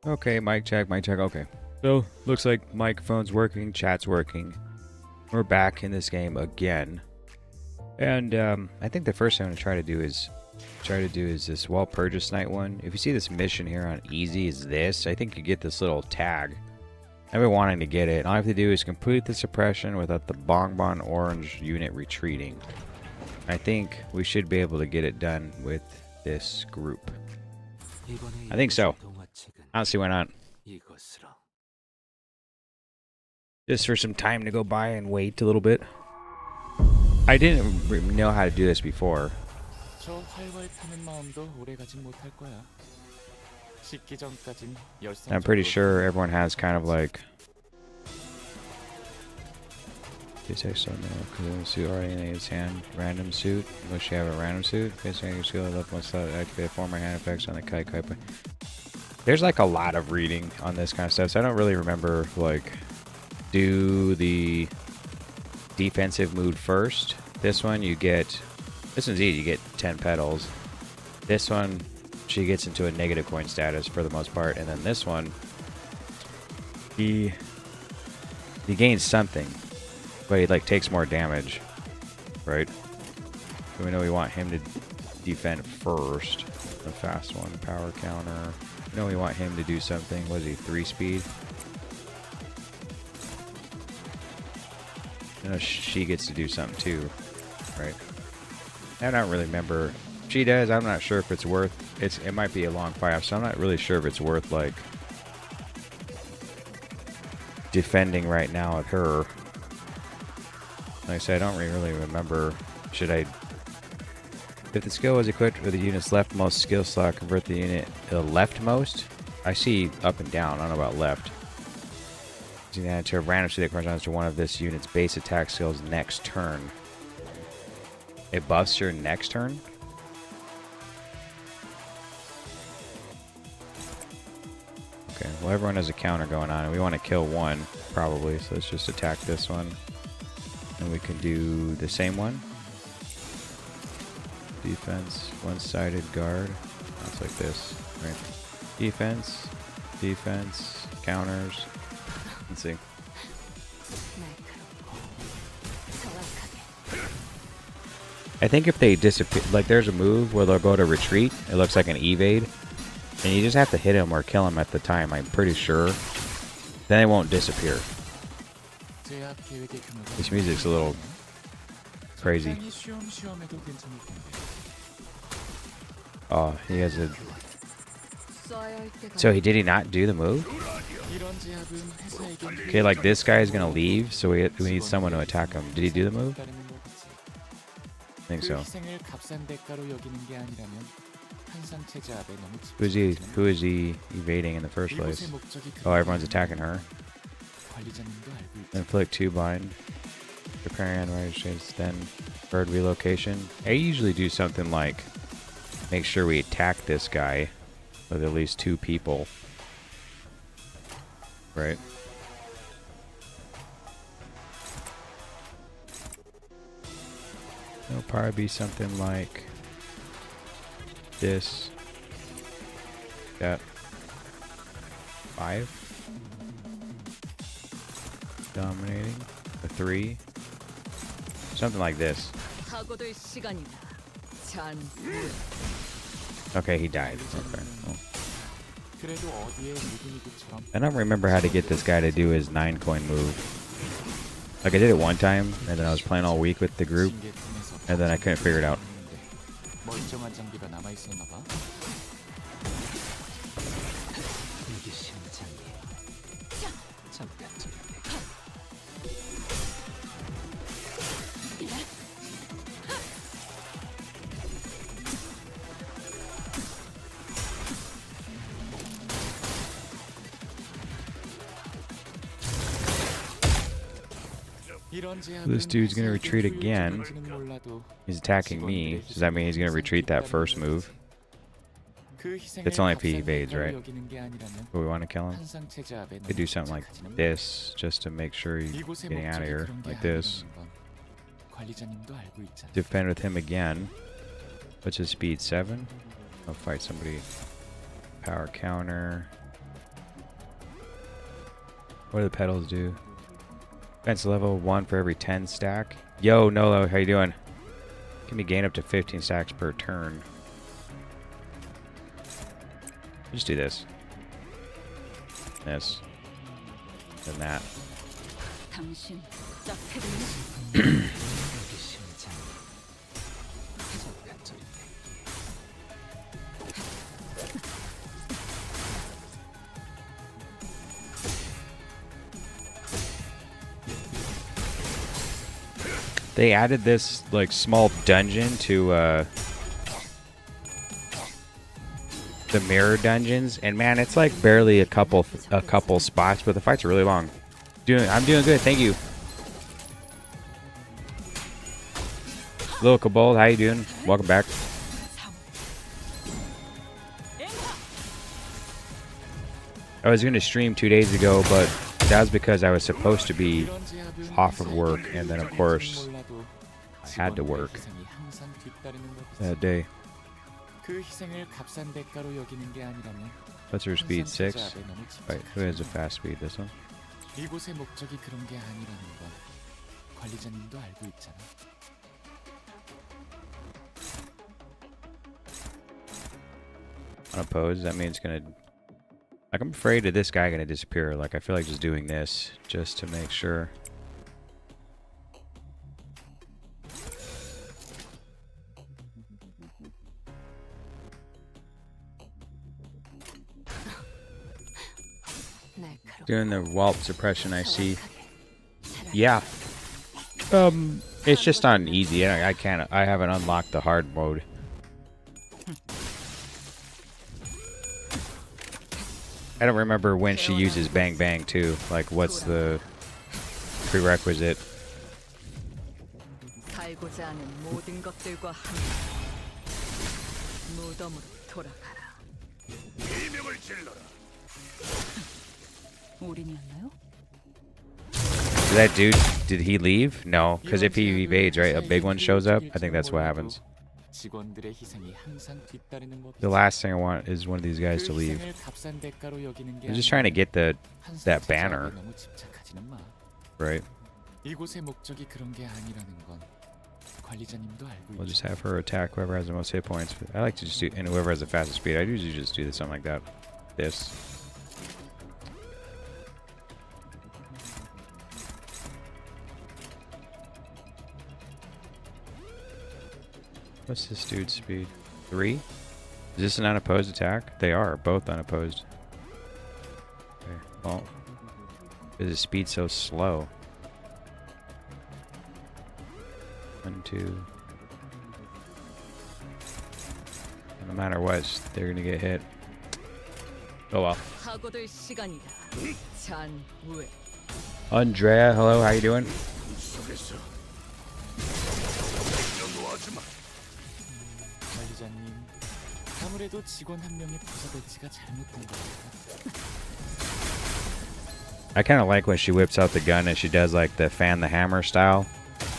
Okay, mic check, mic check. Okay. So, looks like microphone's working, chat's working. We're back in this game again. And I think the first thing I'm gonna try to do is this wall purchase night one. If you see this mission here on easy is this, I think you get this little tag. I've been wanting to get it. All I have to do is complete the suppression without the bonbon orange unit retreating. I think we should be able to get it done with this group. I think so. I don't see why not. Just for some time to go by and wait a little bit. I didn't know how to do this before. I'm pretty sure everyone has kind of like suit already in his hand. Random suit. Unless you have a random suit. Basically, your skill left one slot activate former hand effects on the kite. There's like a lot of reading on this kind of stuff, so I don't really remember like do the defensive mood first. This one you get. This one's easy. You get 10 petals. This one, she gets into a negative coin status for the most part, and then this one, he gains something, but he like takes more damage, right? So we know we want him to defend first. The fast one, power counter. We know we want him to do something. What is he? 3 speed. You know, she gets to do something too, right? I don't really remember. She does. I'm not sure if it's worth. It might be a long fight, so I'm not really sure if it's worth like defending right now with her. Like I said, I don't really remember. Should I? If the skill was equipped with the unit's leftmost skill slot, convert the unit to the leftmost. I see up and down. I don't know about left. Using that to a random suit that corresponds to one of this unit's base attack skills next turn. It buffs your next turn. Okay, well everyone has a counter going on, and we want to kill one, probably, so let's just attack this one. And we can do the same one. Defense, one-sided guard. That's like this, right? Defense, defense, counters. Let's see. I think if they disappear, like there's a move where they'll go to retreat. It looks like an evade. And you just have to hit him or kill him at the time, I'm pretty sure. Then they won't disappear. This music's a little crazy. Oh, he has a... So did he not do the move? Okay, like this guy is gonna leave, so we need someone to attack him. Did he do the move? I think so. Who is he evading in the first place? Oh, everyone's attacking her. Inflict 2 bind. Preparing animations, then bird relocation. I usually do something like make sure we attack this guy with at least 2 people. Right? It'll probably be something like this. That 5. Dominating. A 3. Something like this. Okay, he died. Okay. Oh. I don't remember how to get this guy to do his 9 coin move. Like I did it one time, and then I was playing all week with the group, and then I couldn't figure it out. This dude's gonna retreat again. He's attacking me. Does that mean he's gonna retreat that first move? It's only if he evades, right? But we want to kill him. Could do something like this just to make sure he's getting out of here, like this. Defend with him again. What's his speed? 7? I'll fight somebody. Power counter. What do the pedals do? Defense level 1 for every 10 stack. Yo, Nolo, how you doing? Can be gained up to 15 stacks per turn. Just do this. This. And that. They added this like small dungeon to the mirror dungeons, and man, it's like barely a couple spots, but the fights are really long. I'm doing good, thank you. Little Kobold, how you doing? Welcome back. I was going to stream 2 days ago, but that was because I was supposed to be off of work, and then of course I had to work that day. What's her speed? 6? Wait, who has a fast speed? This one? Unopposed, that means it's gonna... Like, I'm afraid of this guy gonna disappear. Like, I feel like just doing this just to make sure. Doing the wall suppression, I see. Yeah. It's just on easy. I haven't unlocked the hard mode. I don't remember when she uses Bang Bang too. Like, what's the prerequisite? That dude, did he leave? No, because if he evades, right, a big one shows up. I think that's what happens. The last thing I want is one of these guys to leave. I'm just trying to get that banner. Right. We'll just have her attack whoever has the most hit points. I like to just do, and whoever has the fastest speed. I usually just do something like that. This. What's this dude's speed? 3? Is this an unopposed attack? They are both unopposed. Okay. Well, is his speed so slow? 1, 2. No matter what, they're gonna get hit. Oh well. Andrea, hello, how you doing? I kind of like when she whips out the gun and she does like the fan the hammer style.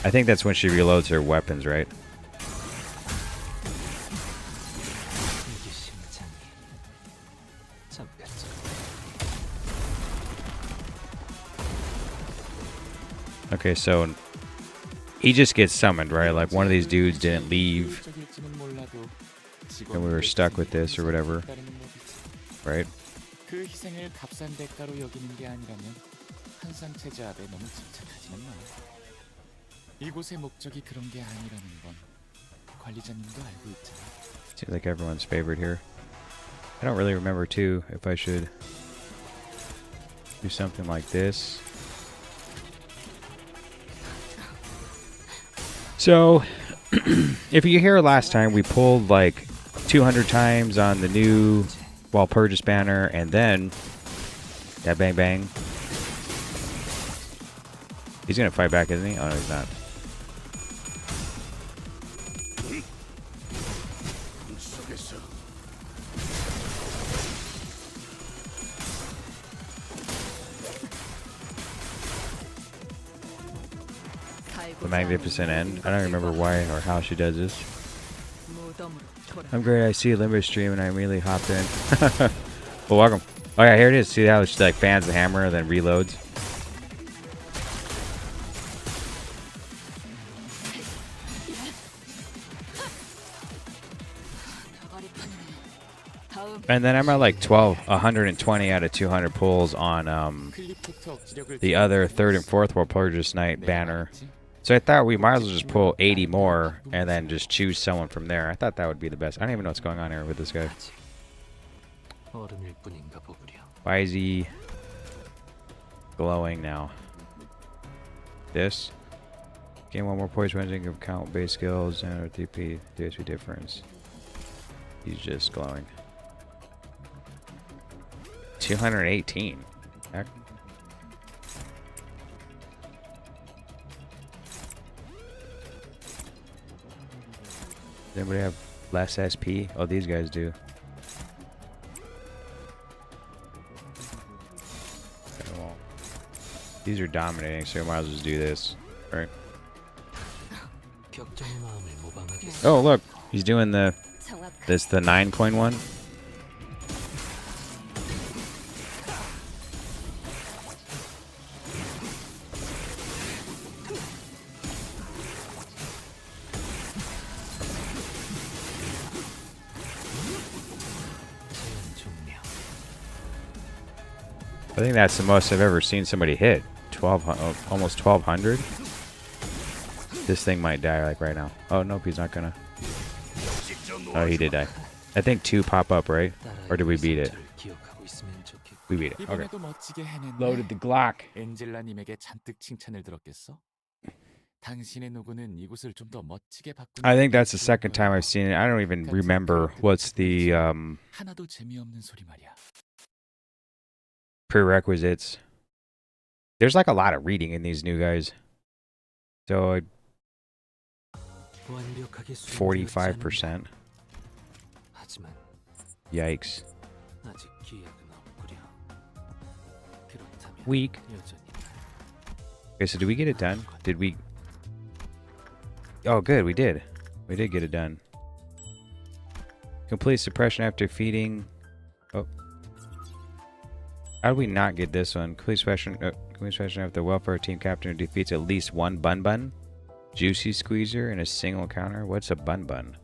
I think that's when she reloads her weapons, right? Okay, so he just gets summoned, right? Like one of these dudes didn't leave and we were stuck with this or whatever, right? Seems like everyone's favorite here. I don't really remember too if I should do something like this. So if you hear last time, we pulled like 200 times on the new Walpurgis banner, and then that Bang Bang. He's gonna fight back, isn't he? Oh no, he's not. The Magnificent End. I don't remember why or how she does this. I'm great. I see a Limbo stream and I immediately hopped in. Well, welcome. Oh yeah, here it is. See how she like fans the hammer and then reloads? And then I'm at like 120 out of 200 pulls on the other third and fourth World Purchase Night banner. So I thought we might as well just pull 80 more and then just choose someone from there. I thought that would be the best. I don't even know what's going on here with this guy. Why is he glowing now? This? Gain one more points when you can count base skills and or TP DSP difference. He's just glowing. 218. Heck. Does anybody have less SP? Oh, these guys do. Okay, well, these are dominating, so we might as well just do this, right? Oh, look, he's doing the 9-coin one. I think that's the most I've ever seen somebody hit. Almost 1200. This thing might die like right now. Oh nope, he's not gonna. Oh, he did die. I think 2 pop up, right? Or did we beat it? We beat it. Okay. Loaded the Glock. I think that's the second time I've seen it. I don't even remember what's the prerequisites. There's like a lot of reading in these new guys. So 45%. Yikes. Weak. Okay, so did we get it done? Did we? Oh, good, we did. We did get it done. Complete suppression after feeding. Oh. How did we not get this one? Complete suppression after the welfare team captain defeats at least one bun bun. Juicy squeezer in a single counter. What's a bun bun?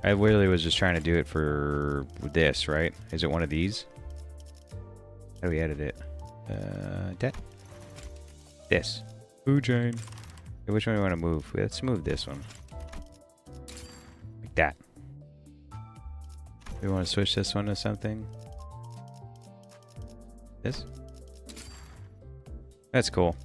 I literally was just trying to do it for this, right? Is it one of these? How do we edit it? This. Food chain. Okay, which one do we want to move? Let's move this one. Like that. We want to switch this one to something. This? That's cool.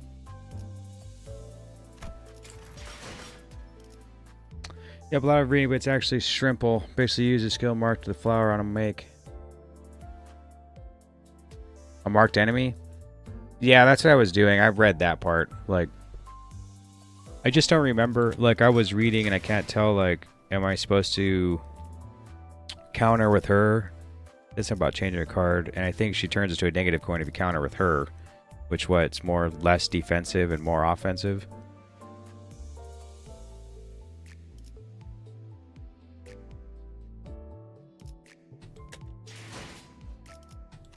Yep, a lot of reading, but it's actually shrimple. Basically use a skill mark to the flower on a make. A marked enemy? Yeah, that's what I was doing. I've read that part. Like, I just don't remember. Like, I was reading and I can't tell, like, am I supposed to counter with her? It's about changing a card. And I think she turns into a negative coin if you counter with her. Which, what? It's more less defensive and more offensive.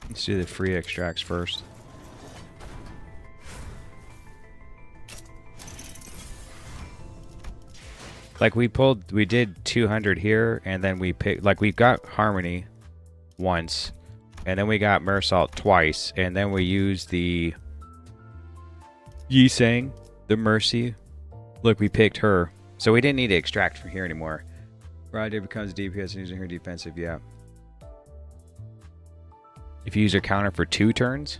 Let's do the free extracts first. Like we did 200 here, and then we picked, like we got Harmony once, and then we got Mersault twice, and then we used the Yisang, the Mercy. Look, we picked her. So we didn't need to extract from here anymore. Roger becomes DPS and using her defensive, yeah. If you use your counter for 2 turns.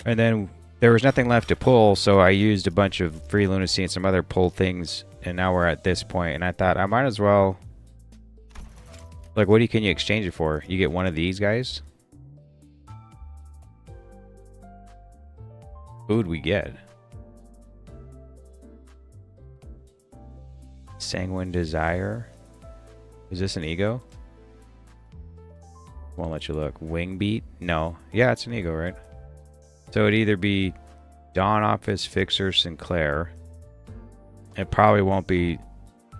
And then there was nothing left to pull, so I used a bunch of free lunacy and some other pull things, and now we're at this point, and I thought I might as well. Like, what can you exchange it for? You get one of these guys? Who would we get? Sanguine Desire? Is this an ego? Won't let you look. Wing Beat? No. Yeah, it's an ego, right? So it'd either be Dawn Office, Fixer, Sinclair. It probably won't be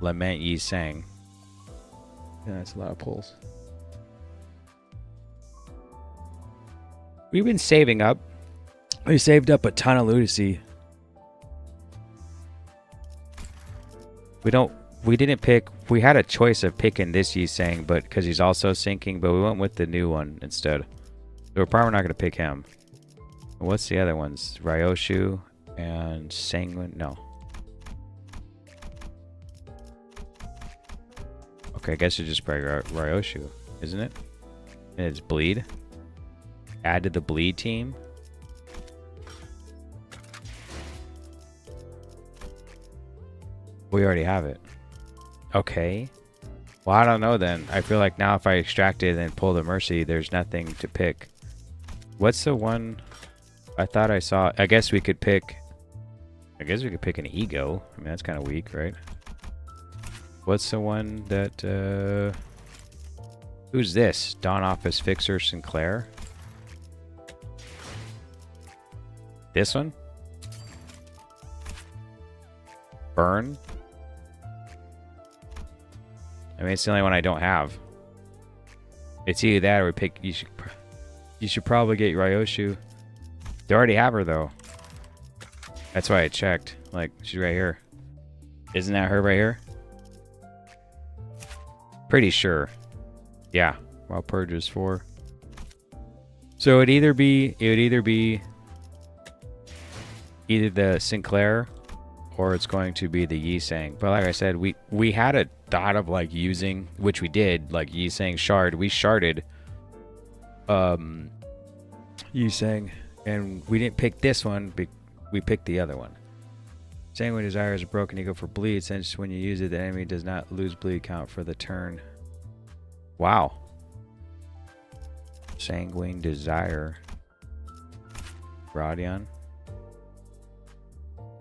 Lament Yi Sang. Yeah, that's a lot of pulls. We've been saving up. We saved up a ton of lunacy. We didn't pick. We had a choice of picking this Yisang, but because he's also sinking, but we went with the new one instead. So we're probably not going to pick him. What's the other ones? Ryoshu and Sanguine? No. Okay, I guess it's just probably Ryoshu, isn't it? And it's bleed. Add to the bleed team. We already have it. Okay. Well, I don't know then. I feel like now if I extract it and pull the Mercy, there's nothing to pick. What's the one I thought I saw? I guess we could pick an Ego. I mean, that's kind of weak, right? What's the one that who's this? Dawn Office Fixer Sinclair? This one? Burn? I mean, it's the only one I don't have. It's either that or we pick. You should probably get Ryoshu. They already have her though. That's why I checked. Like, she's right here. Isn't that her right here? Pretty sure. Yeah. Wild Purge is 4. So it'd either be either the Sinclair or it's going to be the Yisang. But like I said, we had a thought of like using, which we did, like Yisang shard. We sharded Yisang, and we didn't pick this one, we picked the other one. Sanguine Desire is a broken ego for bleed, since when you use it, the enemy does not lose bleed count for the turn. Wow. Sanguine Desire. Rodion.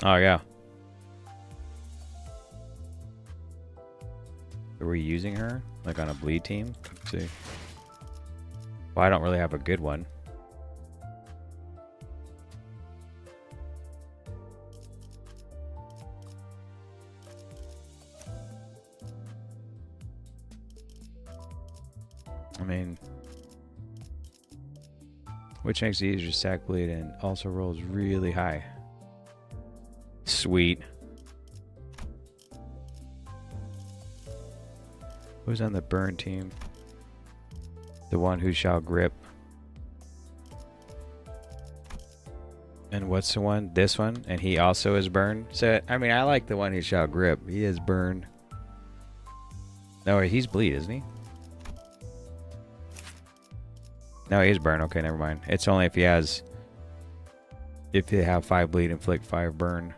Oh, yeah. Are we using her? Like on a bleed team? Let's see. Well, I don't really have a good one. I mean, which makes it easier to stack bleed and also rolls really high. Sweet. Who's on the burn team? The one who shall grip. And what's the one? This one? And he also is burn? So, I mean, I like the one who shall grip. He is burn. No, he's bleed, isn't he? No, he is burn. Okay, never mind. It's only if he has... If you have 5 bleed, inflict 5 burn.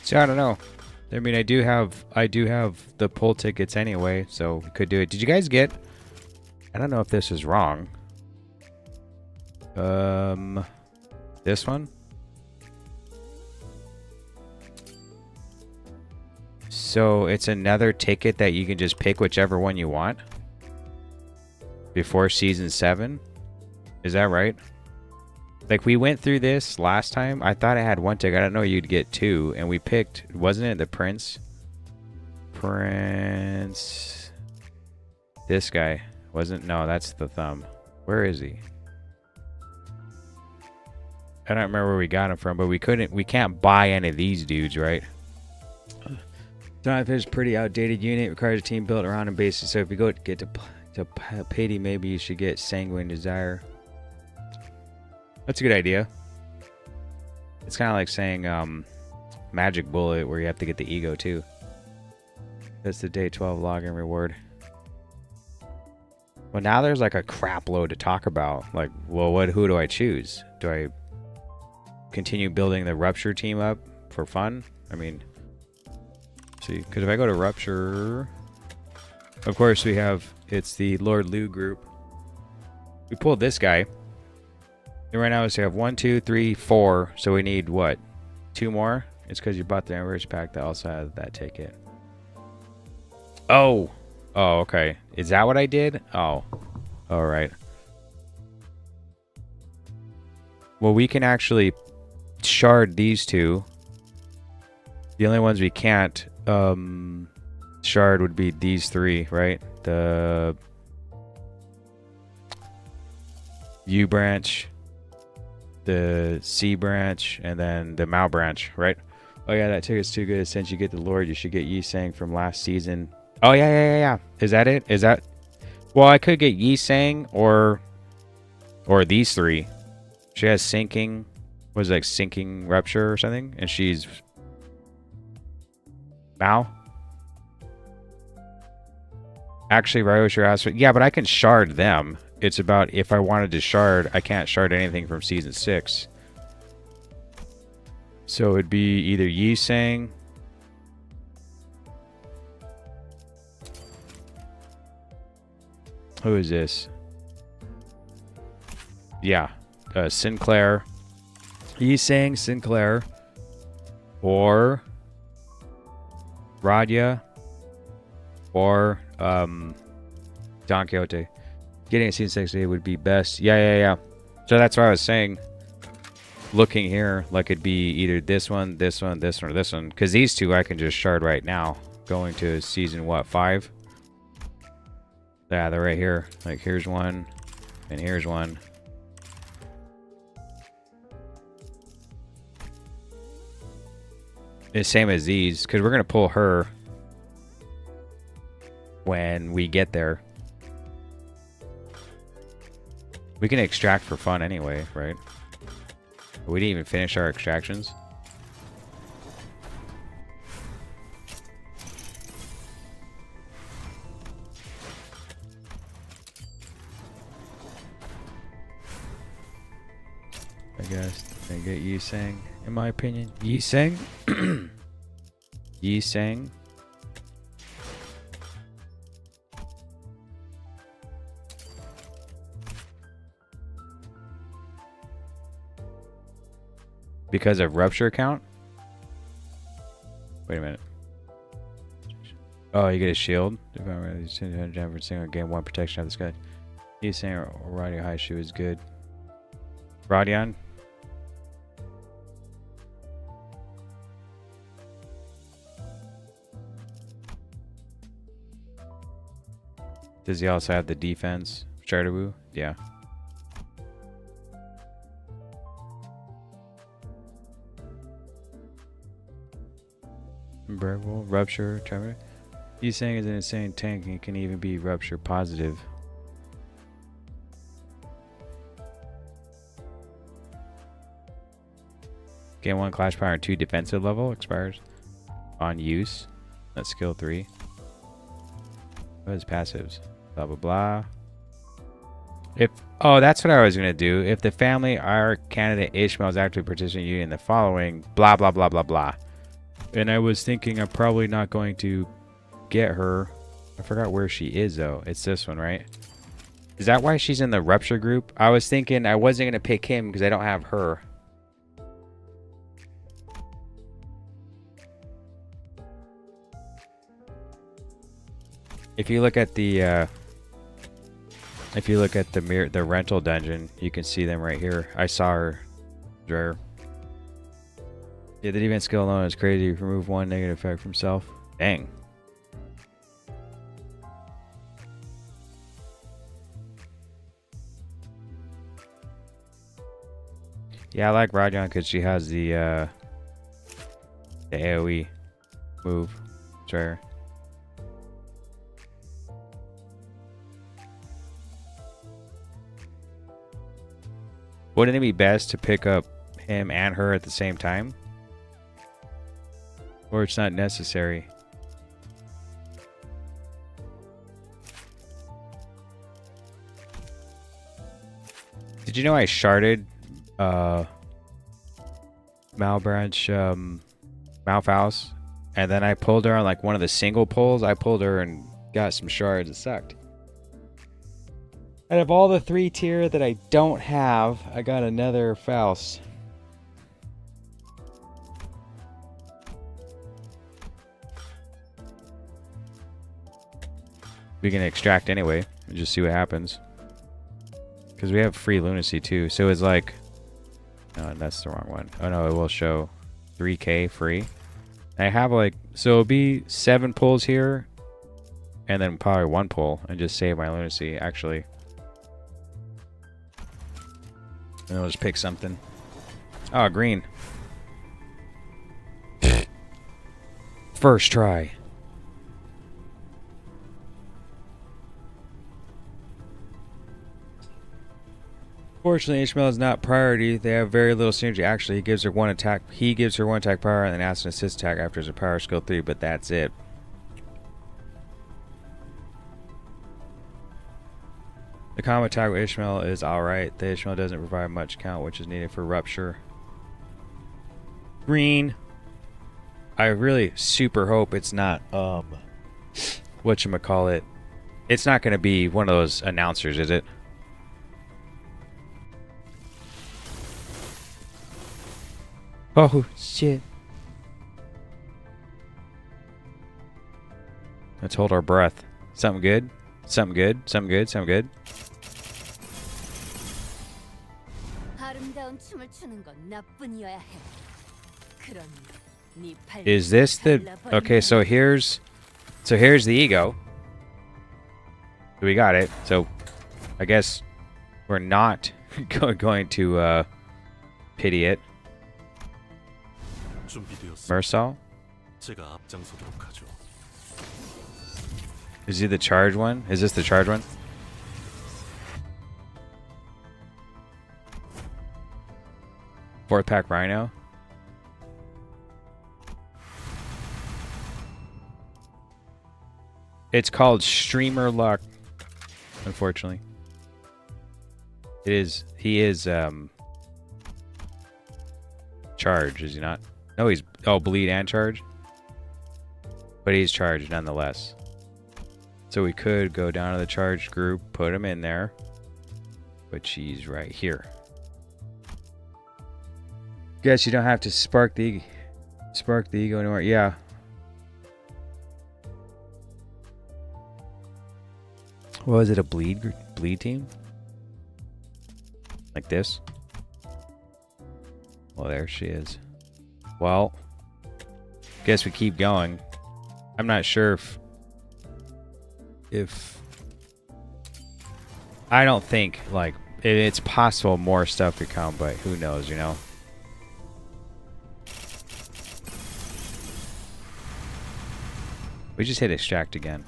So I don't know. I mean, I do have the pull tickets anyway, so we could do it. Did you guys get? I don't know if this is wrong. This one. So it's another ticket that you can just pick whichever one you want before season 7. Is that right? Like, we went through this last time. I thought I had one ticket. I didn't know you'd get 2. And we picked, wasn't it the Prince? This guy. Wasn't, no, that's the Thumb. Where is he? I don't remember where we got him from, but we can't buy any of these dudes, right? Donfish, pretty outdated unit. Requires a team built around him basis. So if you get to Pity, maybe you should get Sanguine Desire. That's a good idea. It's kind of like saying Magic Bullet, where you have to get the ego too. That's the day 12 login reward. Well, now there's like a crap load to talk about. Like, well, who do I choose? Do I continue building the Rupture team up for fun? I mean, see, because if I go to Rupture, of course it's the Lord Lu group. We pulled this guy. And right now we have 1, 2, 3, 4. So we need what? 2 more? It's because you bought the Anniversary Pack that also has that ticket. Oh, okay. Is that what I did? Oh, all right. Well, we can actually shard these two. The only ones we can't shard would be these three, right? The U branch, the C branch, and then the Mao branch, right? Oh yeah, that ticket's too good. Since you get the Lord, you should get Yi Sang from last season. Oh yeah. Is that it? Is that? Well, I could get Yi Sang or these three. She has sinking. Was it like sinking rupture or something? And she's Mao. Actually, Ryosha asked for, yeah, but I can shard them. It's about if I wanted to shard, I can't shard anything from season 6. So it'd be either Yi Sang. Who is this? Yeah. Sinclair. Yi Sang, Sinclair. Or Radya. Or Don Quixote. Getting a season 6 would be best. Yeah. So that's what I was saying. Looking here, like it'd be either this one, or this one. Because these two I can just shard right now. Going to season, what, 5? Yeah, they're right here. Like, here's one, and here's one. It's same as these, because we're going to pull her when we get there. We can extract for fun anyway, right? We didn't even finish our extractions. I guess I get Yi Sang, in my opinion. Yi Sang? Yi Sang? Because of rupture count? Wait a minute. Oh, you get a shield. If I'm really for single game 1 protection of this guy. He's saying Radion High Shoe is good. Radion? Does he also have the defense? Chartaboo? Yeah. Bergwall, rupture, Trevor. He's saying is an insane tank and can even be rupture positive. Gain 1 clash power and 2 defensive level expires on use. That's skill 3. What is passives? Blah blah blah. That's what I was gonna do. If the family our candidate Ishmael is actively participating in the following, blah blah blah blah blah. And I was thinking I'm probably not going to get her. I forgot where she is though. It's this one, right? Is that why she's in the rupture group? I was thinking I wasn't going to pick him because I don't have her. If you look at the the rental dungeon, you can see them right here. I saw her there. Yeah, the defense skill alone is crazy. Remove 1 negative effect from self. Dang. Yeah, I like Rajan because she has the AoE move. It's rare. Wouldn't it be best to pick up him and her at the same time? Or it's not necessary. Did you know I sharded Malbranch Malfaus? And then I pulled her on like one of the single pulls. I pulled her and got some shards. It sucked. Out of all the 3 tier that I don't have, I got another Faust. We can extract anyway and just see what happens. Because we have free lunacy too. So it's like No, that's the wrong one. Oh no, it will show 3K free. I have like, so it'll be 7 pulls here, and then probably 1 pull, and just save my lunacy, actually. And I'll just pick something. Oh, green. First try. Fortunately, Ishmael is not priority. They have very little synergy. Actually, he gives her one attack. He gives her 1 attack power and then asks an assist attack after his power skill 3, but that's it. The combo attack with Ishmael is alright. The Ishmael doesn't provide much count, which is needed for rupture. Green. I really super hope it's not whatchamacallit. It's not gonna be one of those announcers, is it? Oh shit. Let's hold our breath. Something good? Something good? Something good? Something good? Is this the... Okay, so here's the ego. We got it. So I guess we're not going to pity it. Mersal? Is he the charge one? Is this the charge one? Fourth pack Rhino? It's called Streamer Luck, unfortunately. It is. He is charge, is he not? No, he's bleed and charge. But he's charged nonetheless. So we could go down to the charge group, put him in there. But she's right here. Guess you don't have to spark the ego anymore. Yeah. What was it, a bleed team? Like this? Well, there she is. Well, guess we keep going. I'm not sure if I don't think, like, it's possible more stuff could come, but who knows, you know? We just hit extract again.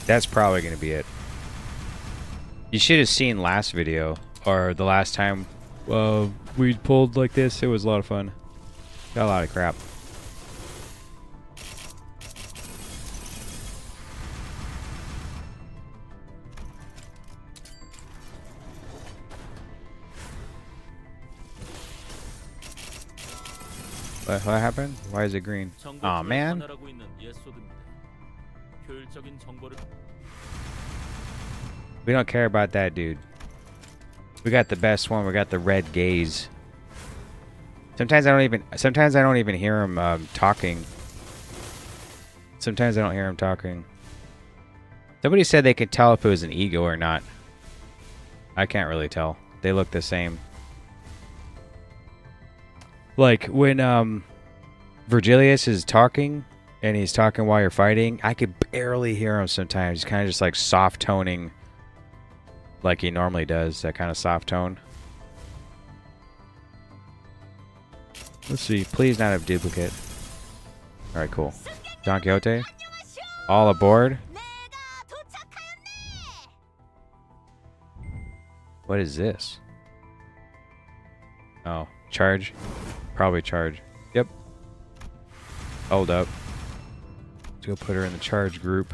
That's probably going to be it. You should have seen last video, or the last time we pulled like this. It was a lot of fun. Got a lot of crap. What happened? Why is it green? Aw, man. We don't care about that dude. We got the best one. We got the red gaze. Sometimes I don't even hear him talking. Sometimes I don't hear him talking. Somebody said they could tell if it was an ego or not. I can't really tell. They look the same. Like when Virgilius is talking and he's talking while you're fighting, I could barely hear him sometimes. He's kind of just like soft toning like he normally does, that kind of soft tone. Let's see, please not have duplicate. Alright, cool. Don Quixote, all aboard. What is this? Oh, charge? Probably charge. Yep. Hold up. Let's go put her in the charge group.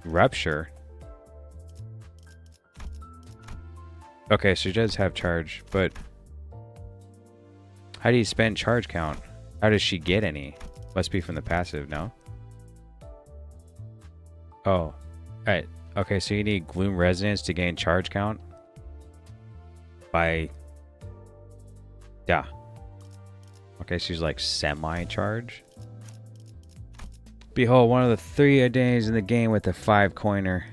Rupture? Okay, so she does have charge, but how do you spend charge count? How does she get any? Must be from the passive, no? Oh, alright. Okay, so you need Gloom Resonance to gain charge count? Yeah. Okay, she's like semi-charge. Behold, one of the 3 identities in the game with a 5 coiner.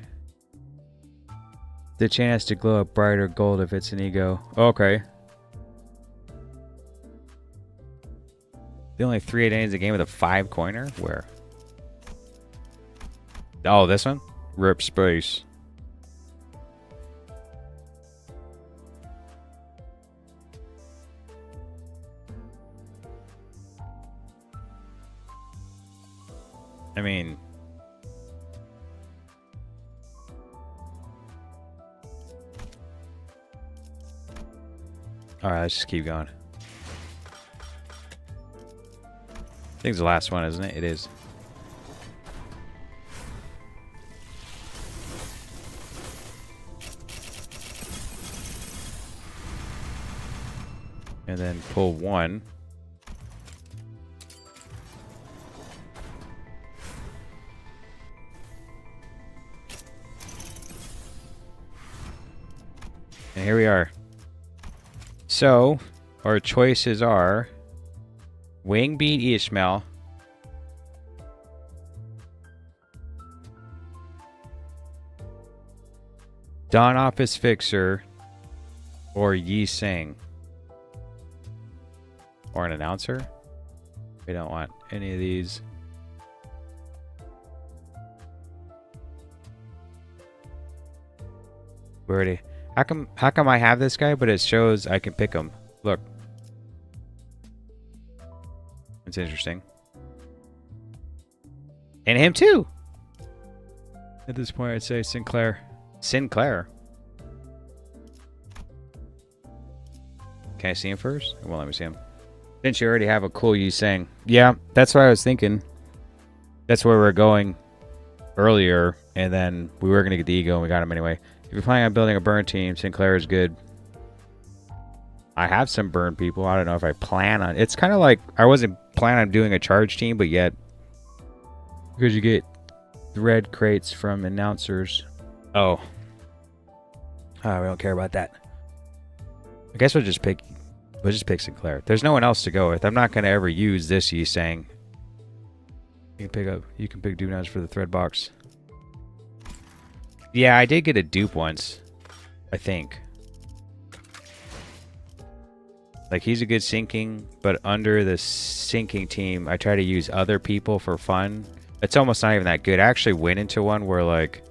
The chance to glow up brighter gold if it's an ego. Okay. The only 3 identities in the game with a 5 coiner? Where? Oh, this one? Rip space. I mean... Alright, let's just keep going. I think it's the last one, isn't it? It is. And then pull 1. And here we are. So, our choices are Wingbeat Ishmael, Dawn Office Fixer, or Yi Sang. Or an announcer. We don't want any of these. We already... How come I have this guy, but it shows I can pick him? Look. It's interesting. And him too! At this point, I'd say Sinclair. Sinclair? Can I see him first? It won't let me see him. Didn't you already have a cool Yi Sang? Yeah, that's what I was thinking. That's where we're going earlier, and then we were going to get the ego, and we got him anyway. If you're planning on building a burn team, Sinclair is good. I have some burn people. I don't know if I plan on... It's kind of like I wasn't planning on doing a charge team, but yet... Because you get red crates from announcers. Oh. We don't care about that. I guess we'll just pick Sinclair. There's no one else to go with. I'm not going to ever use this Yi Sang. You can pick Dunas for the thread box. Yeah, I did get a dupe once. I think. Like, he's a good sinking, but under the sinking team, I try to use other people for fun. It's almost not even that good. I actually went into one where, like...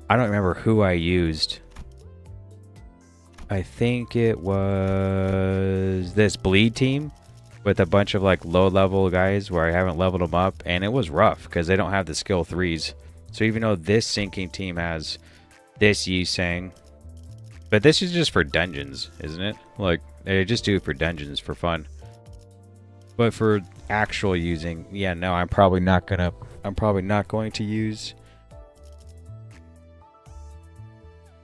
I don't remember who I used. I think it was this bleed team with a bunch of, like, low-level guys where I haven't leveled them up. And it was rough, because they don't have the skill 3s. So even though this sinking team has this Yi Sang, but this is just for dungeons, isn't it? Like, they just do it for dungeons for fun. But for actual using, yeah, no, I'm probably not going to use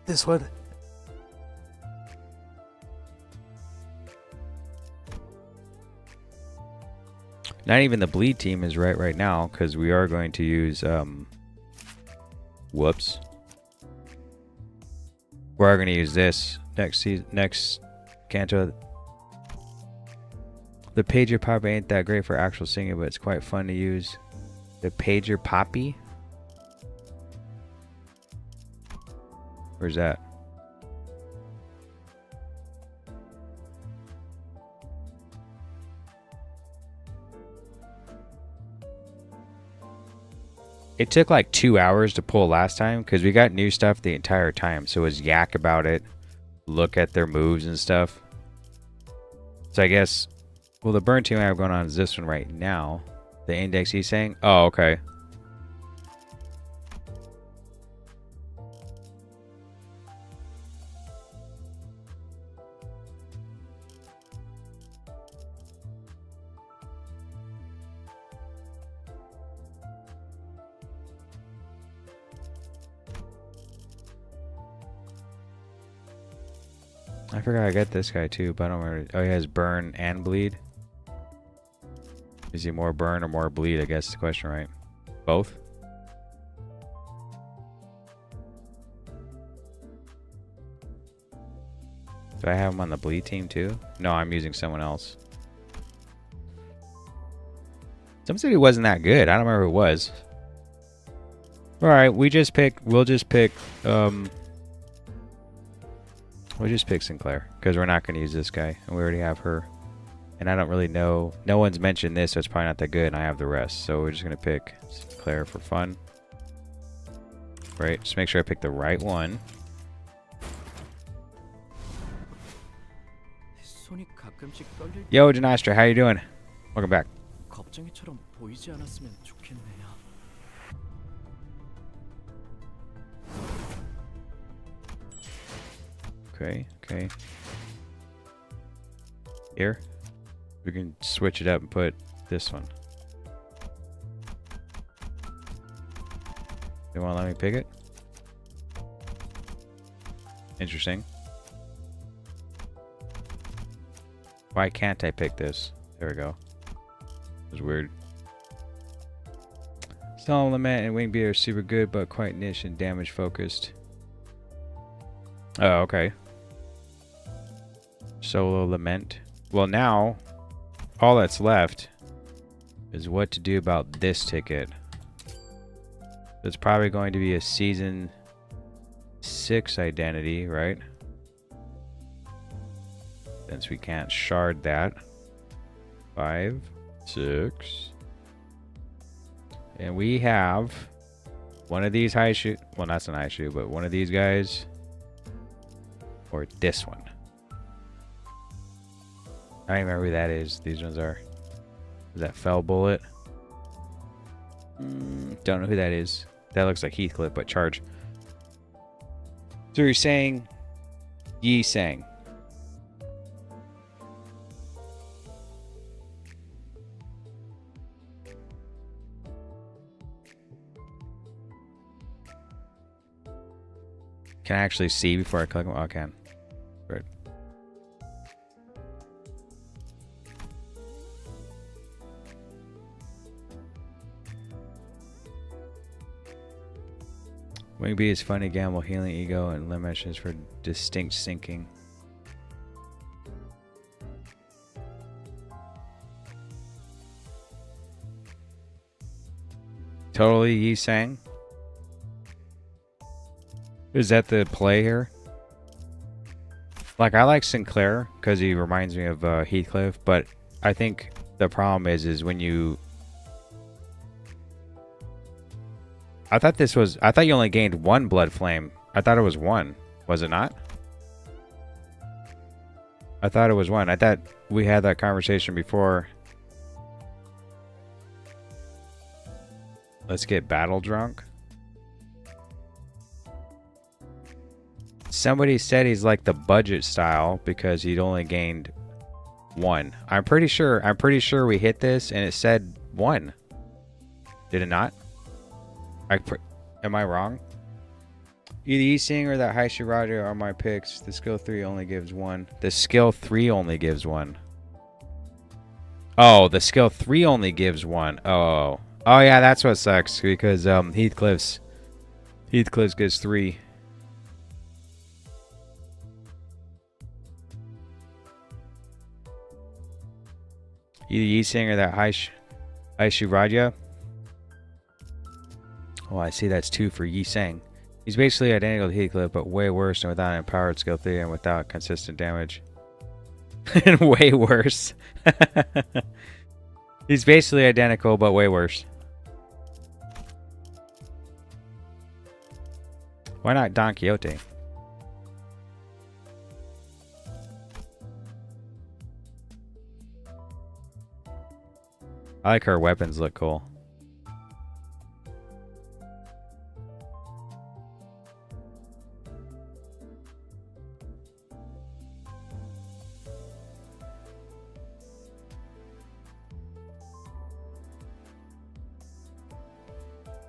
this one. Not even the bleed team is right now, because we are going to use whoops. We are going to use this next Canto. The pager poppy ain't that great for actual singing, but it's quite fun to use. The pager poppy? Where's that? It took like 2 hours to pull last time because we got new stuff the entire time. So it was yak about it, look at their moves and stuff. So I guess, well, the burn team I have going on is this one right now. The index he's saying. Oh, okay. I forgot I got this guy too, but I don't remember. Oh, he has burn and bleed. Is he more burn or more bleed? I guess is the question, right? Both? Do I have him on the bleed team too? No, I'm using someone else. Someone said he wasn't that good. I don't remember who it was. Alright, we'll just pick Sinclair. Because we're not going to use this guy. And we already have her. And I don't really know. No one's mentioned this, so it's probably not that good. And I have the rest. So we're just going to pick Sinclair for fun. Right, just make sure I pick the right one. Yo, Janastra, how you doing? Welcome back. Okay, okay. Here, we can switch it up and put this one. They want to let me pick it? Interesting. Why can't I pick this? There we go. It was weird. Solemn Lament and Wingbeat are super good, but quite niche and damage focused. Oh, okay. Solo Lament. Well, now, all that's left is what to do about this ticket. It's probably going to be a Season 6 identity, right? Since we can't shard that. 5, 6. And we have one of these high shoe. Well, that's an high shoe, but one of these guys. Or this one. I don't remember who that is. These ones are. Is that Fell Bullet? Don't know who that is. That looks like Heathcliff, but charge. So you're saying Yi Sang. Can I actually see before I click them? Oh, I can. Good. Wingbeat is funny, gamble, healing ego, and limit is for distinct sinking. Totally Yi Sang. Is that the play here? Like, I like Sinclair because he reminds me of Heathcliff, but I think the problem is when you... I thought you only gained one blood flame. I thought it was one. Was it not? I thought it was one. I thought we had that conversation before. Let's get battle drunk. Somebody said he's like the budget style because he'd only gained one. I'm pretty sure we hit this and it said one. Did it not? Am I wrong? Either Yi Sang or that Haishu Raja are my picks. The skill 3 only gives one. The skill 3 only gives one. Oh, the skill 3 only gives one. Oh. Oh yeah, that's what sucks because Heathcliff's gives 3. Either Yi Sang or that Haishu Raja. Oh, I see that's 2 for Yi Sang. He's basically identical to Heathcliff, but way worse and without an empowered skill 3 and without consistent damage. And way worse. He's basically identical, but way worse. Why not Don Quixote? I like her weapons look cool.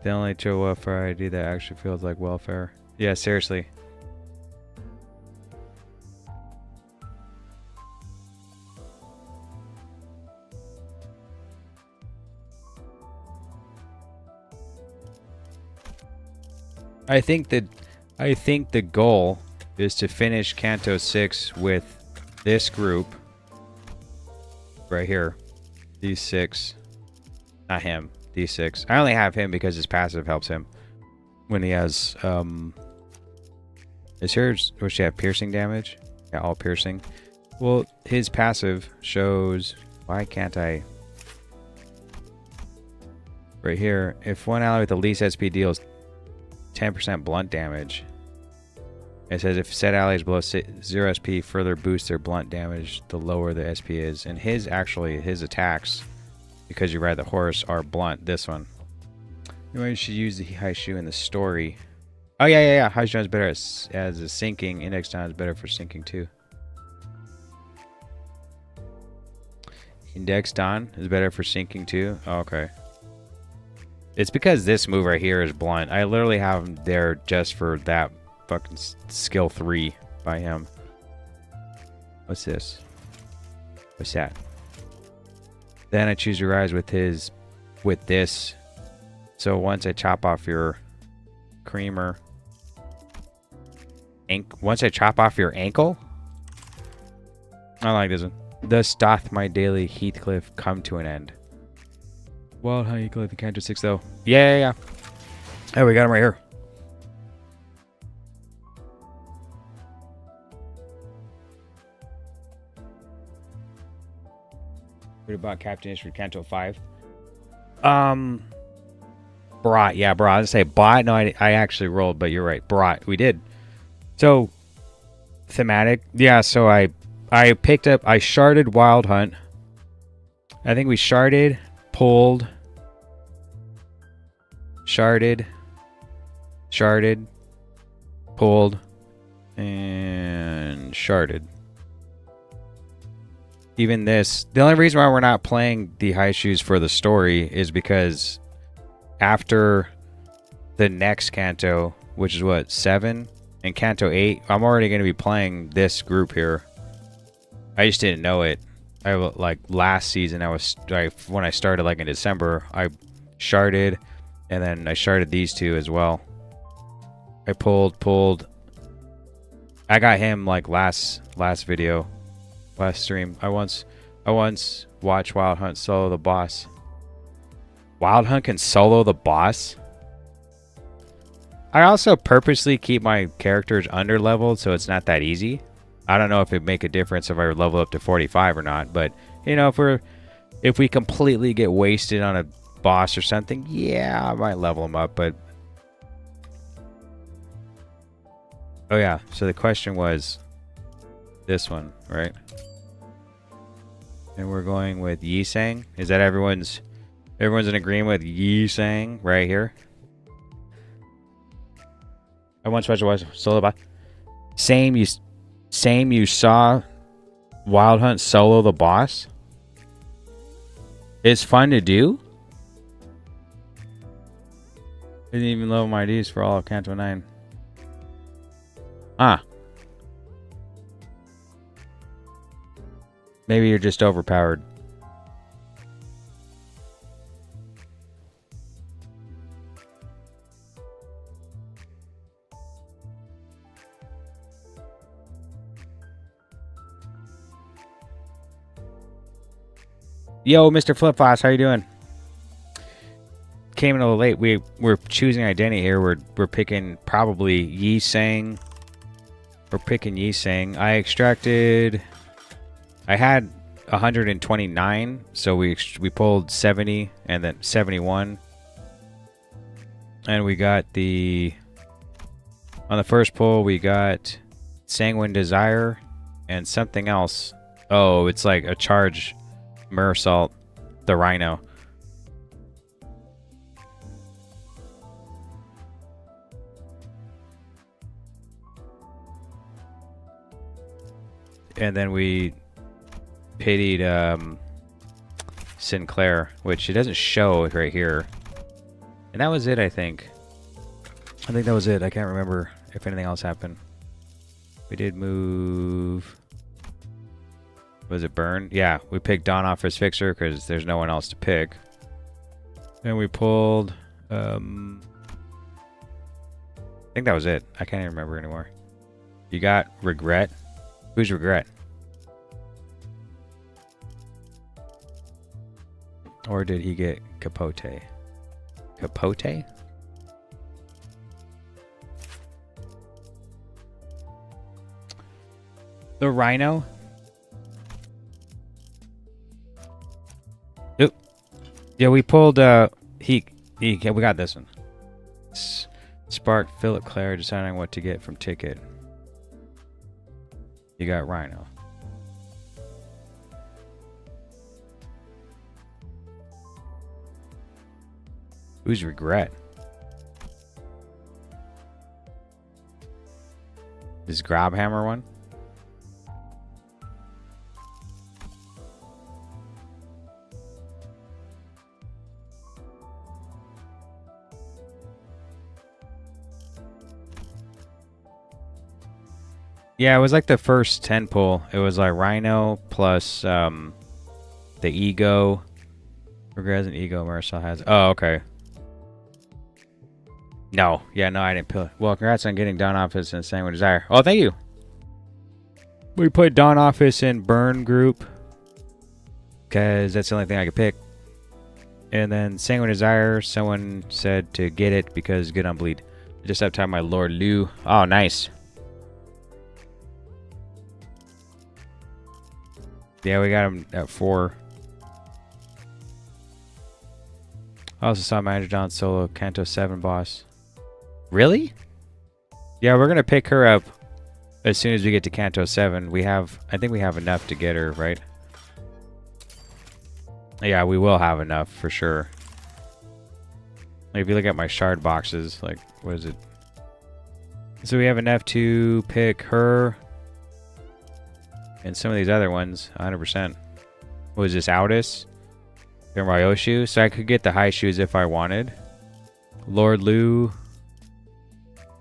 The only true welfare ID that actually feels like welfare. Yeah, seriously. I think the goal is to finish Canto 6 with this group right here. These 6. Not him. These 6. I only have him because his passive helps him when he has is hers, does she have piercing damage? Yeah, all piercing. Well, his passive shows, why can't I? Right here, if one ally with the least SP deals 10% blunt damage, it says if said ally is below 0 SP, further boost their blunt damage the lower the SP is. And his attacks, because you ride the horse, are blunt. This one. You should use the high shoe in the story. Oh yeah. High shoe is better as a sinking. Index down is better for sinking too. Index down is better for sinking too. Oh, okay. It's because this move right here is blunt. I literally have him there just for that fucking skill 3 by him. What's this? What's that? Then I choose your eyes with this. So once I chop off your creamer, once I chop off your ankle, I like this one. Thus doth my daily Heathcliff come to an end. Wild Hunt Heathcliff and Canto 6 though. Yeah. Oh, we got him right here. We bought Captain Ish for Canto 5. Brought. Yeah, brought. I was going to say bought. No, I actually rolled, but you're right. Brought. We did. So, thematic. Yeah, so I picked up, I sharded Wild Hunt. I think we sharded, pulled, sharded, pulled, and sharded. Even this, the only reason why we're not playing the high shoes for the story is because after the next Canto, which is what, 7, and Canto 8, I'm already going to be playing this group here. I just didn't know it. Like last season, when I started like in December, I sharded, and then I sharded these two as well. I pulled. I got him like last video, last stream. I once watched Wild Hunt solo the boss. Wild Hunt can solo the boss. I also purposely keep my characters under leveled so it's not that easy. I don't know if it'd make a difference if I level up to 45 or not, but you know, if we completely get wasted on a boss or something, yeah, I might level them up, but oh yeah, so the question was this one, right? And we're going with Yi Sang. Is that everyone's in agreement with Yi Sang right here? I once watched solo boss. Same, you saw Wild Hunt solo the boss? It's fun to do? Didn't even level my IDs for all of Canto 9. Ah. Maybe you're just overpowered. Yo, Mr. Flip Flops, how you doing? Came in a little late. We're choosing identity here. We're picking probably Yi Sang. We're picking Yi Sang. I had 129, so we pulled 70 and then 71. And we got on the first pull we got Sanguine Desire and something else. Oh, it's like a charge Mersault, the Rhino. And then we pitied Sinclair, which it doesn't show right here. And that was it, I think. I think that was it. I can't remember if anything else happened. We did move... Was it Burn? Yeah, we picked Dawn off as Fixer because there's no one else to pick. And we pulled... I think that was it. I can't even remember anymore. You got regret? Who's regret? Or did he get capote? Capote? The rhino? Oop. Yeah, we pulled, we got this one. Spark, Philip Clare, deciding what to get from ticket. You got rhino. Who's regret? This Grabhammer one? Yeah, it was like the first 10 pull. It was like Rhino plus the Ego. Regret has an Ego, Marisol has. Oh, okay. No. Yeah, no, I didn't pill. Well, congrats on getting Dawn Office and Sanguine Desire. Oh, thank you. We put Dawn Office in Burn Group because that's the only thing I could pick. And then Sanguine Desire, someone said to get it because good on bleed. Just have time my Lord Liu. Oh, nice. Yeah, we got him at 4. I also saw Manager John Solo, Canto 7 boss. Really? Yeah, we're going to pick her up as soon as we get to Canto 7. I think we have enough to get her, right? Yeah, we will have enough for sure. Like, if you look at my shard boxes, like, what is it? So we have enough to pick her and some of these other ones, 100%. What was this, Aldis? And Ryoshu? So I could get the high shoes if I wanted. Lord Liu,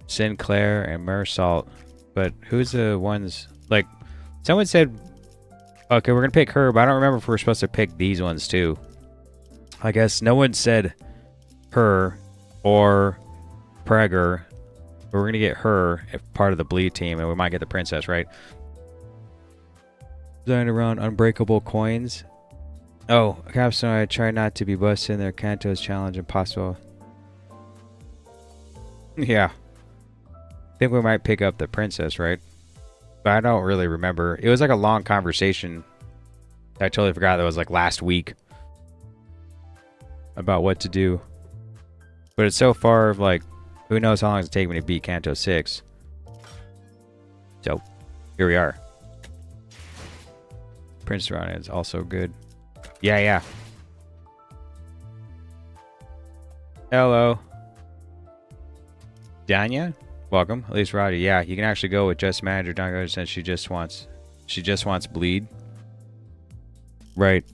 Sinclair, and Mersault. But who's the ones? Like, someone said, okay, we're going to pick her, but I don't remember if we're supposed to pick these ones too. I guess no one said her or Prager, but we're going to get her if part of the bleed team, and we might get the princess, right? Designed around unbreakable coins. Oh, Capstone, I try not to be busted in their Canto's challenge impossible. Yeah. I think we might pick up the princess, right? But I don't really remember. It was like a long conversation. I totally forgot that was like last week. About what to do. But it's so far, like, who knows how long it's taking me to beat Canto 6. So, here we are. Prince Rana is also good. Yeah, yeah. Hello. Danya? Welcome. At least Roddy. Yeah, you can actually go with just manager Danya since she just wants bleed. Right.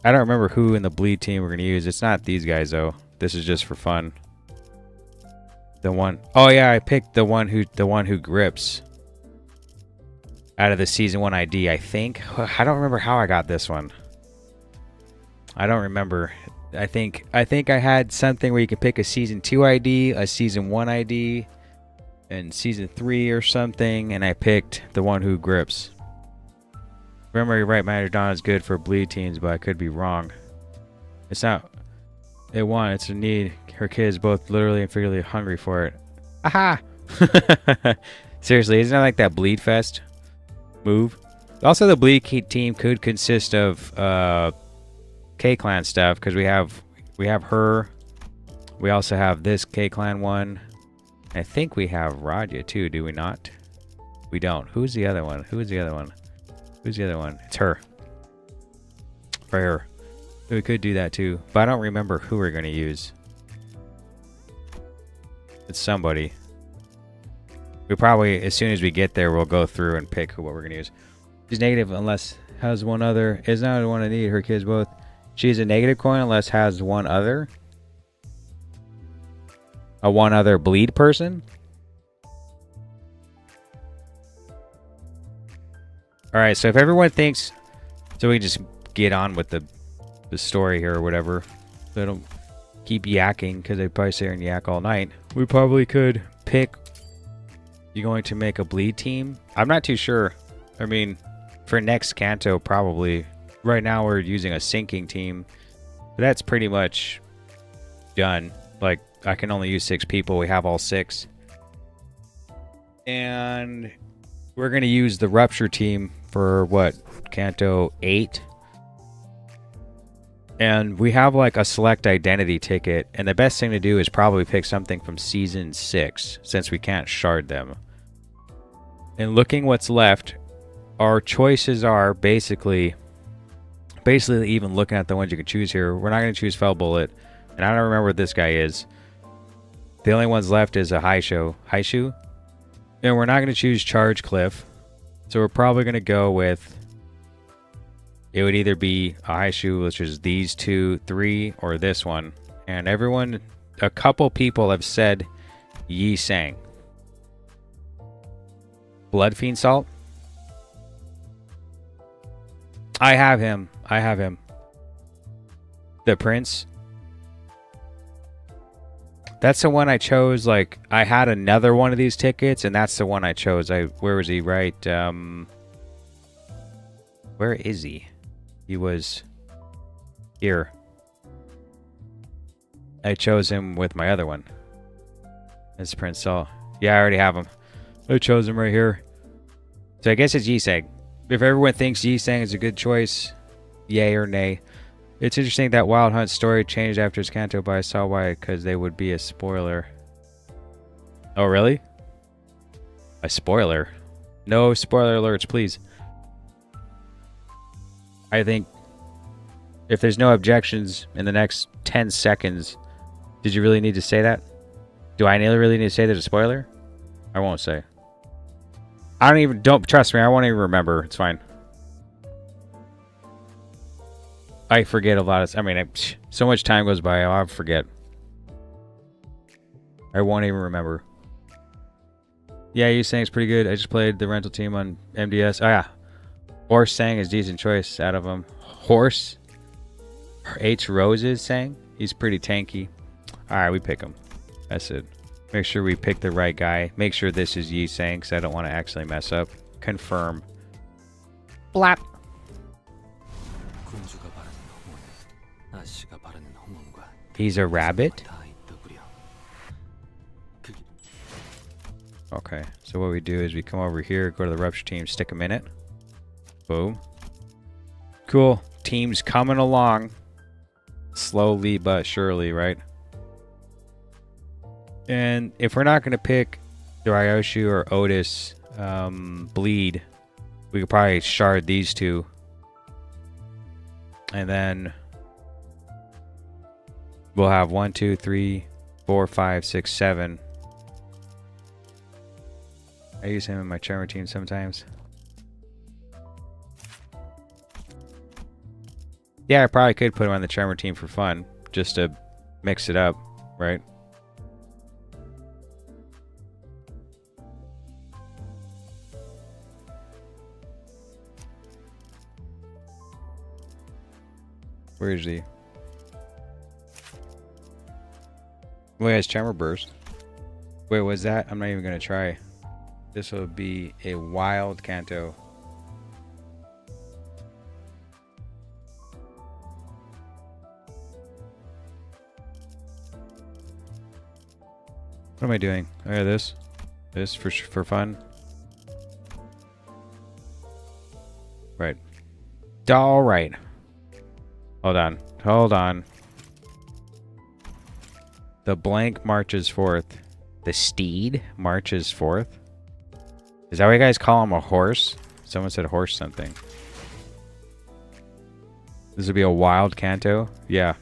I don't remember who in the bleed team we're gonna use. It's not these guys though. This is just for fun. The one oh yeah, I picked the one who grips. Out of the season 1 ID, I think. I don't remember how I got this one. I don't remember. I think I had something where you could pick a season 2 ID, a season 1 ID, and season 3 or something, and I picked the one who grips. Remember, you're right, Manager Dawn is good for bleed teams, but I could be wrong. It's not a want, it's a need. Her kids both literally and figuratively hungry for it. Aha! Seriously, isn't that like that bleed fest move? Also, the bleed team could consist of K-Clan stuff, because we have her. We also have this K-Clan one. I think we have Raja too, do we not? We don't. Who's the other one? Who's the other one? Who's the other one? It's her. For her. We could do that too, but I don't remember who we're going to use. It's somebody. We probably, as soon as we get there, we'll go through and pick what we're going to use. She's negative unless has one other. Is not the one I need. Her kids both. She's a negative coin unless has one other. A one other bleed person. All right, so if everyone thinks, so we can just get on with the story here or whatever. So I don't keep yakking because they probably sit here and yak all night. We probably could pick You going to make a bleed team? I'm not too sure. I mean, for next Canto, probably. Right now, we're using a sinking team. But that's pretty much done. Like, I can only use 6 people. We have all 6. And we're going to use the Rupture team for, what, Canto 8? And we have, like, a select identity ticket. And the best thing to do is probably pick something from Season 6, since we can't shard them. And looking what's left, our choices are basically even looking at the ones you can choose here. We're not going to choose Fell Bullet. And I don't remember what this guy is. The only ones left is a Haishu. And we're not going to choose Charge Cliff. So we're probably going to go with... It would either be a Haishu, which is these 2, 3, or this one. And everyone... A couple people have said Yi Sang. Blood Fiend Salt? I have him. The Prince. That's the one I chose. Like, I had another one of these tickets, and that's the one I chose. Where was he? Right. Where is he? He was here. I chose him with my other one. That's Prince Salt. Yeah, I already have him. I chose him right here. So I guess it's Yi Sang. If everyone thinks Yi Sang is a good choice, yay or nay. It's interesting that Wild Hunt story changed after his Canto, but I saw why, because they would be a spoiler. Oh, really? A spoiler? No spoiler alerts, please. I think if there's no objections in the next 10 seconds, did you really need to say that? Do I really need to say there's a spoiler? I won't say. Don't trust me, I won't even remember. It's fine. I forget a lot of... I mean, so much time goes by, I'll forget. I won't even remember. Yeah, Yi Sang's pretty good. I just played the rental team on MDS. Oh, yeah. Horse Sang is a decent choice out of them. Horse? H. Roses Sang? He's pretty tanky. Alright, we pick him. That's it. Make sure we pick the right guy. Make sure this is Yi Sang, because I don't want to actually mess up. Confirm. Blap. He's a rabbit? Okay, so what we do is we come over here, go to the Rupture team, stick him in it. Boom. Cool. Team's coming along. Slowly but surely, right? And if we're not going to pick Ryoshu or Otis Bleed, we could probably shard these 2. And then we'll have 1, 2, 3, 4, 5, 6, 7. I use him in my charmer team sometimes. Yeah, I probably could put him on the charmer team for fun, just to mix it up, right? Where is he? Wait, it's Charmer Burst. Wait, was that? I'm not even going to try. This will be a wild Canto. What am I doing? Oh, yeah, this. This for fun. Right. All right. Hold on. Hold on. The blank marches forth. The steed marches forth. Is that what you guys call him? A horse? Someone said horse something. This would be a wild Canto? Yeah.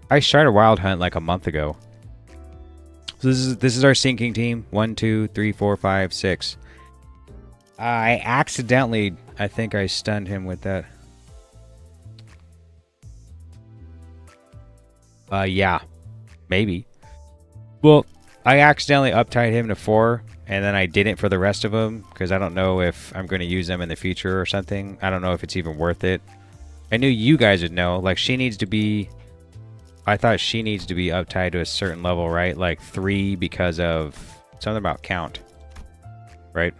I started Wild Hunt like a month ago. So this is our sinking team. 1, 2, 3, 4, 5, 6. I accidentally... I think I stunned him with that. Yeah. Maybe. Well, I accidentally uptied him to 4, and then I didn't for the rest of them, because I don't know if I'm going to use them in the future or something. I don't know if it's even worth it. I knew you guys would know. Like, she needs to be... I thought she needs to be uptied to a certain level, right? Like 3 because of something about count. right?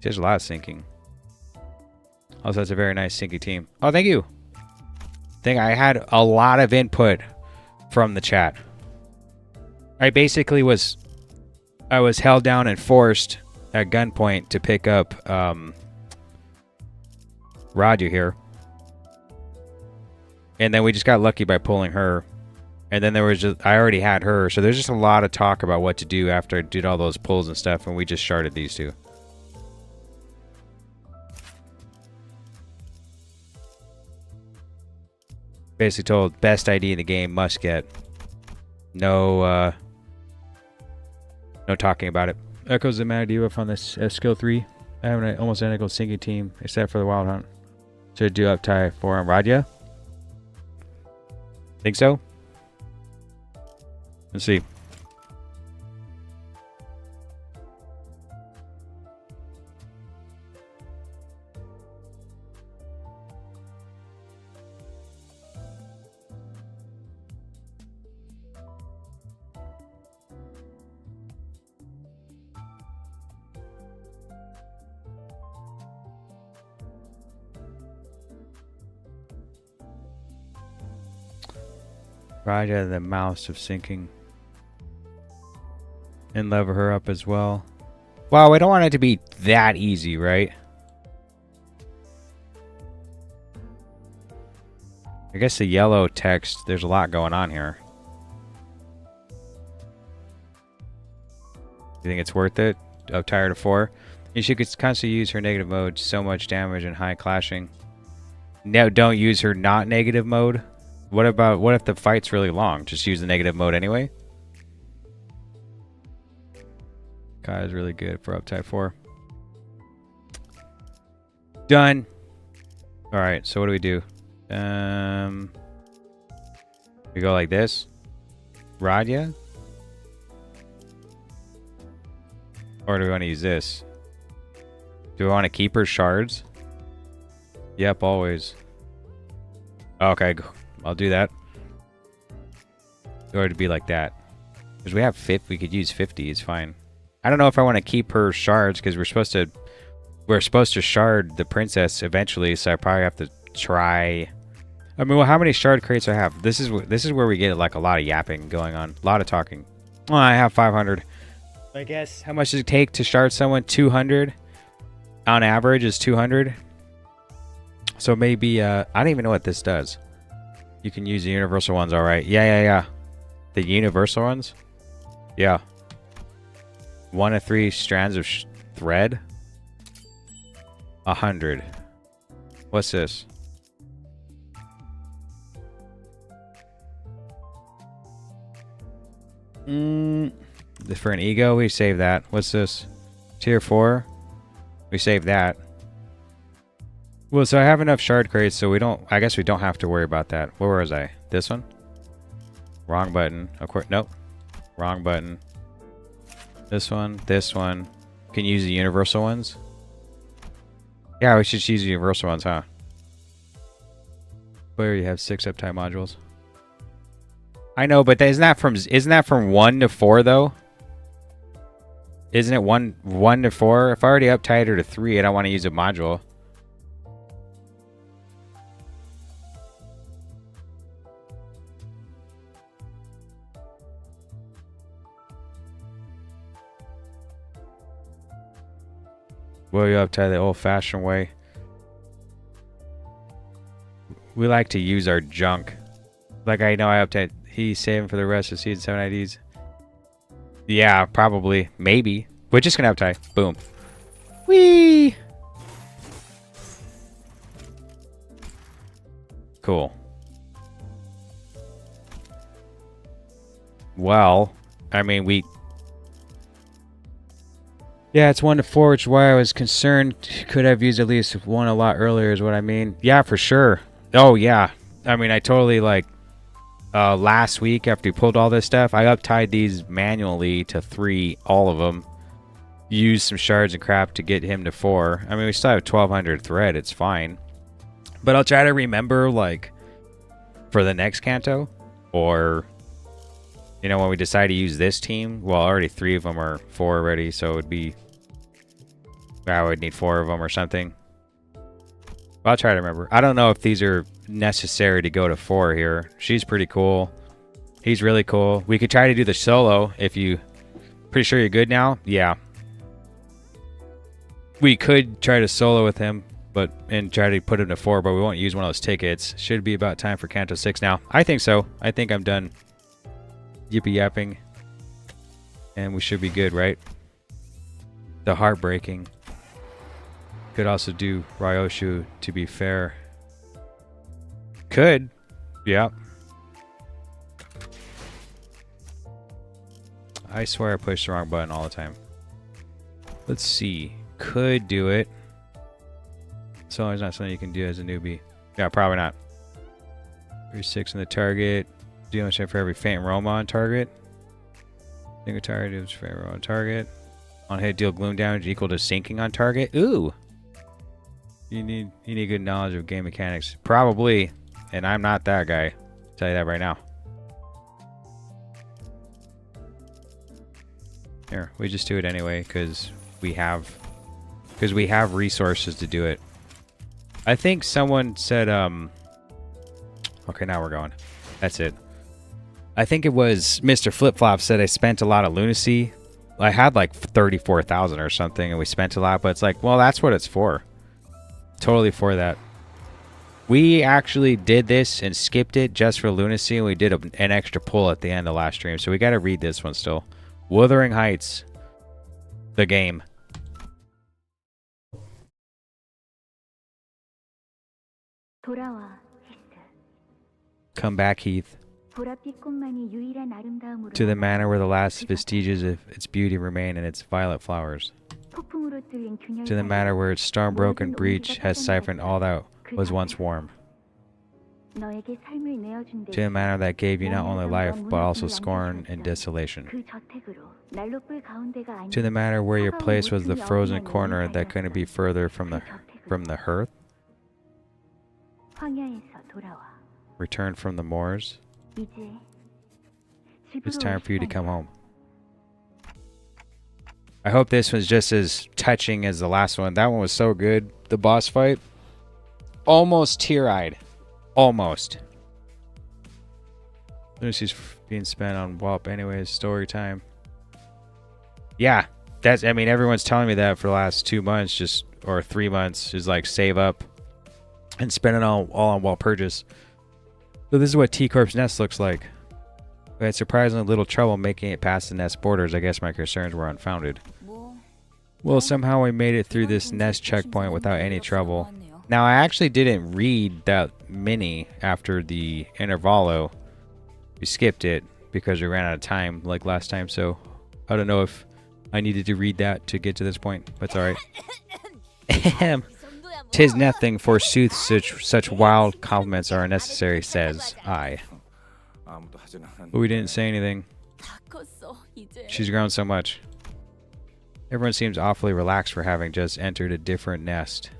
There's a lot of sinking. Also, that's a very nice sinky team. Oh, thank you. I had a lot of input from the chat. I basically was held down and forced at gunpoint to pick up Radu here. And then we just got lucky by pulling her. And then there was just, I already had her. So there's just a lot of talk about what to do after I did all those pulls and stuff. And we just sharded these two. Basically told, best ID in the game, must get. No talking about it. Echoes the mad debuff on this skill 3. I have an almost identical sinking team, except for the Wild Hunt. Should do up tie 4 on Radya? Think so? Let's see. Raja, the mouse of sinking. And lever her up as well. Wow, we don't want it to be that easy, right? I guess the yellow text, there's a lot going on here. You think it's worth it? Up tired to 4? And she could constantly use her negative mode, so much damage and high clashing. No, don't use her not negative mode. What if the fight's really long? Just use the negative mode anyway? Kai is really good for up type 4. Done. Alright, so what do we do? We go like this. Radya? Or do we want to use this? Do we want to keep her shards? Yep, always. Okay, I'll do that. Or to be like that. Because we have 50, we could use 50, it's fine. I don't know if I want to keep her shards because we're supposed to shard the princess eventually, so I probably have to try. I mean, well, how many shard crates I have? This is where we get like a lot of yapping going on, a lot of talking. Well, I have 500. I guess how much does it take to shard someone? 200 on average is 200. So maybe I don't even know what this does. You can use the universal ones, all right? Yeah. The universal ones? Yeah. 1 of 3 strands of thread. 100. What's this? For an ego, we save that. What's this? Tier 4. We save that. Well, so I have enough shard crates, so I guess we don't have to worry about that. Where was I? This one? Wrong button. Of course, nope. Wrong button. This one. Can you use the universal ones? Yeah, we should use the universal ones, huh? Where you have 6 uptime modules. I know, but isn't that from 1 to 4 though? Isn't it 1 to 4? If I already uptied her to 3, I don't want to use a module. Will you uptie the old-fashioned way? We like to use our junk. Like I know I uptied. He's saving for the rest of season 7 IDs. Yeah, probably. Maybe. We're just gonna uptie. Boom. Whee! Cool. Well, I mean, yeah, it's 1 to 4, which is why I was concerned. Could have used at least 1 a lot earlier is what I mean. Yeah, for sure. Oh, yeah. I mean, I totally, like, last week after we pulled all this stuff, I uptied these manually to 3, all of them. Used some shards and crap to get him to 4. I mean, we still have 1,200 thread. It's fine. But I'll try to remember, like, for the next Canto, or you know, when we decide to use this team. Well, already 3 of them are 4 already, so it would be I would need 4 of them or something. I'll try to remember. I don't know if these are necessary to go to 4 here. She's pretty cool. He's really cool. We could try to do the solo if you... Pretty sure you're good now? Yeah. We could try to solo with him and try to put him to 4, but we won't use one of those tickets. Should be about time for Canto 6 now. I think so. I think I'm done yippee yapping. And we should be good, right? The heartbreaking. Could also do Ryoshu, to be fair. Could. Yeah. I swear I push the wrong button all the time. Let's see. Could do it. So it's not something you can do as a newbie. Yeah, probably not. 36 on the target. Dealing check for every faint Roma on target. Single target deals faint Roma on target. On hit, deal gloom damage equal to sinking on target. Ooh. You need good knowledge of game mechanics. Probably. And I'm not that guy. I'll tell you that right now. Here, we just do it anyway because we have resources to do it. I think someone said okay, now we're going. That's it. I think it was Mr. Flip Flop said I spent a lot of lunacy. I had like 34,000 or something and we spent a lot, but it's like, well, that's what it's for. Totally for that. We actually did this and skipped it just for lunacy, and we did an extra pull at the end of last stream, so we got to read this one still. Wuthering Heights, the game. Come back, Heath, to the manor where the last vestiges of its beauty remain and its violet flowers. To the manor where its storm-broken breach has siphoned all that was once warm. To the manor that gave you not only life, but also scorn and desolation. To the manor where your place was the frozen corner that couldn't be further from the hearth. Return from the moors. It's time for you to come home. I hope this was just as touching as the last one. That one was so good. The boss fight. Almost tear-eyed. Almost. Lucy's being spent on WAP anyways. Story time. Yeah. I mean, everyone's telling me that for the last 2 months, or 3 months, is like save up and spend it all on WAP purchase. So this is what T-Corp's nest looks like. We had surprisingly little trouble making it past the nest borders. I guess my concerns were unfounded. Well, somehow we made it through this nest checkpoint without any trouble. Now, I actually didn't read that mini after the intervallo. We skipped it because we ran out of time like last time, so I don't know if I needed to read that to get to this point, but it's alright. 'Tis nothing, forsooth, such wild compliments are unnecessary, says I. But we didn't say anything. She's grown so much. Everyone seems awfully relaxed for having just entered a different nest.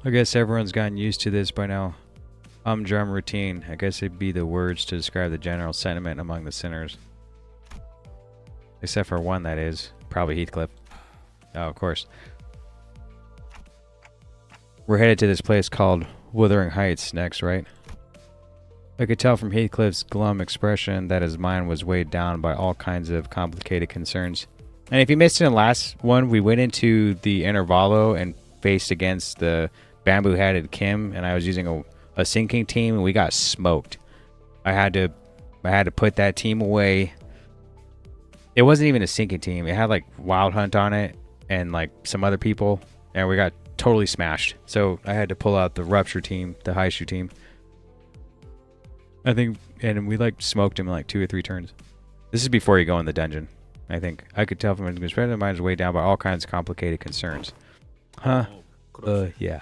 I guess everyone's gotten used to this by now. Drum routine. I guess it'd be the words to describe the general sentiment among the sinners. Except for one, that is. Probably Heathcliff. Oh, of course. We're headed to this place called Wuthering Heights next, right? I could tell from Heathcliff's glum expression that his mind was weighed down by all kinds of complicated concerns. And if you missed it in the last one, we went into the intervallo and faced against the bamboo-hatted Kim, and I was using a sinking team, and we got smoked. I had to put that team away. It wasn't even a sinking team. It had like Wild Hunt on it and like some other people, and we got totally smashed. So I had to pull out the Rupture team, the Haishu team. I think, and we like smoked him in like 2 or 3 turns. This is before you go in the dungeon. I think I could tell from his expression, mind is weighed down by all kinds of complicated concerns. Huh? Yeah.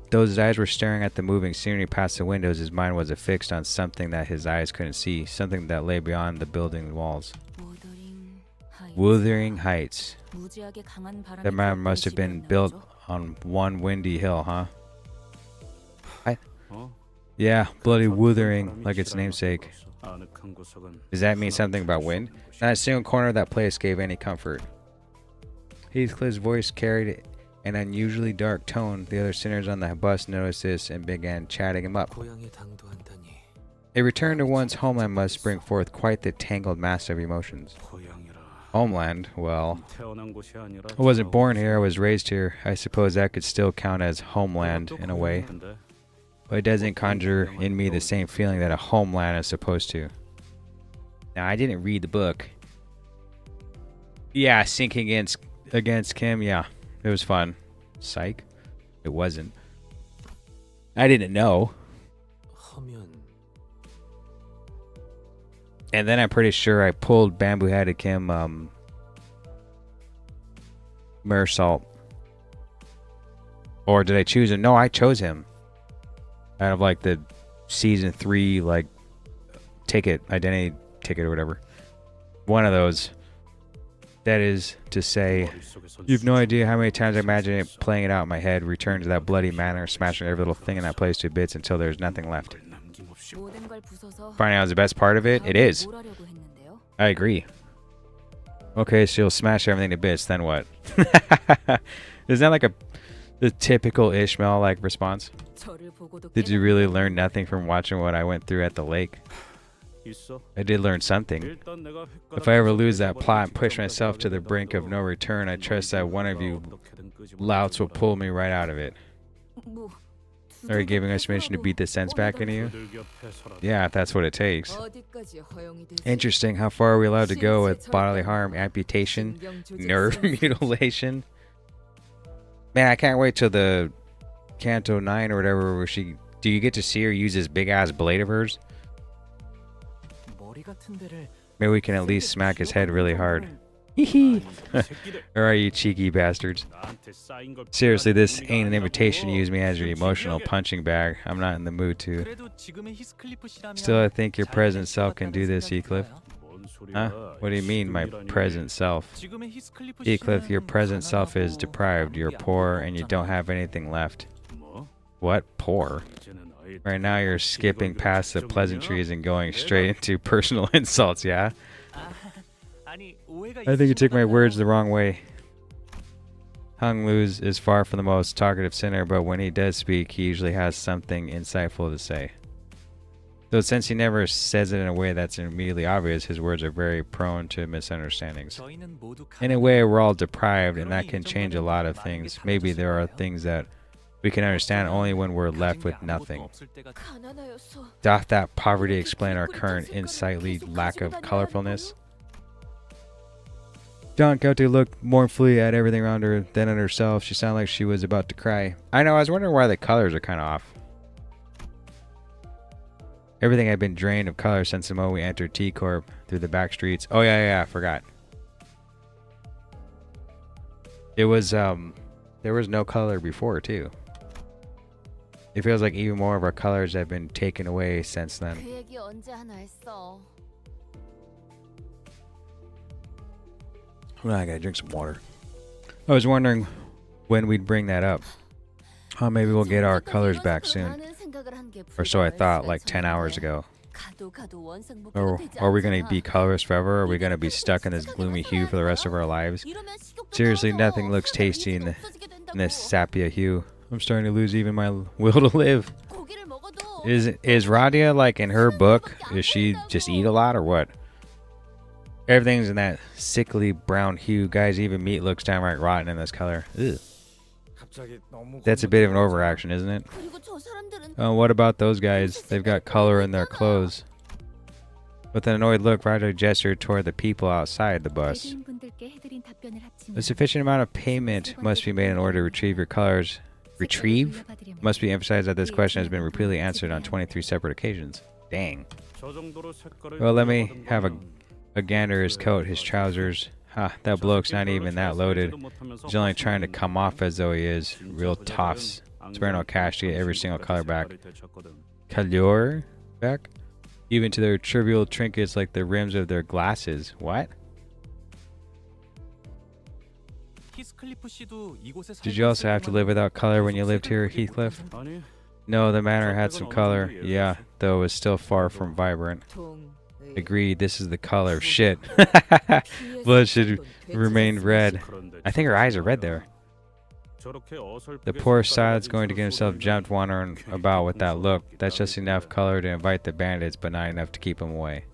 Though his eyes were staring at the moving scenery past the windows, his mind was affixed on something that his eyes couldn't see, something that lay beyond the building walls. Wuthering Heights. That man must have been built on one windy hill, huh? Yeah, bloody wuthering, like its namesake. Does that mean something about wind? Not a single corner of that place gave any comfort. Heathcliff's voice carried an unusually dark tone. The other sinners on the bus noticed this and began chatting him up. A return to one's homeland must bring forth quite the tangled mass of emotions. Homeland? Well, I wasn't born here, I was raised here. I suppose that could still count as homeland in a way. But it doesn't conjure in me the same feeling that a homeland is supposed to. Now, I didn't read the book. Yeah, sinking against Kim, yeah. It was fun. Psych. It wasn't. I didn't know. And then I'm pretty sure I pulled bamboo-headed Kim Mersalt. Or did I choose him? No, I chose him. Out of like the season 3 like identity ticket or whatever. One of those. That is to say, you've no idea how many times I imagine it playing it out in my head, return to that bloody manor, smashing every little thing in that place to bits until there's nothing left. Finding out the best part of it? It is. I agree. Okay, so you'll smash everything to bits, then what? Isn't that like the typical Ishmael-like response? Did you really learn nothing from watching what I went through at the lake? I did learn something. If I ever lose that plot and push myself to the brink of no return, I trust that one of you louts will pull me right out of it. Are you giving us permission to beat the sense back into you? Yeah, if that's what it takes. Interesting. How far are we allowed to go with bodily harm, amputation, nerve mutilation? Man, I can't wait till the Canto 9 or whatever where do you get to see her use this big ass blade of hers? Maybe we can at least smack his head really hard. Or are you cheeky bastards? Seriously, this ain't an invitation to use me as your emotional punching bag. I'm not in the mood to. Still, I think your present self can do this, Heathcliff. Huh? What do you mean, my present self? Heathcliff, your present self is deprived. You're poor and you don't have anything left. What? Poor? Right now you're skipping past the pleasantries and going straight into personal insults, yeah? I think you took my words the wrong way. Hung Luz is far from the most talkative sinner, but when he does speak, he usually has something insightful to say. Though since he never says it in a way that's immediately obvious, his words are very prone to misunderstandings. In a way, we're all deprived, and that can change a lot of things. Maybe there are things that we can understand only when we're left with nothing. Doth that poverty explain our current insightly lack of colorfulness? Don Quixote looked mournfully at everything around her, then at herself. She sounded like she was about to cry. I know, I was wondering why the colors are kind of off. Everything had been drained of color since the moment we entered T-Corp through the back streets. Oh yeah, I forgot. It was, there was no color before too. It feels like even more of our colors have been taken away since then. I gotta drink some water. I was wondering when we'd bring that up. Oh, maybe we'll get our colors back soon. Or so I thought, like 10 hours ago. Or are we gonna be colorless forever? Or are we gonna be stuck in this gloomy hue for the rest of our lives? Seriously, nothing looks tasty in this sepia hue. I'm starting to lose even my will to live. Is Radia, like in her book, does she just eat a lot or what? Everything's in that sickly brown hue. Guys, even meat looks downright rotten in this color. Ugh. That's a bit of an overaction, isn't it? What about those guys? They've got color in their clothes. With an annoyed look, Radia gestured toward the people outside the bus. A sufficient amount of payment must be made in order to retrieve your colors. Retrieve? Must be emphasized that this question has been repeatedly answered on 23 separate occasions. Dang. Well, let me have a gander his coat, his trousers. Ha, that bloke's not even that loaded. He's only trying to come off as though he is. Real toffs. Spare no cash to get every single color back. Color back? Even to their trivial trinkets like the rims of their glasses. What? Did you also have to live without color when you lived here, Heathcliff? No, the manor had some color. Yeah, though it was still far from vibrant. Agreed, this is the color. Shit. Blood should remain red. I think her eyes are red there. The poor Salad's going to get himself jumped wandering about with that look. That's just enough color to invite the bandits, but not enough to keep him away.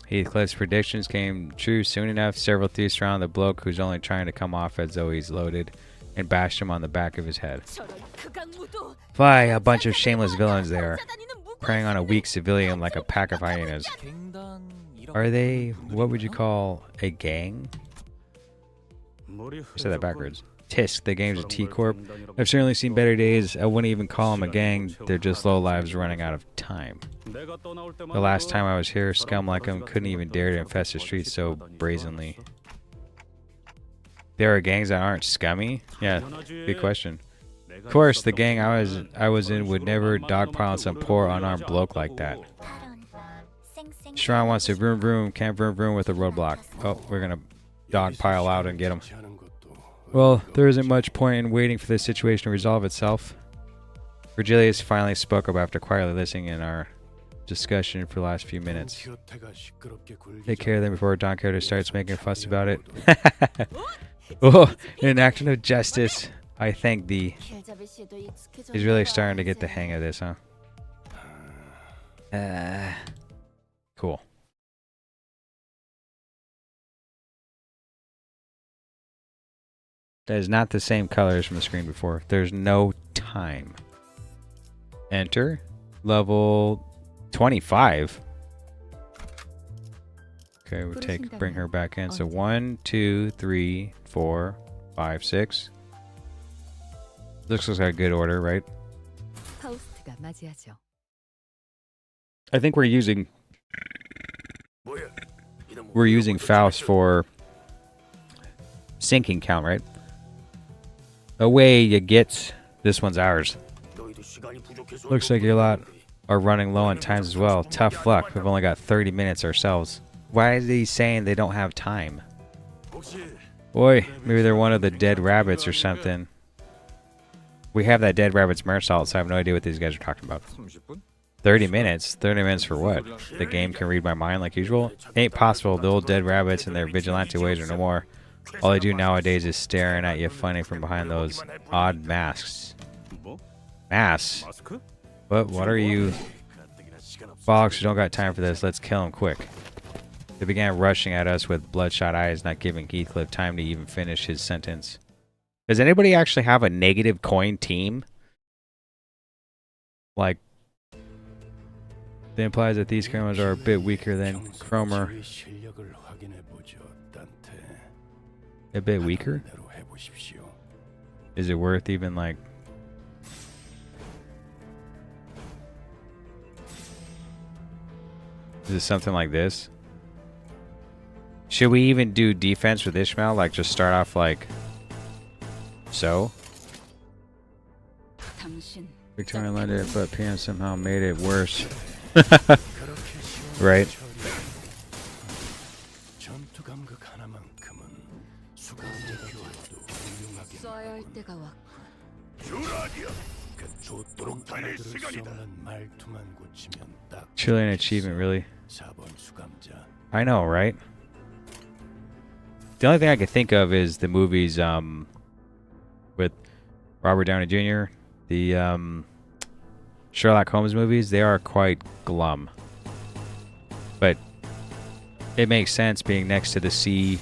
Heathcliff's predictions came true soon enough. Several thieves surrounded the bloke who's only trying to come off as though he's loaded and bashed him on the back of his head. Fly, a bunch of shameless villains there, preying on a weak civilian like a pack of hyenas. Are they, what would you call, a gang? I said that backwards. Tisk, the game's a T-Corp. I've certainly seen better days. I wouldn't even call them a gang. They're just low lives running out of time. The last time I was here, scum like them couldn't even dare to infest the streets so brazenly. There are gangs that aren't scummy? Yeah, good question. Of course, the gang I was in would never dogpile on some poor unarmed bloke like that. Sharon wants to vroom vroom, can't vroom vroom with a roadblock. Oh, we're gonna dogpile out and get him. Well, there isn't much point in waiting for this situation to resolve itself. Virgilius finally spoke up after quietly listening in our discussion for the last few minutes. Take care of them before Don Quixote starts making a fuss about it. Oh, in an act of justice, I thank thee. He's really starting to get the hang of this, huh? Cool. That is not the same colors from the screen before. There's no time. Enter. Level 25. Okay, we'll bring her back in. So 1, 2, 3, 4, 5, 6. Looks like a good order, right? I think we're using Faust for sinking count, right? Away you get. This one's ours. Looks like your lot are running low on times as well. Tough luck. We've only got 30 minutes ourselves. Why is he saying they don't have time? Boy, maybe they're one of the dead rabbits or something. We have that dead rabbit's mersault, so I have no idea what these guys are talking about. 30 minutes? 30 minutes for what? The game can read my mind like usual? Ain't possible. The old dead rabbits and their vigilante ways are no more. All they do nowadays is staring at you funny from behind those odd masks. Masks? What are you? Bollocks, we don't got time for this. Let's kill him quick. They began rushing at us with bloodshot eyes, not giving Heathcliff time to even finish his sentence. Does anybody actually have a negative coin team? Like, that implies that these criminals are a bit weaker than Cromer. A bit weaker? Is it worth even like... Is it something like this? Should we even do defense with Ishmael? Like just start off like... So? Victorian landed, but PM somehow made it worse. Right? Chilean achievement, really. I know, right? The only thing I could think of is the movies with Robert Downey Jr., the Sherlock Holmes movies. They are quite glum. But it makes sense being next to the sea.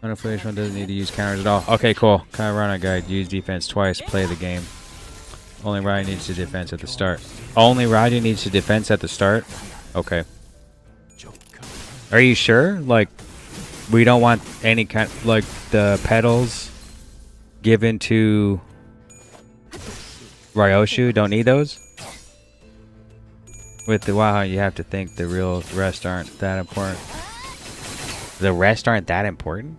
Unaffiliation doesn't need to use counters at all. Okay, cool. Kind of run a guide. Use defense twice. Play the game. Only Ryan needs to defense at the start. Only Ryan needs to defense at the start? Okay. Are you sure? Like, we don't want any kind... Like, the pedals given to Ryoshu? Don't need those? With the wow, you have to think the real rest aren't that important. The rest aren't that important?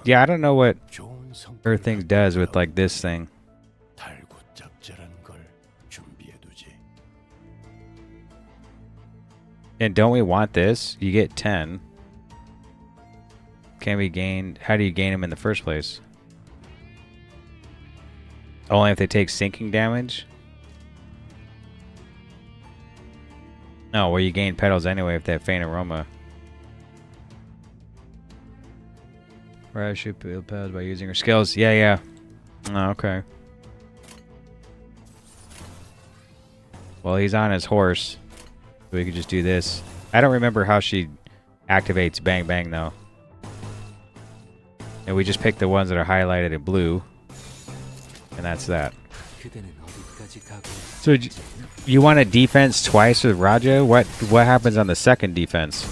Yeah, I don't know what Earthing does with like this thing. And don't we want this? You get 10. Can be gained. How do you gain them in the first place? Only if they take sinking damage? No, well, you gain petals anyway if they have faint aroma. Right, shoot petals by using her skills. Yeah, yeah. Oh, okay. Well, he's on his horse. So we could just do this. I don't remember how she activates Bang Bang, though. And we just pick the ones that are highlighted in blue. And that's that. So you want a defense twice with Raja? What happens on the second defense?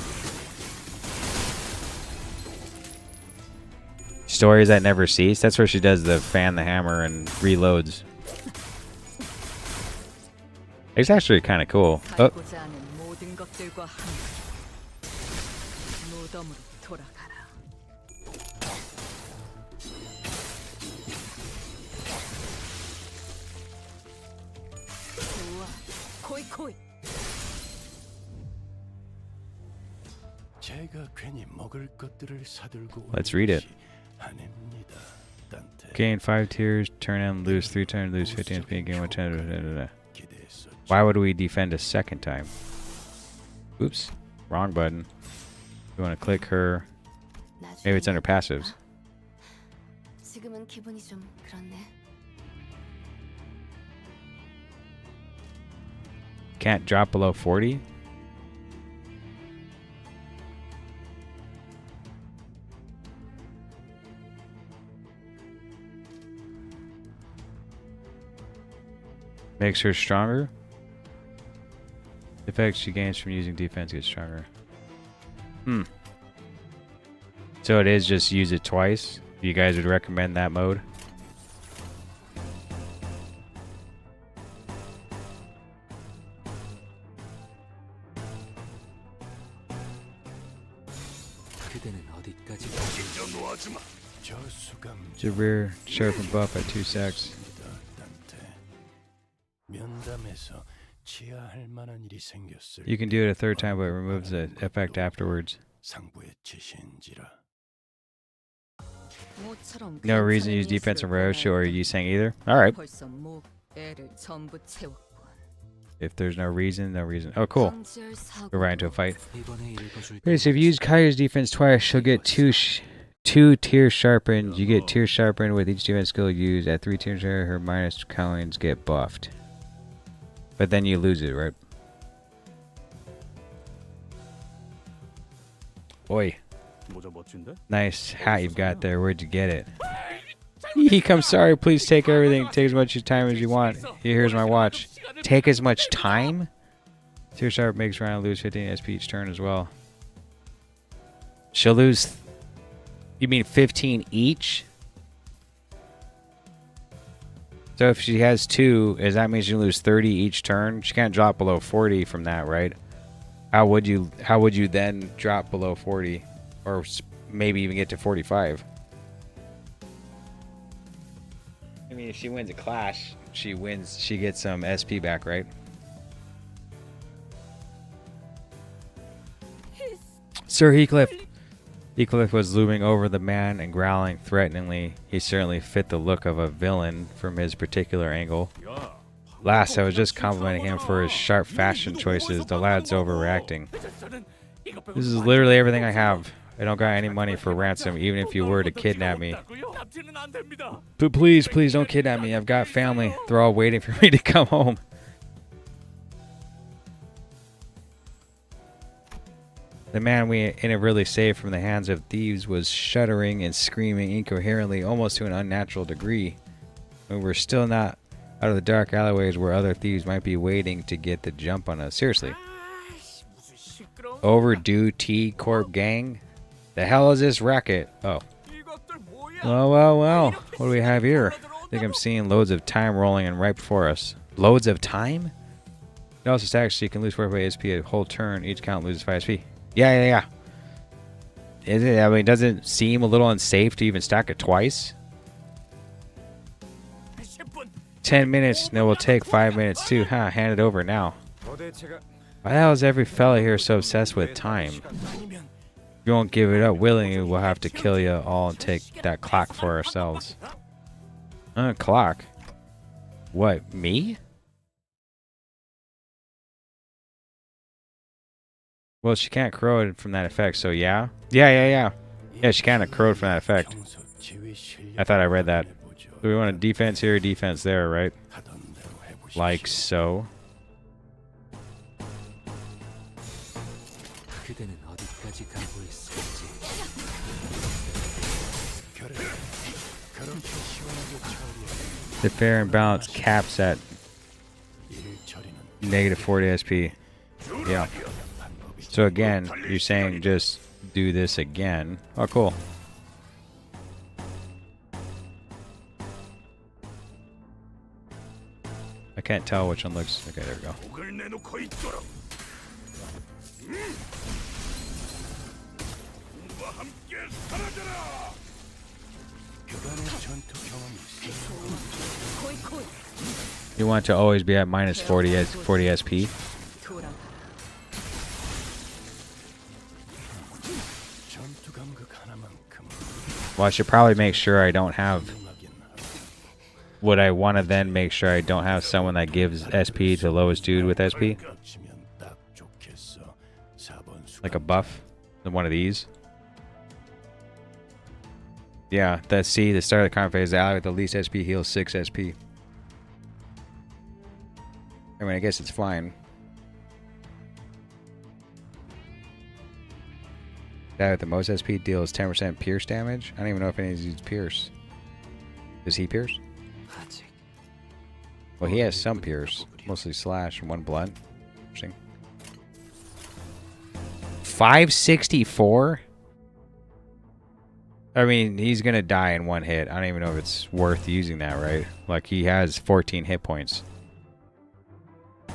Stories that never cease? That's where she does the fan the hammer and reloads. It's actually kind of cool. Oh. Let's read it. Gain 5 tiers, turn in, lose 3 times, lose 15 SP, gain 1 time. Why would we defend a second time? Oops, wrong button. You want to click her. Maybe it's under passives. Can't drop below 40? Makes her stronger. The effects she gains from using defense gets stronger. So it is just use it twice. You guys would recommend that mode? Jabir, sharpen buff at 2 secs. You can do it a third time, but it removes the effect afterwards. No reason to use defense and Rosho or you saying either? Alright. If there's no reason, no reason. Oh, cool. We're right into a fight. Okay, so if you use Kai's defense twice, she'll get two tiers sharpened. You get tiers sharpened with each defense skill used. At 3 tiers, her minus coins get buffed. But then you lose it, right? Oi. Nice hat you've got there. Where'd you get it? He comes, sorry, please take everything. Take as much time as you want. Here's my watch. Take as much time? Tier Sharp makes Rhino lose 15 SP each turn as well. She'll lose... You mean 15 each? So if she has 2, does that mean she lose 30 each turn? She can't drop below 40 from that, right? How would you then drop below 40? Or maybe even get to 45? I mean, if she wins a clash, she gets some SP back, right? Sir Heathcliff. Heathcliff was looming over the man and growling threateningly. He certainly fit the look of a villain from his particular angle. Last, I was just complimenting him for his sharp fashion choices. The lad's overreacting. This is literally everything I have. I don't got any money for ransom, even if you were to kidnap me. But please, please don't kidnap me. I've got family. They're all waiting for me to come home. The man we inadvertently saved from the hands of thieves was shuddering and screaming incoherently, almost to an unnatural degree. We were still not out of the dark alleyways where other thieves might be waiting to get the jump on us. Seriously. Overdue T-Corp gang? The hell is this racket? Oh. Well. What do we have here? I think I'm seeing loads of time rolling in right before us. Loads of time? It also stacks so you can lose 45 SP a whole turn. Each count loses 5 SP. Yeah. Is it? I mean, does it seem a little unsafe to even stack it twice? 10 minutes, and it will take 5 minutes too. Hand it over now. Why the hell is every fella here so obsessed with time? If you won't give it up willingly, we'll have to kill you all and take that clock for ourselves. Clock? What, me? Well, she can't corrode from that effect, so yeah? Yeah, she can't corrode from that effect. I thought I read that. So we want a defense here, defense there, right? Like so. The fair and balanced caps at negative 40 SP. Yeah. So again, you're saying just do this again. Oh, cool. I can't tell which one looks... Okay, there we go. You want to always be at minus 40 SP. Well, I should probably make sure I don't have... Would I want to then make sure I don't have someone that gives SP to lowest dude with SP? Like a buff? One of these? Yeah, that's C, the start of the combat phase. The ally with the least SP heals 6 SP. I mean, I guess it's fine. That with the most SP deals 10% pierce damage. I don't even know if any of these pierce. Does he pierce? Well, he has some pierce. Mostly slash and 1 blunt. Interesting. 564? I mean, he's going to die in 1 hit. I don't even know if it's worth using that, right? Like, he has 14 hit points.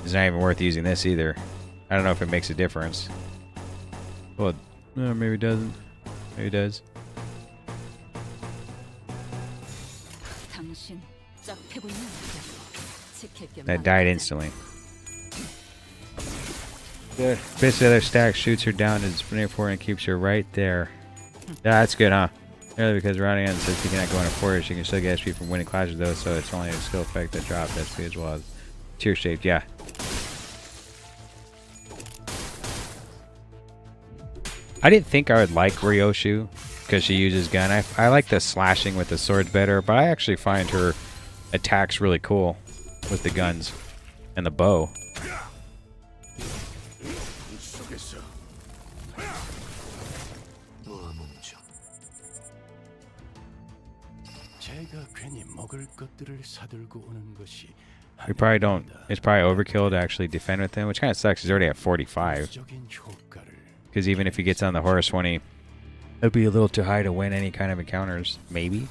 It's not even worth using this either. I don't know if it makes a difference. Well, maybe it doesn't. Maybe it does. That died instantly. Good. Fist the other stack shoots her down to spinning forward and keeps her right there. Yeah, that's good, huh? Really, because Ronnie says she cannot go into forward. She can still get SP from winning clashes though, so it's only a skill effect that drops SP as well as tier shaped. Yeah. I didn't think I would like Ryoshu because she uses gun. I like the slashing with the swords better, but I actually find her attacks really cool with the guns and the bow. We probably don't. It's probably overkill to actually defend with him, which kind of sucks. He's already at 45. Because even if he gets on the horse 20, it'd be a little too high to win any kind of encounters. Maybe.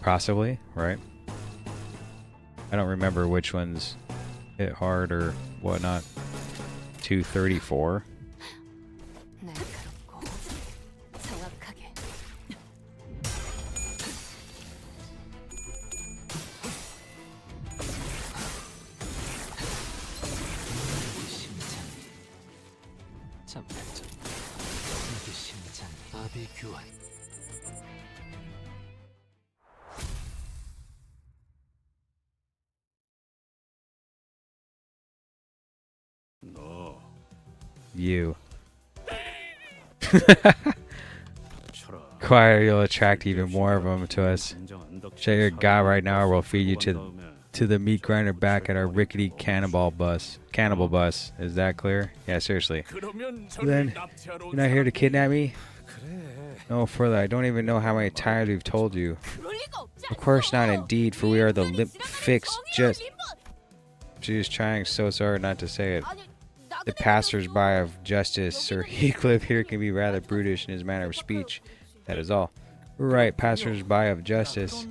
Possibly, right? I don't remember which ones hit hard or whatnot. 234. You. Quiet, you'll attract even more of them to us. Share your god right now, or we'll feed you to the meat grinder back at our rickety cannibal bus. Is that clear? Yeah, seriously. Then, you're not here to kidnap me? No further. I don't even know how many times we've told you. Of course not, indeed, for we are the limp fixed just... She is trying so hard not to say it. The passers-by of justice, Sir Heathcliff here can be rather brutish in his manner of speech. That is all. We're right, passers-by of justice.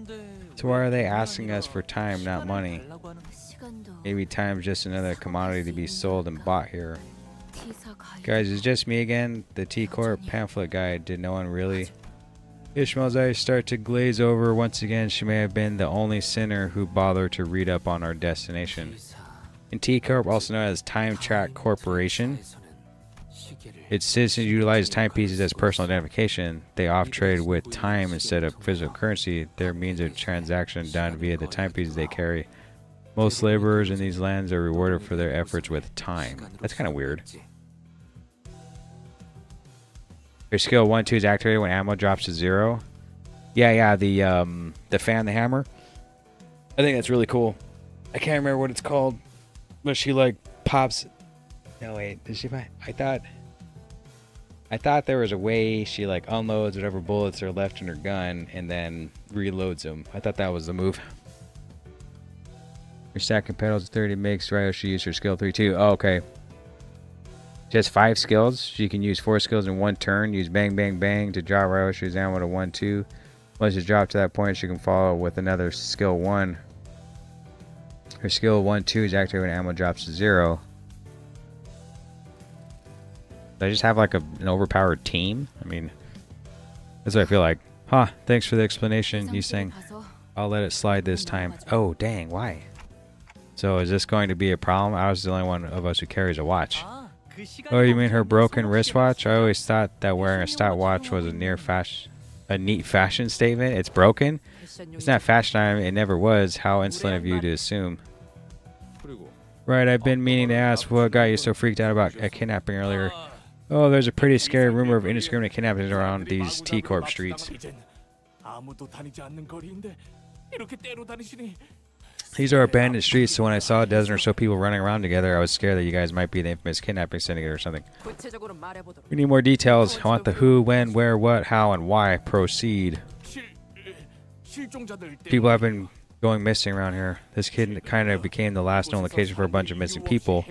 So why are they asking us for time, not money? Maybe time's just another commodity to be sold and bought here. Guys, it's just me again, the T-Corp pamphlet guy. Did no one really? Ishmael's eyes start to glaze over. Once again, she may have been the only sinner who bothered to read up on our destination. In T Corp, also known as Time Track Corporation, its citizens utilize timepieces as personal identification. They off-trade with time instead of physical currency. Their means of transaction done via the timepieces they carry. Most laborers in these lands are rewarded for their efforts with time. That's kind of weird. Your skill 1-2 is activated when ammo drops to 0. Yeah, the fan, the hammer. I think that's really cool. I can't remember what it's called, but she like pops. No wait, did she buy? I thought there was a way she like unloads whatever bullets are left in her gun and then reloads them. I thought that was the move. Your stack of pedals 30 makes Ryo she use her skill 3-2. Oh, okay. She has 5 skills. She can use 4 skills in one turn. Use bang bang bang to drop Ryo she's ammo to 1-2. Once it's dropped to that point, she can follow with another skill 1. Her skill 1-2 is activated when ammo drops to 0. Do I just have like an overpowered team? I mean, that's what I feel like. Huh, thanks for the explanation. He's saying, I'll let it slide this time. Oh, dang, why? So is this going to be a problem? I was the only one of us who carries a watch. Oh, you mean her broken wristwatch? I always thought that wearing a stopwatch was a neat fashion statement. It's broken? It's not fashion item. It never was. How insolent of you to assume. Right, I've been meaning to ask what got you so freaked out about a kidnapping earlier. Oh, there's a pretty scary rumor of indiscriminate kidnappings around these T-Corp streets. These are abandoned streets, so when I saw a dozen or so people running around together, I was scared that you guys might be the infamous kidnapping syndicate or something. We need more details. I want the who, when, where, what, how, and why. Proceed. People have been going missing around here. This kid kind of became the last known location for a bunch of missing people.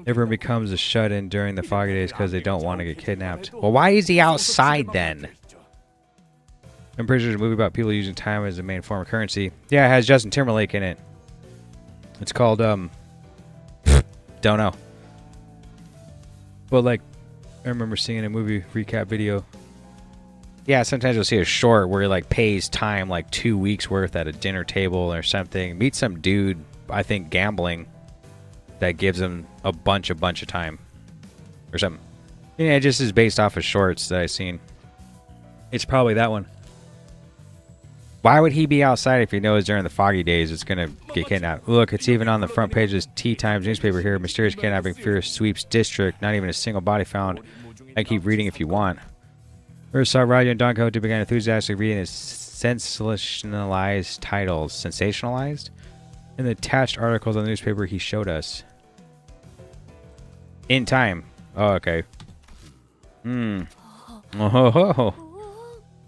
Everyone becomes a shut-in during the foggy days because they don't want to get kidnapped. Well, why is he outside then? I'm pretty sure there's a movie about people using time as the main form of currency. Yeah, it has Justin Timberlake in it. It's called, don't know. But, like, I remember seeing a movie recap video. Yeah, sometimes you'll see a short where he, like, pays time, like, 2 weeks worth at a dinner table or something. Meet some dude, I think, gambling that gives him a bunch of time. Or something. Yeah, it just is based off of shorts that I've seen. It's probably that one. Why would he be outside if he knows during the foggy days it's going to get kidnapped? Look, it's even on the front page of this T-Times newspaper here. Mysterious kidnapping fear sweeps district. Not even a single body found. I keep reading if you want. First saw Roger and Don Quixote began enthusiastically reading his sensationalized titles. Sensationalized? In the attached articles on the newspaper he showed us. In time. Oh, okay. Oh.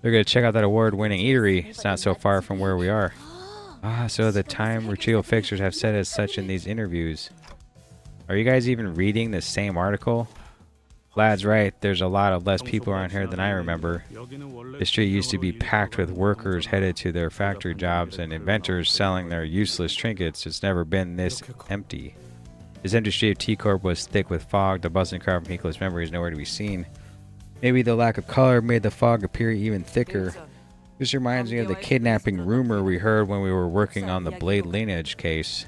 They're going to check out that award-winning eatery. It's not so far from where we are. Ah, so the time retrieval fixers have said as such in these interviews. Are you guys even reading the same article? Lad's right. There's a lot of less people around here than I remember. The street used to be packed with workers headed to their factory jobs and inventors selling their useless trinkets. It's never been this empty. This empty street of T-Corp was thick with fog. The bustling crowd from Heathcliff's memory is nowhere to be seen. Maybe the lack of color made the fog appear even thicker. This reminds me of the kidnapping rumor we heard when we were working on the Blade lineage case.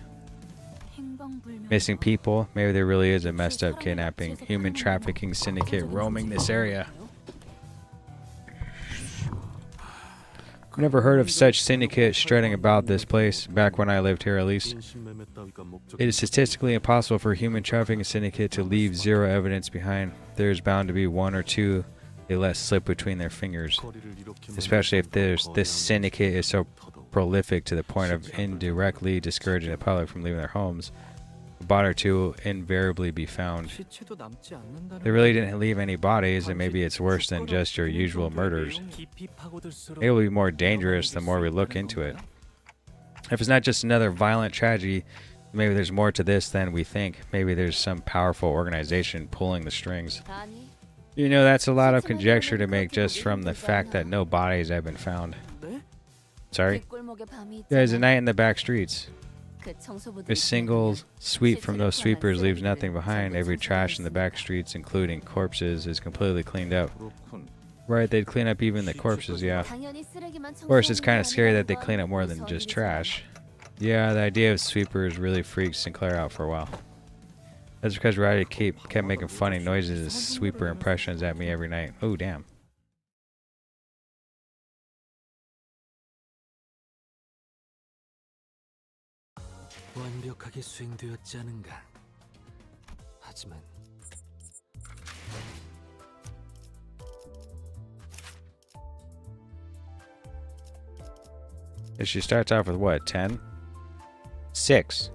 Missing people? Maybe there really is a messed up kidnapping, human trafficking syndicate roaming this area. Never heard of such syndicate strutting about this place, back when I lived here at least. It is statistically impossible for a human trafficking syndicate to leave zero evidence behind. There's bound to be one or two they let slip between their fingers. Especially if this syndicate is so prolific to the point of indirectly discouraging the public from leaving their homes. A body or two will invariably be found. They really didn't leave any bodies, and maybe it's worse than just your usual murders. It will be more dangerous the more we look into it. If it's not just another violent tragedy, maybe there's more to this than we think. Maybe there's some powerful organization pulling the strings. You know, that's a lot of conjecture to make just from the fact that no bodies have been found. Sorry? There's a night in the back streets. A single sweep from those sweepers leaves nothing behind. Every trash in the back streets, including corpses, is completely cleaned up. Right, they'd clean up even the corpses, yeah. Of course, it's kind of scary that they clean up more than just trash. Yeah, the idea of sweepers really freaked Sinclair out for a while. That's because Ryder kept making funny noises and sweeper impressions at me every night. Oh, damn. 완벽하게 수행되었지 않은가. 하지만 She starts off with what, 10? 6.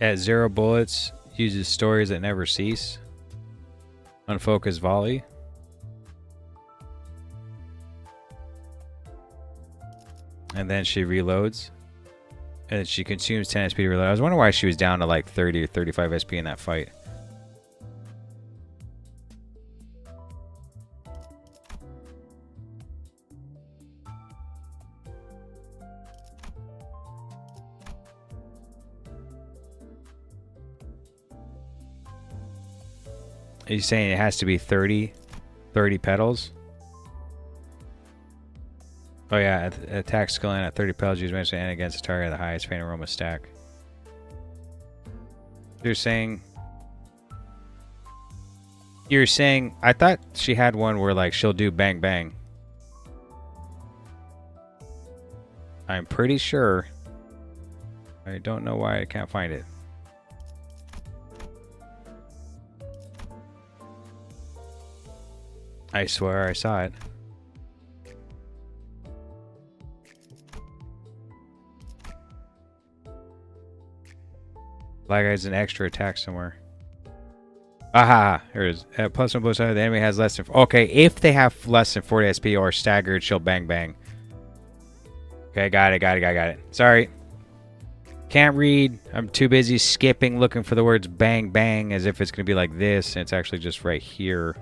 At 0 bullets, uses stories that never cease. Unfocused volley. And then she reloads. And she consumes 10 SP to reload. I was wondering why she was down to like 30 or 35 SP in that fight. Are you saying it has to be 30 petals? Oh yeah, attack skill in at 30 petals used eventually and against the target at the highest faint aroma stack. You're saying I thought she had one where like she'll do bang bang. I'm pretty sure. I don't know why I can't find it. I swear I saw it. Like has an extra attack somewhere. Aha! Here it is. Plus one blow side, the enemy has less than... Okay, if they have less than 40 SP or staggered, she'll bang bang. Okay, got it. Sorry. Can't read. I'm too busy skipping looking for the words bang bang as if it's going to be like this, and it's actually just right here.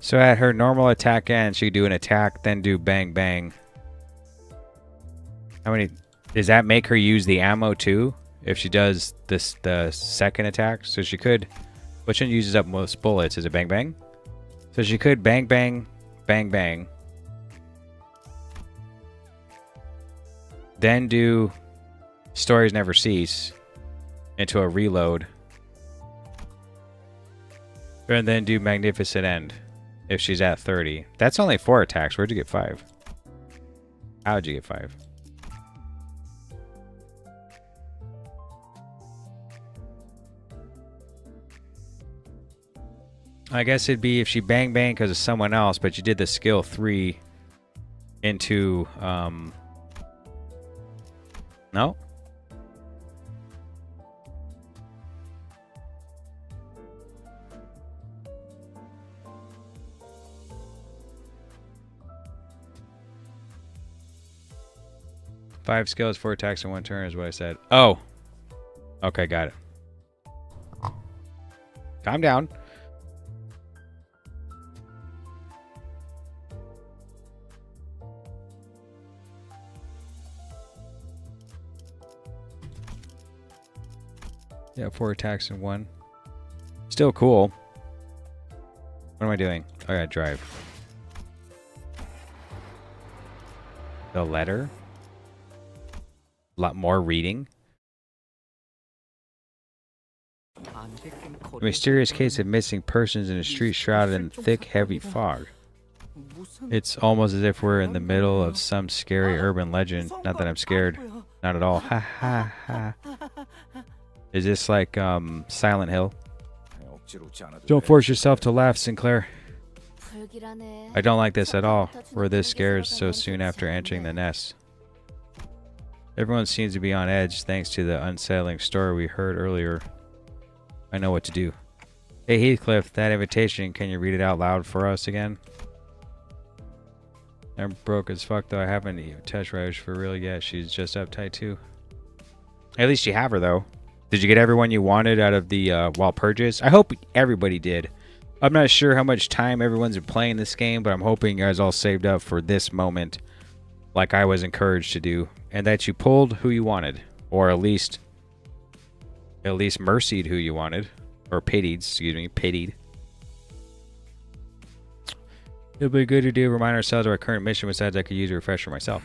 So at her normal attack end, she could do an attack, then do bang bang. How many... Does that make her use the ammo too? If she does this, the second attack? So she could... Which one uses up most bullets? Is it bang bang? So she could bang bang, bang bang. Then do Stories Never Cease into a reload. And then do Magnificent End. If she's at 30. That's only 4 attacks. Where'd you get 5? How'd you get 5? I guess it'd be if she bang bang because of someone else, but you did the skill 3 into... No? Five skills, 4 attacks in 1 turn is what I said. Oh. Okay, got it. Calm down. Yeah, 4 attacks in 1. Still cool. What am I doing? Oh, yeah, drive. The letter. A lot more reading. A mysterious case of missing persons in a street shrouded in thick, heavy fog. It's almost as if we're in the middle of some scary urban legend. Not that I'm scared. Not at all. Ha ha ha. Is this like Silent Hill? Don't force yourself to laugh, Sinclair. I don't like this at all. We're this scared so soon after entering the nest. Everyone seems to be on edge thanks to the unsettling story we heard earlier. I know what to do. Hey Heathcliff, that invitation, can you read it out loud for us again? I'm broke as fuck though. I haven't even touched Rose for real yet. She's just uptight too. At least you have her though. Did you get everyone you wanted out of the Wild Purges? I hope everybody did. I'm not sure how much time everyone's been playing this game, but I'm hoping you guys all saved up for this moment like I was encouraged to do. And that you pulled who you wanted. Or at least mercied who you wanted. Or pitied, excuse me, pitied. It'll be good to do remind ourselves of our current mission. Besides, I could use a refresher myself.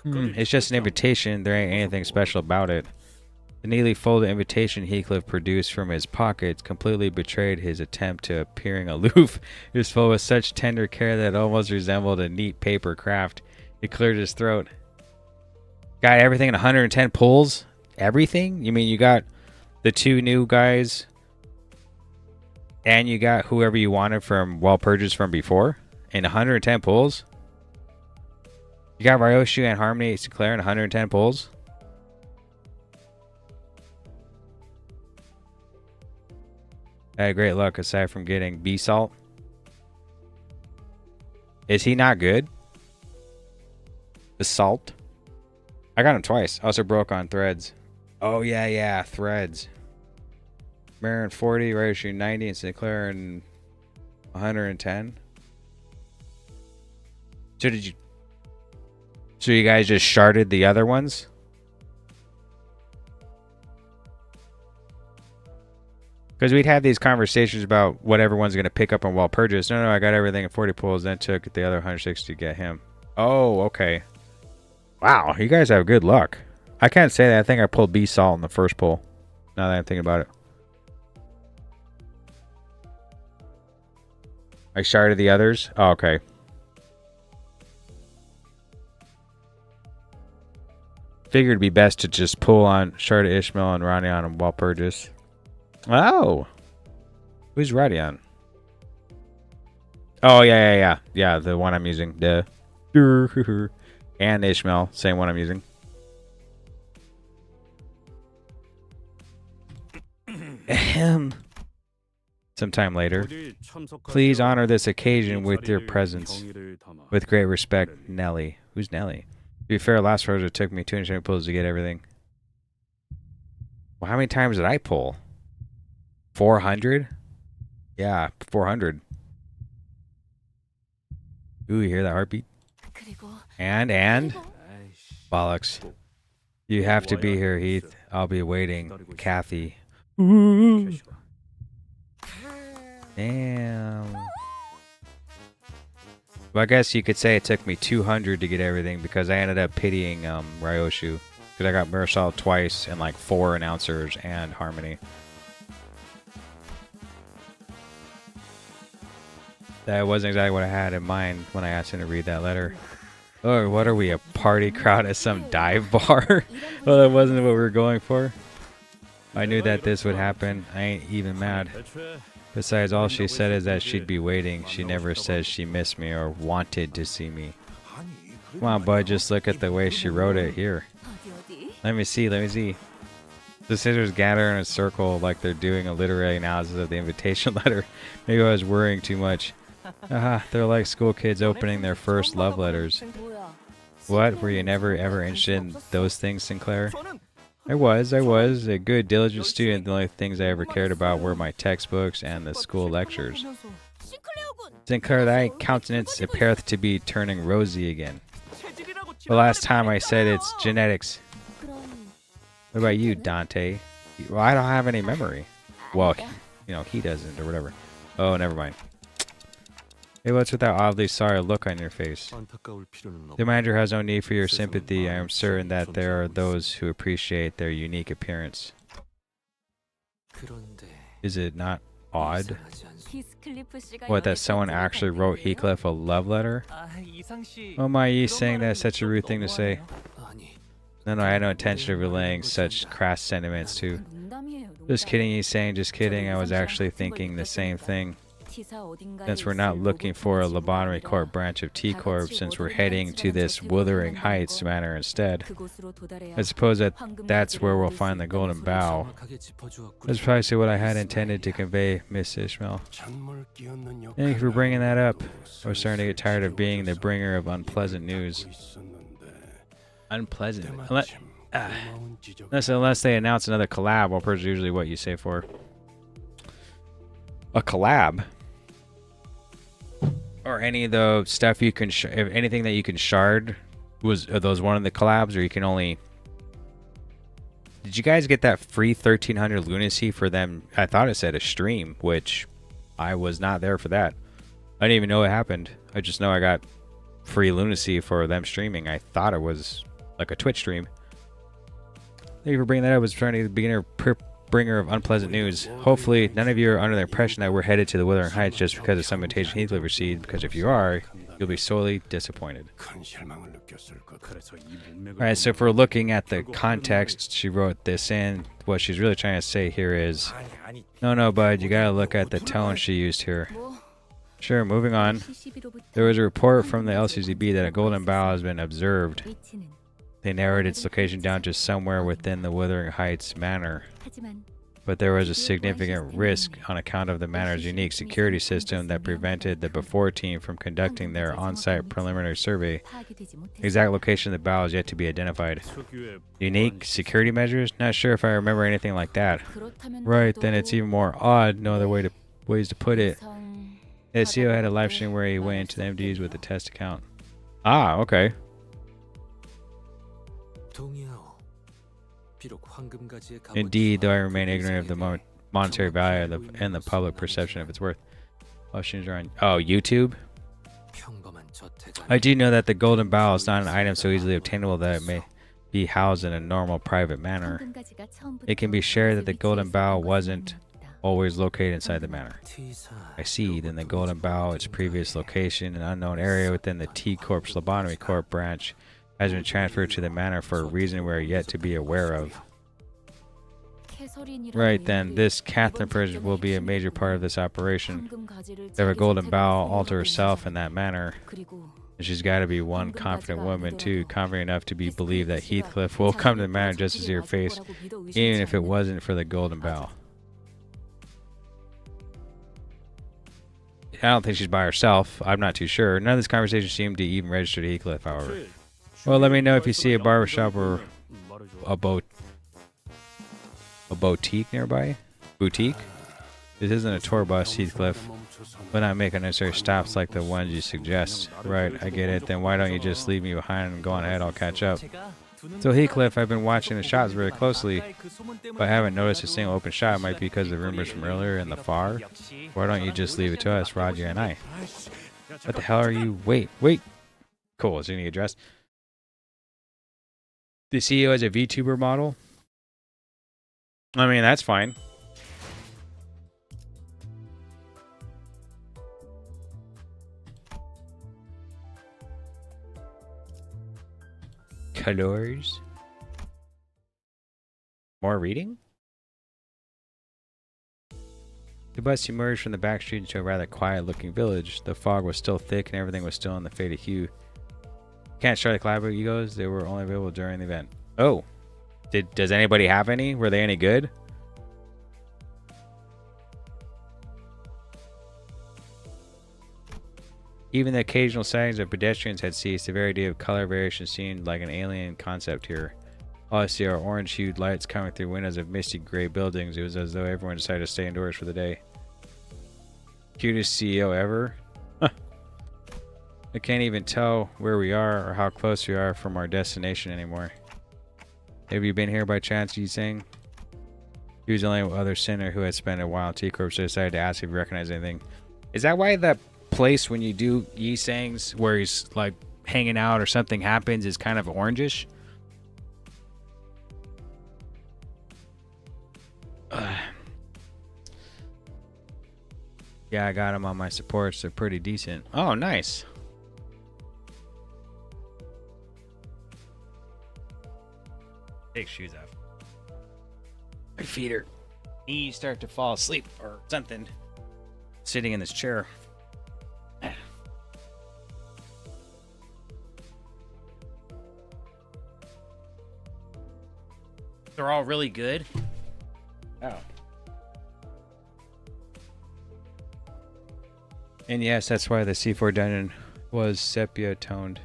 It's just an invitation. There ain't anything special about it. The neatly folded invitation Heathcliff produced from his pockets completely betrayed his attempt to appearing aloof. It was full with such tender care that it almost resembled a neat paper craft. He cleared his throat. Got everything in 110 pulls? Everything? You mean you got the 2 new guys and you got whoever you wanted from purchased from before in 110 pulls? You got Ryoshu and Harmony Sinclair in 110 pulls? I had great luck aside from getting B-Salt. Is he not good? The Salt? I got him twice. Also broke on Threads. Oh, yeah. Threads. Marin 40, Ryoshu 90, and Sinclair in 110. So you guys just sharded the other ones? Because we'd have these conversations about what everyone's going to pick up on while purchase. No, I got everything in 40 pulls, then took the other 160 to get him. Oh, okay. Wow, you guys have good luck. I can't say that. I think I pulled B-Salt in the first pull. Now that I'm thinking about it. I sharded the others? Oh, okay. Figured it'd be best to just pull on Sharda Ishmael and Radion and Walpurgis. Oh! Who's Radion? Oh, yeah. Yeah, the one I'm using. Duh. And Ishmael, same one I'm using. Ahem. Sometime later. Please honor this occasion with your presence. With great respect, Nelly. Who's Nelly? To be fair, last road it took me 270 pulls to get everything. Well, how many times did I pull? 400? Yeah, 400. Ooh, you hear that heartbeat? And? Bollocks. You have to be here, Heath. I'll be waiting. Kathy. Ooh. Damn. Well, I guess you could say it took me 200 to get everything because I ended up pitying Ryoshu. Because I got Marisol twice and like 4 announcers and Harmony. That wasn't exactly what I had in mind when I asked him to read that letter. Oh, what are we, a party crowd at some dive bar? Well, that wasn't what we were going for. I knew that this would happen. I ain't even mad. Besides, all she said is that she'd be waiting. She never says she missed me or wanted to see me. Come on, bud, just look at the way she wrote it here. Let me see. The sisters gather in a circle like they're doing a literary analysis of the invitation letter. Maybe I was worrying too much. They're like school kids opening their first love letters. What? Were you never ever interested in those things, Sinclair? I was a good, diligent student. The only things I ever cared about were my textbooks and the school lectures. Sinclair, thy countenance appeareth to be turning rosy again. The last time I said it's genetics. What about you, Dante? Well, I don't have any memory. Well, he doesn't, or whatever. Oh, never mind. Hey, what's with that oddly sorry look on your face? The manager has no need for your sympathy. I am certain that there are those who appreciate their unique appearance. Is it not odd? What, that someone actually wrote Heathcliff a love letter? Oh my, you saying that's such a rude thing to say. No, I had no intention of relaying such crass sentiments too. Just kidding, he's saying, just kidding. I was actually thinking the same thing. Since we're not looking for a lobotomy corp branch of T-Corp, since we're heading to this Wuthering Heights manor instead, I suppose that's where we'll find the Golden Bough. That's precisely what I had intended to convey, Miss Ishmael. Thank you for bringing that up. I was starting to get tired of being the bringer of unpleasant news. Unpleasant? Unless they announce another collab, or is usually what you say for. A collab? Or any of the stuff you can, anything that you can shard, are those one of the collabs, or you can only... Did you guys get that free 1300 lunacy for them? I thought it said a stream, which I was not there for that. I didn't even know it happened. I just know I got free lunacy for them streaming. I thought it was like a Twitch stream. Thank you for bringing that up. I was trying to be a bringer of unpleasant news. Hopefully, none of you are under the impression that we're headed to the Wuthering Heights just because of some invitation Heathcliff received, because if you are, you'll be sorely disappointed. Alright, so if we're looking at the context, she wrote this in. What she's really trying to say here is, no, bud, you gotta look at the tone she used here. Sure, moving on. There was a report from the LCZB that a golden bough has been observed. They narrowed its location down to somewhere within the Wuthering Heights Manor. But there was a significant risk on account of the Manor's unique security system that prevented the Before team from conducting their on-site preliminary survey. The exact location of the bough is yet to be identified. Unique security measures? Not sure if I remember anything like that. Right, then it's even more odd, no other ways to put it. The CEO had a live stream where he went into the MDs with a test account. Ah, okay. Indeed, though I remain ignorant of the monetary value and the public perception of its worth. Oh, YouTube? I do know that the golden bough is not an item so easily obtainable that it may be housed in a normal private manor. It can be shared that the golden bough wasn't always located inside the manor. I see, then the golden bough, its previous location, an unknown area within the T Corp Lobotomy Corp branch, has been transferred to the manor for a reason we're yet to be aware of. Right then, this Catherine person will be a major part of this operation. If a golden bough alter herself in that manner, and she's got to be one confident woman too, confident enough to be believed that Heathcliff will come to the manor just to see her face, even if it wasn't for the golden bough. I don't think she's by herself. I'm not too sure. None of this conversation seemed to even register to Heathcliff, however. Well, let me know if you see a barbershop or a boutique nearby. Boutique? This isn't a tour bus, Heathcliff. But not make unnecessary stops like the ones you suggest. Right, I get it. Then why don't you just leave me behind and go on ahead? I'll catch up. So Heathcliff, I've been watching the shots very closely, but I haven't noticed a single open shot. It might be because of the rumors from earlier in the far. Why don't you just leave it to us, Roger and I? What the hell are you? Wait. Cool, is there any address? The CEO is a VTuber model? I mean, that's fine. Colors. More reading? The bus emerged from the back street into a rather quiet-looking village. The fog was still thick and everything was still in the faded hue. Can't start the collab egos. They were only available during the event. Oh. Does anybody have any? Were they any good? Even the occasional sightings of pedestrians had ceased. The very idea of color variation seemed like an alien concept here. All I see are orange-hued lights coming through windows of misty gray buildings. It was as though everyone decided to stay indoors for the day. Cutest CEO ever? I can't even tell where we are or how close we are from our destination anymore. Have you been here by chance, Yi Sang? He was the only other sinner who had spent a while in T-Corp, so I decided to ask if he recognized anything. Is that why that place when you do Yi Sang's where he's like hanging out or something happens is kind of orangish? Yeah, I got them on my supports. They're pretty decent. Oh, nice. Take shoes off. My feet are knees start to fall asleep or something. Sitting in this chair. They're all really good. Oh. And yes, that's why the C4 dungeon was sepia toned.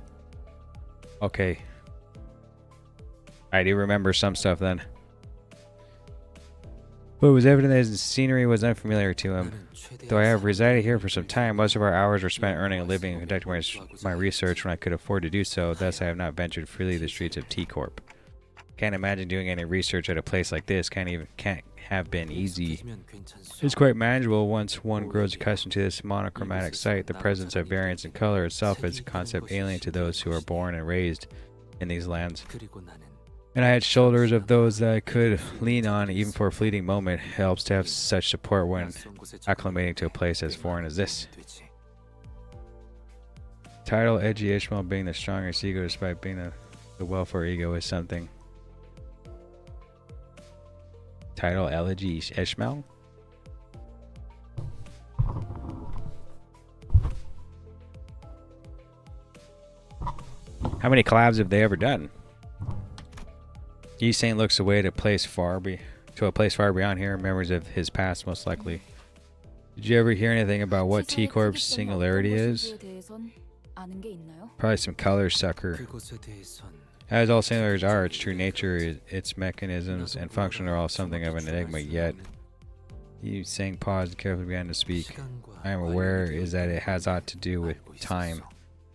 Okay. I do remember some stuff then. But it was evident that his scenery was unfamiliar to him. Though I have resided here for some time, most of our hours were spent earning a living and conducting my research when I could afford to do so. Thus, I have not ventured freely the streets of T-Corp. Can't imagine doing any research at a place like this. Can't have been easy. 익숙해지면 괜찮소. It's quite manageable once one grows accustomed to this monochromatic sight. The presence of variance in color itself is a concept alien to those who are born and raised in these lands. 그리고 나는 And I had shoulders of those that I could lean on even for a fleeting moment. It helps to have such support when 낯선 곳에 acclimating to a place as foreign as this. 되지. Title Edgy Ishmael being the strongest ego despite being the welfare ego is something. Title Elegy Ishmael? How many collabs have they ever done? East Saint looks away to a place far beyond here, memories of his past most likely. Did you ever hear anything about what T Corp's singularity is? Probably some color sucker. 그곳에 대해선 As all singularities are, its true nature, its mechanisms and function are all something of an enigma yet. You saying pause and carefully began to speak. I am aware is that it has aught to do with time,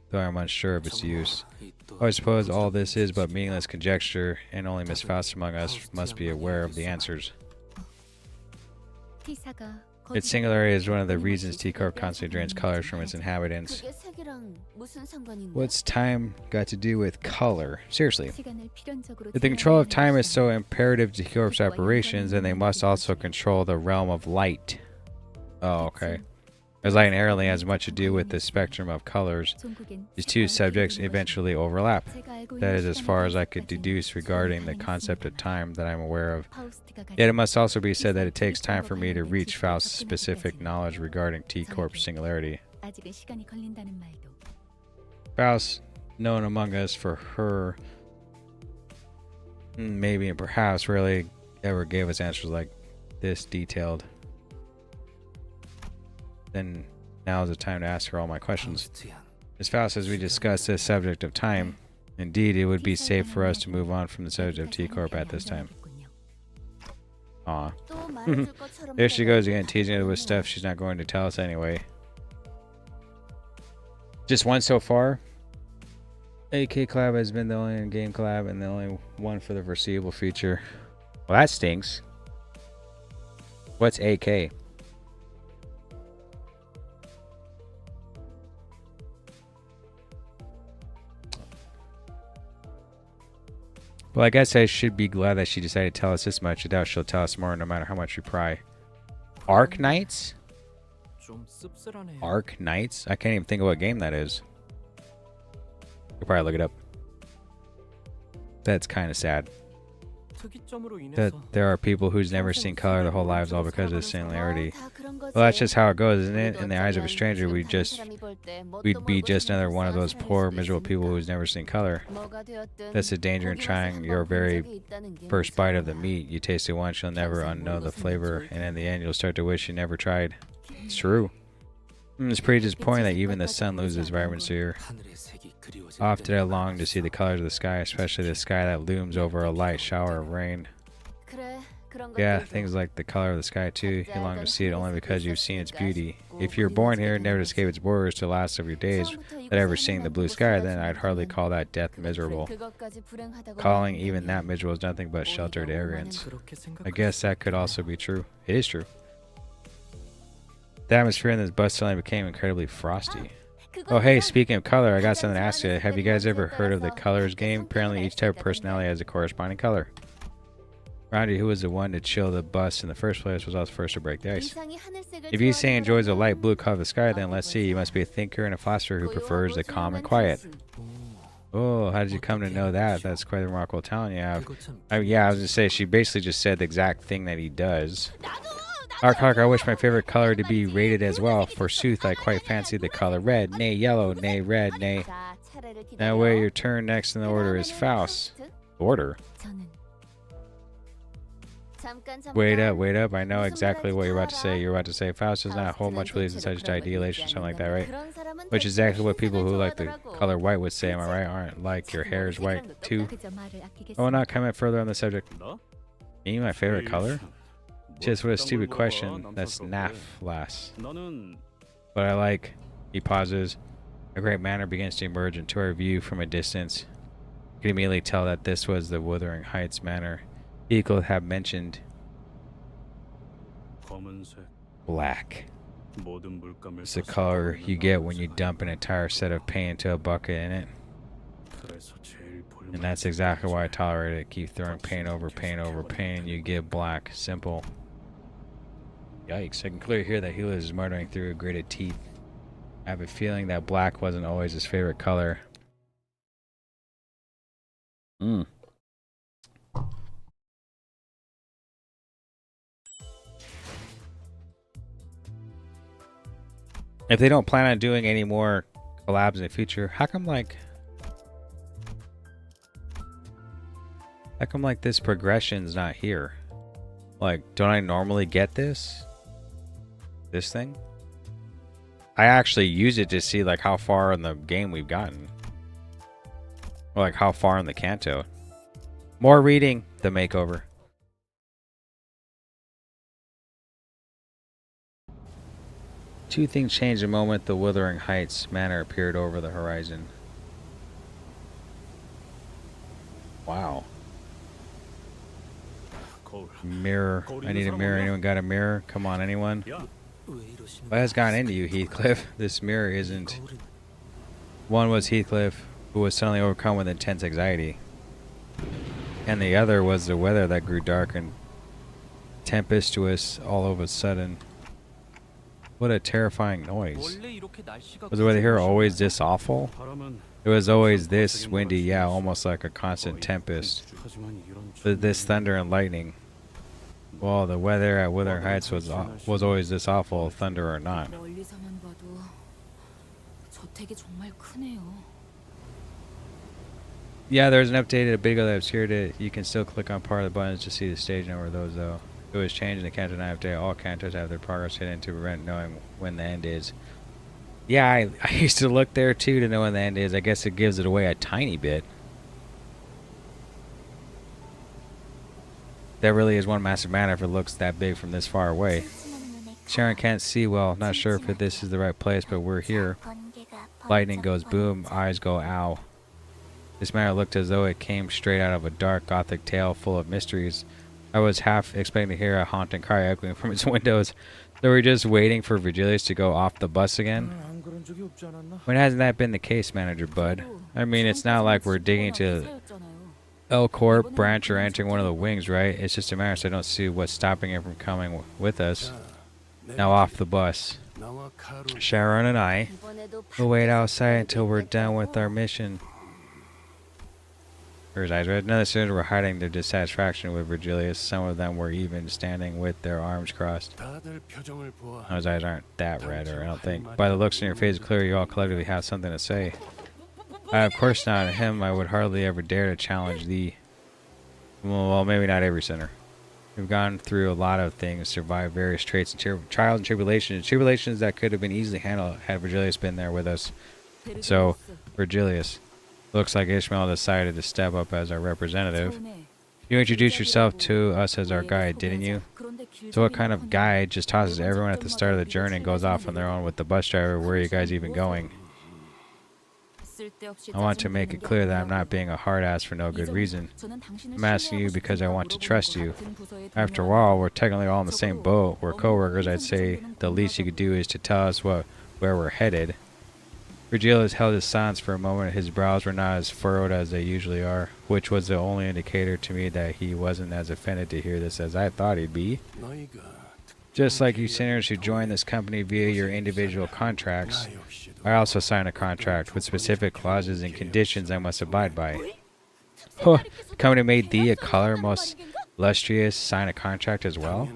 though I am unsure of its use. I suppose all this is but meaningless conjecture, and only Miss Faust among us must be aware of the answers. Its singularity is one of the reasons T Corp constantly drains colors from its inhabitants. What's time got to do with color? Seriously. If the control of time is so imperative to T Corp's operations, then they must also control the realm of light. Oh, okay. As light inherently has much to do with the spectrum of colors, these two subjects eventually overlap. That is as far as I could deduce regarding the concept of time that I am aware of. Yet it must also be said that it takes time for me to reach Faust's specific knowledge regarding T Corp's singularity. Faust, known among us for her, maybe and perhaps rarely ever gave us answers like this detailed. Then now is the time to ask her all my questions. As Faust, as we discuss this subject of time, indeed it would be safe for us to move on from the subject of T Corp at this time. Aw. There she goes again, teasing us with stuff she's not going to tell us anyway. Just one so far. AK collab has been the only in-game collab and the only one for the foreseeable future. Well, that stinks. What's AK? Well, I guess I should be glad that she decided to tell us this much. I doubt she'll tell us more no matter how much we pry. Arc Knights? 좀 씁쓸하네. Arc Knights? I can't even think of what game that is. You'll probably look it up. That's kind of sad. 특이점으로 That 인해서 there are people who's never seen color their whole lives all because of this similarity. Well, that's just how it goes, isn't it? In the eyes of a stranger, we'd be just another one of those poor, miserable people who's never seen color. That's the danger in trying your very first bite of the meat. You taste it once, you'll never unknow the flavor, and in the end, you'll start to wish you never tried. It's true. It's pretty disappointing that even the sun loses vibrancy here. 하늘의 색이 그리워질 Often I long to see the colors of the sky, especially the sky that looms over a light shower of rain. Yeah, things like the color of the sky too. You long to see it only because you've seen its beauty. If you're born here and never to escape its borders to the last of your days without ever seeing the blue sky, then I'd hardly call that death miserable. Calling even that miserable is nothing but sheltered arrogance. I guess that could also be true. It is true. The atmosphere in this bus suddenly became incredibly frosty. Oh hey, speaking of color, I got something to ask you. Have you guys ever heard of the colors game? Apparently each type of personality has a corresponding color. Roundy, who was the one to chill the bus in the first place, was also first to break the ice. If you say enjoys the light blue color of the sky, then let's see, you must be a thinker and a philosopher who prefers the calm and quiet. Oh, how did you come to know that? That's quite a remarkable talent you have. Yeah, I was going to say, she basically just said the exact thing that he does. Ark, I wish my favorite color to be rated as well. Forsooth, I quite fancy the color red, nay yellow, nay red, nay. Now where your turn next in the order is Faust. Order? Wait up, I know exactly what you're about to say. You're about to say Faust does not hold much belief in such idealization, something like that, right? Which is exactly what people who like the color white would say, am I right? Aren't like your hair is white too? I will not comment further on the subject. Me, my favorite color? Just what a stupid question. That's naff, lass. But I like, he pauses. A great manner begins to emerge into our view from a distance. You can immediately tell that this was the Wuthering Heights manor Heathcliff had mentioned. Black. It's the color you get when you dump an entire set of paint into a bucket in it. And that's exactly why I tolerate it. Keep throwing paint over paint over paint, you get black. Simple. Yikes. I can clearly hear that Heathcliff is muttering through gritted teeth. I have a feeling that black wasn't always his favorite color. If they don't plan on doing any more collabs in the future, how come like this progression's not here? Like, don't I normally get this? This thing? I actually use it to see like how far in the game we've gotten. Or like how far in the Canto. More reading, the makeover. Two things changed the moment the Wuthering Heights manor appeared over the horizon. Wow. Mirror. I need a mirror. Anyone got a mirror? Come on, anyone? What has gotten into you, Heathcliff? This mirror isn't... One was Heathcliff, who was suddenly overcome with intense anxiety. And the other was the weather that grew dark and tempestuous all of a sudden. What a terrifying noise. Was the weather here always this awful? It was always this windy, yeah, almost like a constant tempest. But this thunder and lightning. Well, the weather at Wuthering Heights was always this awful, thunder or not. Yeah, there's an updated video that was here to. You can still click on part of the buttons to see the stage number of those, though. It was changed in the Canto 9 update. All Cantos have their progress hidden to prevent knowing when the end is. Yeah, I used to look there too to know when the end is. I guess it gives it away a tiny bit. That really is one massive manor if it looks that big from this far away. Sharon can't see well. Not sure if this is the right place, but we're here. Lightning goes boom, eyes go ow. This manor looked as though it came straight out of a dark gothic tale full of mysteries. I was half expecting to hear a haunting cry echoing from its windows. So we're just waiting for Virgilius to go off the bus again. When hasn't that been the case, Manager Bud? I mean, it's not like we're digging to L Corp branch or entering one of the wings, right? It's just a matter, so I don't see what's stopping him from coming with us. Now off the bus. Sharon and I will wait outside until we're done with our mission. His eyes red. None of the students were hiding their dissatisfaction with Virgilius. Some of them were even standing with their arms crossed. His eyes aren't that red, or I don't think. By the looks in your face, it's clear you all collectively have something to say. Of course not. Him, I would hardly ever dare to challenge the... Well, maybe not every sinner. We've gone through a lot of things, survived various traits and trials and tribulations. Tribulations that could have been easily handled had Virgilius been there with us. So, Virgilius... Looks like Ishmael decided to step up as our representative. You introduced yourself to us as our guide, didn't you? So what kind of guide just tosses everyone at the start of the journey and goes off on their own with the bus driver? Where are you guys even going? I want to make it clear that I'm not being a hard ass for no good reason. I'm asking you because I want to trust you. After all, we're technically all in the same boat. We're co-workers. I'd say the least you could do is to tell us where we're headed. Virgilius held his silence for a moment. His brows were not as furrowed as they usually are, which was the only indicator to me that he wasn't as offended to hear this as I thought he'd be. Just like you sinners who join this company via your individual contracts, I also signed a contract with specific clauses and conditions I must abide by. Huh, the company made thee, a color most illustrious, sign a contract as well?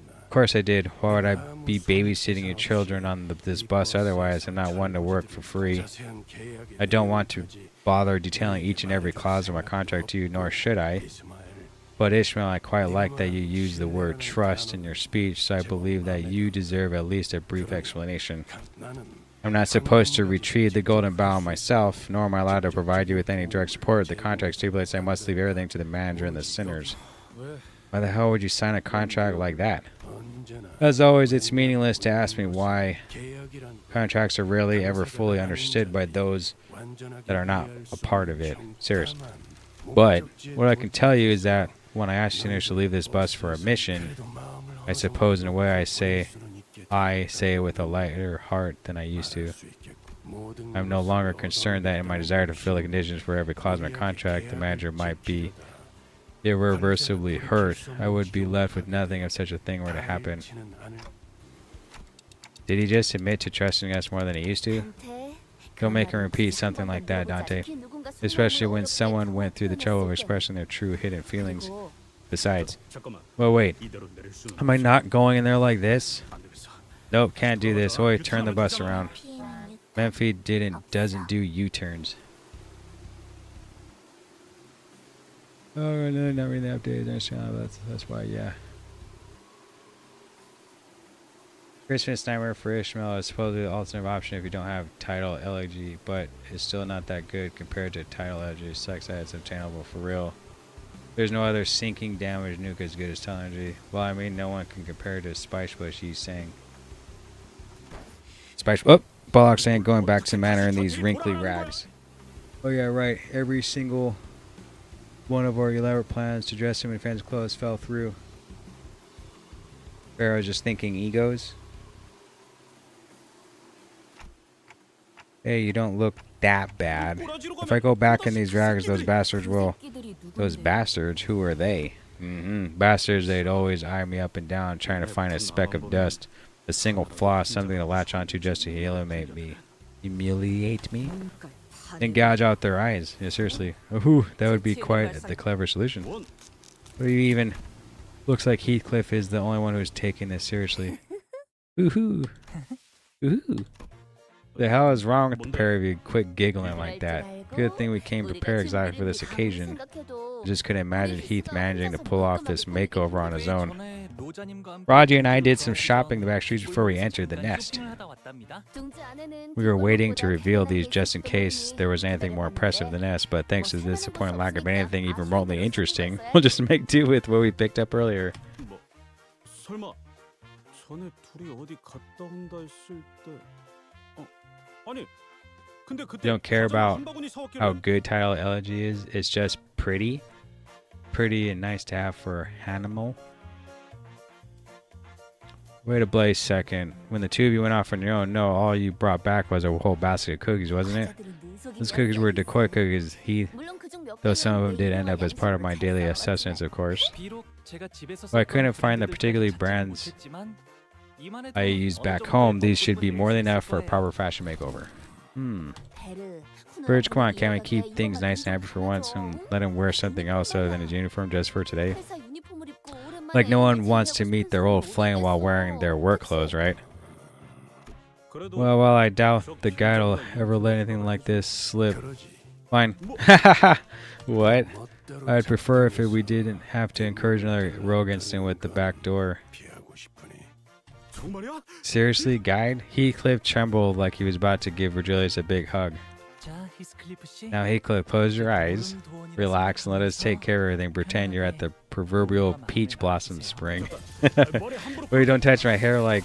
Of course I did. Why would I be babysitting your children on this bus otherwise? I'm not one to work for free. I don't want to bother detailing each and every clause of my contract to you, nor should I. But Ishmael, I quite like that you use the word trust in your speech, so I believe that you deserve at least a brief explanation. I'm not supposed to retrieve the golden bowl myself, nor am I allowed to provide you with any direct support. The contract stipulates I must leave everything to the manager and the sinners. Why the hell would you sign a contract like that? As always, it's meaningless to ask me why. Contracts are rarely ever fully understood by those that are not a part of it. Serious. But what I can tell you is that when I asked sinners to leave this bus for a mission, I suppose in a way I say it with a lighter heart than I used to. I'm no longer concerned that in my desire to fulfill the conditions for every clause in my contract, the manager might be irreversibly hurt. I would be left with nothing if such a thing were to happen. Did he just admit to trusting us more than he used to? Don't make him repeat something like that, Dante. Especially when someone went through the trouble of expressing their true hidden feelings. Besides, well, wait. Am I not going in there like this? Nope, can't do this. Oi, turn the bus around. Menfi doesn't do U-turns. Oh, no, not reading the updates. That's why, yeah. Christmas Nightmare for Ishmael is supposedly the alternative option if you don't have Tidal Elegy, but it's still not that good compared to Tidal Elegy. Sucks that it's obtainable for real. There's no other sinking damage nuke as good as Tidal Elegy. Well, I mean, no one can compare to Spice Bush, he's saying. Spice, oh, Bollock saying going back to manner in these wrinkly rags. Oh yeah, right. Every single one of our elaborate plans to dress him in fancy clothes fell through. Pharaoh's just thinking egos. Hey, you don't look that bad. If I go back in these rags, those bastards will... Those bastards? Who are they? Bastards, they'd always eye me up and down, trying to find a speck of dust. A single flaw, something to latch onto just to humiliate me. Humiliate me? And gouge out their eyes. Yeah, seriously. Ooh, that would be quite the clever solution. But you even... Looks like Heathcliff is the only one who's taking this seriously. Ooh. Ooh. The hell is wrong with the pair of you? Quit giggling like that. Good thing we came prepared exactly for this occasion. I just couldn't imagine Heath managing to pull off this makeover on his own. Raji and I did some shopping the back streets before we entered the nest. We were waiting to reveal these just in case there was anything more impressive than the nest, but thanks to the disappointing lack of anything even remotely interesting, we'll just make do with what we picked up earlier. You don't care about how good Tidal Elegy is, it's just pretty. Pretty and nice to have for animal. Wait a blaze second. When the two of you went off on your own, no, all you brought back was a whole basket of cookies, wasn't it? Those cookies were decoy cookies, though some of them did end up as part of my daily sustenance, of course. But I couldn't find the particularly brands I used back home. These should be more than enough for a proper fashion makeover. Bridge, come on, can't we keep things nice and happy for once and let him wear something else other than his uniform just for today? Like no one wants to meet their old flame while wearing their work clothes, right? Well, I doubt the guy will ever let anything like this slip. Fine. What? I'd prefer if we didn't have to encourage another rogue incident with the back door. Seriously, guide? Heathcliff trembled like he was about to give Virgilius a big hug. Now Heathcliff, close your eyes, relax, and let us take care of everything. Pretend you're at the proverbial peach blossom spring. Boy, don't touch my hair like...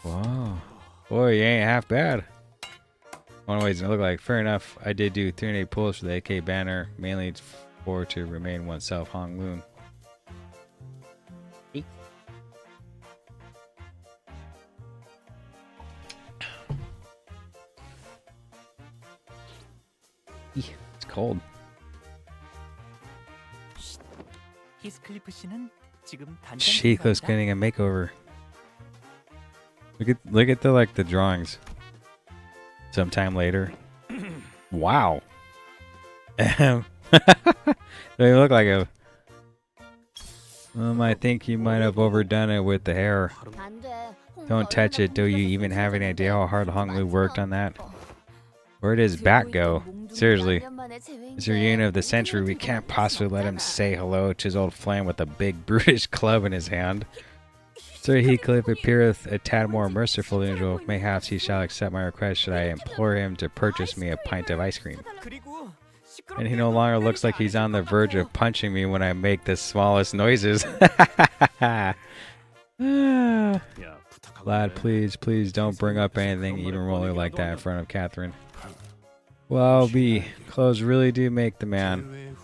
Whoa. Boy, you ain't half bad. One way to look like. Fair enough, I did do 308 pulls for the AK banner, mainly for to remain oneself, Hong Loon. It's cold. Heathcliff's getting a makeover. Look at the drawings. Sometime later. Wow. They look like a... I think you might have overdone it with the hair. Don't touch it. Do you even have any idea how hard Hong Lu worked on that? Where did his back go? Seriously. It's your reunion of the century. We can't possibly let him say hello to his old flame with a big brutish club in his hand. Sir Heathcliff appeareth a tad more merciful than usual. Mayhaps he shall accept my request should I implore him to purchase me a pint of ice cream. And he no longer looks like he's on the verge of punching me when I make the smallest noises. Lad, please don't bring up anything even remotely like that in front of Catherine. Well, clothes really do make the man.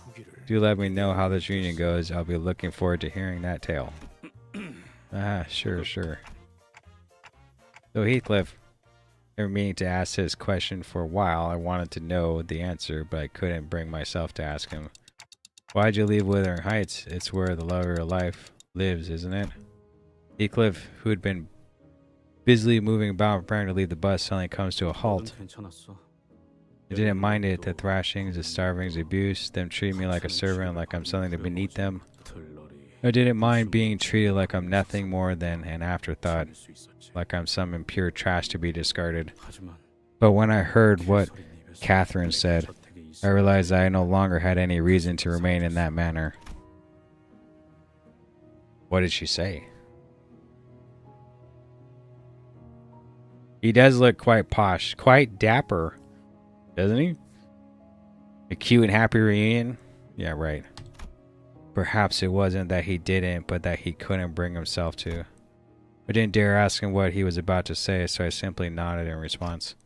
Do let me know how this reunion goes. I'll be looking forward to hearing that tale. Ah, sure, sure. So Heathcliff, I've been meaning to ask his question for a while. I wanted to know the answer, but I couldn't bring myself to ask him. Why'd you leave Wuthering Heights? It's where the love of your life lives, isn't it? Heathcliff, who had been busily moving about preparing to leave the bus, suddenly comes to a halt. I didn't mind it, the thrashings, the starvings, the abuse, them treating me like a servant, like I'm something to beneath them. I didn't mind being treated like I'm nothing more than an afterthought, like I'm some impure trash to be discarded. But when I heard what Catherine said, I realized I no longer had any reason to remain in that manner. What did she say? He does look quite posh, quite dapper, doesn't he? A cute and happy reunion? Yeah, right. Perhaps it wasn't that he didn't, but that he couldn't bring himself to. I didn't dare ask him what he was about to say, so I simply nodded in response.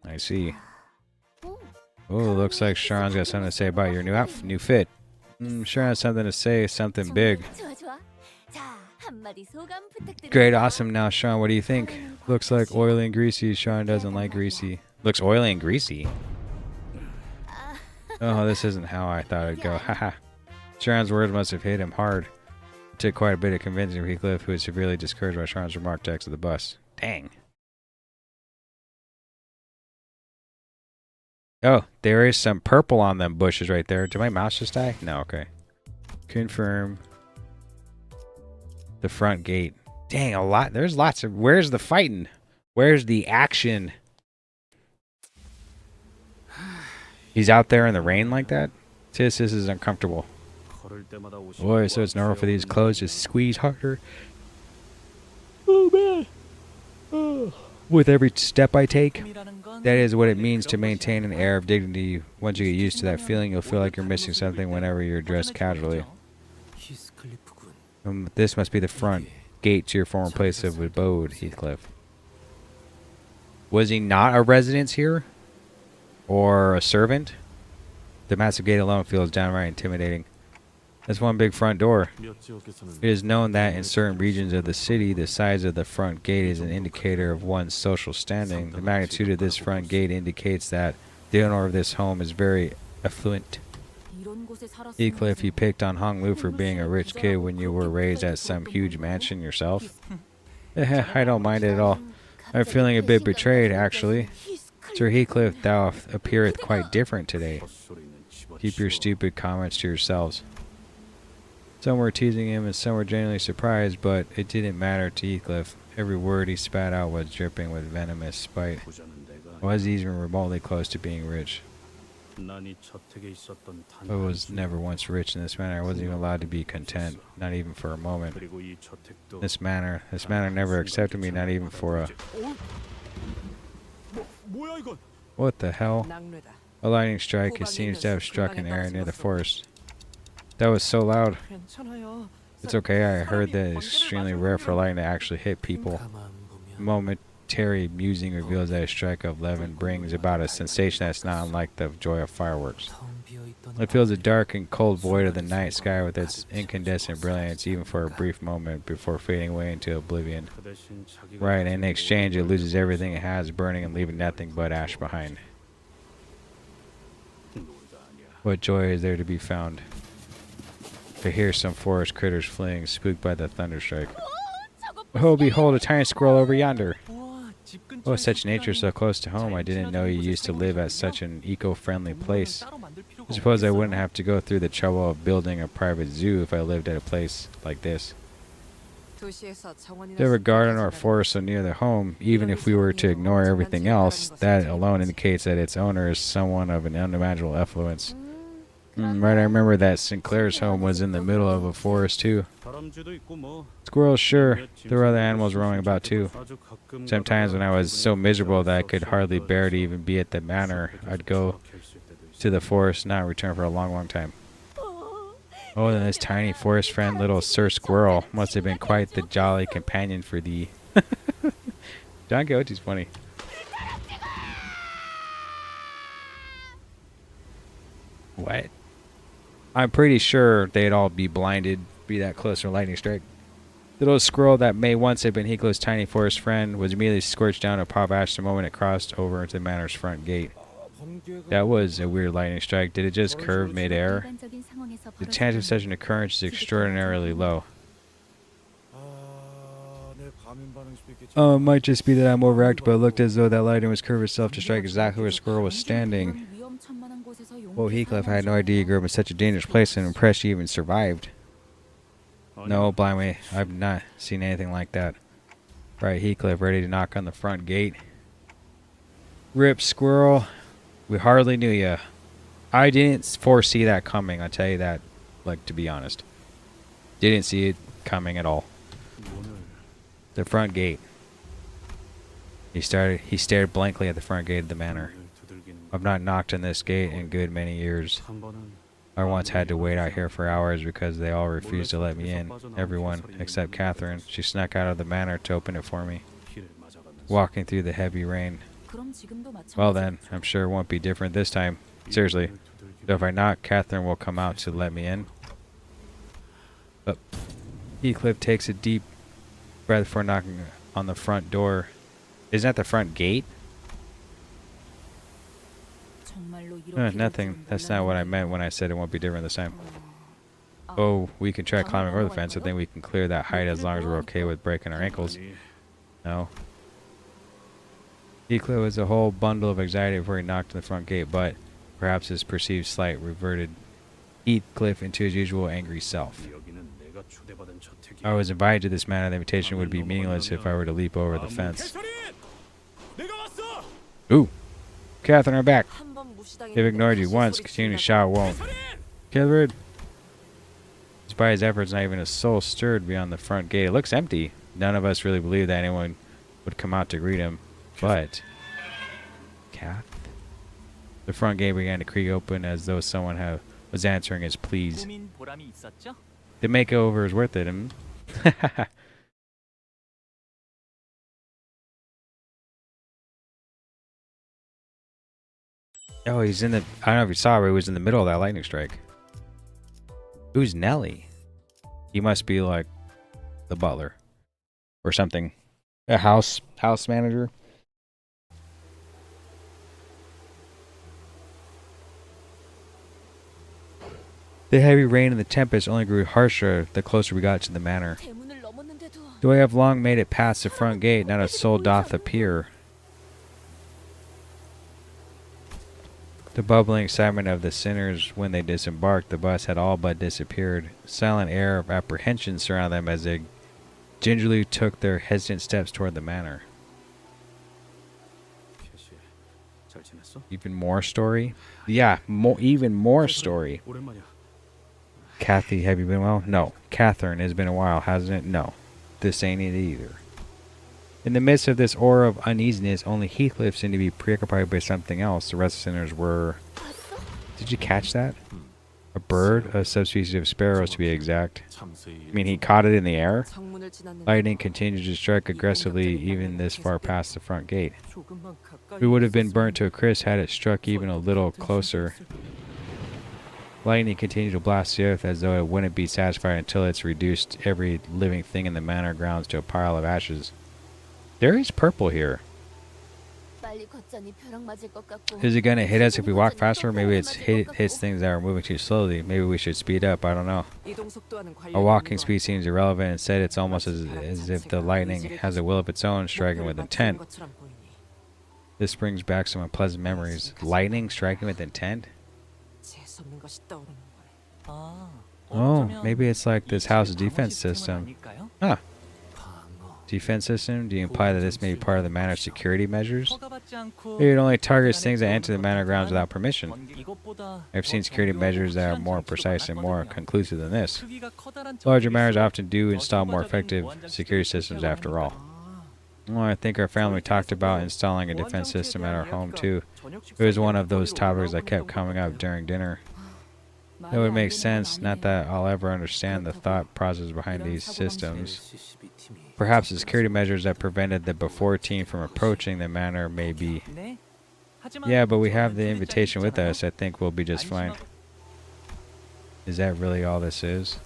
I see. Oh, looks like Sharon's got something to say about your new fit. Sharon has something to say, something big. Great, awesome. Now, Sharon, what do you think? Looks like oily and greasy. Sharon doesn't like greasy. Looks oily and greasy. Oh, this isn't how I thought it'd go. Haha. Sharon's words must have hit him hard. It took quite a bit of convincing Heathcliff, who was severely discouraged by Sharon's remark, to exit the bus. Dang. Oh, there is some purple on them bushes right there. Did my mouse just die? No, okay. Confirm. The front gate. Dang, a lot. There's lots of... Where's the fighting? Where's the action? He's out there in the rain like that? This is uncomfortable. Boy, so it's normal for these clothes to squeeze harder. Oh, man. Oh. With every step I take. That is what it means to maintain an air of dignity. Once you get used to that feeling, you'll feel like you're missing something whenever you're dressed casually. This must be the front gate to your former place of abode, Heathcliff. Was he not a resident here? Or a servant? The massive gate alone feels downright intimidating. That's one big front door. It is known that in certain regions of the city, the size of the front gate is an indicator of one's social standing. The magnitude of this front gate indicates that the owner of this home is very affluent. Heathcliff, you picked on Hong Lu for being a rich kid when you were raised at some huge mansion yourself. I don't mind it at all. I'm feeling a bit betrayed, actually. Sir Heathcliff, thou appeareth quite different today. Keep your stupid comments to yourselves. Some were teasing him and some were genuinely surprised, but it didn't matter to Heathcliff. Every word he spat out was dripping with venomous spite. Was he even remotely close to being rich? I was never once rich in this manner. I wasn't even allowed to be content, not even for a moment. This manor never accepted me, not even for a... What the hell? A lightning strike. It seems to have struck an area near the forest. That was so loud. It's okay, I heard that it's extremely rare for lightning to actually hit people. Momentary musing reveals that a strike of 11 brings about a sensation that's not unlike the joy of fireworks. It fills the dark and cold void of the night sky with its incandescent brilliance, even for a brief moment before fading away into oblivion. Right, and in exchange it loses everything it has, burning and leaving nothing but ash behind. What joy is there to be found? To hear some forest critters fleeing, spooked by the thunderstrike. Oh, behold, a tiny squirrel over yonder. Oh, such nature so close to home. I didn't know you used to live at such an eco-friendly place. I suppose I wouldn't have to go through the trouble of building a private zoo if I lived at a place like this. To have a garden or a forest so near the home, even if we were to ignore everything else, that alone indicates that its owner is someone of an unimaginable affluence. Right, I remember that Sinclair's home was in the middle of a forest too. Squirrels, sure. There were other animals roaming about too. Sometimes when I was so miserable that I could hardly bear to even be at the manor, I'd go to the forest and not return for a long, long time. Oh, and this tiny forest friend, little Sir Squirrel, must have been quite the jolly companion for thee. Don Quixote's funny. What? I'm pretty sure they'd all be blinded, be that close to a lightning strike. The little squirrel that may once have been Heathcliff's tiny forest friend was immediately scorched down a pile of ash the moment it crossed over into the manor's front gate. That was a weird lightning strike. Did it just curve midair? The chance of such an occurrence is extraordinarily low. Oh, it might just be that I'm overactive, but it looked as though that lightning was curved itself to strike exactly where the squirrel was standing. Well, Heathcliff, I had no idea you grew up in such a dangerous place, and I'm impressed you even survived. No, blimey, I've not seen anything like that. Right, Heathcliff, ready to knock on the front gate. Rip, squirrel. We hardly knew you. I didn't foresee that coming, I'll tell you that, like, to be honest. Didn't see it coming at all. The front gate. He stared blankly at the front gate of the manor. I've not knocked on this gate in good many years. I once had to wait out here for hours because they all refused to let me in. Everyone, except Catherine. She snuck out of the manor to open it for me. Walking through the heavy rain. Well then, I'm sure it won't be different this time. Seriously. So if I knock, Catherine will come out to let me in. But Heathcliff takes a deep breath before knocking on the front door. Isn't that the front gate? Nothing. That's not what I meant when I said it won't be different this time. Oh, we can try climbing over the fence. I think we can clear that height as long as we're okay with breaking our ankles. No. Heathcliff was a whole bundle of anxiety before he knocked on the front gate, but perhaps his perceived slight reverted Heathcliff into his usual angry self. I was invited to this manor. The invitation would be meaningless if I were to leap over the fence. Ooh. Catherine, I'm back. They've ignored you once. Continuing to shout won't. Catherine. Despite his efforts, not even a soul stirred beyond the front gate. It looks empty. None of us really believed that anyone would come out to greet him. But... Kath? The front gate began to creak open as though someone was answering his pleas. The makeover is worth it. Oh, he's in the... I don't know if you saw, but he was in the middle of that lightning strike. Who's Nelly? He must be like the butler or something. A house manager. The heavy rain and the tempest only grew harsher the closer we got to the manor. Though I have long made it past the front gate, not a soul doth appear. The bubbling excitement of the sinners when they disembarked the bus had all but disappeared. A silent air of apprehension surrounded them as they gingerly took their hesitant steps toward the manor. Even more story? Yeah, even more story. Kathy, have you been well? No. Catherine, it's been a while, hasn't it? No. This ain't it either. In the midst of this aura of uneasiness, only Heathcliff seemed to be preoccupied by something else. The rest of the sinners were... Did you catch that? A bird? A subspecies of sparrows, to be exact. I mean, he caught it in the air? Lightning continued to strike aggressively even this far past the front gate. We would have been burnt to a crisp had it struck even a little closer. Lightning continued to blast the earth as though it wouldn't be satisfied until it's reduced every living thing in the manor grounds to a pile of ashes. There is purple here. Is it going to hit us if we walk faster? Maybe hits things that are moving too slowly. Maybe we should speed up. I don't know. Our walking speed seems irrelevant. Instead, it's almost as if the lightning has a will of its own, striking with intent. This brings back some unpleasant memories. Lightning striking with intent? Oh, maybe it's like this house's defense system. Huh. Defense system? Do you imply that this may be part of the manor's security measures? Maybe it only targets things that enter the manor grounds without permission. I've seen security measures that are more precise and more conclusive than this. Larger manors often do install more effective security systems after all. Well, I think our family talked about installing a defense system at our home too. It was one of those topics that kept coming up during dinner. It would make sense, not that I'll ever understand the thought process behind these systems. Perhaps the security measures that prevented the before team from approaching the manor may be... Yeah, but we have the invitation with us. I think we'll be just fine. Is that really all this is?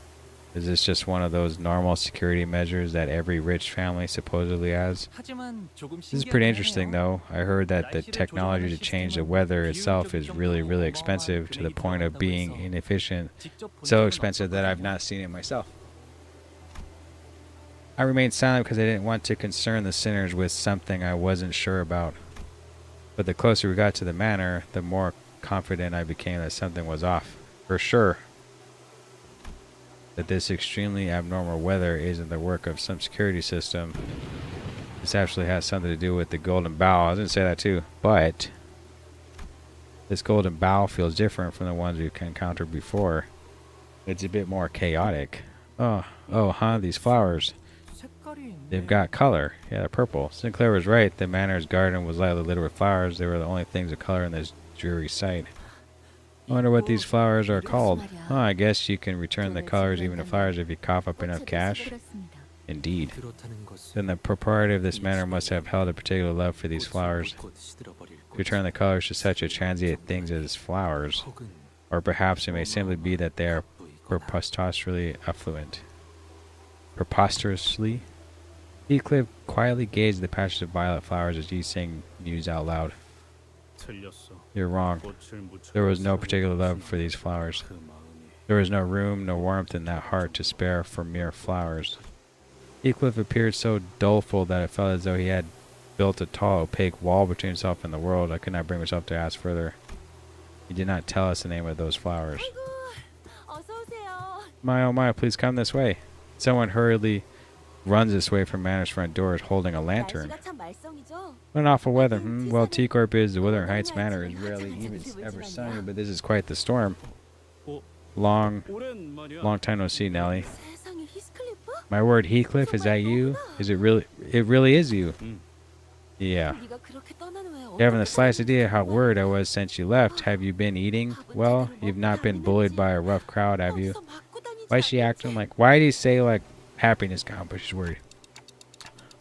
Is this just one of those normal security measures that every rich family supposedly has? This is pretty interesting though. I heard that the technology to change the weather itself is really, really expensive to the point of being inefficient. So expensive that I've not seen it myself. I remained silent because I didn't want to concern the sinners with something I wasn't sure about. But the closer we got to the manor, the more confident I became that something was off. For sure. That this extremely abnormal weather isn't the work of some security system. This actually has something to do with the golden bough. I was going to say that too. But this golden bough feels different from the ones we've encountered before. It's a bit more chaotic. These flowers. They've got color. Yeah, they're purple. Sinclair was right. The manor's garden was lightly littered with flowers. They were the only things of color in this dreary sight. I wonder what these flowers are called. Oh, I guess you can return the colors even to flowers if you cough up enough cash. Indeed. Then the proprietor of this manor must have held a particular love for these flowers. To return the colors to such a transient thing as flowers. Or perhaps it may simply be that they are preposterously affluent. Preposterously? Heathcliff quietly gazed at the patches of violet flowers as Yi sang mused out loud. You're wrong. There was no particular love for these flowers. There was no room, no warmth in that heart to spare for mere flowers. Heathcliff appeared so doleful that it felt as though he had built a tall, opaque wall between himself and the world. I could not bring myself to ask further. He did not tell us the name of those flowers. My oh my, please come this way. Someone hurriedly runs this way from Manor's front doors holding a lantern. What an awful weather. Well, T-Corp is the Wuthering Heights Manor is rarely even ever sunny, but this is quite the storm. Long time no see, Nellie. My word, Heathcliff, is that you? Is it really? It really is you. Yeah. You haven't the slightest idea how worried I was since you left. Have you been eating? Well, you've not been bullied by a rough crowd, have you? Why is she acting like? Why did he say like happiness count, but she's worried?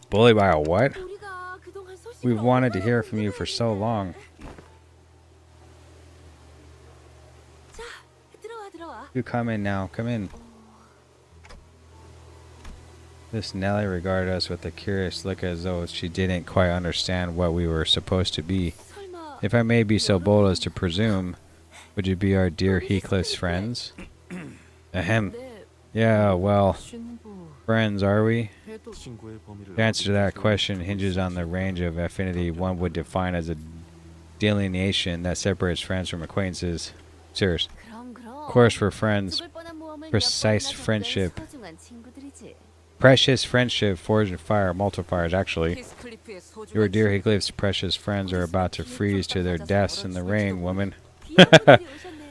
Bullied by a what? We've wanted to hear from you for so long. You come in now. Come in. This Nellie regarded us with a curious look as though she didn't quite understand what we were supposed to be. If I may be so bold as to presume, would you be our dear Heathcliff's friends? Ahem. Yeah, well, friends, are we? The answer to that question hinges on the range of affinity one would define as a delineation that separates friends from acquaintances. Serious. Of course, we're friends. Precise friendship. Precious friendship forged in fire, multipliers, actually. Your dear Heathcliff's precious friends are about to freeze to their deaths in the rain, woman.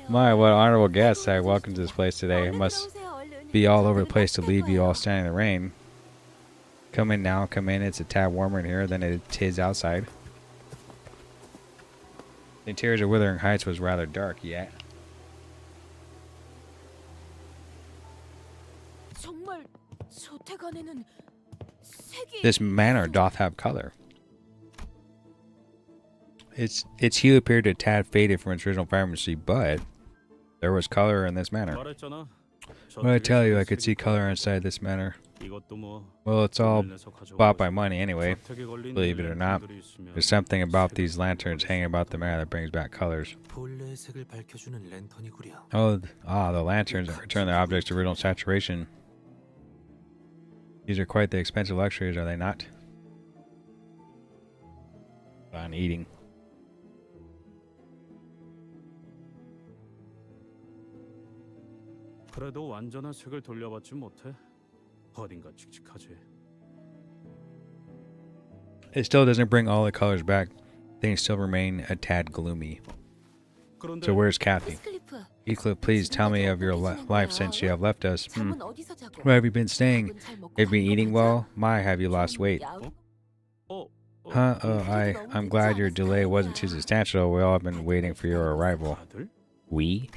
My, what honorable guests I welcome to this place today. It must be all over the place to leave you all standing in the rain. Come in now, come in. It's a tad warmer in here than it is outside. The interior of Wuthering Heights was rather dark, yet. This manor doth have color. Its hue appeared a tad faded from its original vibrancy, but there was color in this manor. What I tell you, I could see color inside this manor. Well, it's all bought by money anyway, believe it or not. There's something about these lanterns hanging about the manor that brings back colors. The lanterns that return the object's original saturation. These are quite the expensive luxuries, are they not? On eating. 그래도 완전한 색을 돌려받지 못해. 어딘가 칙칙하지. It still doesn't bring all the colors back. Things still remain a tad gloomy. So where's Kathy? Heathcliff, please tell me of your life since you have left us. Where have you been staying? Have you been eating well? My, have you lost weight? Huh? I'm glad your delay wasn't too substantial. We all have been waiting for your arrival. We?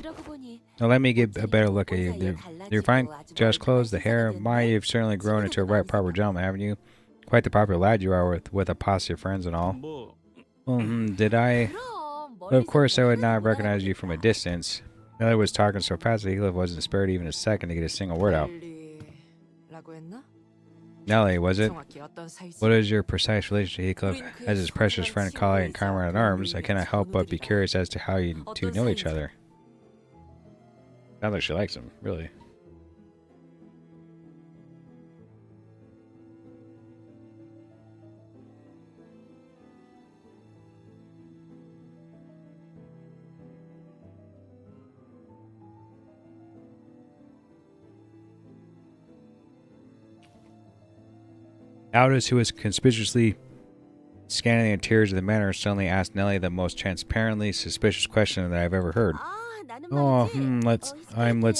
Now let me get a better look at you. Your fine dress clothes, the hair. My, you've certainly grown into a right proper gentleman, haven't you? Quite the popular lad you are with a posse of friends and all. Did I? But of course I would not recognize you from a distance. Nellie was talking so fast that Heathcliff wasn't spared even a second to get a single word out. Nellie, was it? 정확히 어떤 사이지? What is your precise relation to Heathcliff? As his precious friend, colleague, and comrade in arms, I cannot help but be curious as to how you two know each other. Sounds like she likes him, really. Aldous, who was conspicuously scanning the interiors of the manor, suddenly asked Nellie the most transparently suspicious question that I've ever heard. Oh, let's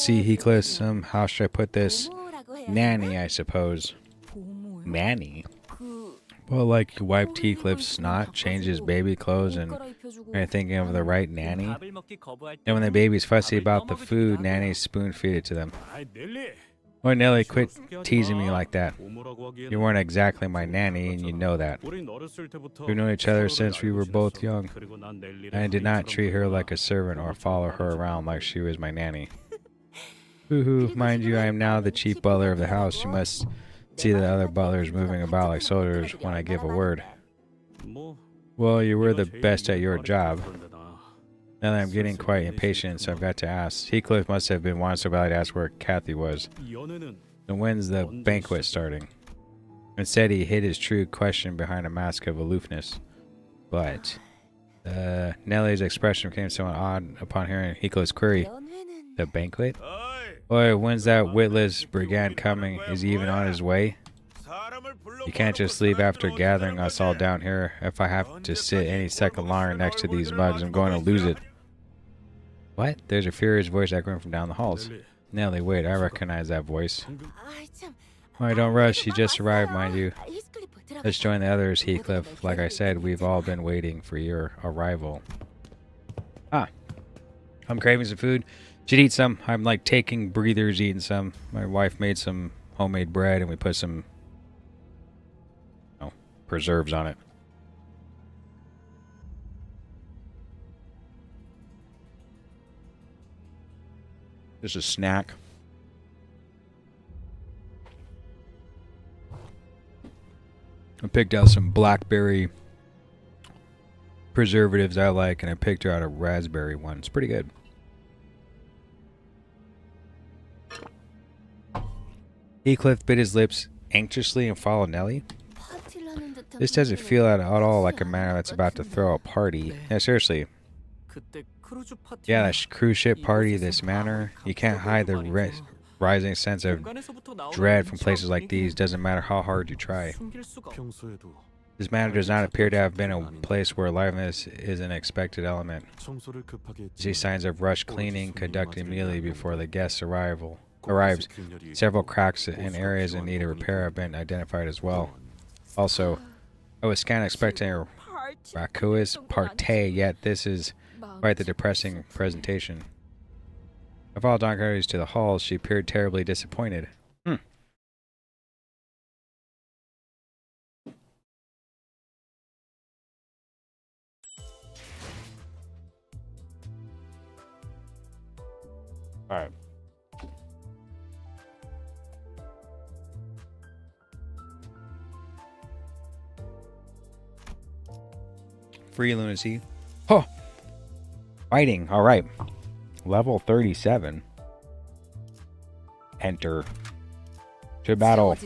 see, Heathcliff, how should I put this? Nanny, I suppose. Nanny? Well, like you wiped Heathcliff's snot, changed his baby clothes, and you're thinking of the right nanny? And when the baby's fussy about the food, Nanny spoon-feed it to them. Oh, Nellie, quit teasing me like that. You weren't exactly my nanny, and you know that. We've known each other since we were both young. I did not treat her like a servant or follow her around like she was my nanny. Hoo-hoo, mind you, I am now the chief butler of the house. You must see the other butlers moving about like soldiers when I give a word. Well, you were the best at your job. Now that I'm getting quite impatient, so I've got to ask. Heathcliff must have been wanting so badly to ask where Kathy was. And when's the banquet starting? Instead, he hid his true question behind a mask of aloofness. But Nellie's expression became somewhat odd upon hearing Heathcliff's query. The banquet? Boy, when's that witless brigand coming? Is he even on his way? You can't just leave after gathering us all down here. If I have to sit any second longer next to these mugs, I'm going to lose it. What? There's a furious voice echoing from down the halls. Nellie, wait, I recognize that voice. Alright, don't rush. He just arrived, mind you. Let's join the others, Heathcliff. Like I said, we've all been waiting for your arrival. Ah. I'm craving some food. Should eat some. I'm like taking breathers, eating some. My wife made some homemade bread and we put some preserves on it. Just a snack. I picked out some blackberry preservatives I like, and I picked out a raspberry one. It's pretty good. Heathcliff bit his lips anxiously and followed Nellie. This doesn't feel at all like a manor that's about to throw a party. Yeah, seriously. Yeah, that cruise ship party, this manor. You can't hide the rising sense of dread from places like these. Doesn't matter how hard you try. This manor does not appear to have been a place where aliveness is an expected element. You see signs of rushed cleaning conducted immediately before the guests' arrives. Several cracks and areas in need of repair have been identified as well. Also, I was kind of expecting a raucous party, yet this is quite the depressing presentation. I followed Don Curtis to the halls. She appeared terribly disappointed. Alright. Free lunacy. Oh! Fighting. Alright. Level 37. Enter. To battle.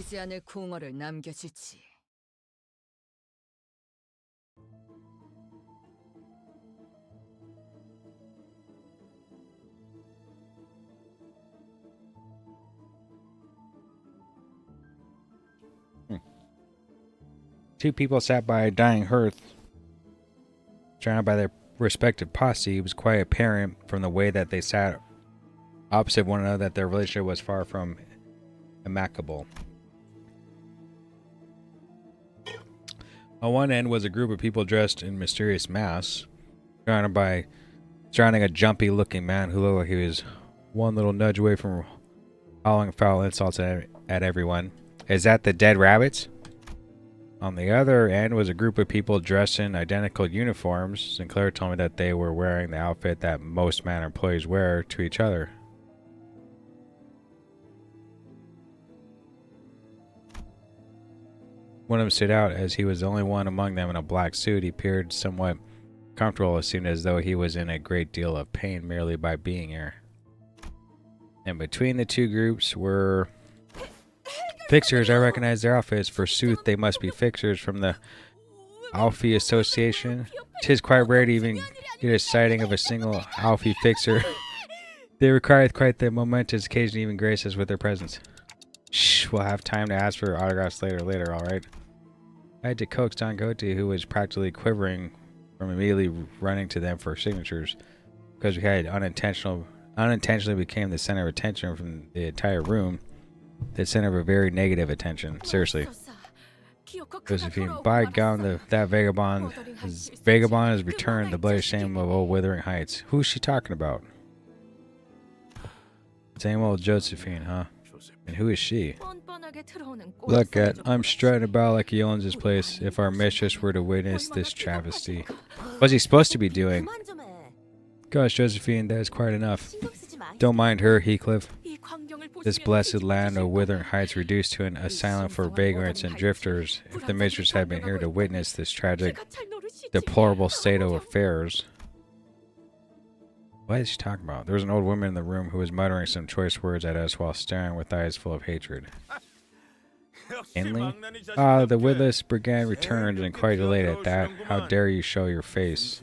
Two people sat by a dying hearth, surrounded by their respective posse. It was quite apparent from the way that they sat opposite one another that their relationship was far from amicable. On one end was a group of people dressed in mysterious masks, surrounding a jumpy-looking man who looked like he was one little nudge away from howling foul insults at everyone. Is that the dead rabbits? On the other end was a group of people dressed in identical uniforms. Sinclair told me that they were wearing the outfit that most manor employees wear to each other. One of them stood out as he was the only one among them in a black suit. He appeared somewhat comfortable. It seemed as though he was in a great deal of pain merely by being here. And between the two groups were fixers. I recognized their outfits. Forsooth, they must be fixers from the Alfie Association. 'Tis quite rare to even get a sighting of a single Alfie fixer. They require quite the momentous occasion to even grace us with their presence. Shh, we'll have time to ask for autographs later, alright? I had to coax Don Cote, who was practically quivering from immediately running to them for signatures, because we had unintentionally became the center of attention from the entire room, the center of a very negative attention. Seriously. Josephine, by gum, that vagabond has returned, the bloody shame of old Withering Heights. Who's she talking about? Same old Josephine, huh? And who is she? Look I'm strutting about like he owns this place. If our mistress were to witness this travesty. What's he supposed to be doing? Gosh, Josephine, that is quite enough. Don't mind her, Heathcliff. This blessed land of Withering Heights reduced to an asylum for vagrants and drifters. If the mistress had been here to witness this tragic, deplorable state of affairs. What is she talking about? There was an old woman in the room who was muttering some choice words at us while staring with eyes full of hatred. Henley? Ah, the witless brigand returned, and quite late at that. How dare you show your face?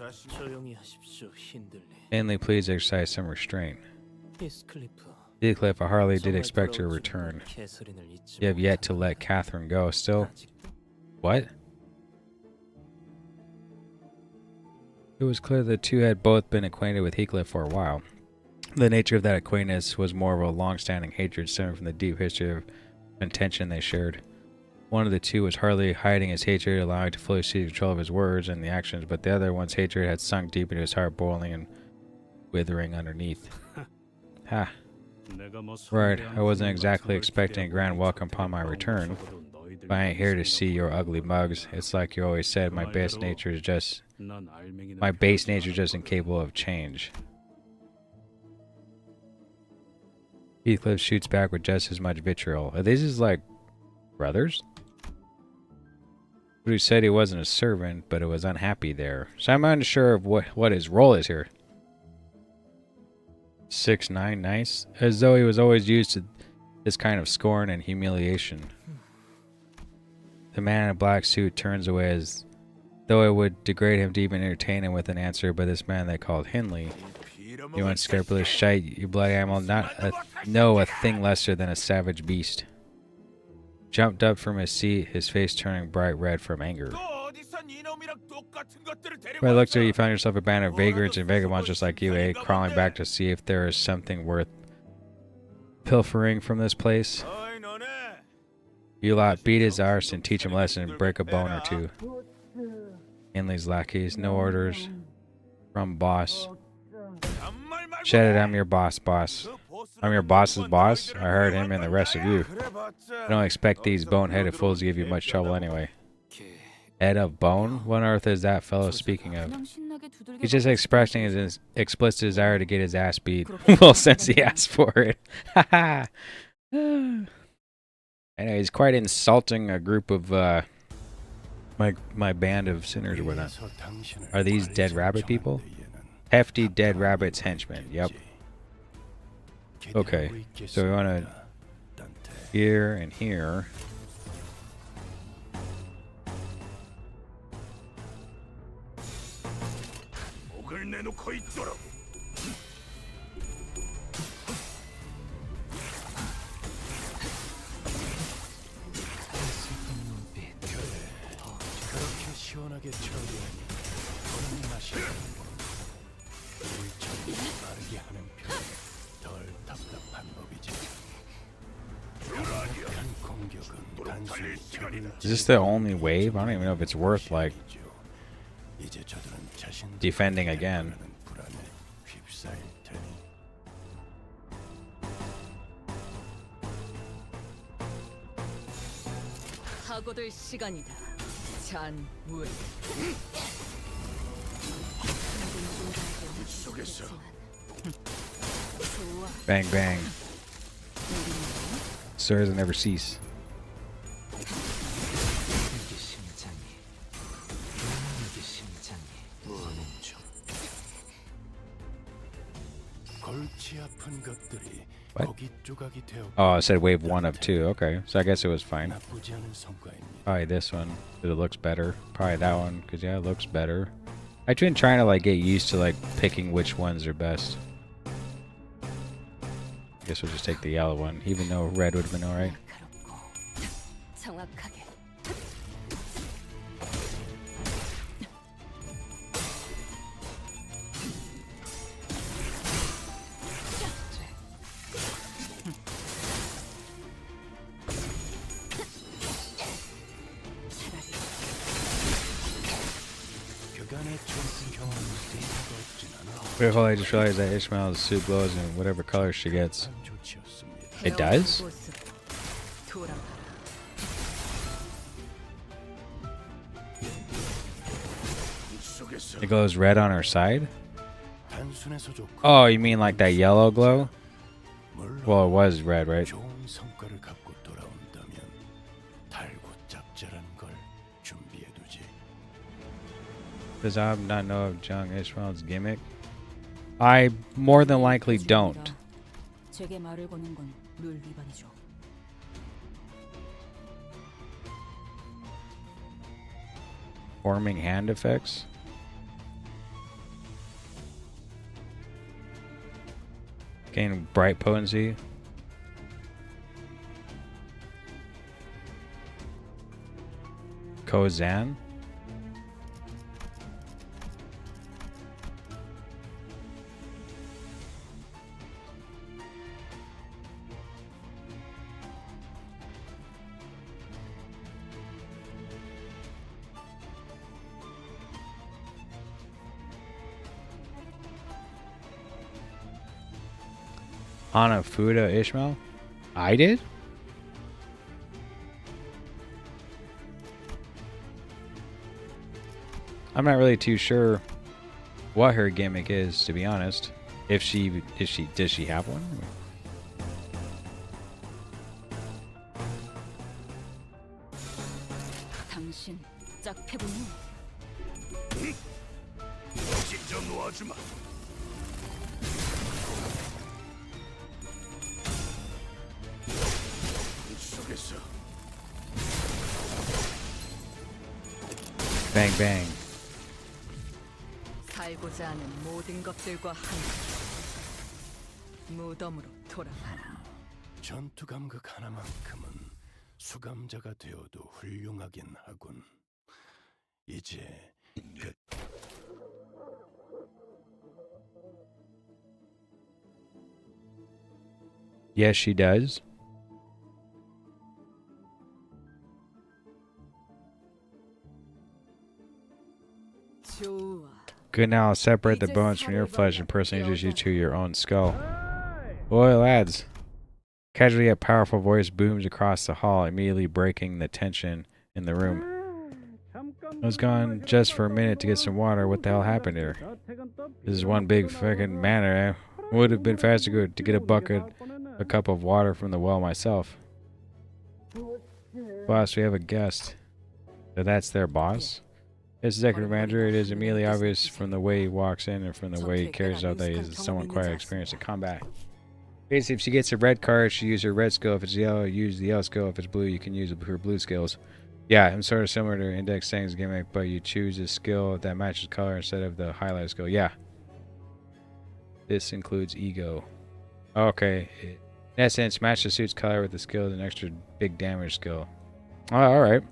Henley, please exercise some restraint. Heathcliff, I hardly did expect your return. You have yet to let Catherine go. Still? What? It was clear the two had both been acquainted with Heathcliff for a while. The nature of that acquaintance was more of a long-standing hatred stemming from the deep history of contention they shared. One of the two was hardly hiding his hatred, allowing to fully seize control of his words and the actions, but the other one's hatred had sunk deep into his heart, boiling and withering underneath. Ha. Right, I wasn't exactly expecting a grand welcome upon my return, but I ain't here to see your ugly mugs. It's like you always said, my base nature is just incapable of change. Heathcliff shoots back with just as much vitriol. Are these just like brothers? Who said he wasn't a servant, but it was unhappy there. So I'm unsure of what his role is here. 6'9", nice. As though he was always used to this kind of scorn and humiliation. The man in a black suit turns away as though it would degrade him to even entertain him with an answer, but this man they called Henley, you unscrupulous shite, you bloody animal, a thing lesser than a savage beast, jumped up from his seat, his face turning bright red from anger. When I looked at you, found yourself a band of vagrants and vagabonds just like you, eh? Crawling back to see if there is something worth pilfering from this place. You lot, beat his arse and teach him a lesson and break a bone or two. Henley's lackeys, no orders from boss. Shut it, I'm your boss. I'm your boss's boss? I heard him and the rest of you. I don't expect these boneheaded fools to give you much trouble anyway. Head of bone? What on earth is that fellow speaking of? He's just expressing his explicit desire to get his ass beat. Well, since he asked for it. Haha. I know, he's quite insulting a group of, my band of sinners or whatnot. Are these dead rabbit people? Hefty dead rabbits henchmen, yep. Okay, so we want to here and here. Is this the only wave? I don't even know if it's worth, like, defending again. Bang, bang. Sirs never cease. What? Oh, I said wave 1 of 2. Okay, so I guess it was fine. Probably this one, because it looks better. Probably that one, because yeah, it looks better. I've been trying to like get used to like picking which ones are best. I guess we'll just take the yellow one, even though red would have been alright. Wait, hold on, I just realized that Ishmael's suit glows in whatever color she gets. It does? It glows red on her side? Oh, you mean like that yellow glow? Well, it was red, right? Does I not know of Jung Ishmael's gimmick? I more than likely don't. Forming hand effects? Gain bright potency. Kozan? Hanafuda Ishmael? I did? I'm not really too sure what her gimmick is, to be honest. Does she have one? Bang bang. 살고자 하는 모든 것들과 함께 무덤으로 돌아가라. 전투 감각 하나만큼은 수감자가 되어도 훌륭하긴 하군. 이제 그 Yes, she does. 좋아. Good, now I'll separate the bones from your flesh and personally introduce you to your own skull. Boy, lads. Casually yet powerful voice booms across the hall, immediately breaking the tension in the room. I was gone just for a minute to get some water. What the hell happened here? This is one big fucking manor, eh? Would have been faster good to get a cup of water from the well myself. Boss, we have a guest. So that's their boss? As executive manager, it is immediately obvious from the way he walks in and from the way he carries out that he is someone quite experienced in combat. Basically, if she gets a red card, she uses her red skill. If it's yellow, use the yellow skill. If it's blue, you can use her blue skills. Yeah, I'm sort of similar to Index Stang's gimmick, but you choose a skill that matches color instead of the highlight skill. Yeah. This includes ego. Okay. In essence, match the suit's color with the skill with an extra big damage skill. Oh, alright.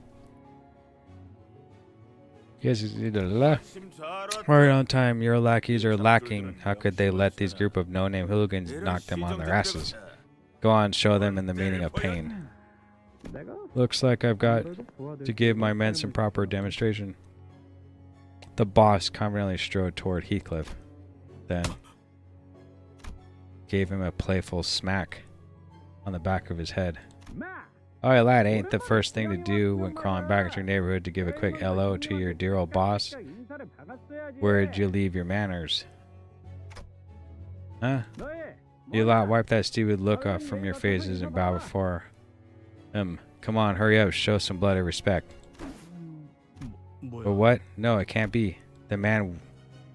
Yes, right on time. Your lackeys are lacking. How could they let these group of no-name hooligans knock them on their asses? Go on, show them in the meaning of pain. Looks like I've got to give my men some proper demonstration. The boss confidently strode toward Heathcliff, then gave him a playful smack on the back of his head. Alright, lad, ain't the first thing to do when crawling back into your neighborhood to give a quick hello to your dear old boss? Where'd you leave your manners? Huh? You lot, wipe that stupid look off from your faces and bow before him. Come on, hurry up, show some bloody respect. But what? No, it can't be. The man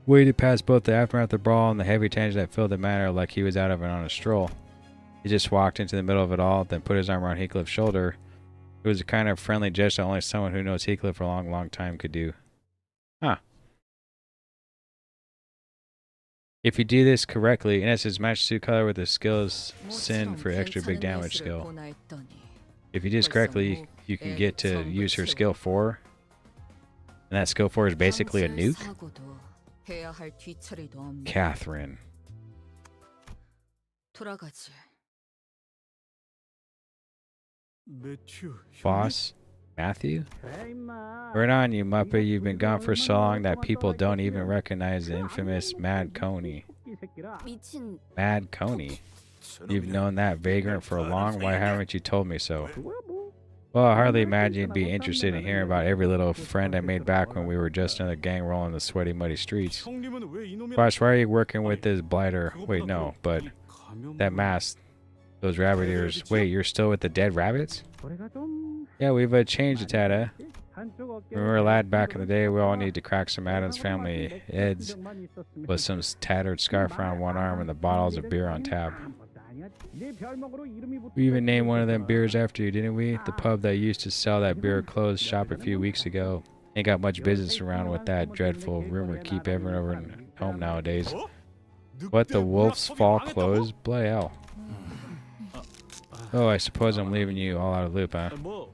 waded past both the aftermath of the brawl and the heavy tension that filled the manor like he was out of it on a stroll. He just walked into the middle of it all, then put his arm around Heathcliff's shoulder. It was a kind of friendly gesture only someone who knows Heathcliff for a long, long time could do. Huh. If you do this correctly, in essence, match suit color with the skills sin for extra big damage skill. If you do this correctly, you can get to use her skill 4. And that skill 4 is basically a nuke? Catherine. 돌아가지. Boss? Matthew? Right on, you muppet. You've been gone for so long that people don't even recognize the infamous Mad Coney. 미친 Mad Coney? You've known that vagrant for long? Why haven't you told me so? Well, I hardly imagine you'd be interested in hearing about every little friend I made back when we were just another gang rolling the sweaty, muddy streets. Boss, why are you working with this blighter? Wait, no, but that mask, those rabbit ears. Wait, you're still with the dead rabbits? Yeah, we've changed a tad, eh? When we were a lad back in the day, we all need to crack some Adams family heads with some tattered scarf around one arm and the bottles of beer on tap. We even named one of them beers after you, didn't we? The pub that used to sell that beer closed shop a few weeks ago. Ain't got much business around with that dreadful rumor keep everyone over home nowadays. What, the Wolf's Fall closed? Bloody hell. Oh, I suppose I'm leaving you all out of loop, huh? Well,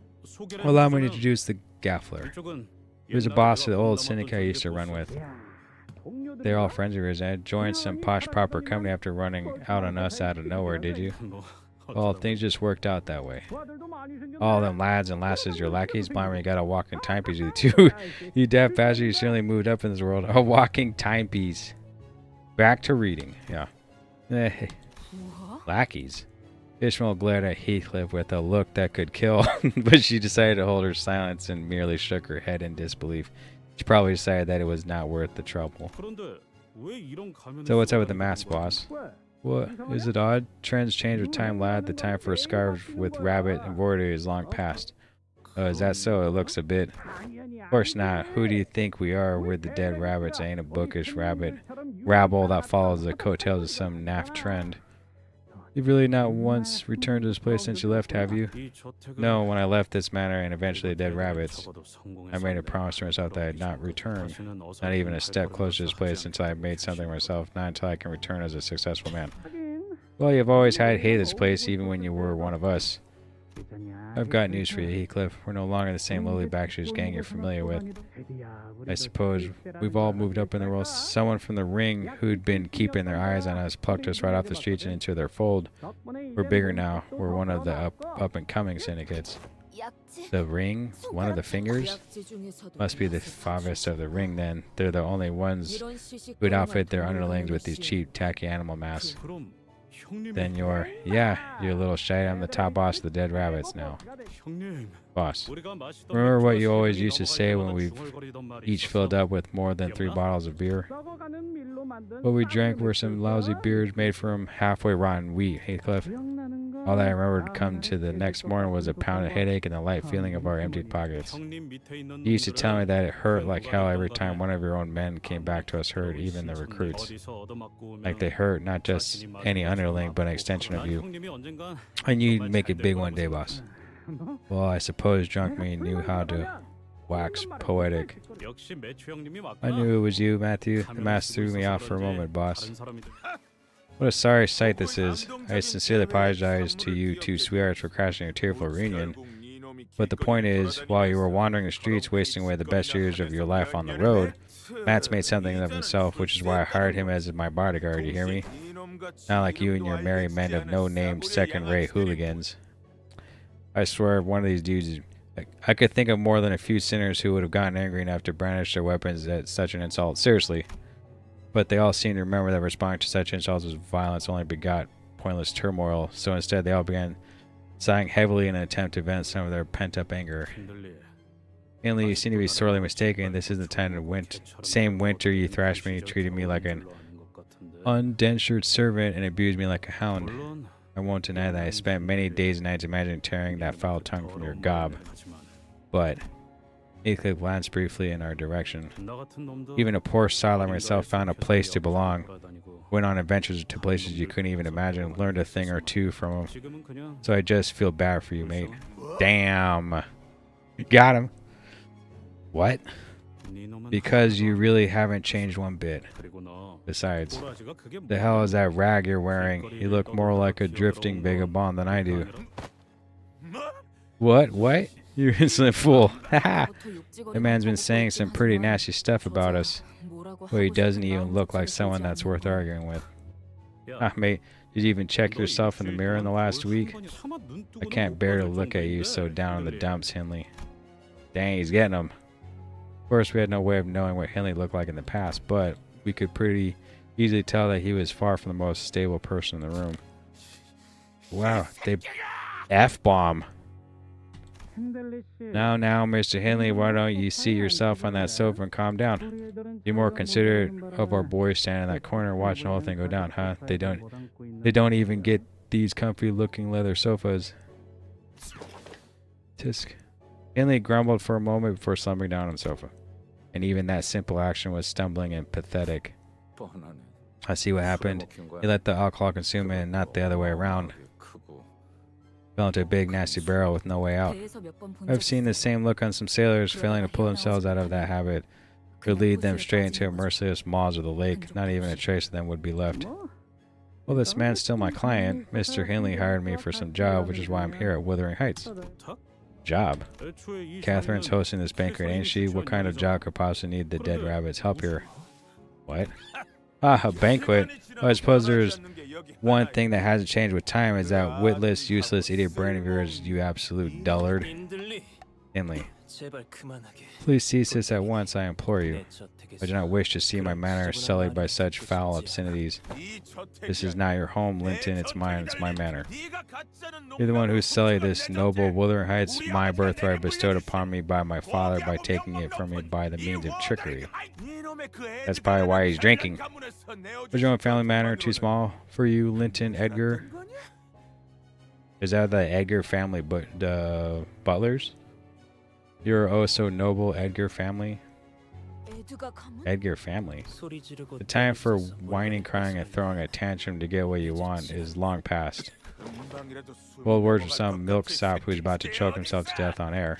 allow me to introduce the Gaffler. He was a boss of the old syndicate I used to run with. They're all friends of yours, Ed. Joined some posh proper company after running out on us out of nowhere, did you? Well, things just worked out that way. All them lads and lasses, your lackeys, blimey, you got a walking timepiece with you too. You deaf bastard, you certainly moved up in this world. A walking timepiece. Back to reading, yeah. Lackeys. Ishmael glared at Heathcliff with a look that could kill, but she decided to hold her silence and merely shook her head in disbelief. She probably decided that it was not worth the trouble. So what's up with the mask, boss? What? Is it odd? Trends change with time, lad. The time for a scarf with rabbit embroidery is long past. Is that so? It looks a bit... Of course not. Who do you think we are? We're the dead rabbits. I ain't a bookish rabbit rabble that follows the coattails of some naff trend. You've really not once returned to this place since you left, have you? No, when I left this manor and eventually the dead rabbits, I made a promise to myself that I'd not return. Not even a step closer to this place until I've made something of myself, not until I can return as a successful man. Well, you've always hated this place, even when you were one of us. I've got news for you, Heathcliff. We're no longer the same lowly backstreet gang you're familiar with. I suppose we've all moved up in the world. Someone from the ring who'd been keeping their eyes on us plucked us right off the streets and into their fold. We're bigger now. We're one of the up-and-coming syndicates. The ring? One of the fingers? Must be the fatherest of the ring, then. They're the only ones who'd outfit their underlings with these cheap, tacky animal masks. Then you're a little shy. I'm the top boss of the dead rabbits now. Boss, remember what you always used to say when we've each filled up with more than 3 bottles of beer? What we drank were some lousy beers made from halfway rotten wheat, Heathcliff. All that I remembered come to the next morning was a pounded headache and the light feeling of our emptied pockets. You used to tell me that it hurt like hell every time one of your own men came back to us hurt, even the recruits. Like they hurt not just any underling, but an extension of you. And you'd make it big one day, boss. Well, I suppose drunk me knew how to wax poetic. I knew it was you, Matthew. The mask threw me off for a moment, boss. What a sorry sight this is. I sincerely apologize to you two sweethearts for crashing your tearful reunion. But the point is, while you were wandering the streets, wasting away the best years of your life on the road, Matt's made something of himself, which is why I hired him as my bodyguard, you hear me? Not like you and your merry men of no-name second-rate hooligans. I swear one of these dudes... I could think of more than a few sinners who would have gotten angry enough to brandish their weapons at such an insult. Seriously. But they all seem to remember that responding to such insults with violence only begot pointless turmoil, so instead they all began sighing heavily in an attempt to vent some of their pent-up anger. Mainly, you seem to be sorely mistaken. This isn't the time to same winter you thrashed me, treated me like an undentured servant, and abused me like a hound. I won't deny that I spent many days and nights imagining tearing that foul tongue from your gob. But Heathcliff glanced briefly in our direction. 나 같은 놈도 Even a poor sod like myself found a place to 여기저기 belong. 돌아다니고. Went on adventures to places you couldn't even imagine. Learned a thing or two from them. 지금은 그냥 So I just feel bad for you, mate. Damn. Got him. What? 네 놈은 Because you really haven't changed one bit. 그리고 너 Besides, 꼬라지가 그게 the hell is that rag you're wearing? You look more like a drifting vagabond than I do. What? What? You insolent fool. Haha. The man's been saying some pretty nasty stuff about us. Well, he doesn't even look like someone that's worth arguing with. Ah, mate, did you even check yourself in the mirror in the last week? I can't bear to look at you so down in the dumps, Henley. Dang, he's getting him. Of course, we had no way of knowing what Henley looked like in the past, but we could pretty easily tell that he was far from the most stable person in the room. Wow, they F-bomb. Now, Mr. Henley, why don't you seat yourself on that sofa and calm down? Be more considerate of our boys standing in that corner watching the whole thing go down, huh? They don't even get these comfy-looking leather sofas. Tisk. Henley grumbled for a moment before slumping down on the sofa. And even that simple action was stumbling and pathetic. I see what happened. He let the alcohol consume him and not the other way around. Fell into a big nasty barrel with no way out. I've seen the same look on some sailors failing to pull themselves out of that habit. Could lead them straight into a merciless maws of the lake. Not even a trace of them would be left. Well, this man's still my client. Mr. Henley hired me for some job, which is why I'm here at Wuthering Heights. Job? Catherine's hosting this banquet, ain't she? What kind of job could possibly need the dead rabbit's help here? What? Ah, a banquet. Well, I suppose there's one thing that hasn't changed with time is that witless, useless idiot brain of yours, you absolute dullard. Henley. Please cease this at once, I implore you. I do not wish to see my manor sullied by such foul obscenities. This is not your home, Linton. It's mine. It's my manor. You're the one who sullied this noble Wuthering Heights, my birthright bestowed upon me by my father by taking it from me by the means of trickery. That's probably why he's drinking. Was your own family manor too small for you, Linton Edgar? Is that the Edgar family, but the Butlers? Your oh so noble Edgar family? Edgar family. The time for whining, crying, and throwing a tantrum to get what you want is long past. Bold words of some milksop who's about to choke himself to death on air.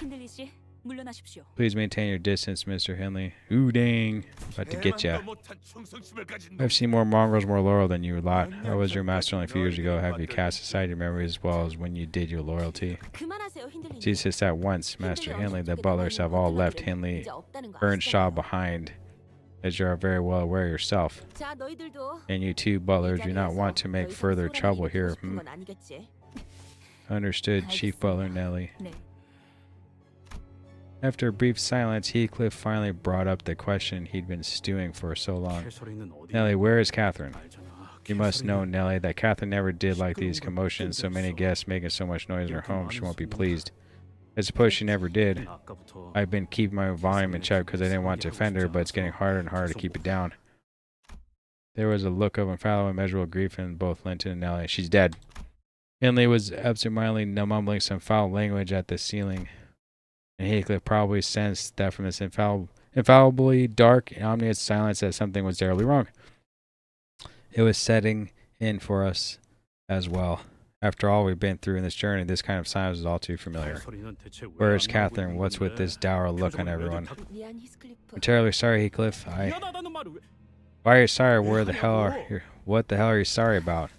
Please maintain your distance, Mr. Henley. Ooh, dang. About to get ya. I've seen more mongrels more loyal than you lot. I was your master only a few years ago. Have you cast aside your memories as well as when you did your loyalty? Cease this at once, Master Henley. The butlers have all left Henley Earnshaw behind, as you are very well aware yourself. And you two butlers do not want to make further trouble here. Understood, Chief Butler Nellie. After a brief silence, Heathcliff finally brought up the question he'd been stewing for so long. Nellie, where is Catherine? You must know, Nellie, that Catherine never did like these commotions, so many guests making so much noise in her home. She won't be pleased. I suppose she never did. I've been keeping my volume in check because I didn't want to offend her, but it's getting harder and harder to keep it down. There was a look of unfathomable, immeasurable grief in both Linton and Nellie. She's dead. Henley was absentmindedly mumbling some foul language at the ceiling, and Heathcliff probably sensed that from this infallibly dark and ominous silence that something was terribly wrong. It was setting in for us as well. After all we've been through in this journey, this kind of silence is all too familiar. Where is Catherine? What's with this dour look on everyone? I'm terribly sorry, Heathcliff. Why are you sorry? What the hell are you sorry about?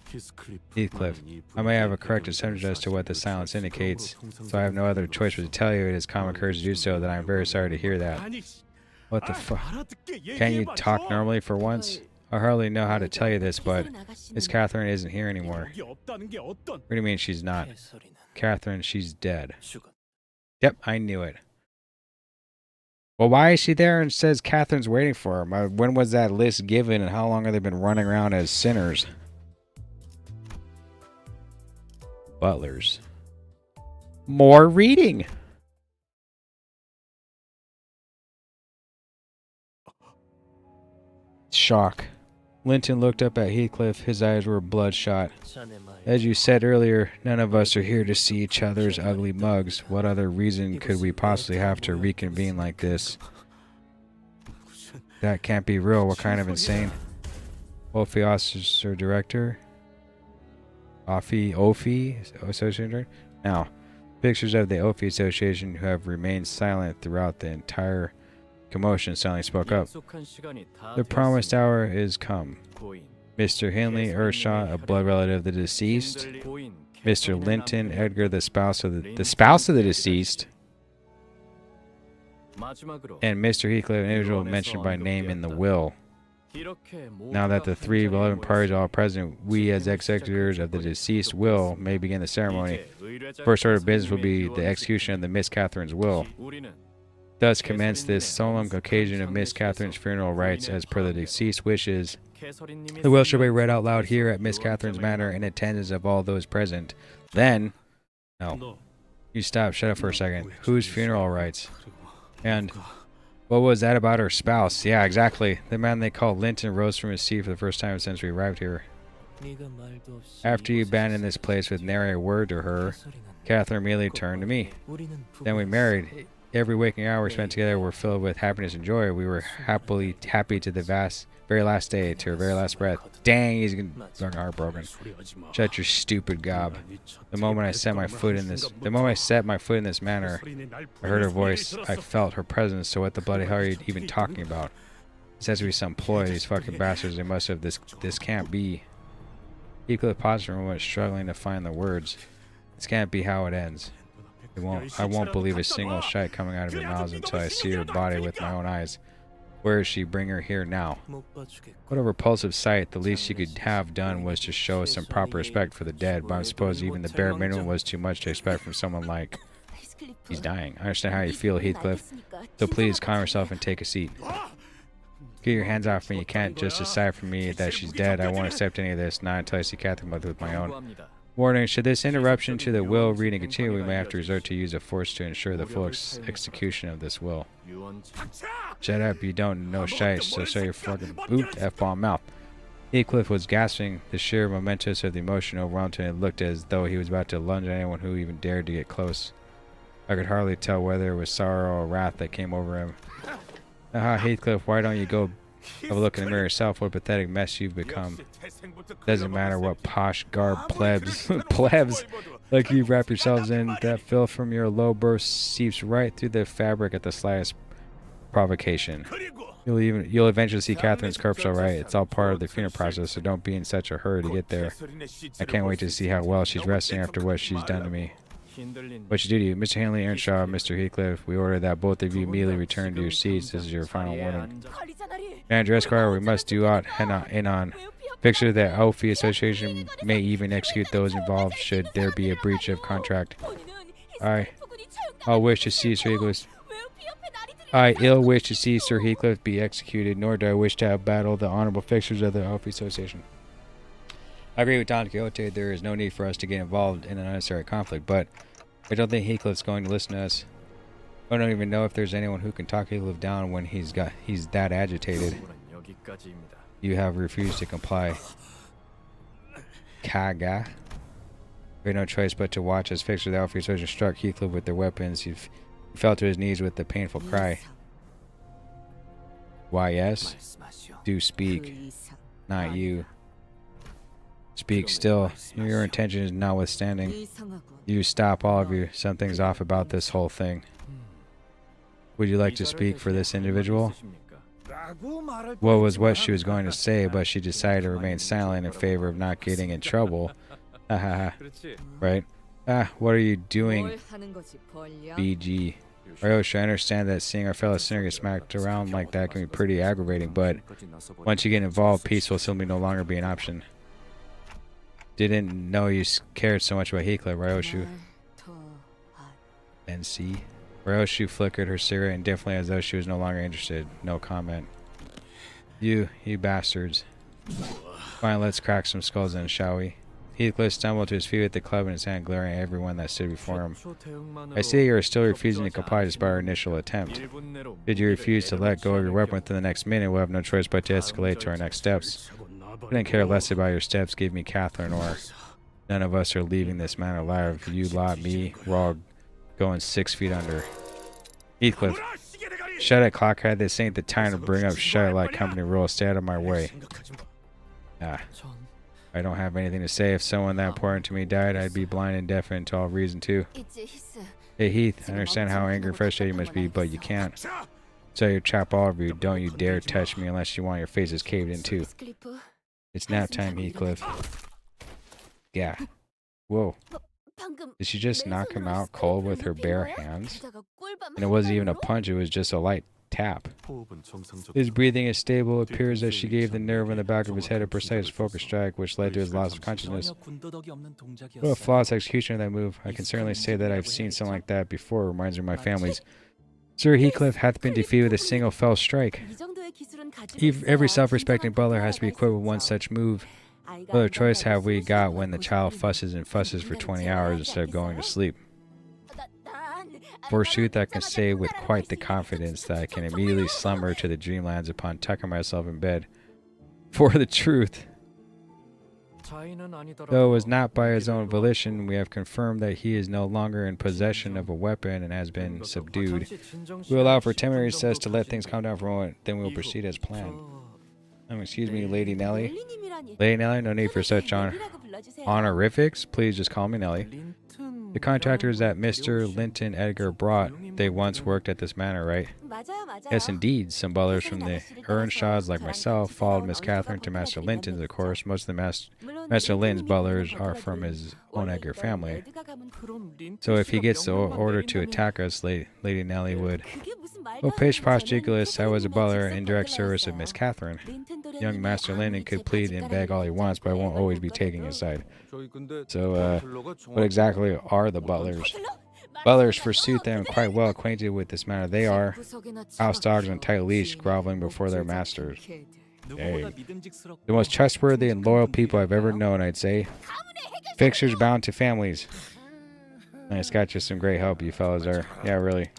Heathcliff, I may have a correct assumption as to what the silence indicates, so I have no other choice but to tell you it is common courtesy to do so, that I am very sorry to hear that. What the fuck? Can't you talk normally for once? I hardly know how to tell you this, but Miss Catherine isn't here anymore. What do you mean she's not? Catherine, she's dead. Yep, I knew it. Well, why is she there and says Catherine's waiting for her? When was that list given and how long have they been running around as sinners? Butlers. More reading. Shock. Linton looked up at Heathcliff. His eyes were bloodshot. As you said earlier, none of us are here to see each other's ugly mugs. What other reason could we possibly have to reconvene like this? That can't be real. What kind of insane? Ophi Officer Director? Ophi Association Director? Now, pictures of the Ophi Association who have remained silent throughout the entire commotion suddenly spoke up. The promised hour is come. Mr. Henley Earnshaw, a blood relative of the deceased. Mr. Linton Edgar, the spouse of the deceased. And Mr. Heathcliff, an individual mentioned by name in the will. Now that the three beloved parties are all present, we as executors of the deceased will may begin the ceremony. First order of business will be the execution of the Miss Catherine's will. Thus commence this solemn occasion of Miss Catherine's funeral rites as per the deceased wishes. The will shall be read out loud here at Miss Catherine's manor in attendance of all those present. Then, no. You stop, shut up for a second. Whose funeral rites? And what was that about her spouse? Yeah, exactly. The man they called Linton rose from his seat for the first time since we arrived here. After you abandoned this place with nary a word to her, Catherine immediately turned to me. Then we married. Every waking hour we spent together were filled with happiness and joy. We were happy to the very last day, to her very last breath. Dang, he's fucking heartbroken. Shut your stupid gob. The moment I set my foot in this manor, I heard her voice. I felt her presence. So what the bloody hell are you even talking about? This has to be some ploy. These fucking bastards. They must have this. This can't be. Heathcliff paused for a moment, struggling to find the words. This can't be how it ends. I won't believe a single shite coming out of your mouths until I see her body with my own eyes. Where is she? Bring her here now. What a repulsive sight. The least she could have done was to show some proper respect for the dead, but I suppose even the bare minimum was too much to expect from someone like... He's dying. I understand how you feel, Heathcliff. So please calm yourself and take a seat. Get your hands off me. You can't just decide for me that she's dead. I won't accept any of this, not until I see Catherine with my own. Warning, should this interruption to the will reading continue, we may have to resort to use of force to ensure the full execution of this will. Shut up, you don't know shite, so shut your fucking F-bomb mouth. Heathcliff was gasping. The sheer momentus of the emotion overwhelmed him and looked as though he was about to lunge at anyone who even dared to get close. I could hardly tell whether it was sorrow or wrath that came over him. Aha, Heathcliff, why don't you go have a look in the mirror yourself? What a pathetic mess you've become. Doesn't matter what posh garb plebs like you wrap yourselves in. That filth from your low birth seeps right through the fabric at the slightest provocation. You'll eventually see Catherine's corpse, all right. It's all part of the funeral process, so don't be in such a hurry to get there. I can't wait to see how well she's resting after what she's done to me. What you do to you, Mr. Henley Earnshaw, Mr. Heathcliff, we order that both of you immediately return to your seats. This is your final warning. Andrew Esquire, we must do aught on. Picture that Ophi Association may even execute those involved should there be a breach of contract. I ill wish to see Sir Heathcliff be executed, nor do I wish to have battled the honorable fixtures of the Ophi Association. I agree with Don Quixote, there is no need for us to get involved in an unnecessary conflict, but I don't think Heathcliff's going to listen to us. I don't even know if there's anyone who can talk Heathcliff down when he's that agitated. You have refused to comply. Kaga. We had no choice but to watch as fixtures of the Ophi Association struck Heathcliff with their weapons. He fell to his knees with a painful cry. Why, yes? Do speak. Not you. Speak still. Your intention is notwithstanding. You stop, all of you. Something's off about this whole thing. Would you like to speak for this individual? What she was going to say, but she decided to remain silent in favor of not getting in trouble. Right? What are you doing, BG? Ryosha, I understand that seeing our fellow sinner get smacked around like that can be pretty aggravating, but once you get involved, peace will simply no longer be an option. Didn't know you cared so much about Heathcliff, Ryoshu. NC. Ryoshu flickered her cigarette indifferently as though she was no longer interested. No comment. You bastards. Fine, let's crack some skulls then, shall we? Heathcliff stumbled to his feet with the club in his hand, glaring at everyone that stood before him. I see you are still refusing to comply despite our initial attempt. Did you refuse to let go of your weapon within the next minute, we'll have no choice but to escalate to our next steps. Couldn't care less about your steps, give me Catherine, or none of us are leaving this man alive. You lot, me, we're all going 6 feet under. Heathcliff, shut it, Clockhead. This ain't the time to bring up shit like company rules. Stay out of my way. Ah, 전 I don't have anything to say. If someone that important to me died, I'd be blind and deaf to all reason too. 있지 히스. Hey Heath, I understand how angry and frustrated you must be, but you can't. So you chop all of you. Don't you dare touch me unless you want your faces caved in too. 스클리프. It's nap time, Heathcliff. Yeah. Whoa. 방금 Did she just knock him out cold with her bare hands? 게다가 꿀밤 And it wasn't even a 한 punch, it was just a light tap. 호흡은 정상적. His breathing is stable. It appears that she gave the nerve on the back of his head a precise focus strike, which led to his loss of consciousness. What a flawless execution of that move. I can certainly say that I've seen something like that before. It reminds me of my family's. Sir Heathcliff hath been defeated with a single fell strike. 이 정도의 기술은 가지고 Every 있어야 self-respecting butler has to be 진정한 equipped with one 있어. such move. 아이가 What other 안 choice have we 간다고 got 소식을 when the 듣고 child 싶으면 fusses and fusses for 20 hours instead of going to sleep? 난 Forsooth, I can say with quite the confidence that I can immediately slumber to the dreamlands upon tucking myself in bed. For the truth, 자인은 아니더라도 though it was not by his own volition, we have confirmed that he is no longer in possession of a weapon and has been subdued. We will allow for a temporary recess to let things calm down for a moment, then we will proceed as planned. Excuse me, Lady Nellie. 멜리님이라니. Lady Nellie, no need for such 멜리라고 불러주세요. honorifics. Please just call me Nellie. The contractors that Mr. Linton Edgar brought, they once worked at this manor, right? 맞아요, 맞아요. Yes, indeed. Some butlers from the Earnshaws, like myself, followed Miss Catherine to Master Linton's, of course. Most of the Master Linton's butlers are from his own Edgar family. So if he gets the order to attack us, Lady Nellie would... Oh, pish posh jiggles, I was a butler in direct service of Miss Catherine. Young Master Linton could plead and beg all he wants, but I won't always be taking his side. So, what exactly are the butlers? Butlers, forsooth, I am quite well acquainted with this matter. They are house dogs on tight leash, groveling before their masters. Dang. The most trustworthy and loyal people I've ever known, I'd say. Fixtures bound to families. And it's got you some great help, you fellas are. Yeah, really.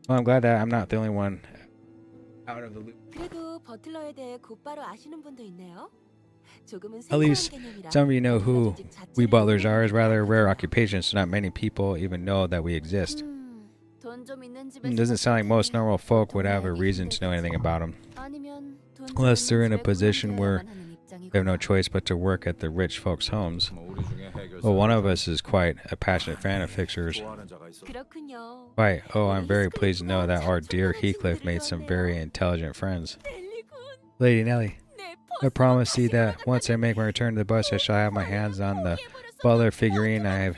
Well, I'm glad that I'm not the only one out of the loop. 그래도 버틀러에 대해 곧바로 아시는 분도 있네요. 조금은 At least 생소한 개념이라 some of you know who 조직 자체를 we butlers are. Is 모르겠어요. rather a rare occupation, so not many people even know that we exist. 돈좀 있는 집에 It doesn't sound like most normal folk would have a reason to know anything about them. 아니면 돈 Unless 좀 they're 있는 in a 집에 position where 꾸며야만 하는 They have no 입장이구나. choice but to work at the rich folks' homes. Well, one of us is quite a passionate fan of fixers. 그렇군요. Why, oh, I'm very pleased to know that our dear Heathcliff made some very intelligent friends. 넬리군, Lady Nellie, 내 I promise thee that once I make my return to the bus, I shall have my hands on the butler figurine I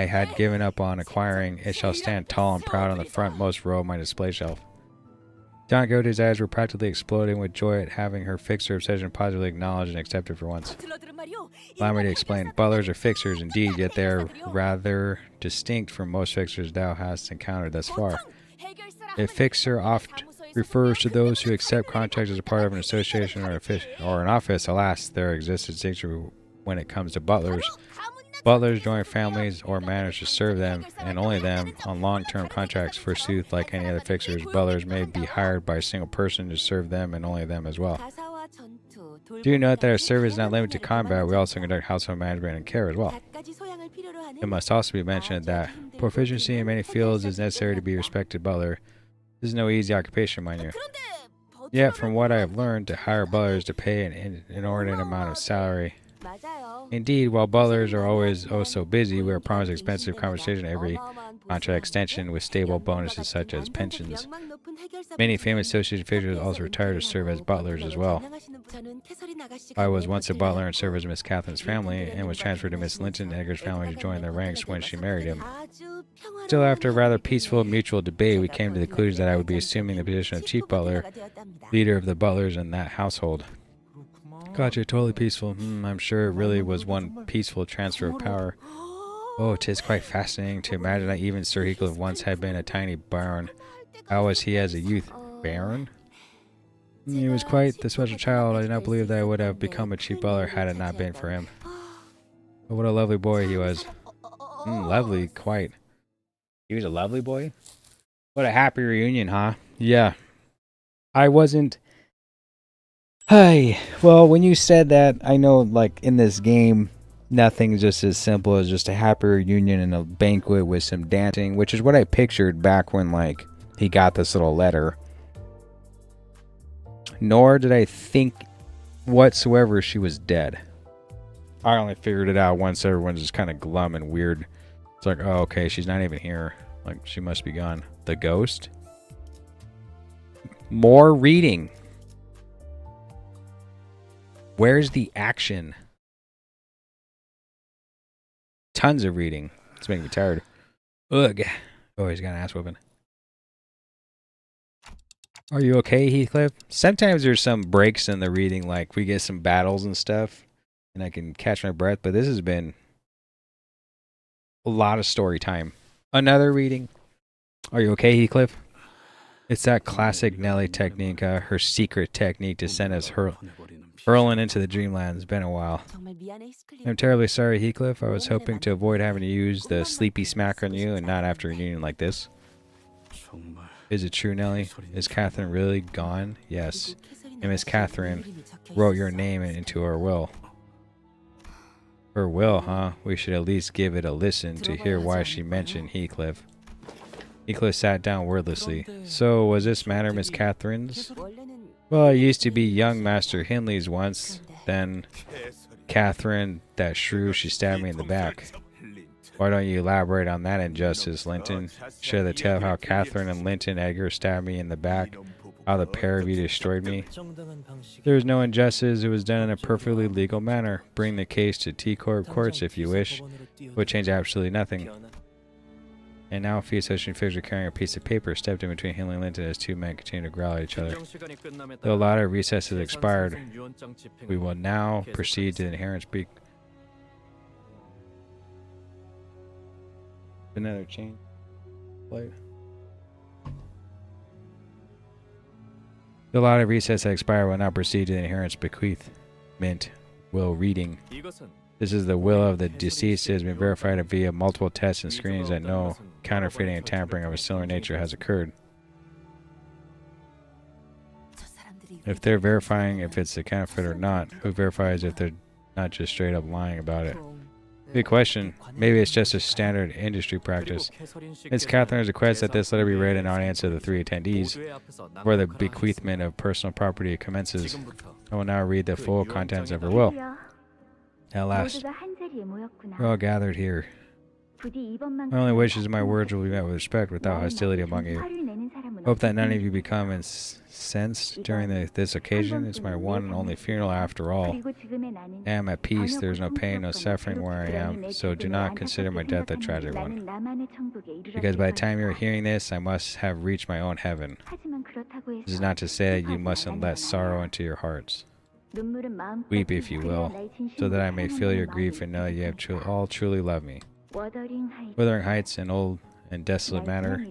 had given up on acquiring. It shall stand tall and proud on the frontmost row of my display shelf. Don Goatee's eyes were practically exploding with joy at having her fixer obsession positively acknowledged and accepted for once. 버틀러들은 말이요. Allow me to explain. Butlers are fixers indeed, yet they are rather distinct from most fixers thou hast encountered thus far. A fixer oft refers to those who accept contracts as a part of an association or an office. Alas, there exists a distinction when it comes to butlers. Butlers join families or manage to serve them, and only them, on long-term contracts. Forsooth, like any other fixers, butlers may be hired by a single person to serve them and only them as well. 가사와 전투, Do you note that our 돌봄 service is not 같은 limited to 다양한 combat? We 계열을 also conduct household management and care as well. 갖가지 소양을 필요로 하는 It must also be mentioned that proficiency in many fields is necessary to be a respected butler. This is no easy occupation, mind you. 그런데 Yet, from what I have learned, to hire butlers to pay an inordinate amount of salary. 맞아요. Indeed, while butlers are always oh so busy, we are promised expensive compensation every contract extension with stable bonuses such as pensions. Many famous associated figures also retire to serve as butlers as well. I was once a butler and served as Miss Catherine's family and was transferred to Miss Linton Edgar's family to join their ranks when she married him. Still, after a rather peaceful mutual debate, we came to the conclusion that I would be assuming the position of chief butler, leader of the butlers in that household. Gotcha, totally peaceful. I'm sure it really was one peaceful transfer of power. Oh, 'tis quite fascinating to imagine that even Sir Heathcliff once had been a tiny baron. How was he as a youth? Baron? He was quite the special child. I do not believe that I would have become a chief butler had it not been for him. But what a lovely boy he was. Lovely, quite. He was a lovely boy? What a happy reunion, huh? Yeah. I wasn't Hi. Well, when you said that, I know, like, in this game, nothing's just as simple as just a happy reunion and a banquet with some dancing, which is what I pictured back when, like, he got this little letter. Nor did I think whatsoever she was dead. I only figured it out once everyone's just kind of glum and weird. It's like, oh, okay, she's not even here. Like, she must be gone. The ghost? More reading. Where's the action? Tons of reading. It's making me tired. Ugh. Oh, he's got an ass whooping. Are you okay, Heathcliff? Sometimes there's some breaks in the reading, like we get some battles and stuff, and I can catch my breath, but this has been a lot of story time. Another reading. Are you okay, Heathcliff? It's that classic Nelly technique, her secret technique to send us hurling into the dreamland. It's been a while. 정말 미안해, 히스클리프. I'm terribly sorry, Heathcliff. I was hoping to avoid having to use the sleepy smack on you and not after a reunion like this. 정말 Is it true, Nellie? Is Catherine really gone? Yes. And Miss Catherine wrote your name into her will. Her will, huh? We should at least give it a listen to hear why she mentioned Heathcliff. Heathcliff sat down wordlessly. So, was this matter Miss Catherine's? 원래는 Well, it used to be young Master Hindley's once. Then, Catherine, that shrew, she stabbed me in the back. Why don't you elaborate on that injustice, Linton? Share the tale of how Catherine and Linton Edgar stabbed me in the back, how the pair of you destroyed me. There was no injustice, it was done in a perfectly legal manner. Bring the case to T-Corp courts if you wish. It would change absolutely nothing. And now Fee Association Fisher carrying a piece of paper stepped in between Hindley and Linton as two men continued to growl at each other. Though a lot of recess has expired, we will now proceed to the inherent speak. Another chain. Plate. The lot of recess has expired will now proceed to the inherent bequeath. Mint. Will reading. This is the will of the deceased. It has been verified via multiple tests and screenings that no counterfeiting and tampering of a similar nature has occurred. 저 사람들이 If they're verifying if it's a counterfeit or not, who verifies if they're not just straight up lying about it? Good question. Maybe it's just a standard industry practice. Miss Catherine's request that this letter be read in audience of the three attendees before the bequeathment of personal property commences. I will now read the full contents of her will. At last, we're all gathered here. My only wish is my words will be met with respect without hostility among you. Hope that none of you become incensed during this occasion. It's my one and only funeral after all. I am at peace. There is no pain, no suffering where I am, so do not consider my death a tragic one. Because by the time you're hearing this, I must have reached my own heaven. This is not to say that you mustn't let sorrow into your hearts. Weep, if you will, so that I may feel your grief and know that you have all truly loved me. Wuthering Heights, an old and desolate manor.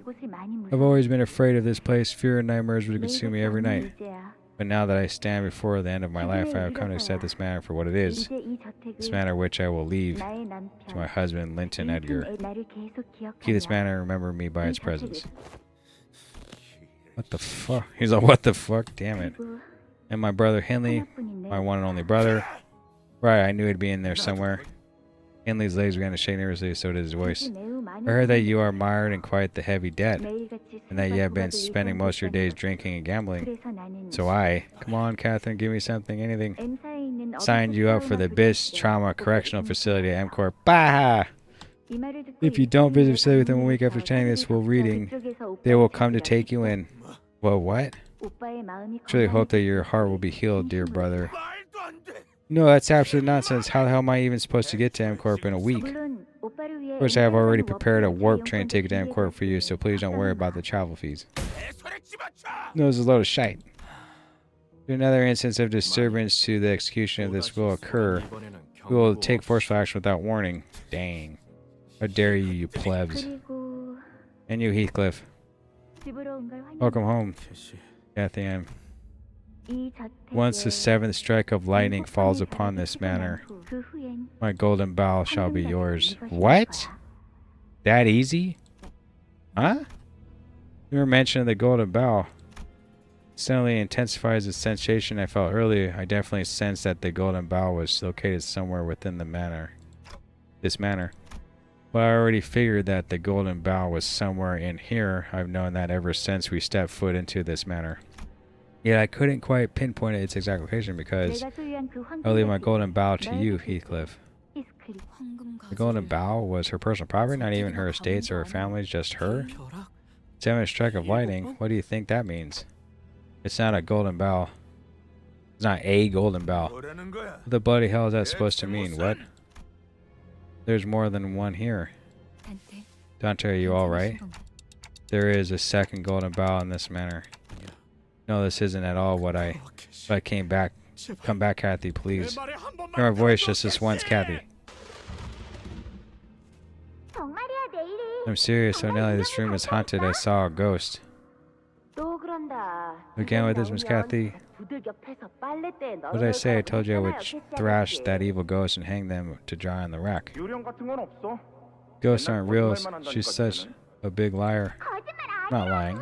I've always been afraid of this place. Fear and nightmares would consume me every night. But now that I stand before the end of my life, I have come to accept this manor for what it is. This manor which I will leave to my husband, Linton Edgar. Keep this manor and remember me by its presence. What the fuck? He's like, what the fuck? Damn it. And my brother Hindley, my one and only brother. Right, I knew he'd be in there somewhere. Hindley's legs began to shake nervously, so did his voice. I heard that you are mired in quite the heavy debt, and that you have been spending most of your days drinking and gambling. So come on, Catherine, give me something, anything. Signed you up for the BIS Trauma Correctional Facility at MCORP. Bah! If you don't visit the facility within 1 week after attending this full reading, they will come to take you in. Well, what? Truly hope that your heart will be healed, dear brother. No, that's absolute nonsense. How the hell am I even supposed to get to MCORP in a week? Of course, I have already prepared a warp train ticket to MCORP for you, so please don't worry about the travel fees. No, this is a load of shite. If another instance of disturbance to the execution of this will occur, we will take forceful action without warning. Dang. How dare you, you plebs. And you, Heathcliff. Welcome home, Catherine. Once the seventh strike of lightning falls upon this manor, my golden bowl shall be yours. What? That easy? Huh? You were mentioning the golden bowl. Suddenly intensifies the sensation I felt earlier. I definitely sensed that the golden bowl was located somewhere within the manor. This manor. But I already figured that the golden bowl was somewhere in here. I've known that ever since we stepped foot into this manor. Yet I couldn't quite pinpoint its exact location because I'll leave my golden bowl to you, Heathcliff. The golden bowl was her personal property, not even her estates or her family, just her? 벼락? 7 strike of lightning. What do you think that means? It's not a golden bowl. It's not a golden bowl. What the bloody hell is that supposed to mean? What? There's more than one here. Dante, are you alright? There is a second golden bowl in this manor. No, this isn't at all what I came back. Come back, Kathy, please. Hear my voice just this once, Kathy. I'm serious, so Nelly, this room is haunted. I saw a ghost. Again with this, Miss Kathy. What did I say? I told you I would thrash that evil ghost and hang them to dry on the rack. Ghosts aren't real. She's such a big liar. I'm not lying.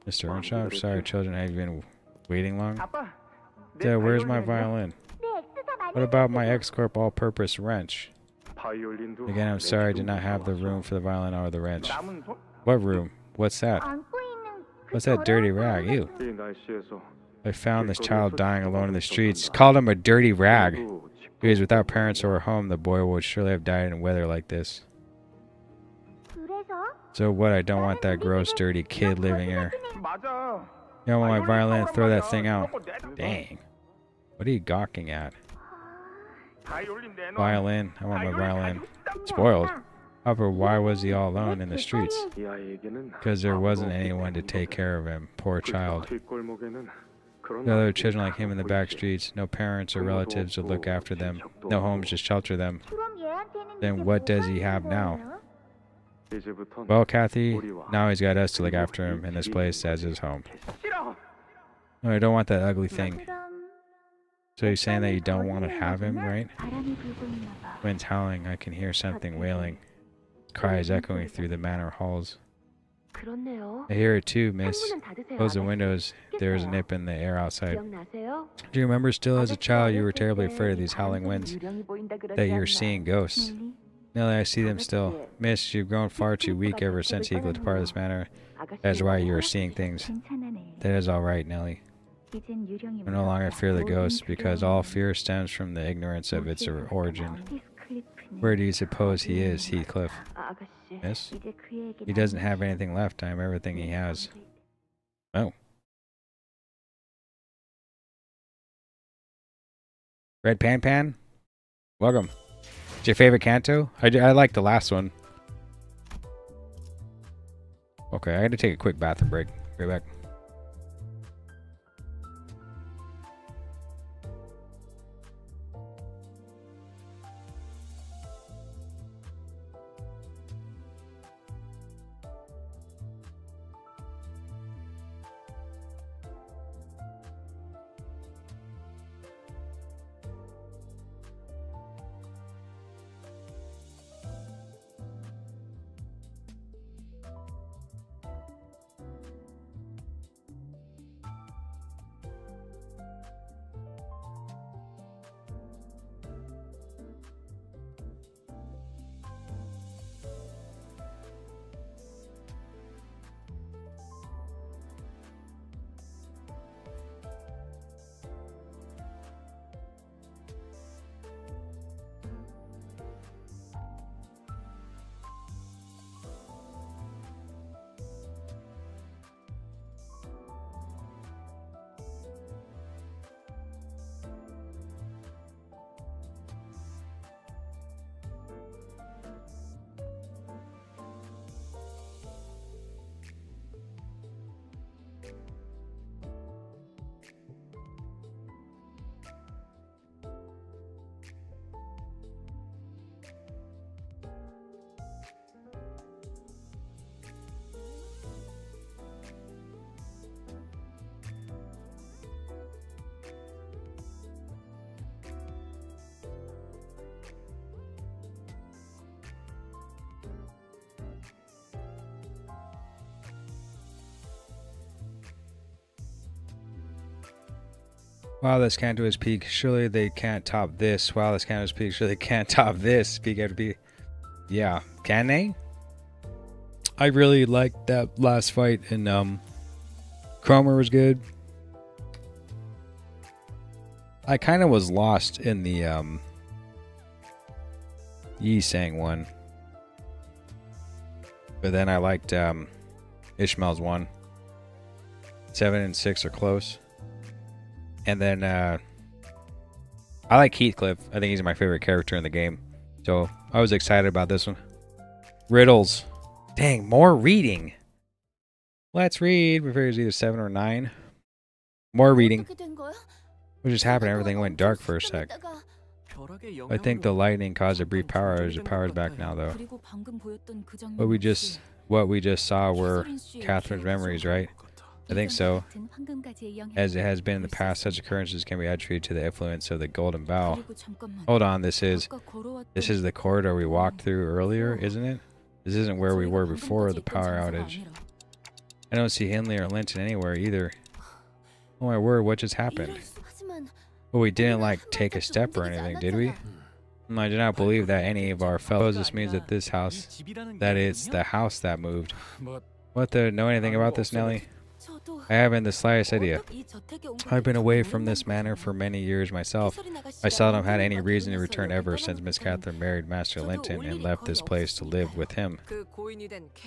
Mr. Earnshaw, I'm sorry, children. Have you been waiting long? Dad, where's my violin? What about my X-Corp all-purpose wrench? Again, I'm sorry I did not have the room for the violin or the wrench. What room? What's that? What's that dirty rag? Ew. I found this child dying alone in the streets. Called him a dirty rag. If he was without parents or a home, the boy would surely have died in weather like this. So what? I don't want that gross, dirty kid living here. You don't want my violin? Throw that thing out. Dang. What are you gawking at? Violin. I want my violin. Spoiled. However, why was he all alone in the streets? Because there wasn't anyone to take care of him. Poor child. The other children like him in the back streets. No parents or relatives to look after them. No homes to shelter them. Then what does he have now? Well, Kathy, now he's got us to look after him in this place as his home. No, I don't want that ugly thing. So you're saying that you don't want to have him, right? Wind's howling. I can hear something wailing. Cries echoing through the manor halls. I hear it too, miss. Close the windows. There is a nip in the air outside. Do you remember still as a child you were terribly afraid of these howling winds? That you're seeing ghosts? Nelly, I see them still. Miss, you've grown far too weak ever since Heathcliff departed this manor. That's why you are seeing things. That is alright, Nelly. I no longer fear the ghosts because all fear stems from the ignorance of its origin. Where do you suppose he is, Heathcliff? Miss? He doesn't have anything left. I am everything he has. Oh. Red Pan Pan? Welcome. It's your favorite Canto? I like the last one. Okay, I had to take a quick bathroom break. Right back. Wow, this Canto is peak. Surely they can't top this. Wow, this Canto is peak. Surely they can't top this. Peak after peak. Yeah, can they? I really liked that last fight, and Cromer was good. I kind of was lost in the Yi Sang one, but then I liked Ishmael's one. 7 and 6 are close. And then I like Heathcliff. I think he's my favorite character in the game. So I was excited about this one. Riddles. Dang, more reading. Let's read. We figured it was either 7 or 9. More reading. What just happened? Everything went dark for a sec. I think the lightning caused a brief power outage. The power's back now, though. What we just saw were Catherine's memories, right? I think so. As it has been in the past, such occurrences can be attributed to the influence of the golden bough. Hold on, this is the corridor we walked through earlier, isn't it? This isn't where we were before the power outage. I don't see Hindley or Linton anywhere either. Oh my word, what just happened? Well, we didn't like take a step or anything, did we? I do not believe that any of our fellows. This means that this house, that it's the house that moved. What the? Know anything about this, Nelly? I haven't the slightest idea. I've been away from this manor for many years myself. I seldom had any reason to return ever since Miss Catherine married Master Linton and left this place to live with him.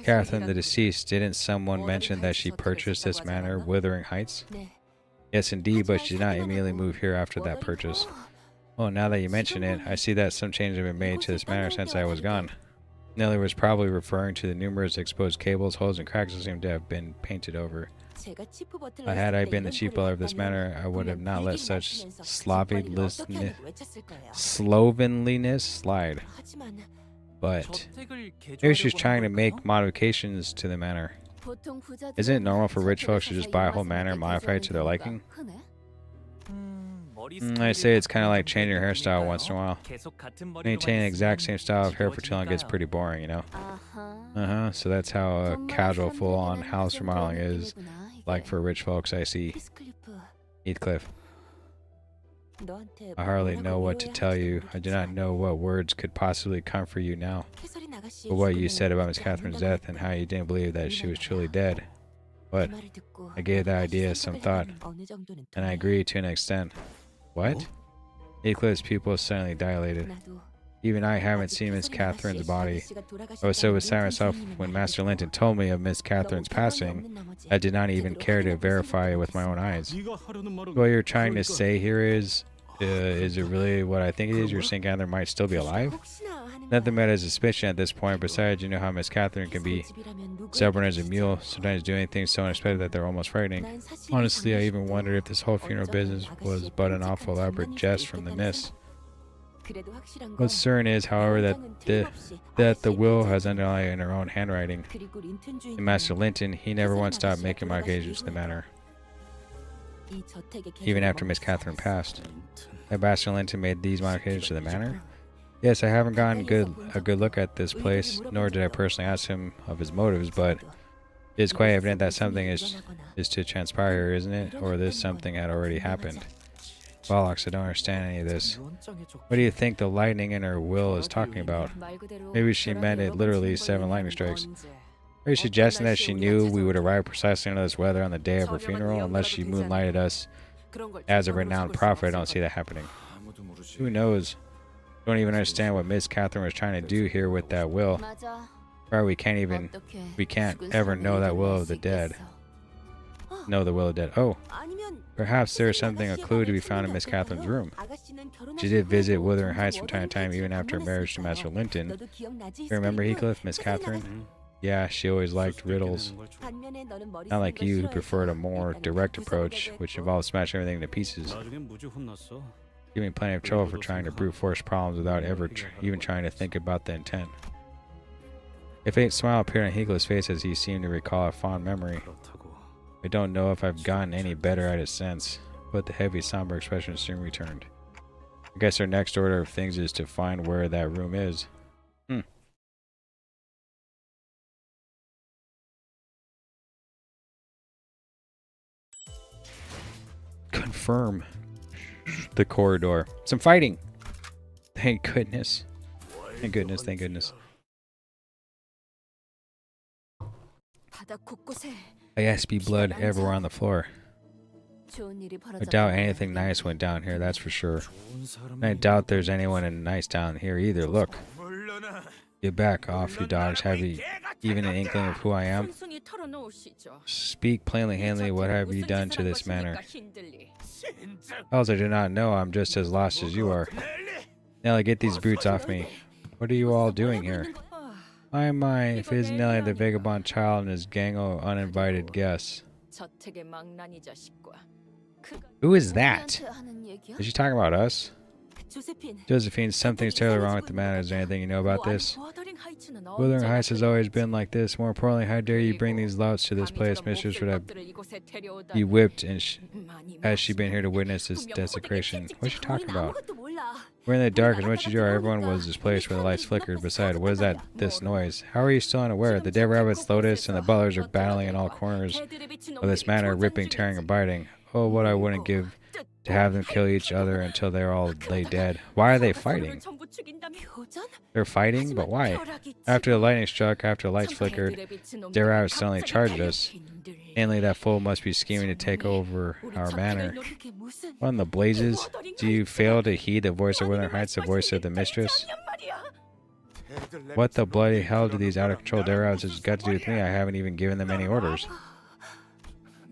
Catherine the deceased, didn't someone mention that she purchased this manor, Wuthering Heights? Yes, indeed, but she did not immediately move here after that purchase. Oh, now that you mention it, I see that some changes have been made to this manor since I was gone. Nellie was probably referring to the numerous exposed cables, holes, and cracks that seem to have been painted over. Had I been the chief builder of this manor, I would have not let such slovenliness slide. But maybe she's trying to make modifications to the manor. Isn't it normal for rich folks to just buy a whole manor and modify it to their liking? I say it's kind of like changing your hairstyle once in a while. Maintaining the exact same style of hair for too long gets pretty boring, you know? So that's how a casual full-on house remodeling is like for rich folks, I see. Heathcliff. I hardly know what to tell you. I do not know what words could possibly comfort you now. But what you said about Miss Catherine's death and how you didn't believe that she was truly dead. But I gave that idea some thought, and I agreed to an extent. What? Heathcliff's pupils suddenly dilated. Even I haven't seen Miss Catherine's body. I was so beside myself when Master Linton told me of Miss Catherine's passing, I did not even care to verify it with my own eyes. What you're trying to say here is it really what I think it is? You're saying Catherine might still be alive? Nothing but a suspicion at this point. Besides, you know how Miss Catherine can be stubborn as a mule, sometimes doing things so unexpected that they're almost frightening. Honestly, I even wondered if this whole funeral business was but an awful elaborate jest from the mist. What's certain is, however, that the will has underlined in her own handwriting. And Master Linton, he never once stopped making modifications to the manor, even after Miss Catherine passed. Had Master Linton made these modifications to the manor? Yes, I haven't gotten a good look at this place, nor did I personally ask him of his motives, but it is quite evident that something is to transpire here, isn't it? Or this something had already happened. Bollocks, I don't understand any of this. What do you think the lightning in her will is talking about? Maybe she meant it literally 7 lightning strikes. Are you suggesting that she knew we would arrive precisely under this weather on the day of her funeral, unless she moonlighted us as a renowned prophet? I don't see that happening. Who knows? I don't even understand what Miss Catherine was trying to do here with that will. Or we can't ever know that will of the dead. Know the will of the dead. Oh, perhaps there is something, a clue to be found in Miss Catherine's room. She did visit Wuthering Heights from time to time, even after her marriage to Master Linton. You remember Heathcliff, Miss Catherine? Yeah, she always liked riddles. Not like you, who preferred a more direct approach, which involves smashing everything to pieces. Give me plenty of trouble for trying to brute force problems without ever even trying to think about the intent. A faint smile appeared on Heathcliff's face as he seemed to recall a fond memory. I don't know if I've gotten any better at it since, but the heavy, somber expression soon returned. I guess our next order of things is to find where that room is. Confirm. the corridor. Some fighting. Thank goodness. Thank goodness. Thank goodness. 바닥 곳곳에 I guess be blood everywhere on the floor. 좋은 일이 I doubt anything nice went down here, that's for sure. And I doubt there's anyone nice down here either. Look. Get back off, you dogs. Have you even an inkling of who I am? Speak plainly, Hanley. What have you done to this manor? Else I do not know. I'm just as lost as you are. Nelly, get these brutes off me. What are you all doing here? My, if it isn't Nelly, the vagabond child and his gang of uninvited guests. Who is that? Is she talking about us? Josephine, something's terribly wrong with the matter. Is there anything you know about this? Wuthering Heights has always been like this. More importantly, how dare you bring these louts to this place? Mistress would have be whipped, and has she been here to witness this desecration? What's she talking about? We're in the dark, and what you do, everyone was displaced when the lights flickered. Besides, what is that, this noise? How are you still unaware? The dead rabbits, Lotus, and the butlers are battling in all corners of this manor, ripping, tearing, and biting. Oh, what I wouldn't give to have them kill each other until they're all lay dead. Why are they fighting? They're fighting? But why? After the lightning struck, after the lights flickered, dead rabbits suddenly charged us. Hanley, that fool must be scheming to take over our manor. What in the blazes? Do you fail to heed the voice of Wuthering Heights, the voice of the mistress? What the bloody hell do these out-of-control dead rabbits got to do with me? I haven't even given them any orders.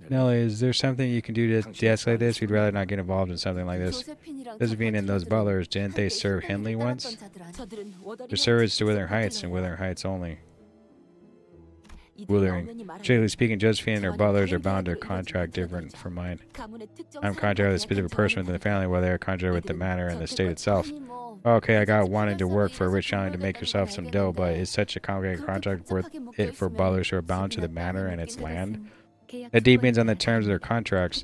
Nelly, is there something you can do to de-escalate this? We'd rather not get involved in something like this. Josephine and those butlers, didn't they serve Henley once? They're servants to Wuthering Heights and Wuthering Heights only. Wuthering. Strictly speaking, Josephine and her butlers are bound to a contract different from mine. I'm contracted with a specific person within the family, while they are contracted with the manor and the state itself. Okay, I got wanting to work for a rich family to make yourself some dough, but is such a complicated contract worth it for butlers who are bound to the manor and its land? That depends on the terms of their contracts.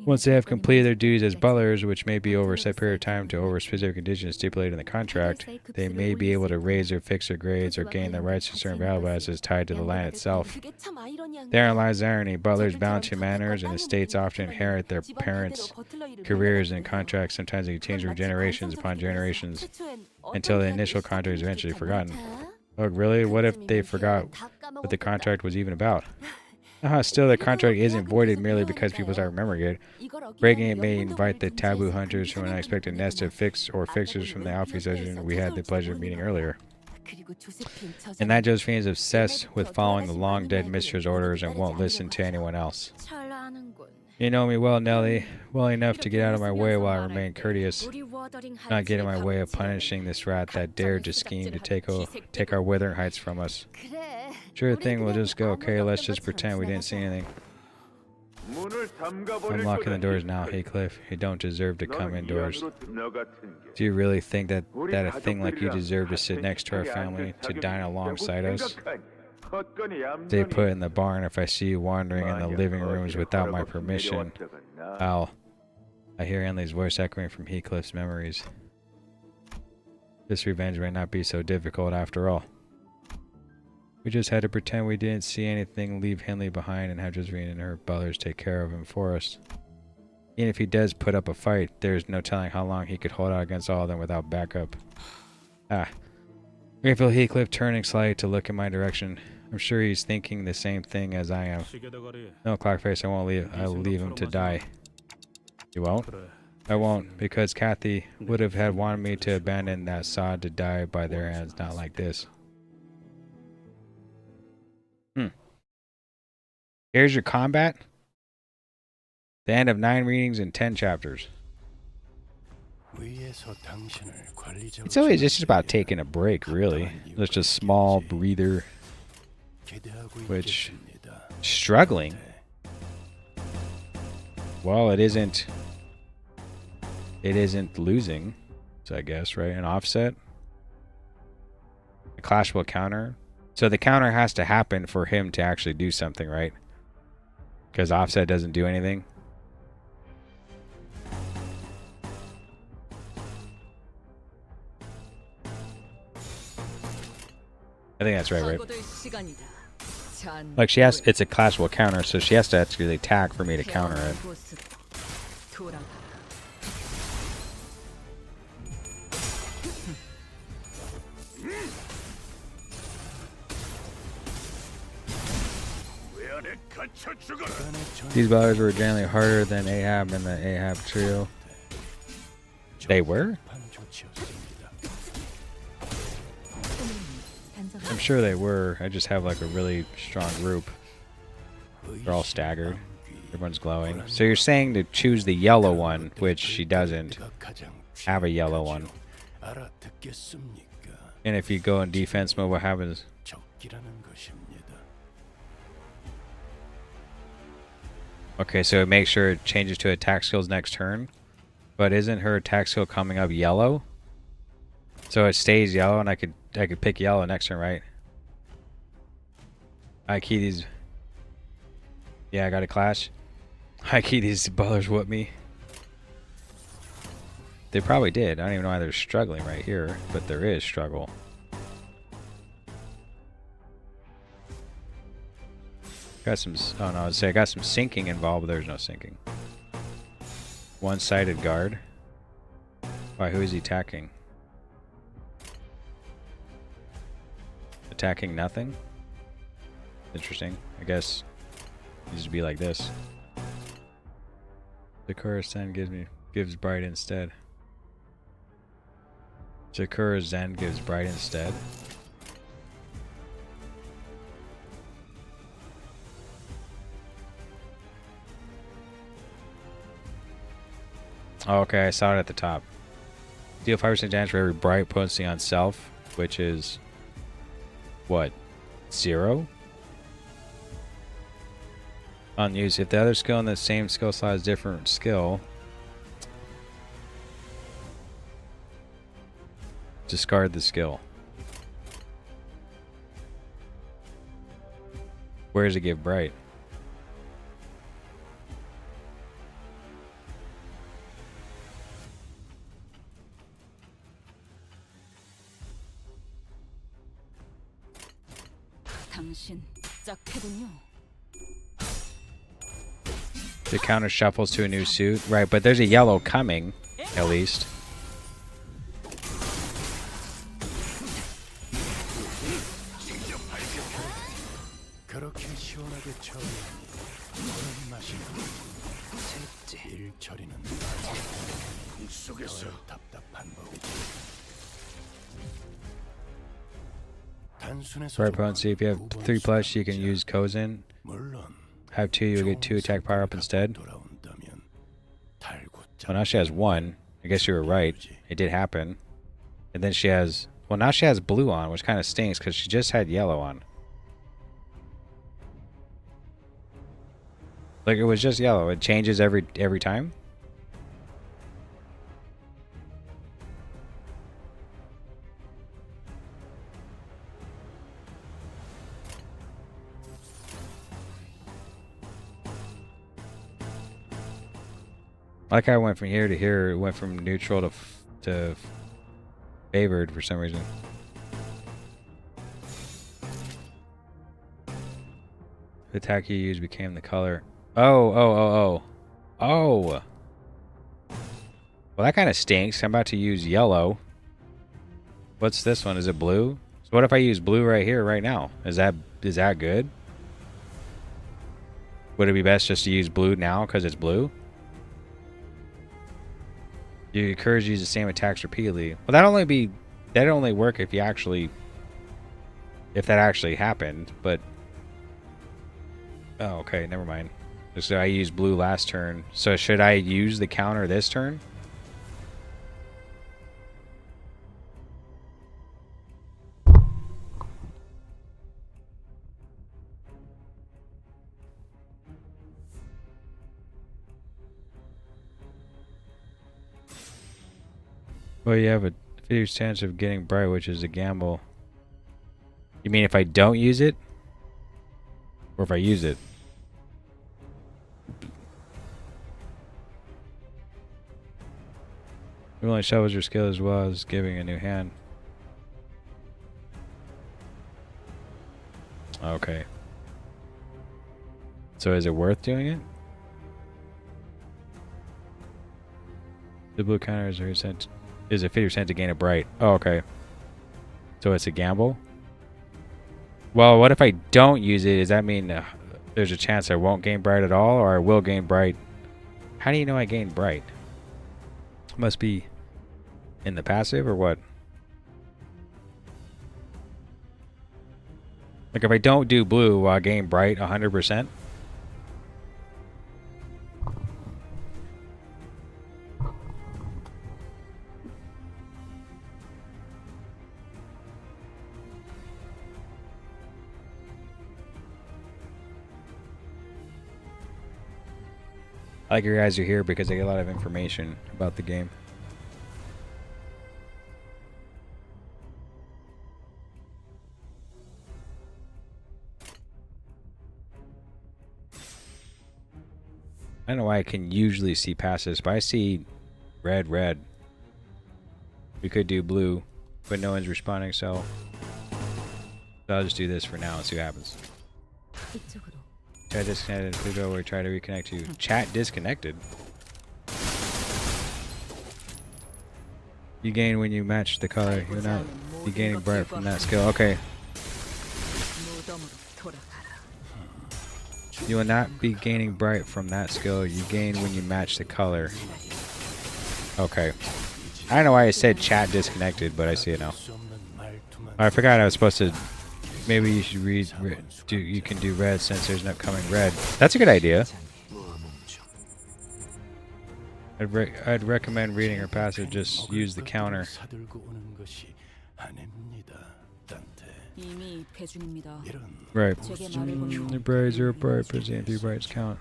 Once they have completed their duties as butlers, which may be over a set period of time to over specific conditions stipulated in the contract, they may be able to raise or fix their grades or gain the rights to certain valuable assets tied to the land itself. Therein lies the irony. Butlers bound to manors and estates often inherit their parents' careers and contracts. Sometimes they continue for generations upon generations until the initial contract is eventually forgotten. Oh, really? What if they forgot what the contract was even about? Still, the contract isn't voided merely because people start remembering it. Breaking it may invite the taboo hunters from an unexpected nest of fixers from the Alfie session we had the pleasure of meeting earlier. And that Josephine is obsessed with following the long-dead mistress' orders and won't listen to anyone else. You know me well, Nelly. Well enough to get out of my way while I remain courteous. Not get in my way of punishing this rat that dared to scheme to take our Wuthering Heights from us. Sure thing, we'll just go. Okay, let's just pretend we didn't see anything. I'm locking the doors now, Heathcliff. You don't deserve to come indoors. Do you really think that a thing like you deserve to sit next to our family, to dine alongside us? Stay put in the barn. If I see you wandering in the living rooms without my permission, I hear Henley's voice echoing from Heathcliff's memories. This revenge may not be so difficult after all. We just had to pretend we didn't see anything, leave Henley behind, and have Josephine and her butlers take care of him for us. Even if he does put up a fight, there's no telling how long he could hold out against all of them without backup. I can feel Heathcliff turning slightly to look in my direction. I'm sure he's thinking the same thing as I am. No, Clockface, I won't leave. I'll leave him to die. You won't? I won't, because Kathy would have had wanted me to abandon that sod to die by their hands, not like this. Here's your combat. The end of 9 readings and 10 chapters. It's always just about taking a break, really. Just a small breather. Which, struggling. Well, it isn't losing, so I guess, right? An offset. A clash will counter. So the counter has to happen for him to actually do something, right? Because offset doesn't do anything. I think that's right? Like it's a clash will counter, so she has to actually attack for me to counter it. These battles were generally harder than Ahab and the Ahab trio. They were? I'm sure they were. I just have like a really strong group. They're all staggered. Everyone's glowing. So you're saying to choose the yellow one, which she doesn't have a yellow one. And if you go in defense mode, what happens? Okay, so make sure it changes to attack skills next turn. But isn't her attack skill coming up yellow? So it stays yellow, and I could pick yellow next turn, right? I key these. Yeah, I got a clash. I key these ballers whoop me. They probably did. I don't even know why they're struggling right here, but there is struggle. Got some. Oh no, I'd say I got some sinking involved, but there's no sinking. One-sided guard. Why? Who is he attacking? Attacking nothing. Interesting. I guess it needs to be like this. Sakura Zen gives bright instead. Sakura Zen gives bright instead. Oh, okay, I saw it at the top. Deal 5% damage for every bright potency on self, which is what? 0? Unused. If the other skill in the same skill slot has different skill, discard the skill. Where does it give bright? The counter shuffles to a new suit. Right, but there's a yellow coming, at least. Right, potency. If you have 3+, you can use Kozin. Have 2, you'll get 2 attack power up instead. Well, now she has 1. I guess you were right. It did happen. And then she has... Well, now she has blue on, which kind of stinks because she just had yellow on. Like, it was just yellow. It changes every time? Like I went from here to here, it went from neutral to favored for some reason. The attack you used became the color. Oh. Well, that kind of stinks. I'm about to use yellow. What's this one? Is it blue? So what if I use blue right here, right now? Is that good? Would it be best just to use blue now because it's blue? You encourage to use the same attacks repeatedly. Well, that'd only work if that actually happened. But oh, okay, never mind. So I used blue last turn. So should I use the counter this turn? Well, you have a 50% chance of getting bright, which is a gamble. You mean if I don't use it? Or if I use it? It only shovels your skill as well as giving a new hand. Okay. So is it worth doing it? The blue counter is a 50% to gain a bright. Oh, okay. So it's a gamble? Well, what if I don't use it? Does that mean There's a chance I won't gain bright at all, or I will gain bright. How do you know I gain bright? Must be in the passive or what? Like if I don't do blue, will I gain bright 100%? I like your guys are here because they get a lot of information about the game. I don't know why I can usually see passes, but I see red, red. We could do blue, but no one's responding, so I'll just do this for now and see what happens. 이쪽으로. Chat disconnected. Please go try to reconnect you. Chat disconnected. You gain when you match the color. You're not you gaining bright from that skill. Okay. You will not be gaining bright from that skill. You gain when you match the color. Okay. I don't know why I said chat disconnected, but I see it now. I forgot I was supposed to. Maybe you should read. You can do red since there's an upcoming red. That's a good idea. I'd recommend reading her passage. Just use the counter. 이미 입회 중입니다. Right. 제게 말해보시오. The bright 0 bright, present 3 brights count.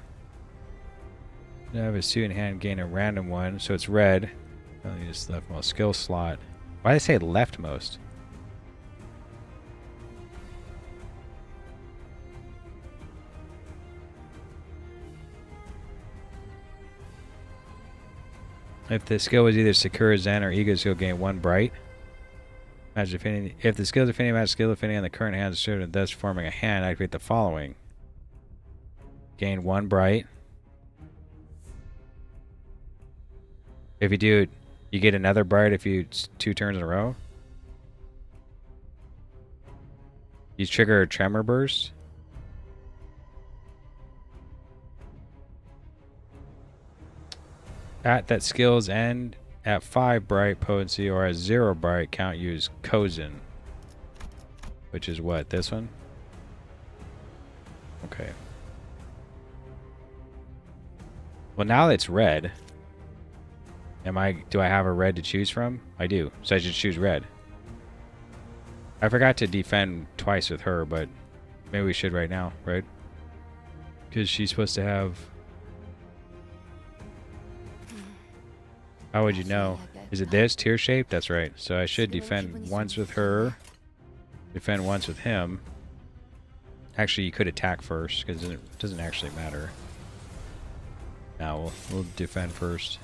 I have a suit in hand, gain a random one, so it's red. Oh, you just leftmost skill slot. Why did they say leftmost? If the skill was either Sakura Zen or Ego skill, gain 1 bright. Match affinity. If the skill is affinity match skill affinity on the current hand is and thus forming a hand, activate the following. Gain 1 bright. If you do it, you get another bright if you 2 turns in a row. You trigger a tremor burst. At that skill's end, at 5 bright potency or at 0 bright count, use Kozen. Which is what? This one? Okay. Well, now it's red. Do I have a red to choose from? I do. So I should choose red. I forgot to defend twice with her, but maybe we should right now, right? Because she's supposed to have... How would you know? Is it this? Tear shape? That's right. So I should defend once with her. Defend once with him. Actually, you could attack first, because it doesn't actually matter. Now we'll defend first.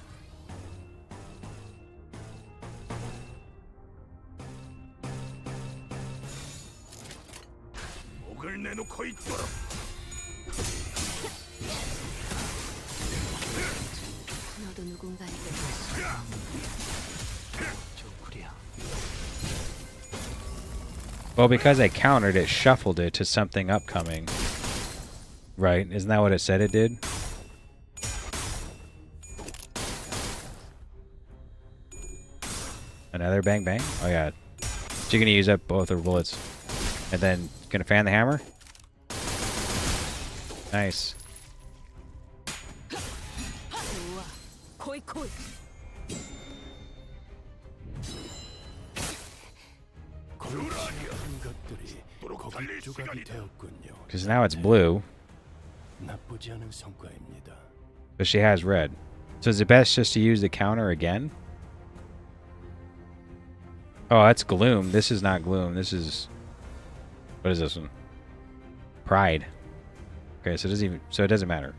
너도 누군가에게 Well, because I countered it, shuffled it to something upcoming. Right? Isn't that what it said it did? Another bang bang? Oh yeah. So you're gonna use up both her bullets. And then gonna fan the hammer? Nice. Because now it's blue. But she has red. So is it best just to use the counter again? Oh, that's gloom. This is not gloom. This is... What is this one? Pride. Okay, so it doesn't matter.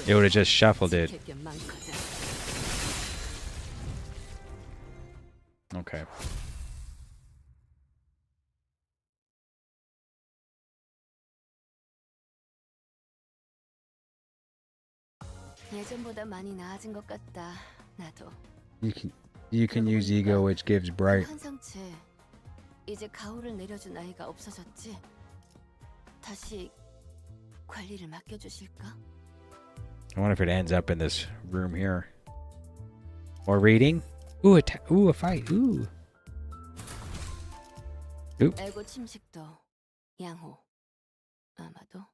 It would have just shuffled it. Okay. 예전보다 많이 나아진 것 같다. 나도. You can use ego, which gives bright. 환상체. 이제 가오를 내려준 아이가 없어졌지? 다시 관리를 맡겨주실까? I wonder if it ends up in this room here. More reading? Ooh, a fight. Ooh. Oop. 에고 침식도 양호. 아마도.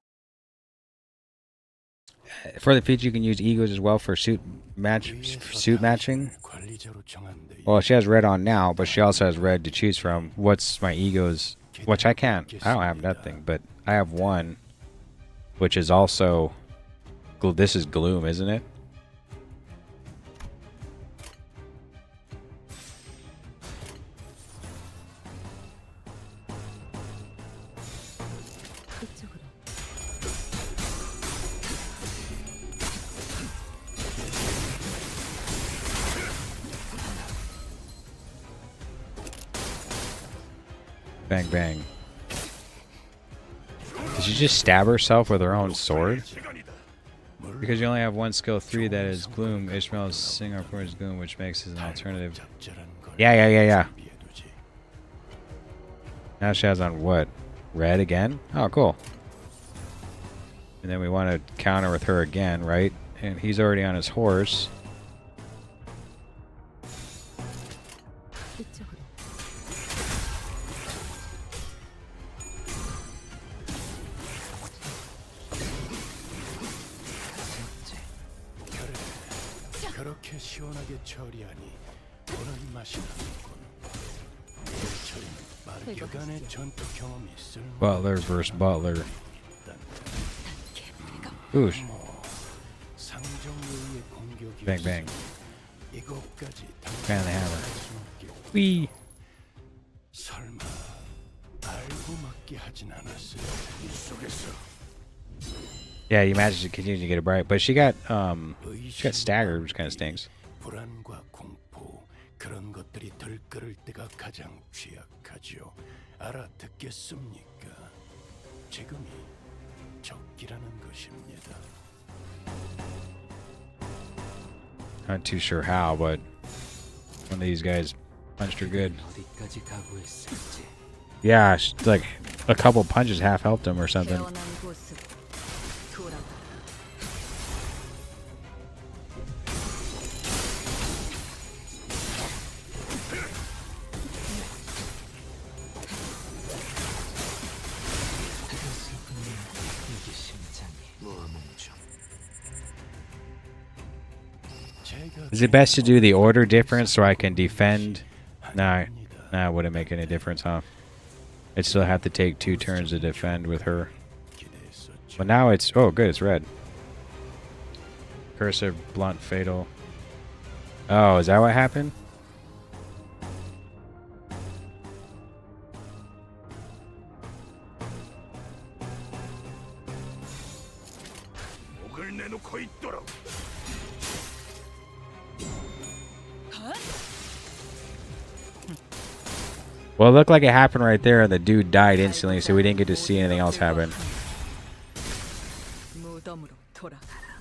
For the feature, you can use egos as well for suit matching. 관리자로 정한데 Well, she has red on now, but she also has red to choose from. What's my egos? Which I can't. I don't have nothing, but I have one, which is also. This is gloom, isn't it? 이쪽으로. Bang, bang. Did she just stab herself with her own sword? Because you only have one skill 3 that is gloom. Ishmael's sing our is gloom, which makes it an alternative. Yeah. Now she has on what? Red again? Oh, cool. And then we want to counter with her again, right? And he's already on his horse. 이쪽으로. 그렇게 시원하게 처리하니 보는 맛이 나는군. 그간의 전투 경험이 쓸모. Butler versus Butler. Oosh. 상정의 공격이 Bang, bang. 이것까지 Fan of the hammer. 당할 Whee! 설마 알고 맞게 하진 않았어요. 이 속에서 Yeah, you managed to continue to get it bright, but she got staggered, which kind of stings. 불안과 공포 그런 것들이 들끓을 때가 가장 취약하죠. 알아듣겠습니까? 지금이 적기라는 것입니다. Not too sure how, but one of these guys punched her good. 어디까지 각오했을지. Yeah, like a couple punches half helped him or something. 태어난 곳으로 돌아가라. 이게 심장이 Is it best to do the order difference so I can defend? Nah, it wouldn't make any difference, huh? I'd still have to take 2 turns to defend with her. But now it's... Oh, good, it's red. Cursive, blunt, fatal. Oh, is that what happened? Well, it looked like it happened right there, and the dude died instantly, so we didn't get to see anything else happen. 무덤으로 돌아가라.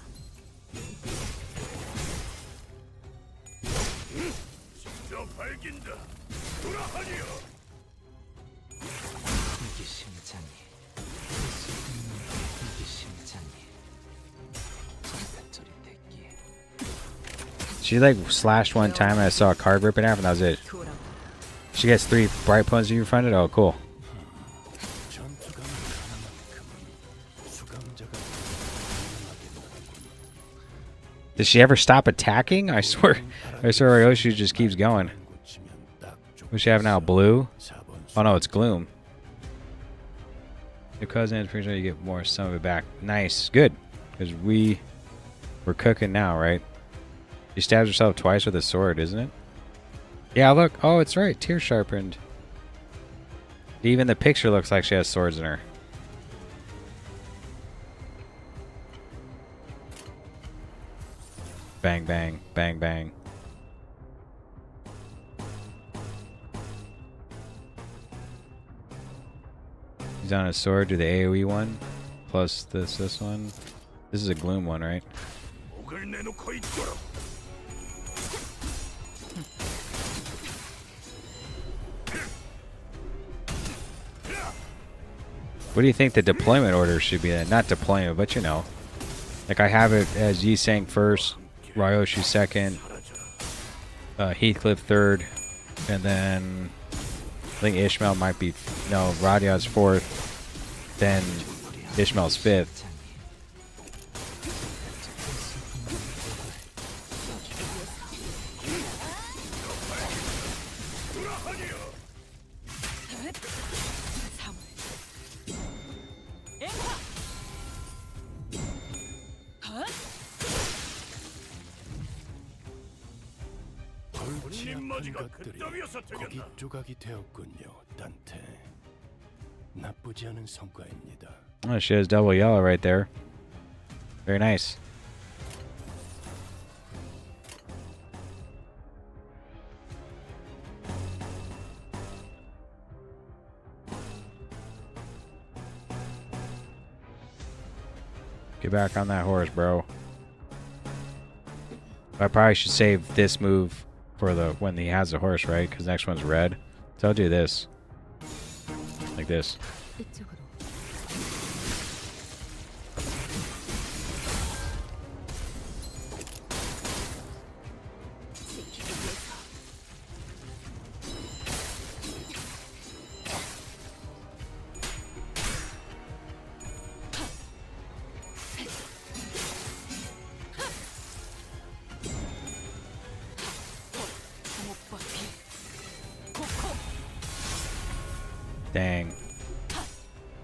이게 심장이 이게 심장이 쫄깃쫄깃했기에. She like slashed one time, and I saw a card rip in half, and that was it. 돌아가라. She gets 3 bright points you refunded? Oh, cool. 전투가 하나만큼은 수감자가 Does she ever stop attacking? I swear Ryoshi just keeps going. What does she have now? Blue? Oh no, it's gloom. Your cousin is pretty sure you get more, some of it back. Nice, good. Because we're cooking now, right? She stabs herself twice with a sword, isn't it? Yeah, look. Oh, it's right. Tear sharpened. Even the picture looks like she has swords in her. Bang, bang, bang, bang. He's on a sword. Do the AoE one plus this one. This is a gloom one, right? 목을 내놓고 있도록. What do you think the deployment order should be then? Not deployment, but you know. Like I have it as Yi Sang first, Ryoshi second, Heathcliff third, and then I think Ishmael might be, no, Radia's fourth, then Ishmael's fifth. 골치 아픈 것들이 고기 조각이 되었군요, 단테. 나쁘지 않은 성과입니다. Oh, she has double yellow right there. Very nice. Get back on that horse, bro. I probably should save this move for the when he has the horse, right? Because next one's red. So I'll do this. Like this. 이쪽으로. 지키기 위해서. Dang.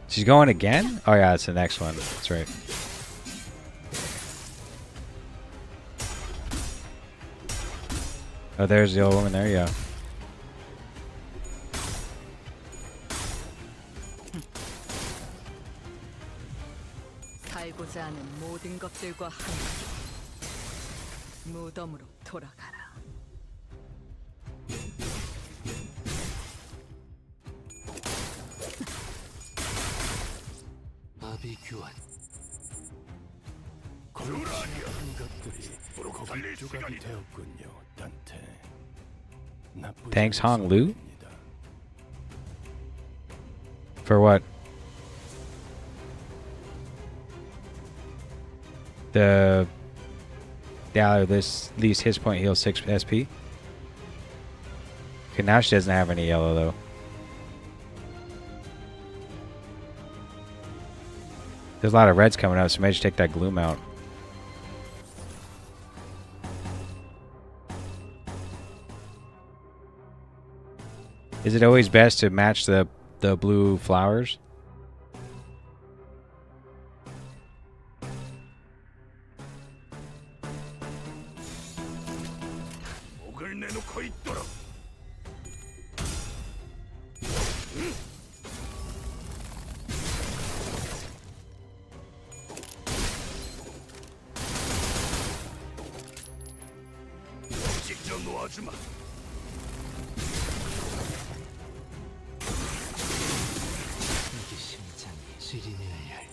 She's going again? Oh yeah, it's the next one. That's right. Oh, there's the old woman there, yeah. 살고자 하는 모든 것들과 함께 무덤으로 돌아가라. 마비 교환. 골치 아픈 것들이 고기 조각이 되었군요, 단테. 나쁘지 Thanks, 않은 Hong Lu? 성과입니다. For what? Yeah, this at least his point heals 6 SP. Okay, now she doesn't have any yellow though. There's a lot of reds coming up, so maybe just take that gloom out. Is it always best to match the blue flowers? 목을 내놓고 있도록. 직접 놓아주마. 이게 심장이 시리네야 할.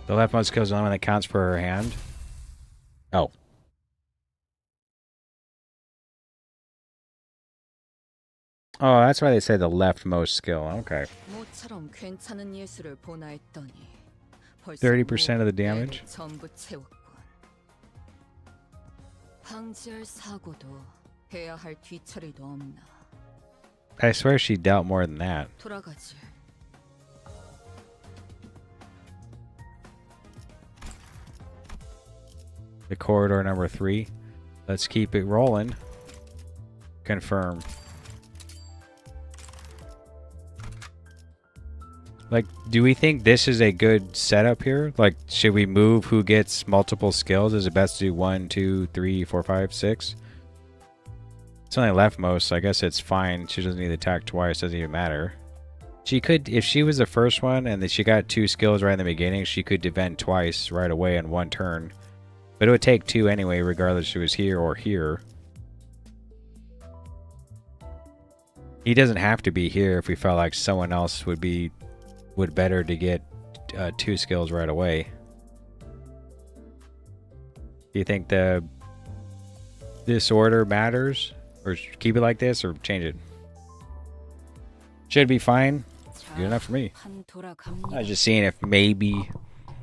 The leftmost kill is the only one that counts for her hand. Oh. Oh, that's why they say the leftmost skill. Okay. 모처럼 괜찮은 예술을 보나 했더니 30% of the damage? 전부 채웠군. 방지할 사고도 해야 할 뒤처리도 없나. I swear she dealt more than that. 돌아가지. The corridor number 3. Let's keep it rolling. Confirm. Like, do we think this is a good setup here? Like, should we move who gets multiple skills? Is it best to do 1, 2, 3, 4, 5, 6? It's only leftmost, so I guess it's fine. She doesn't need to attack twice. Doesn't even matter. She could, if she was the first one and then she got 2 skills right in the beginning, she could defend twice right away in 1 turn. But it would take 2 anyway, regardless if she was here or here. He doesn't have to be here if we felt like someone else would better to get 2 skills right away. Do you think the disorder matters? Or keep it like this or change it? Should be fine. Good enough for me. 판 I 돌아갑니다. was just seeing if maybe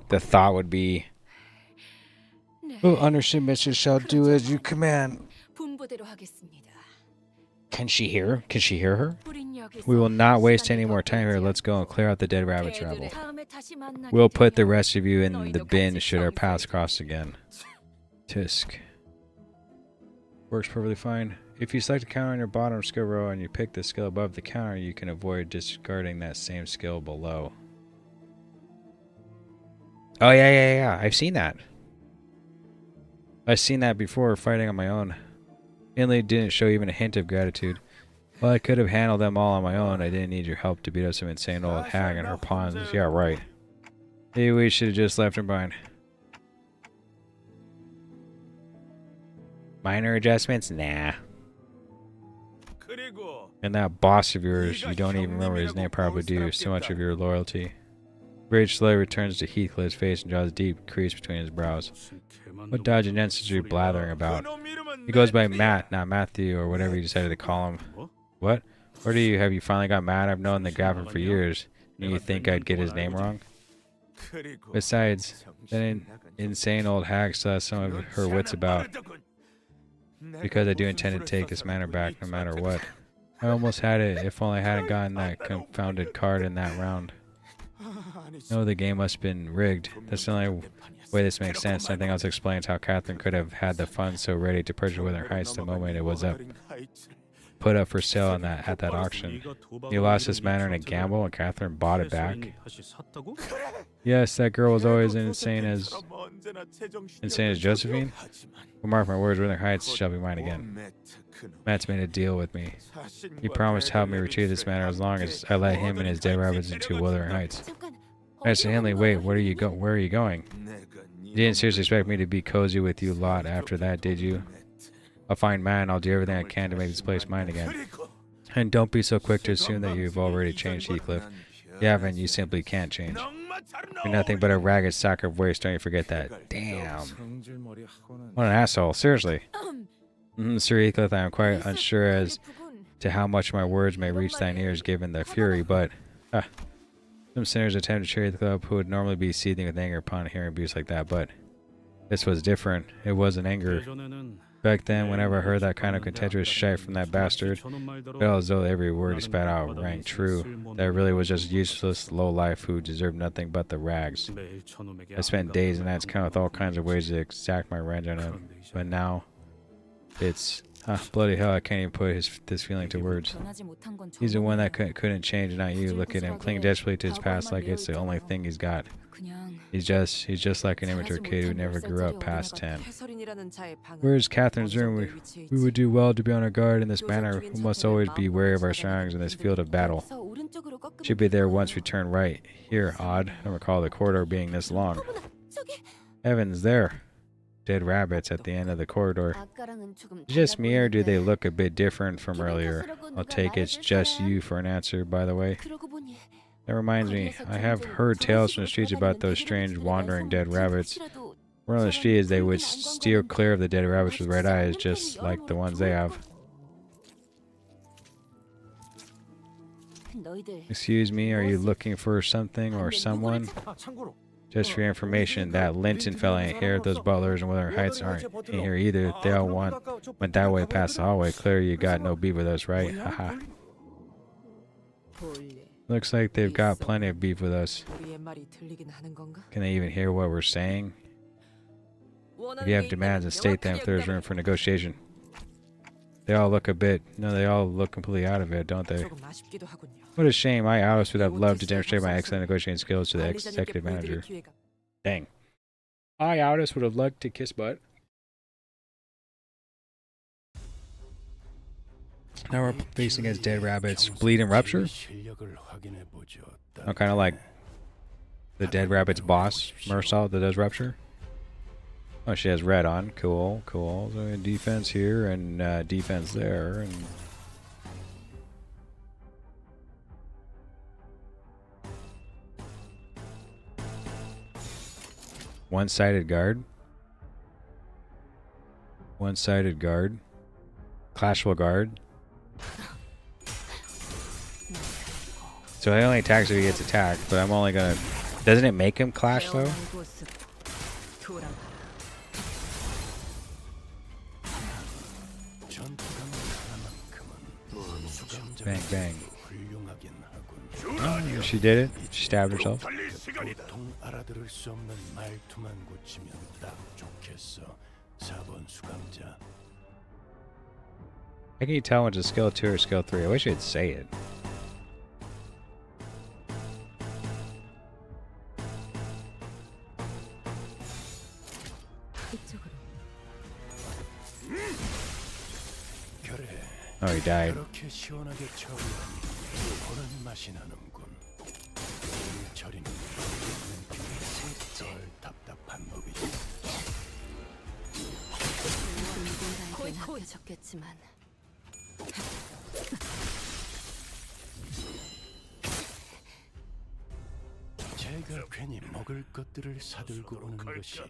the thought would be, oh, understood, mistress shall do as you command. 분부대로 하겠습니다. Can she hear? Can she hear her? 뿌린 역에서 We will not waste any 시간이 more time here. 더 Let's go and clear out the dead rabbit's 개들의 rabble. 다음에 다시 만나게 We'll put the 되면 rest of you in the 너희도 bin 같이 should our paths 청소해. cross again. Tisk. Works perfectly fine. If you select a counter on your bottom skill row and you pick the skill above the counter, you can avoid discarding that same skill below. Oh, yeah. I've seen that. I've seen that before fighting on my own. Inley didn't show even a hint of gratitude. Well, I could have handled them all on my own. I didn't need your help to beat up some insane old hag and her pawns. Yeah, right. Maybe we should have just left her behind. Minor adjustments? Nah. 그리고 And that boss of yours, you don't even remember his name probably due so much of your loyalty. Rage slowly returns to Heathcliff's face and draws a deep crease between his brows. What dodgy nonsense are you blathering about? He goes by Matt, not Matthew, or whatever you decided to call him. What? Where have you finally got mad? I've known the Gavin for years. And you think I'd get his name wrong? Besides, that insane old hag still has some of her wits about. Because I do intend to take this manor back no matter what. I almost had it if only I hadn't gotten that confounded card in that round. No, the game must have been rigged. That's the only way this makes sense. Nothing else explains how Catherine could have had the funds so ready to purchase Wuthering Heights the moment it was put up for sale at that auction. You lost this manor in a gamble and Catherine bought it back. Yes, that girl was always insane as Josephine. Well, mark my words, Wuthering Heights shall be mine again. Matt's made a deal with me. He promised to help me retrieve this manor as long as I let him and his dead rabbits into Wuthering Heights. Master Henley, wait, where are you going? You didn't seriously expect me to be cozy with you lot after that, did you? I'll find man, I'll do everything I can to make this place mine again. And don't be so quick to assume that you've already changed, Heathcliff. You haven't, you simply can't change. You're nothing but a ragged sack of waste, don't you forget that. Damn. What an asshole, seriously. Sir Heathcliff, I am quite unsure as to how much my words may reach thine ears given the fury, but... some sinners attempt to cheer the club who would normally be seething with anger upon hearing abuse like that, but... this was different. It wasn't anger. Back then, whenever I heard that kind of contemptuous shite from that bastard, it felt as though every word he spat out rang true. That it really was just useless low-life who deserved nothing but the rags. I spent days and nights counting with all kinds of ways to exact my revenge on him, but now it's bloody hell. I can't even put this feeling to words. He's the one that couldn't change, not you. Look at him, clinging desperately to his past like it's the only thing he's got. He's just like an immature kid who never grew up past 10. Where's Catherine's room? We would do well to be on our guard in this manner. We must always be wary of our surroundings in this field of battle. Should be there once we turn right. Here, odd. I don't recall the corridor being this long. Heavens, there. Dead rabbits at the end of the corridor. Is it just me or do they look a bit different from earlier? I'll take it's just you for an answer, by the way. That reminds me, I have heard tales from the streets about those strange wandering dead rabbits. Word on the street is they would steer clear of the dead rabbits with red eyes, just like the ones they have. Excuse me, are you looking for something or someone? Just for your information, that Linton fella ain't here. Those butlers and Wuthering Heights aren't in here either. They all went that way past the hallway. Clear you got no beef with us, right? Haha. Looks like they've got plenty of beef with us. Can they even hear what we're saying? If you have demands, and state them if there's room for negotiation. They all look completely out of it, don't they? What a shame. I, Alice, would have loved to demonstrate my excellent negotiating skills to the executive manager. Dang. I, Alice, would have loved to kiss butt. Now we're facing against dead rabbits. Bleed and rupture? I'm kind of like the dead rabbit's boss, Mersal, that does rupture. Oh, she has red on. Cool, cool. So we have defense here and defense there. And one-sided guard. One-sided guard. Clashful guard. So he only attacks if he gets attacked, but I'm only gonna... Doesn't it make him clash though? 태어난 곳으로 돌아가라. 전투감 하나만큼은 수감자 Bang, bang. 훌륭하긴 하군. Oh, she did it. She stabbed herself. 달릴 시간이다. 보통 알아들을 수 없는 말투만 고치면 딱 좋겠어. 4번 수감자. How can you tell when it's a skill 2 or skill 3? I wish it'd say it. 이쪽으로. 그래. Oh, he died. 그렇게 시원하게 처리하니 보는 맛이 나는군. 이 처리는 덜 답답한 법이지. 거의 합해졌겠지만. 제가 괜히 먹을 것들을 사들고 오는 것이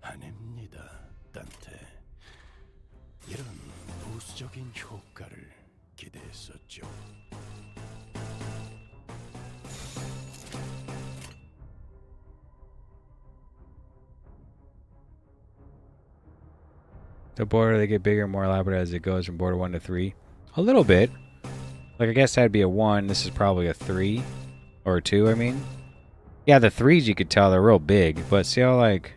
아닙니다, 단테. 이런 부수적인 효과를 기대했었죠. The border, they get bigger and more elaborate as it goes from border 1 to 3. A little bit. Like, I guess that'd be a 1. This is probably a 3. Or a 2, I mean. Yeah, the 3s you could tell, they're real big. But see how, like...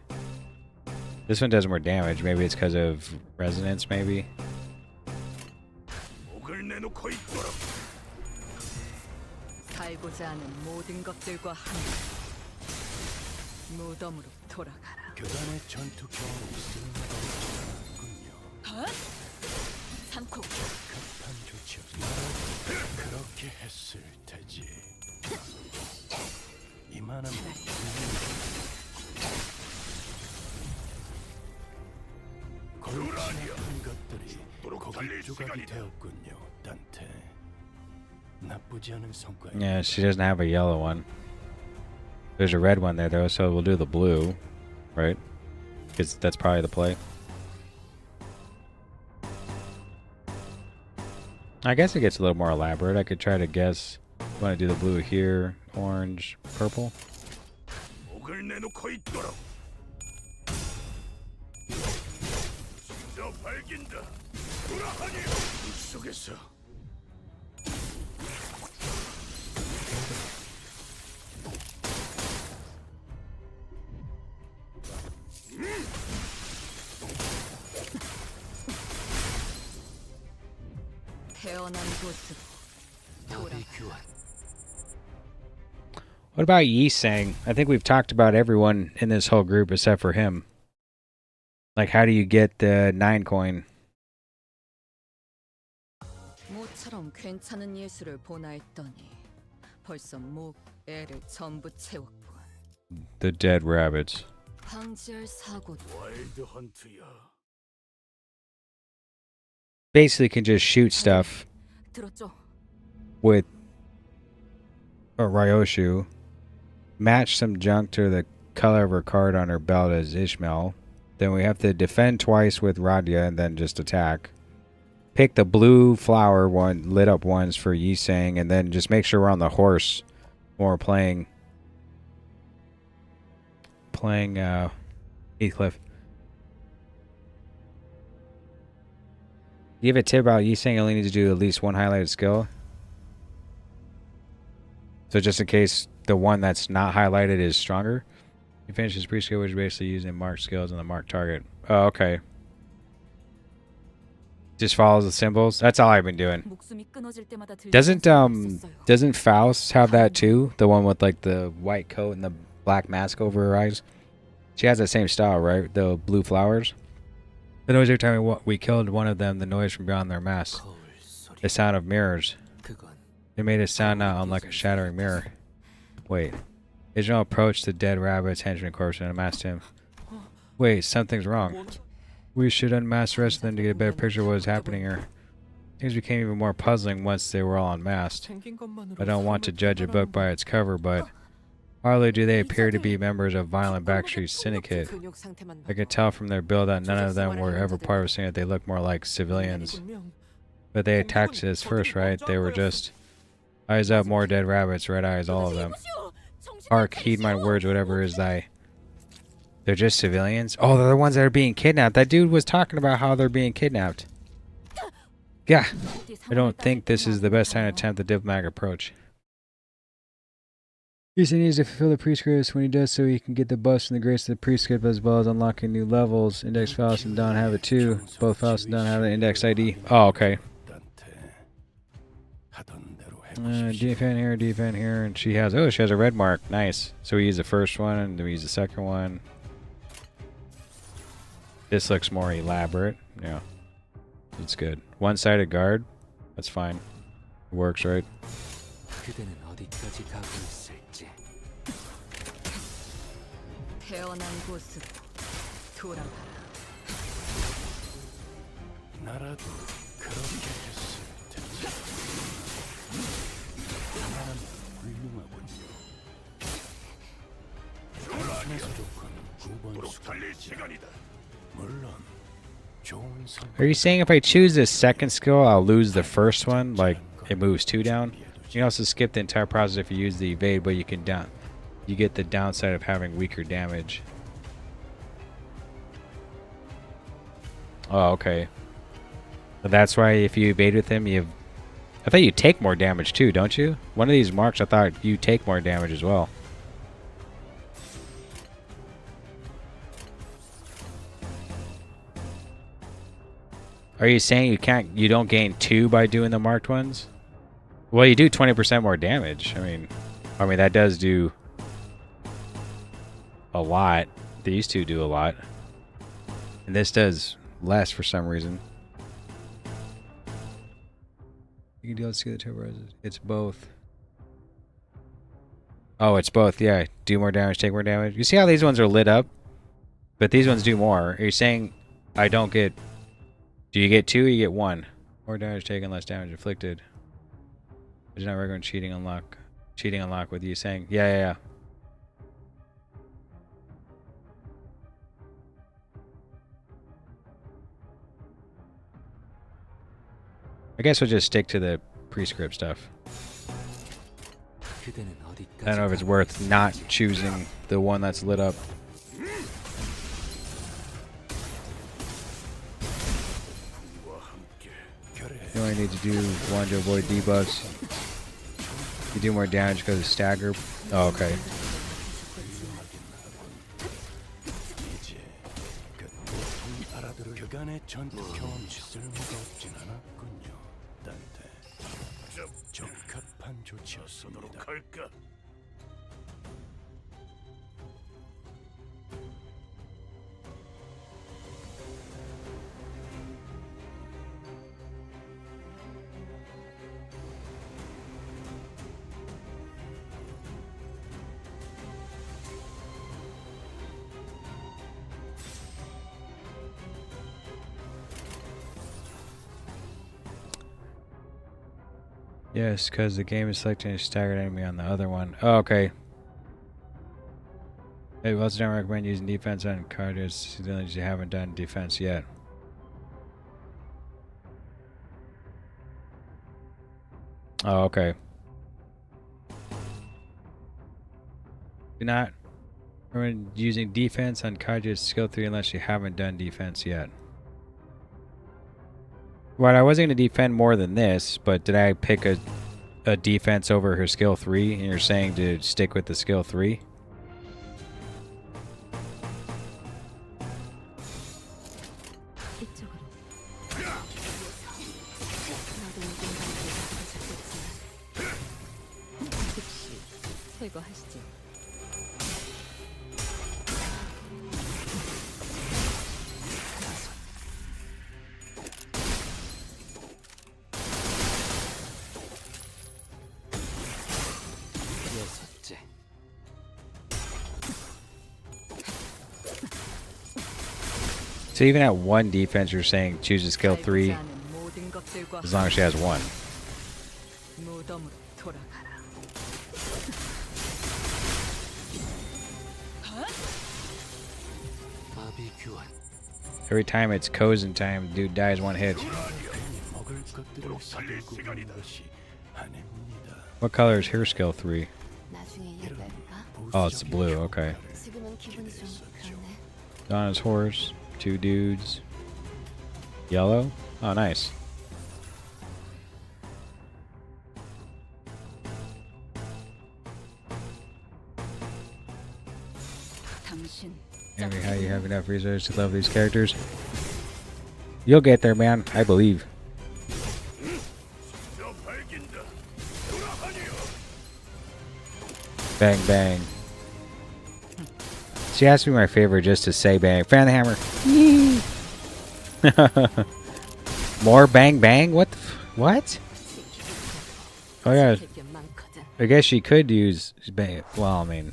This one does more damage. Maybe it's because of resonance, maybe. 목을 내놓고 있도록. 살고자 하는 모든 것들과 함께 무덤으로 돌아가라. 교단의 전투 경험이 쓸모가 없지 않군요. 삼코 급한 조치 없이 그렇게 했을 테지. 이만한 골치 아픈 것들이 거기 조각이 되었군요, 단테. 나쁘지 않은 성과입니다. Yeah, she doesn't have a yellow one. There's a red one there, though, so we'll do the blue. Right? Because that's probably the play. I guess it gets a little more elaborate. I could try to guess. Want to do the blue here, orange, purple. 목을 내놓고 있도록. 진짜 밝긴다. 돌아하니 속에서. 태어난 곳으로 돌아가라. What about Yi Sang? I think we've talked about everyone in this whole group except for him. Like, how do you get the 9 coin? 모처럼 괜찮은 예술을 보나 했더니 벌써 목, 애를 전부 채웠군. The dead rabbits. 방지할 사고도 와일드 헌트야. Basically can just shoot stuff 들었죠? with a Ryoshu. Match some junk to the color of her card on her belt as Ishmael. Then we have to defend twice with Radia and then just attack. Pick the blue flower one, lit up ones for Yi Sang, and then just make sure we're on the horse when we're playing Heathcliff. Do you have a tip about Yi Sang? You only need to do at least one highlighted skill. So just in case the one that's not highlighted is stronger. You finish his pre-skill, which is basically using marked skills on the marked target. Oh, okay. Just follows the symbols. That's all I've been doing. 목숨이 끊어질 때마다 들리는 Doesn't 소리가 있었어요. doesn't Faust have that too? The one with like the white coat and the black mask over her eyes. She has that same style, right? The blue flowers. The noise every time we killed one of them. The noise from beyond their mask. 거울 소리. The sound of mirrors. 그건 It made a sound not unlike a shattering mirror. Wait. Israel approached the dead rabbit's henchman corpse and unmasked him. Wait, something's wrong. We should unmask the rest of them to get a better picture of what is happening here. Things became even more puzzling once they were all unmasked. 생긴 것만으로 I don't want to judge a book by its cover, but Hardly do they appear to be members of violent backstreet syndicate. 근육 상태만 I could tell from their build that none of them were ever part of a syndicate. They look more like civilians. But they attacked us first, right? They were just eyes up, more dead rabbits, red eyes, all of them. Hark, heed my words, whatever is thy. They're just civilians? Oh, they're the ones that are being kidnapped. That dude was talking about how they're being kidnapped. Yeah, I don't think this is the best time to attempt the diplomatic approach. He needs to fulfill the prescripts. When he does so, he can get the buffs and the grace of the prescript as well as unlocking new levels. Index Faust and Don have it too. Both Faust and Don have the index ID. Oh, okay. Defend here, and she has, oh, she has a red mark. Nice. So we use the first one, and then we use the second one. This looks more elaborate. Yeah. It's good. One-sided guard. That's fine. It works, right? 그대는 어디까지 가고 있을지. 태어난 곳으로 돌아가라. 나라도 그렇게 했을 텐데. 나는 훌륭하군요. 단순해서 좋군. 9번 수가 물론 좋은 Are you saying if I choose this second skill, I'll lose the first one? Like, it moves 2 down? You can also skip the entire process if you use the evade, but you can you get the downside of having weaker damage. Oh, okay. But that's why if you evade with him, I thought you take more damage too, don't you? One of these marks, I thought you take more damage as well. Are you saying you don't gain 2 by doing the marked ones? Well, you do 20% more damage. I mean that does do a lot. These two do a lot. And this does less for some reason. You can deal with the turbo. It's both. Oh, it's both. Yeah. Do more damage, take more damage. You see how these ones are lit up? But these ones do more. Are you saying I don't get... Do you get 2 or you get 1? More damage taken, less damage inflicted. It's not regular cheating unlock. Cheating unlock with you saying, yeah. I guess we'll just stick to the prescript stuff. 그대는 I don't know if it's worth not choosing the one that's lit up. You only need to do 1 to avoid debuffs. You do more damage because of stagger. Oh, okay. 이제 그 보통 알아들을 그간의 전투 경험치 쓸모가 없진 않았군요. 단테 적합한 조치였습니다. Yes, because the game is selecting a staggered enemy on the other one. Oh, okay. Hey, well, don't recommend using defense on cards since you haven't done defense yet. Oh, okay. Do not recommend using defense on Kaji's skill 3 unless you haven't done defense yet. Right, I wasn't going to defend more than this, but did I pick a defense over her skill 3? And you're saying to stick with the skill 3? So even at 1 defense, you're saying choose a skill 3 as long as she has 1. 아비규환. Every time it's Kozen time, dude dies one hit. 먹을 것들을 사들고 오는 것이 아닙니다. What color is her skill 3? 나중에 얘기할까? Oh, it's blue. Okay. 지금은 기분이 좀 그렇네. Donna's horse, 2 dudes. Yellow? Oh, nice. 당신 Henry, how you have enough resources to love these characters? You'll get there, man. I believe. Bang, bang. She asked me my favorite just to say bang. Fan the hammer. More bang, bang? What? What? Oh, yeah. 게 많거든. I guess she could use bang. Well, I mean,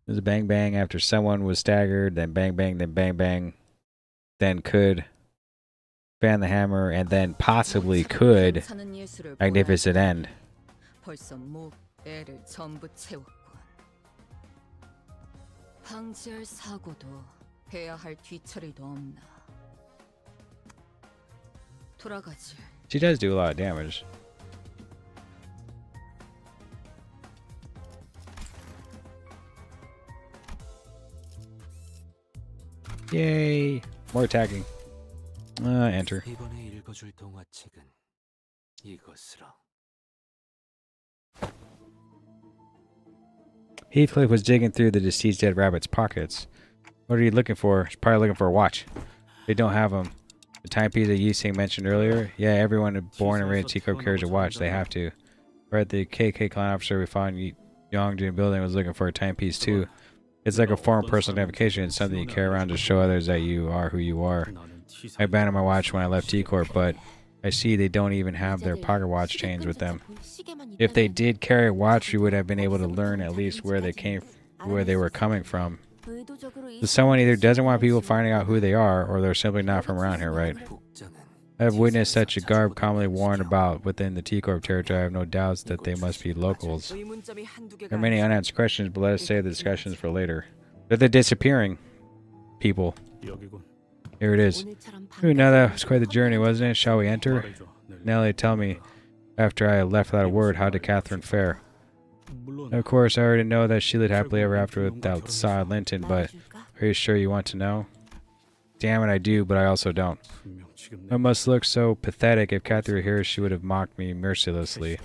there's a bang bang after someone was staggered, then bang bang, then bang bang, then could fan the hammer, and then possibly could 괜찮은 예술을 magnificent end. 벌써 목, 애를 전부 채웠군. 방지할 사고도 해야 할 뒤처리도 없나. 돌아가지. She does do a lot of damage. Yay! More attacking. Enter. 이번에 읽어줄 동화책은 이것으로. Heathcliff was digging through the deceased dead rabbit's pockets. What are you looking for? He's probably looking for a watch. They don't have them. The timepiece that Yising mentioned earlier? Yeah, everyone born and raised Teacup carries a watch. They have to. Right, the KK clan officer we found in Yongjin building was looking for a timepiece too. It's like a form of personal identification. It's something you carry around to show others that you are who you are. I abandoned my watch when I left T-Corp, but I see they don't even have their pocket watch chains with them. If they did carry a watch, we would have been able to learn at least where they were coming from. So someone either doesn't want people finding out who they are, or they're simply not from around here, right? 복장은 I have witnessed such a garb commonly worn about within the T-Corp territory. I have no doubts that they must be locals. 의문점이 한두 개가 There are many unanswered questions, but let us save the discussions for later. They're the disappearing people. 여기군. Here it is. Ooh, now that was quite the journey, wasn't it? Shall we enter? 말해줘. 네. Nellie, tell me, after I left without a word, how did Catherine fare? 물론 Of course, I already know that she lived happily ever after without Sod Linton, but 말해줄까? are you sure you want to know? Damn it, I do, but I also don't. 분명 지금 I must look so pathetic. If Catherine were here, she would have mocked me mercilessly.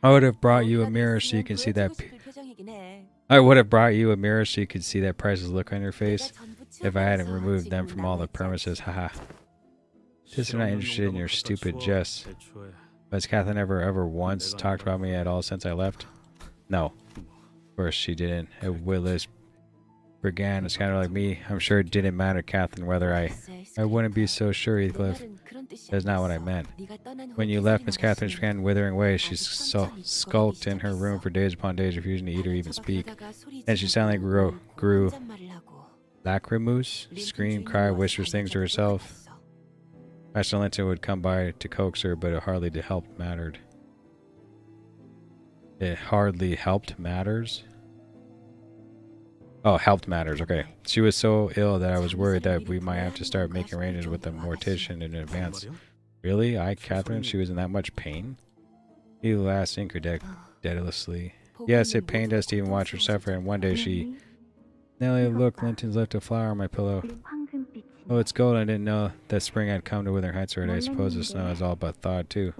I would have brought you a mirror so you can see that. I would have brought you a mirror so you could see that priceless look on your face. If I hadn't removed them from all the premises, haha. Just not interested in your stupid jests. 애초에 Has Catherine ever once talked about me at all since I left? No. Of course she didn't. A witless brigand is kind of like me. I'm sure it didn't matter, Catherine, whether I wouldn't be so sure, Heathcliff. That's not what I meant. When you left, Miss Catherine began withering away. She skulked in her room for days upon days, refusing to eat or even speak. And she suddenly grew lachrymose, screamed, cried, whispers things to herself. Master Linton would come by to coax her, but it hardly helped mattered. It hardly helped matters? Oh, helped matters, okay. She was so ill that I was worried that we might have to start making arrangements with a mortician in advance. Really? Catherine? She was in that much pain? He laughed incredulously. Yes, it pained us to even watch her suffer, and one day she... Nellie, look, Linton's left a flower on my pillow. Oh, it's gold. I didn't know that spring had come to Wuthering Heights already. I suppose the snow is all but thawed, too.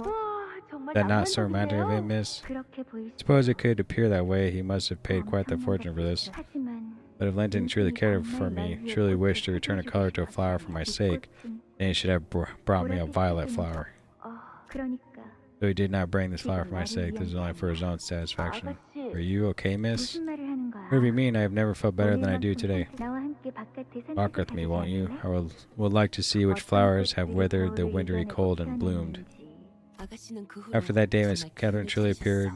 That not so romantic of him, miss? Suppose it could appear that way. He must have paid quite the fortune for this. But if Linton truly cared for me, truly wished to return a color to a flower for my sake, then he should have brought me a violet flower. Though he did not bring this flower for my sake, this is only for his own satisfaction. Are you okay, miss? Whatever you mean, I have never felt better than I do today. Walk with me, won't you? I would like to see which flowers have withered the wintry cold and bloomed. After that day, Miss Catherine truly appeared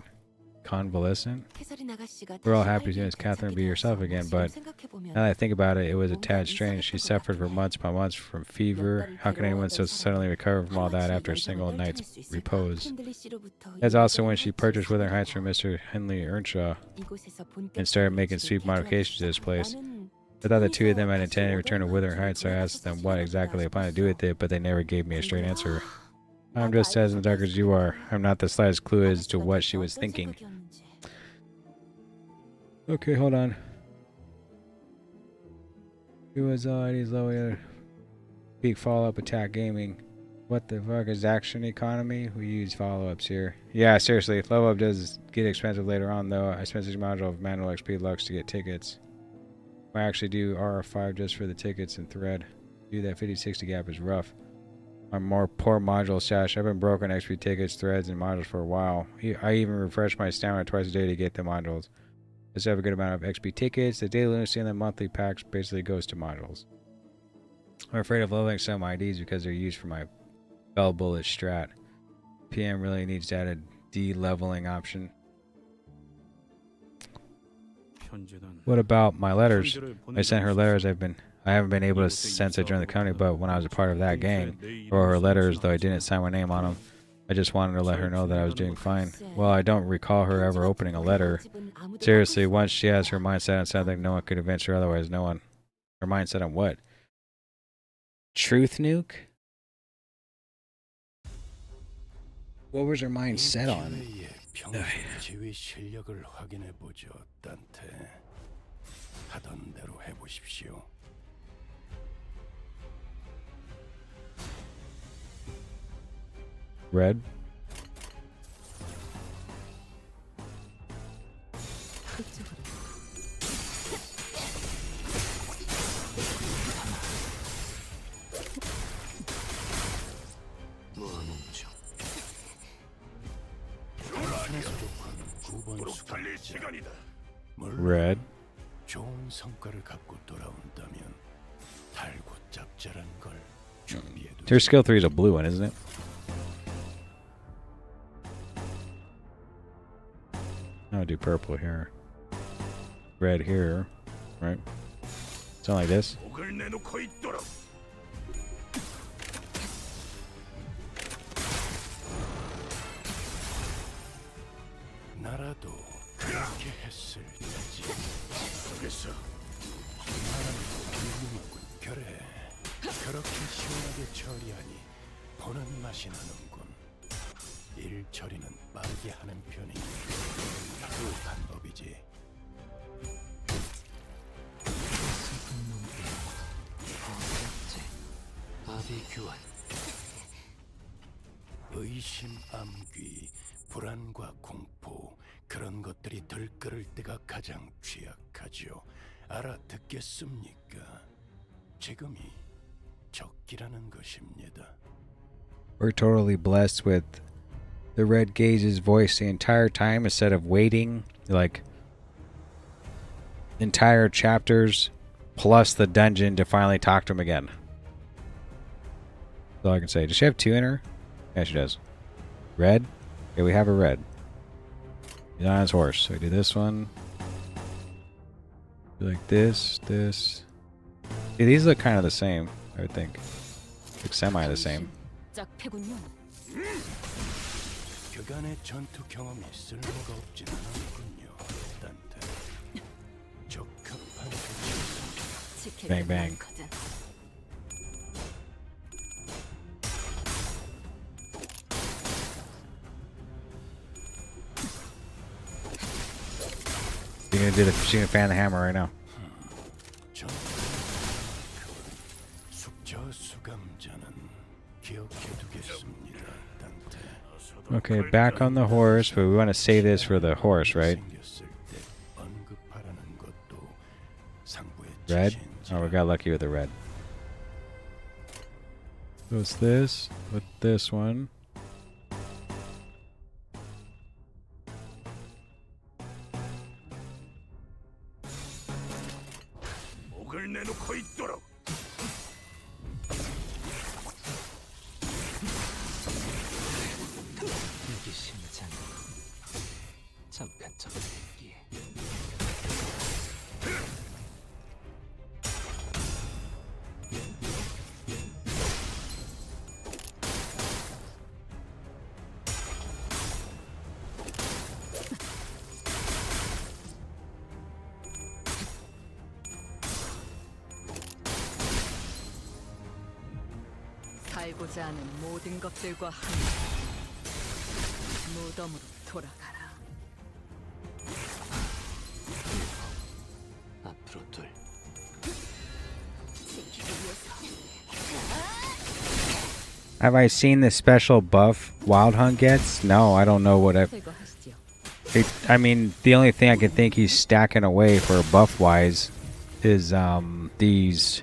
convalescent. 캐서린 아가씨가 We're all 다시 happy to see 아이비한테 Miss Catherine be 잡히게 yourself 해서 again, 지금 but 생각해보면 now that I think about it, it was a 뭔가 tad strange. She 이상했던 것 suffered for 같아요. months upon months from fever. 몇 How 달을 can anyone so 괴로워하던 suddenly 사람이 recover from all that 하마치 after a 열정을 single night's 떨쳐낼 수 있을까? repose? 핸들리 씨로부터 That's also when she 이것저것 purchased Wuthering 할지 Heights from Mr. Henley Earnshaw 이곳에서 and started 본격적으로 making 집을 sweet modifications to this 개조하기 place. 시작한. I thought the two of them had 나는 intended to return to Wuthering 오더링 Heights, so I 하이츠를 asked them 돌아가서 what 사실은 exactly they 어디다 plan to do with 싶었어. it, but they never gave me a straight answer. I'm 나도 just as in the dark as you are. I'm not the slightest clue as to 아가씨가 what 그때 she was 어떤 thinking. 생각이었는지. Okay, hold on. It was already low peak follow-up attack gaming. What the fuck is action economy? We use follow-ups here. Yeah, seriously, level up does get expensive later on though. I spent 6 module of manual XP Lux to get tickets. I actually do RR5 just for the tickets and thread. Do that 50-60 gap is rough. My more poor module stash. I've been broken XP tickets, threads, and modules for a while. I even refresh my stamina twice a day to get the modules. I still have a good amount of XP tickets. The daily lunacy and the monthly packs basically goes to modules. I'm afraid of leveling some IDs because they're used for my Bell Bullet strat. PM really needs to add a de-leveling option. What about my letters? I sent her letters. I haven't been able to since I joined the company, but when I was a part of that gang, or her letters, though I didn't sign my name on them. I just wanted to let her know that I was doing fine. Well, I don't recall her ever opening a letter. Seriously, once she has her mindset on something, no one could convince her otherwise. No one. Her mindset on what? Truth nuke? What was her mind set on? 기회에 평소의 지휘 실력을 확인해 보죠, 단테. 하던 대로 해보십시오. Red? 그쪽으로. 무언웅정. 부족한 9번 수감자. Red? 좋은 성과를 갖고 돌아온다면 달고 짭짤한 걸 준비해두세요. Her skill 3 is a blue one, isn't it? I'll do purple here. Red here. Right? Something like this. 나라도 그렇게 했을 테지. 속에서 비밀이군. 그래. 그렇게 시원하게 처리하니 보는 맛이 나는군. 일 처리는 빠르게 하는 편이 그 방법이지. 슬픈 놈들. 아비규환. 의심, 암귀, 불안과 공포 그런 것들이 들끓을 때가 가장 취약하죠. 알아듣겠습니까? 지금이 적기라는 것입니다. We're totally blessed with the Red Gage's voice the entire time instead of waiting like entire chapters plus the dungeon to finally talk to him again. That's all I can say. Does she have 2 in her? Yeah, she does. Red? Okay, we have a red. He's on his horse. So we do this one. Do like this, this. See, these look kind of the same, I would think. Like semi the same. 짝패군요. 그간의 전투 경험이 쓸모가 없진 않았군요. 단테. 적합한 조치. Bang, bang. She's gonna fan the hammer right now. 숙저 수감자는 기억해두겠습니다. 단테. Okay, back on the horse, but we want to save this for the horse, right? 생겼을 때 언급하라는 것도 상부의 Red? 지시인지. Oh, we got lucky with the red. So it's this with this one. 목을 내놓고 있도록. 이기 심장. 잠깐 정리했기에. 살고자 하는 모든 것들과 함께 무덤으로 돌아가라. 앞으로 둘. Have I seen the special buff Wild Hunt gets? No, I don't know what 제거하시죠. I mean, the only thing I can think he's stacking away for buff wise is these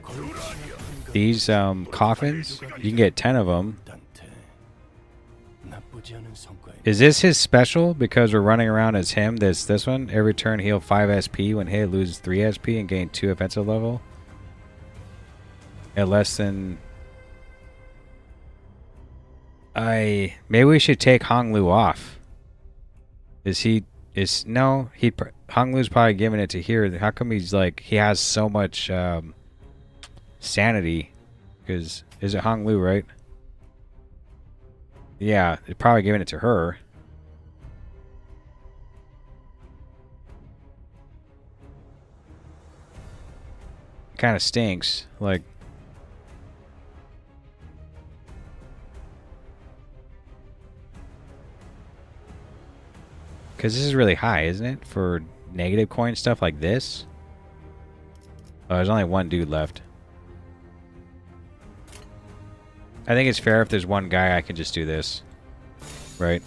coffins. You can get 10 of them. 단테 나쁘지 않은 성과에 Is this his special? Because we're running around as him. This one. Every turn heal 5 SP. When hit, loses 3 SP and gain 2 offensive level. At less than. Maybe we should take Hong Lu off. Hong Lu's probably giving it to here. How come he's like he has so much sanity? Because is it Hong Lu, right? Yeah, they're probably giving it to her. Kind of stinks. Like. Because this is really high, isn't it? For negative coin stuff like this? Oh, there's only one dude left. I think it's fair if there's one guy, I can just do this. Right?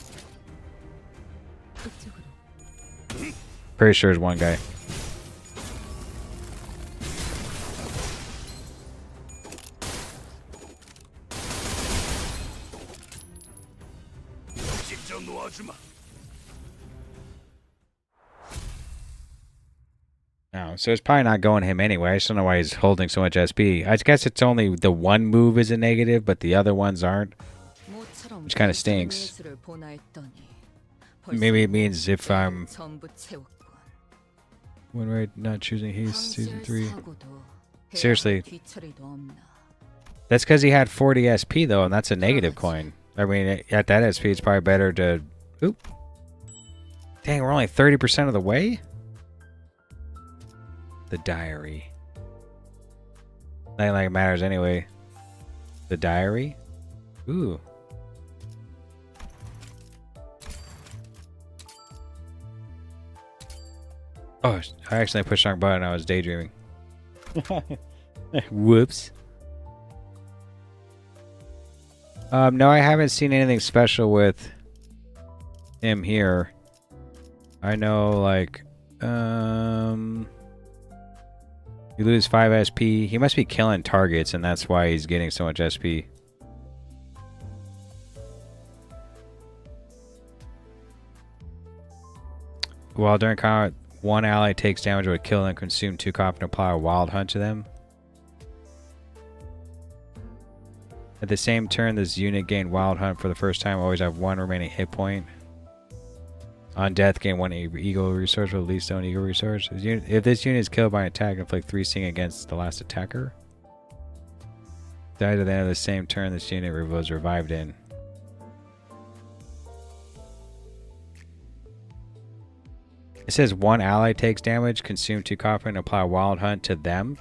Pretty sure there's one guy. No, so it's probably not going him anyway. I just don't know why he's holding so much SP. I guess it's only the one move is a negative, but the other ones aren't. Which kind of stinks. Maybe it means if I'm... When we're not choosing Haste Season 3. Seriously. That's because he had 40 SP though, and that's a negative coin. I mean, at that SP, it's probably better to... Oop. Dang, we're only 30% of the way? The diary. Nothing like it matters anyway. The diary? Ooh. Oh, I accidentally pushed the wrong button. I was daydreaming. Whoops. No, I haven't seen anything special with him here. I know, like, you lose 5 SP. He must be killing targets, and that's why he's getting so much SP. While during combat, one ally takes damage with a kill and consume 2 copper and apply a wild hunt to them. At the same turn, this unit gained wild hunt for the first time. Always have 1 remaining hit point. On death, gain 1 eagle resource with least own eagle resource. If this unit is killed by an attack, inflict 3 sting against the last attacker. Dies at the end of the same turn this unit was revived in. It says 1 ally takes damage, consume 2 copper, and apply a wild hunt to them.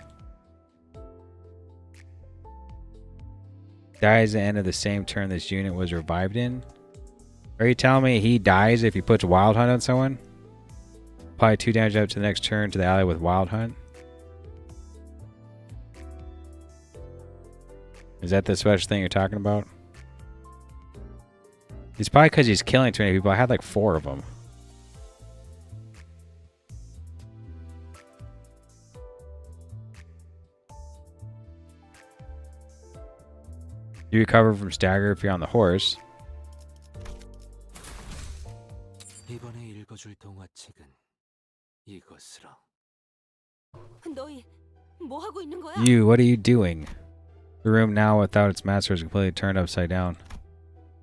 Dies at the end of the same turn this unit was revived in. Are you telling me he dies if he puts Wild Hunt on someone? Apply 2 damage up to the next turn to the ally with Wild Hunt. Is that the special thing you're talking about? It's probably because he's killing too many people. I had like 4 of them. You recover from stagger if you're on the horse. 이번에 읽어줄 동화책은 이것으로. 너희 뭐 하고 있는 거야? You, what are you doing? The room now without its master is completely turned upside down.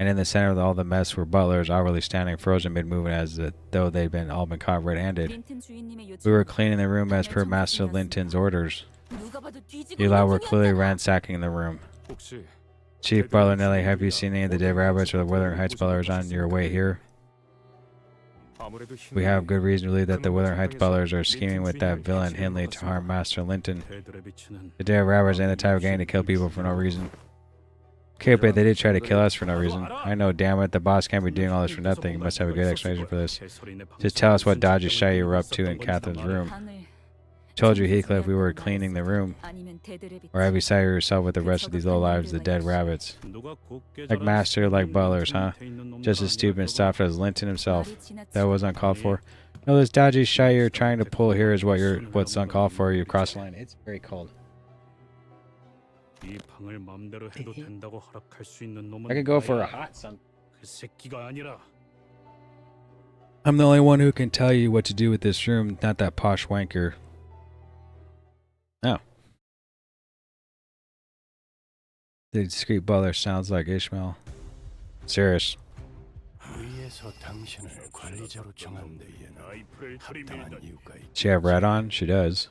And in the center of all the mess were butlers, awkwardly standing frozen mid-movement as though they'd all been caught red-handed. 린튼 주인님의 We were 요청으로 cleaning the room as per 방을 Master 청소 Linton's 중이었습니다. orders. 누가 봐도 뒤지고 The allowed 있는 were clearly 중이었잖아. ransacking the room. 혹시 Chief Butler Nelly, have you seen any of the dead rabbits or the Wuthering Heights butlers on your way here? 아무래도 We have good reason to believe that the Wuthering Heights butlers are scheming with that villain Hindley to harm Master Linton. 배들의 비치는 The dead rabbits ain't the type of gang to kill people for no reason. Okay, but they did try to kill us for no reason. I know, damn it, the boss can't be doing all this for nothing. You must have a good explanation for this. Just tell us what dodgy shit you were up to in Catherine's room. 방을 Told you, Heathcliff, we were cleaning the room. 아니면 대들의 Or have you sided yourself with the rest of these low lives, the dead rabbits? 누가 곱게 Like 자란 Master, like butlers, huh? 밑에 있는 놈들 Just as stupid and 아니랄까봐. soft as Linton himself. 말이 지나치고 That was uncalled for. No, this dodgy shit you're trying to pull here is what's uncalled for. You cross the line. It's very cold. 이 방을 마음대로 해도 된다고 허락할 수 있는 놈은 I could go for a 나야. hot sun. 그 새끼가 아니라 I'm the only one who can tell you what to do with this room, not that posh wanker. Oh. The discreet butler sounds like Ishmael. Serious. 위에서 당신을 관리자로 정한 데에는 나이프를 합당한 들이밀다니. 이유가 있. She have red on? She does.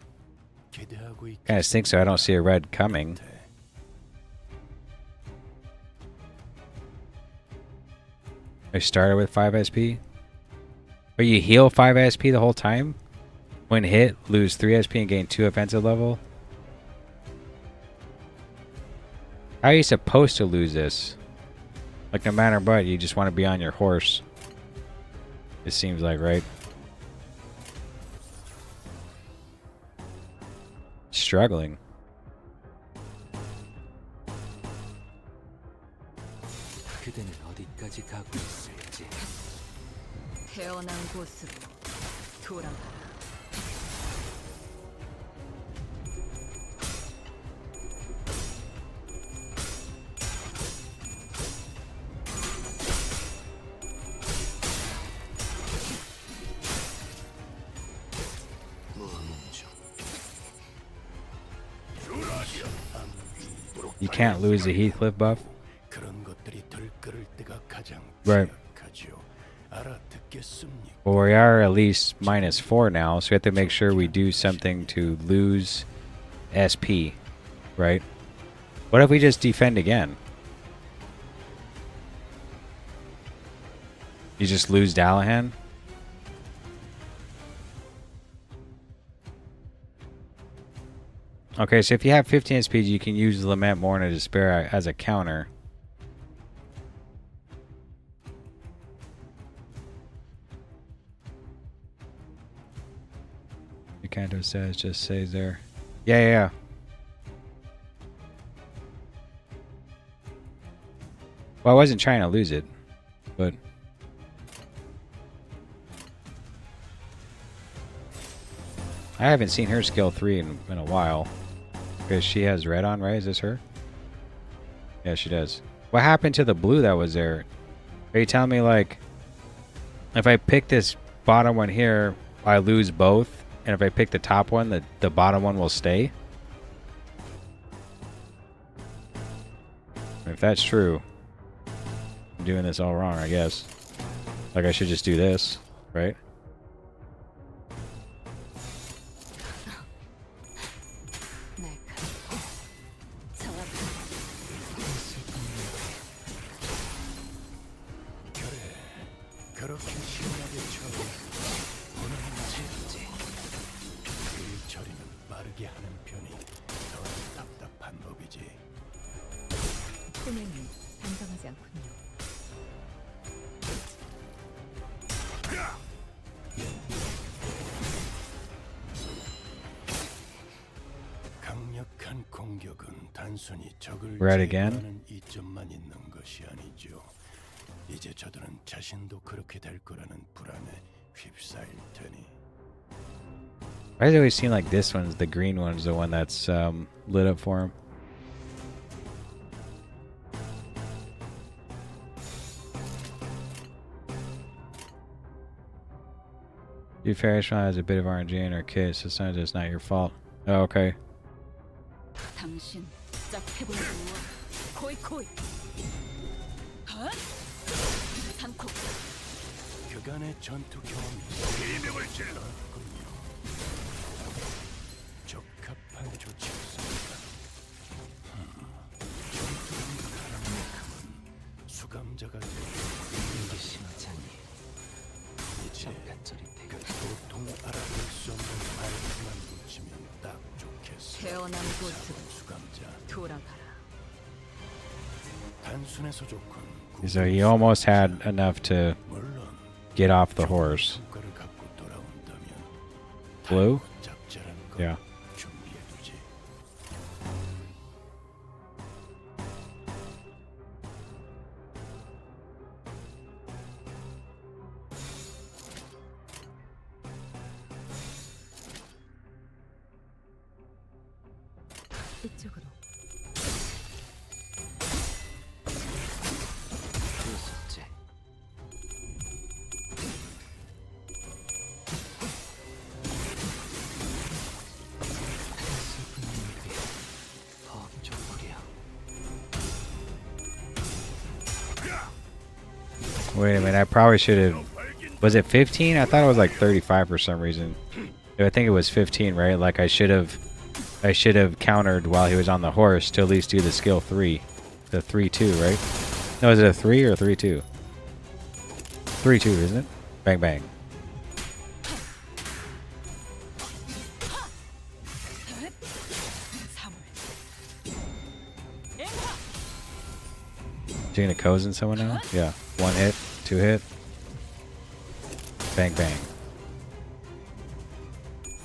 기대하고 있. Kinda stinks so I don't see a red coming. I started with 5 SP? But you heal 5 SP the whole time? When hit, lose 3 SP and gain 2 offensive level? How are you supposed to lose this? Like, no matter what, you just want to be on your horse. It seems like, right? Struggling. 그대는 어디까지 가고 있을지. 태어난 곳으로 돌아가라. You can't lose the Heathcliff buff? 그런 것들이 들끓을 때가 가장 Right. 취약하죠. 알아듣겠습니까? Well, we are at least -4 now, so we have to make sure we do something to lose SP, right? What if we just defend again? You just lose Dallahan? Okay, so if you have 15 SP, you can use Lament Mourn of Despair as a counter. The Canto says just stays there. Yeah. Well, I wasn't trying to lose it, but I haven't seen her skill 3 in a while. Because she has red on, right? Is this her? Yeah, she does. What happened to the blue that was there? Are you telling me, like, if I pick this bottom one here, I lose both? And if I pick the top one, the bottom one will stay? If that's true, I'm doing this all wrong, I guess. Like, I should just do this, right? 그렇게 신나게 쳐도 오늘 맞을지. 그 처리는 빠르게 하는 편이 더 답답한 법이지. 꿈에는 단정하지 않군요. 강력한 공격은 단순히 적을 Red again? 제거하는 이점만 있는 것이 아니죠. 이제 저들은 자신도 그렇게 될 거라는 불안에 휩싸일 테니. Why does it always seem like this one's the green one's the one that's lit up for him? Your Farish has a bit of RNG in her kit, so sometimes it's not your fault. Oh, okay. 당신 짝 해보려고 코이코이. 어? 그간의 전투 경험이 비명을 질렀군요. 적합한 조치였습니다. 전투 가능만큼은 수감자가 되고 이게 심장이 이제 잠깐 저릿해. 그 도통 알아볼 수 없는 말투만 붙이면 딱 좋겠어. 태어난 곳으로 수감자 돌아가라. 단순해서 좋군. So he almost had enough to 물론 get off the horse. 성과를 갖고 돌아온다면 Blue? 적절한 거 Yeah. 준비해두지. 이쪽으로. 둘째. 슬픈 일들이 법조물이야. Wait a minute, I probably should have... Was it 15? I thought it was like 35 for some reason. I think it was 15, right? Like I should have countered while he was on the horse to at least do the skill 3. The 3-2, right? No, is it a 3 or a 3-2? 3-2, isn't it? Bang bang. You gonna cozen someone now? Yeah. 1 hit, 2 hit. Bang bang.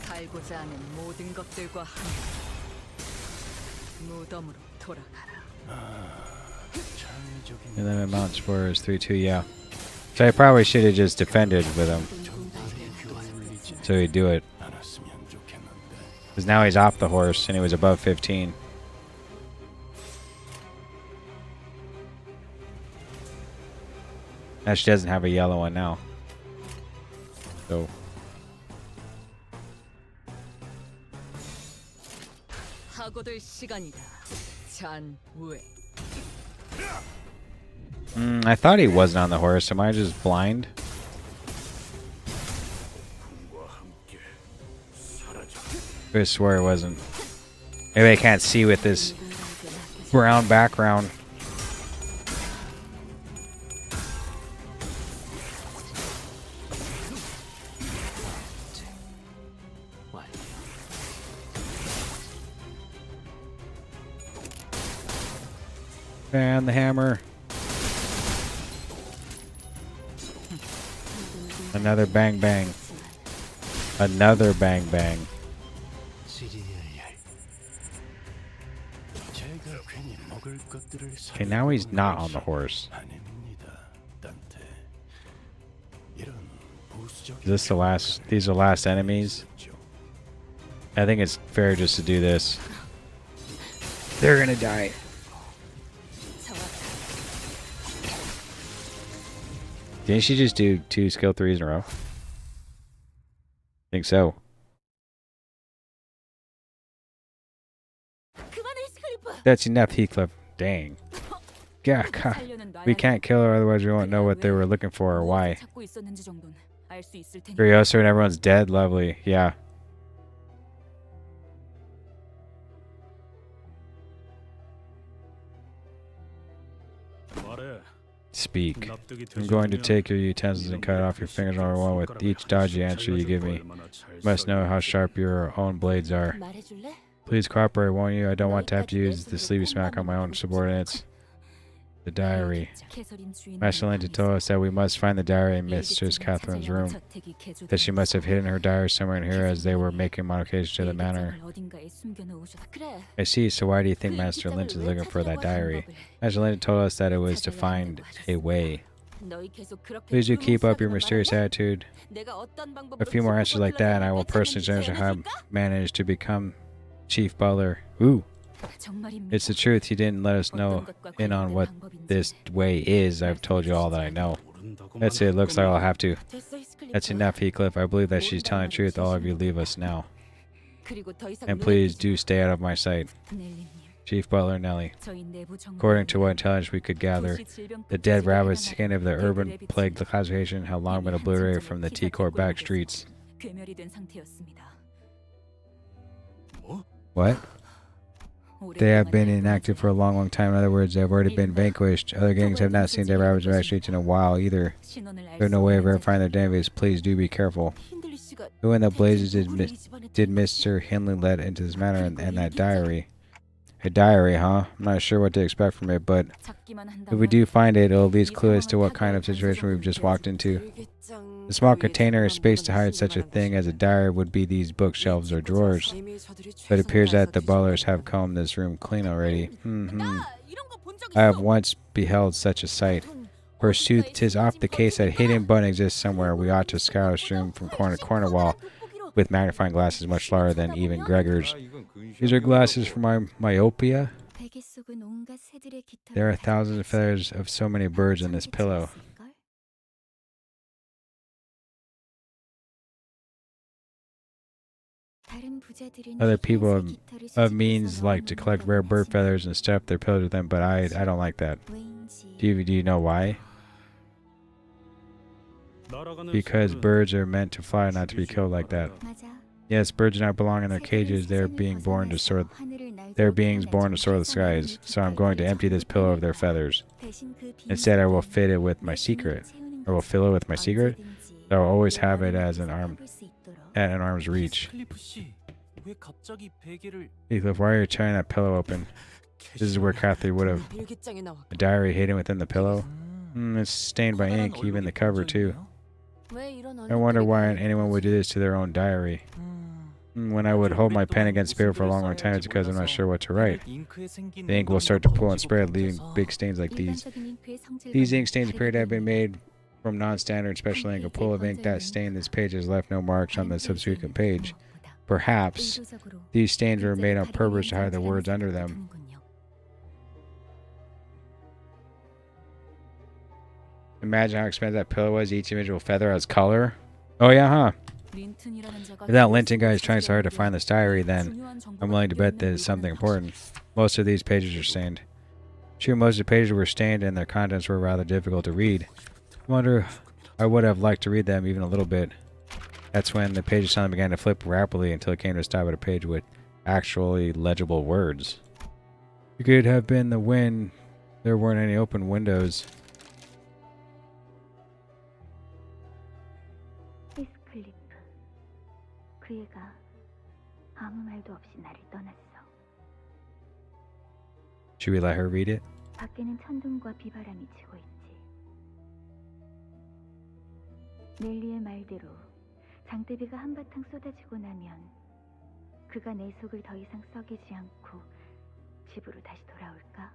살고자 하는 모든 것들과 함께 무덤으로 돌아가라. 창의적인 And then a Mount Spores 3-2, yeah. So I probably should have just defended with him. So he'd do it. 않았으면 좋겠는데. Because now he's off the horse and he was above 15. Now she doesn't have a yellow one now. So 하고들 시간이다. 잔우에. I thought he wasn't on the horse. Am I just blind? I swear it wasn't. Maybe I can't see with this brown background. 완료. And the hammer. Another bang bang. Another bang bang. 지리엘. 제가 괜히 먹을 것들을 Okay, now he's not on the horse. 아닙니다, 단테. 이런 부수적인 Is this the last? These are last enemies? I think it's fair just to do this. They're gonna die. Didn't she just do 2 skill 3s in a row? Think so. 그만해, 히스클리프. That's enough, Heathcliff. Dang. Yeah, God. We can't kill her, otherwise we won't know what they were looking for or why. 찾고 있었는지 정도는 알 수 있을 테니까. Furiosa and everyone's dead. Lovely. Yeah. 말해. Speak. 납득이 I'm going to 되셨으면 take your utensils and cut off your fingers one by one with each dodgy answer you give me. You must know how sharp your own blades are. 말해줄래? Please cooperate, won't you? I don't want to have to use the sleepy smack on my own subordinates. The diary. Master Linda told us that we must find the diary in Mistress Catherine's room. That she must have hidden her diary somewhere in here as they were making modifications to the manor. 그래. I see, so why do you think Master Linda is looking for that diary? Master Linda told us that it was to find a way. 너희 계속 그렇게 Please do keep up your 불멍사다가 mysterious 말할래? attitude. 내가 어떤 방법으로 A few more answers like that and I will personally judge how I managed to become Chief Butler. Ooh. It's the truth. He didn't let us know in on what this way is. I've told you all that I know. That's it. Looks like I'll have to. That's enough, Heathcliff. I believe that she's telling the truth. All of you leave us now. And please do stay out of my sight. Chief Butler Nellie. According to what intelligence we could gather, the dead rabbit skin of the urban plague classification had long been obliterated from the T-Corps back streets. What? They have been inactive for a long time. In other words, they have already been vanquished. Other gangs have not seen dead rabbits back streets in a while either. There's no way of verifying their identities. Please do be careful. Who in the blazes did Mr. Hindley let into this matter and that diary? A diary, huh? I'm not sure what to expect from it, but if we do find it, it'll at least clue us to what kind of situation we've just walked into. The small container or space to hide such a thing as a diary would be these bookshelves or drawers. But it appears that the butlers have combed this room clean already. I have once beheld such a sight. Forsooth, 'tis oft the case that hidden button exists somewhere. We ought to scour this room from corner to corner while with magnifying glasses much larger than even Gregor's. These are glasses for my myopia. There are thousands of feathers of so many birds in this pillow. Other people of means like to collect rare bird feathers and stuff their pillows with them, but I don't like that. Do you know why? Because birds are meant to fly, not to be killed like that. Yes, birds do not belong in their cages. They're beings born to soar the skies. So I'm going to empty this pillow of their feathers. Instead, I will fit it with my secret. I will fill it with my secret. So I'll always have it as at an arm's reach. Heathcliff, why are you tearing that pillow open? This is where Cathy would have a diary hidden within the pillow. It's stained by ink, even the cover too. I wonder why anyone would do this to their own diary. When I would hold my pen against paper for a long time, it's because I'm not sure what to write. The ink will start to pool and spread, leaving big stains like these. These ink stains appear to have been made from non-standard special ink. A pool of ink that stained this page has left no marks on the subsequent page. Perhaps these stains were made on purpose to hide the words under them. Imagine how expensive that pillow was. Each individual feather has color. Oh yeah, huh? If that Linton guy is trying so hard to find this diary, then I'm willing to bet that it's something important. Most of these pages are stained. True, most of the pages were stained and their contents were rather difficult to read. I wonder, I would have liked to read them even a little bit. That's when the pages suddenly began to flip rapidly until it came to a stop at a page with actually legible words. It could have been the wind. There weren't any open windows. Heathcliff. 그 애가 아무 말도 없이 나를 떠났어. Should we let her read it? 밖에는 천둥과 비바람이 치고 있지. 넬리의 말대로 장대비가 한바탕 쏟아지고 나면 그가 내 속을 더 이상 썩이지 않고 집으로 다시 돌아올까?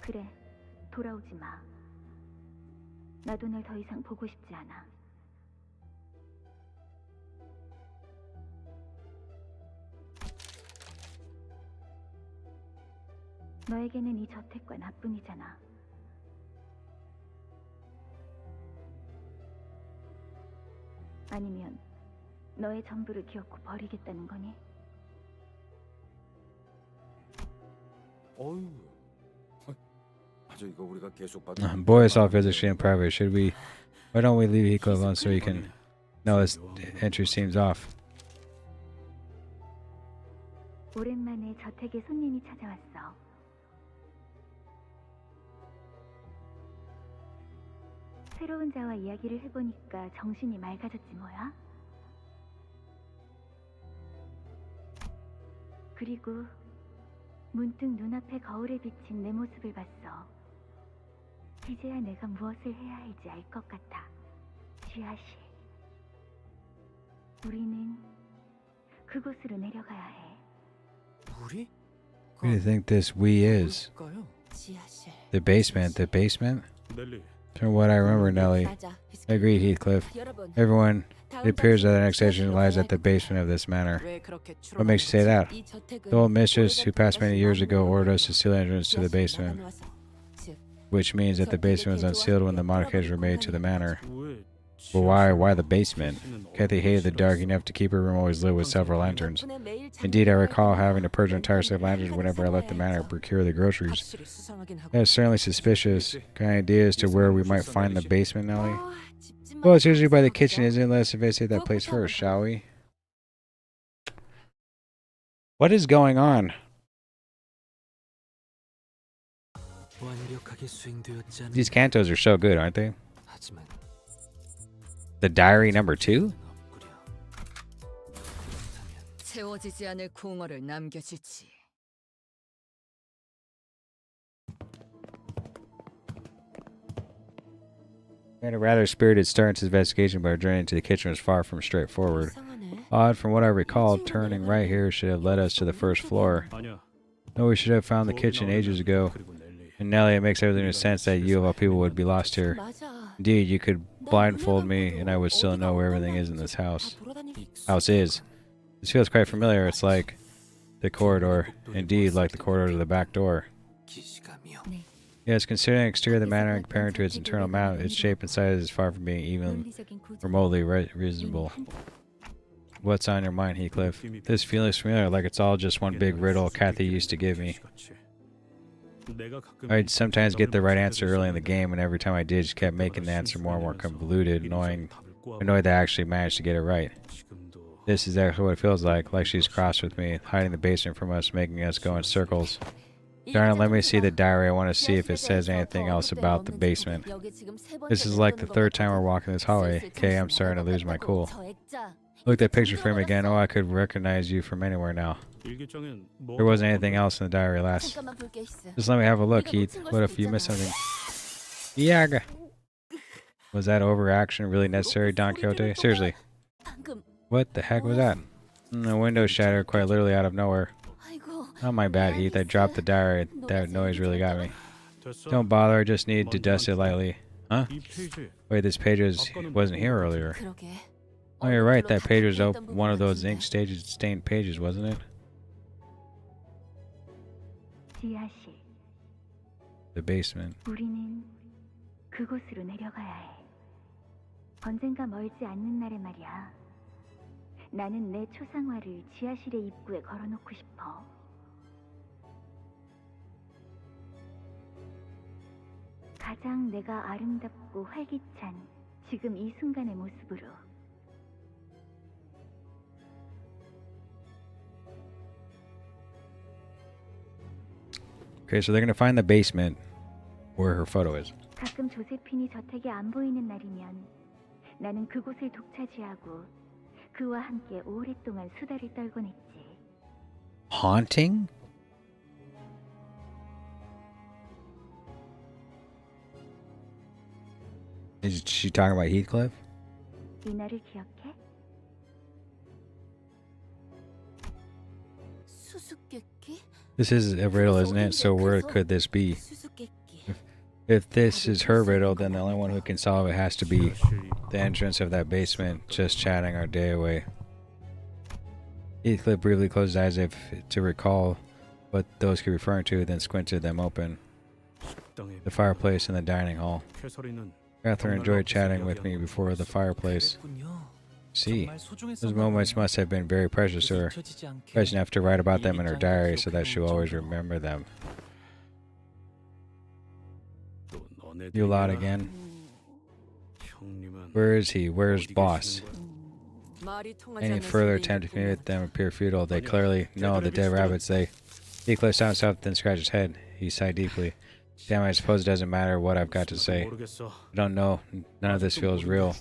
그래, 돌아오지 마. 나도 널 더 이상 보고 싶지 않아. 너에게는 이 저택과 나뿐이잖아. 아니면 너의 전부를 기어코 버리겠다는 거니? Boy, it's all physically and private. Why don't we leave Heathcliff alone so he can know his entry seems off? 오랜만에 저택에 손님이 찾아왔어. 새로운 자와 이야기를 해보니까 정신이 맑아졌지 뭐야? 그리고 문득 눈앞에 거울에 비친 내 모습을 봤어. 이제야 내가 무엇을 해야 할지 알 것 같아. 지하실. 우리는 그곳으로 내려가야 해. 우리? Who do you think this we is? The basement. The basement? 넬리, From what I remember, Nellie. Agreed, Heathcliff. Everyone, it appears that the next station lies at the basement of this manor. What makes you say that? The old mistress, who passed many years ago, ordered us to seal the entrance to the basement, which means that the basement was unsealed when the modifications were made to the manor. But why the basement? Kathy hated the dark enough to keep her room always lit with several lanterns. Indeed, I recall having to purge an entire set of lanterns whenever I left the manor to procure the groceries. That is certainly suspicious. Got any idea as to where we might find the basement, Nellie? Well, it's usually by the kitchen, isn't it? Let's investigate that place first, shall we? What is going on? 완벽하게 수행되었지 않은 These cantos are so good, aren't they? 하지만 The diary number 2? 없구려. 그렇다면 채워지지 않을 공허를 남겨주지. We had a rather spirited start to his investigation, but our journey into the kitchen was far from straightforward. Odd, from what I recall, turning right here should have led us to the first floor. 아니야. No, we should have found the kitchen ages ago. 그리고 넬리. And Nellie, it makes everything make sense that you of all people would be lost here. Indeed, you could blindfold me, and I would still know where everything is in this house. House is. This feels quite familiar. It's like the corridor. Indeed, like the corridor to the back door. 기시감이요. Yes, considering the exterior of the manor and comparing to its internal mount, its shape and size is far from being even remotely reasonable. What's on your mind, Heathcliff? This feels familiar, like it's all just one big riddle Kathy used to give me. I'd sometimes get the right answer early in the game, and every time I did, she kept making the answer more and more convoluted, annoyed that I actually managed to get it right. This is exactly what it feels like she's crossed with me, hiding the basement from us, making us go in circles. Darn it, let me see the diary. I want to see if it says anything else about the basement. This is like the third time we're walking this hallway. Okay, I'm starting to lose my cool. Look at that picture frame again. Oh, I could recognize you from anywhere now. There wasn't anything else in the diary last. Just let me have a look, Heath. What if you missed something? Yeah. Was that overaction really necessary, Don Quixote? Seriously. What the heck was that? The window shattered quite literally out of nowhere. Not my bad, Heath. I dropped the diary. That noise really got me. Don't bother. I just need to dust it lightly. Huh? Wait, this page wasn't here earlier. Oh, you're right. That page was one of those ink-stained pages, wasn't it? 지하실. The basement. 우리는 그곳으로 내려가야 해. 언젠가 멀지 않는 날에 말이야. 나는 내 초상화를 지하실의 입구에 걸어놓고 싶어. 가장 내가 아름답고 활기찬 지금 이 순간의 모습으로. Okay, so they're gonna find the basement where her photo is. 가끔 조세핀이 저택에 안 보이는 날이면 나는 그곳을 독차지하고 그와 함께 오랫동안 수다를 떨곤 했지. Haunting? Is she talking about Heathcliff? 이 날을 기억해? 수수께끼? This is a riddle, isn't it? So where could this be? 수수께끼. If this is her riddle, then the only one who can solve it has to be the entrance of that basement, just chatting our day away. Heathcliff briefly closed his eyes if to recall what those could be referring to, then squinted them open. The fireplace in the dining hall. Catherine enjoyed chatting with me before the fireplace. See, those moments must have been very precious to her, precious enough to write about them in her diary so that she'll always remember them. You lot again? Where is he? Where's boss? Any further attempt to communicate with them appear futile. They clearly know the dead rabbits. Heathcliff stopped himself, then scratched his head. He sighed deeply. Damn, I suppose it doesn't matter what I've got to say. I don't know. None of this feels real.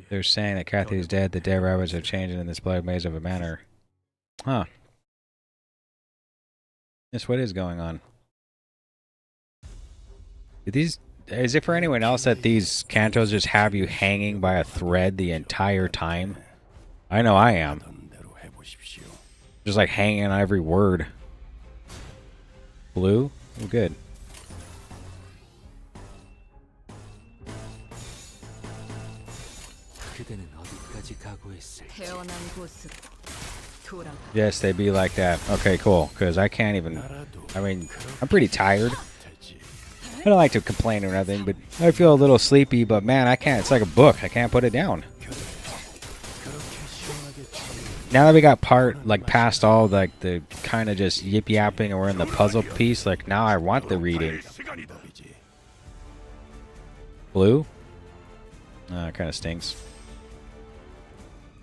They're saying that Kathy is dead. The dead rabbits are changing in this black maze of a manor. Huh. Yes, what is going on? Is it for anyone else that these cantos just have you hanging by a thread the entire time? I know I am. Just like hanging on every word. Blue? Oh, good. 그대는 어디까지 각오했을지. 태어난 곳으로 돌아가. Yes, they be like that. Okay, cool. Because I can't even... I mean, I'm pretty tired. I don't like to complain or nothing, but I feel a little sleepy. But man, I can't. It's like a book. I can't put it down. Now that we got past all like the kind of just yip yapping and we're in the puzzle piece, like now I want the reading. Blue? It kind of stinks.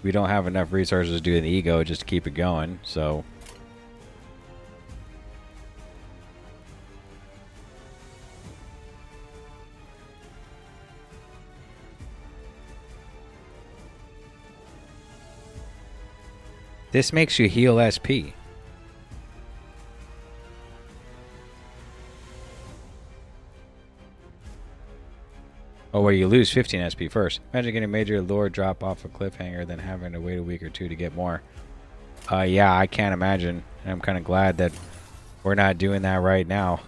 We don't have enough resources to do the ego just to keep it going, so. This makes you heal SP. Oh, where you lose 15 SP first. Imagine getting a major lore drop off a cliffhanger, then having to wait a week or two to get more. Yeah, I can't imagine. I'm kind of glad that we're not doing that right now.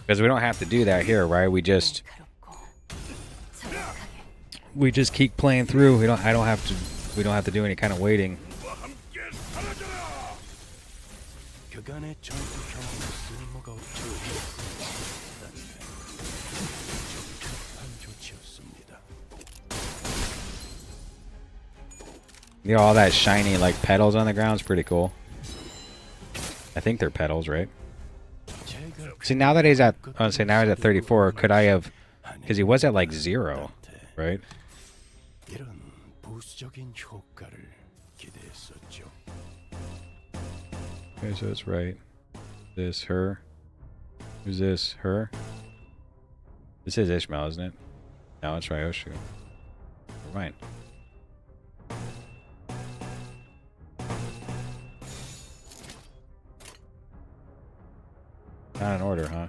Because we don't have to do that here, right? We just keep playing through. We don't have to do any kind of waiting. You know, all that shiny like petals on the ground is pretty cool. I think they're petals, right? See, now that he's at, now he's at 34. Could I have? Because he was at like 0, right? Okay, so it's right. This her. Who's this? Her. This is Ishmael, isn't it? No, it's Ryoshu. Never mind. Not in order, huh?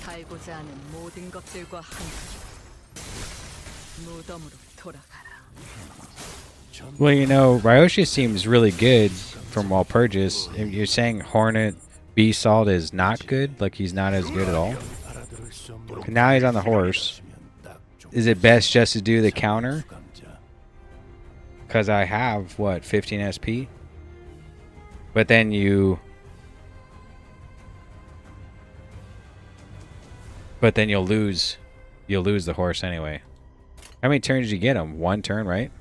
살고자 하는 모든 것들과 함께 무덤으로 돌아가라. Well, you know, Ryoshi seems really good from Walpurgis. You're saying Hornet B-Salt is not good? Like he's not as good at all? And now he's on the horse. Is it best just to do the counter? Because I have, what, 15 SP? But then you'll lose the horse anyway. How many turns did you get him? 1 turn, right?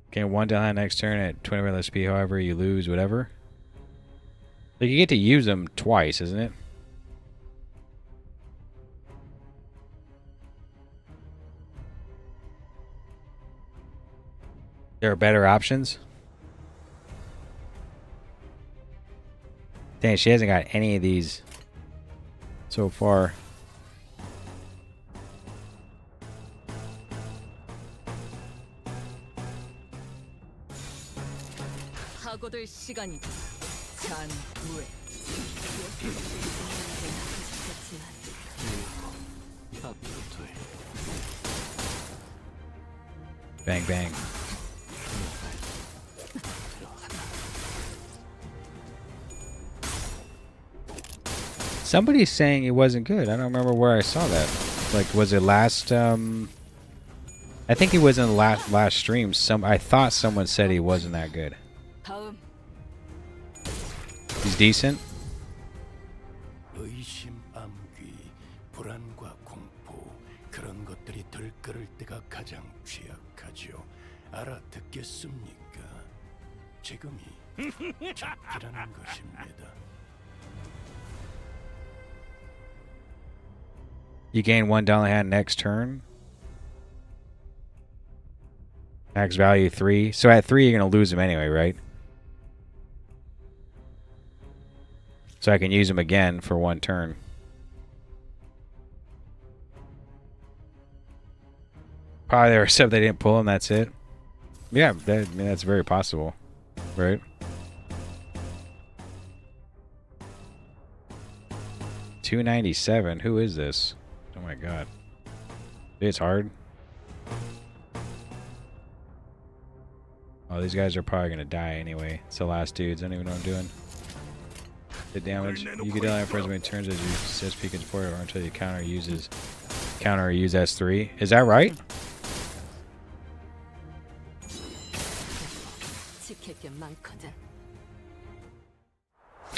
Okay, 1 down next turn at 20 less SP, however you lose whatever. Like you get to use them twice, isn't it? There are better options? Dang, she hasn't got any of these so far. 하고들 시간이다. 잔후에. Bang, bang. Somebody's saying it wasn't good. I don't remember where I saw that. Like, was it last? I think he was in the last stream. I thought someone said he wasn't that good. 다음. He's decent. 의심, 암귀, 불안과 공포 그런 것들이 들끓을 때가 가장 취약하죠. 알아듣겠습니까? 지금이 적기라는 것입니다. You gain $1 hand next turn. Max value 3. So at 3, you're going to lose him anyway, right? So I can use him again for 1 turn. Probably there, except they didn't pull him, that's it. Yeah, I mean, that's very possible, right? 297. Who is this? Oh my god. It's hard. Oh, these guys are probably gonna die anyway. It's the last dudes. I don't even know what I'm doing. The damage. You can deal that for as many turns as you says peek and support or until you counter or use S3. Is that right? 지킬 게 많거든.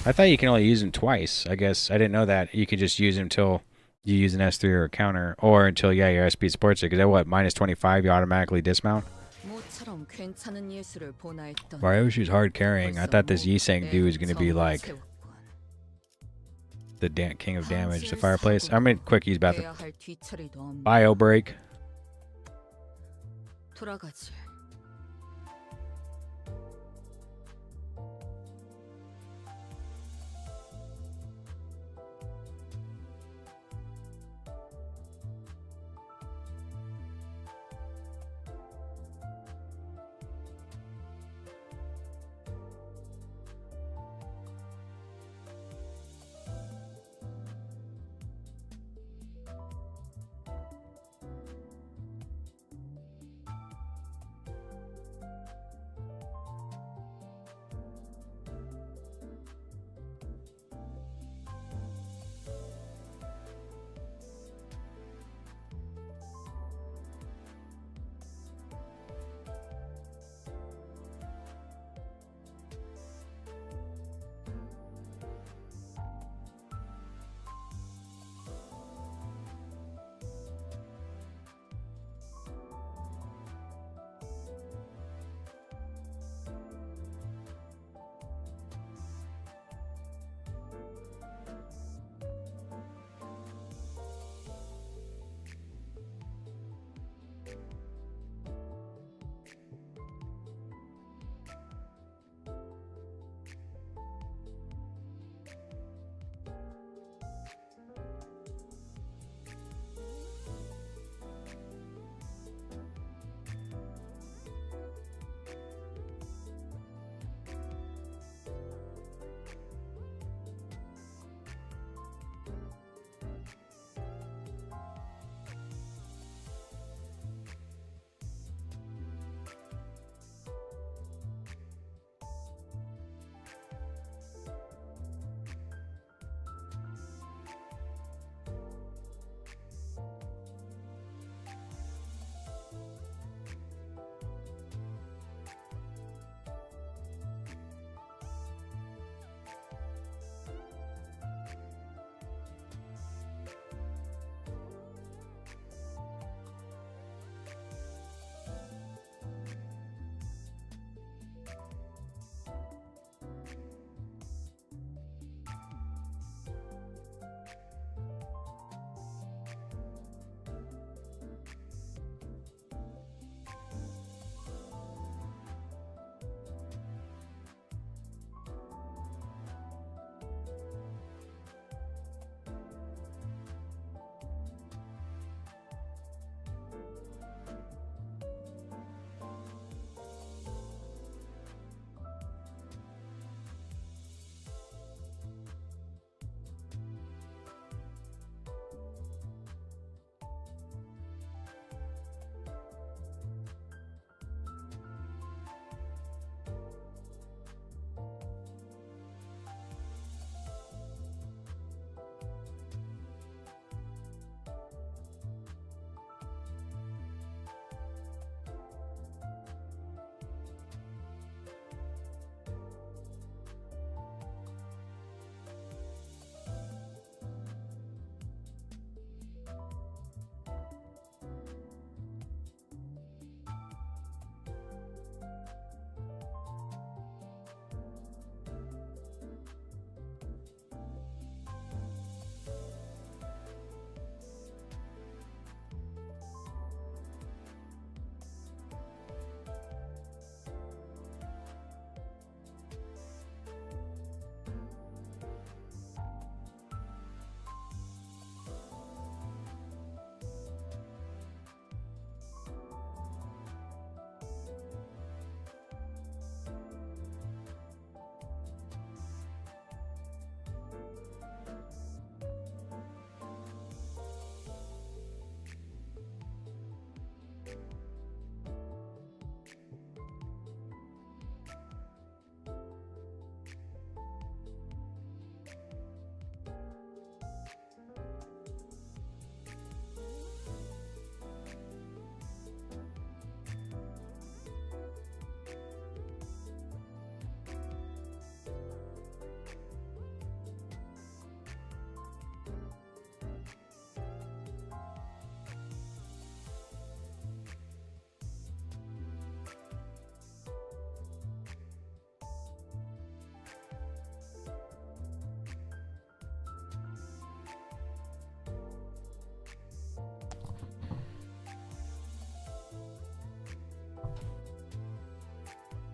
I thought you can only use him twice. I guess I didn't know that. You could just use him until you use an S3 or a counter, or until your SP supports it. Because at what, -25, you automatically dismount. 모처럼 괜찮은 예술을 보나했더니 Why was she's hard carrying? I thought this 벌써 Yiseng dude was gonna be like 채웠군. the king of damage. The fireplace. I'm gonna quick use bathroom. 해야 할 뒤처리도 없네. Bio break. 돌아가지.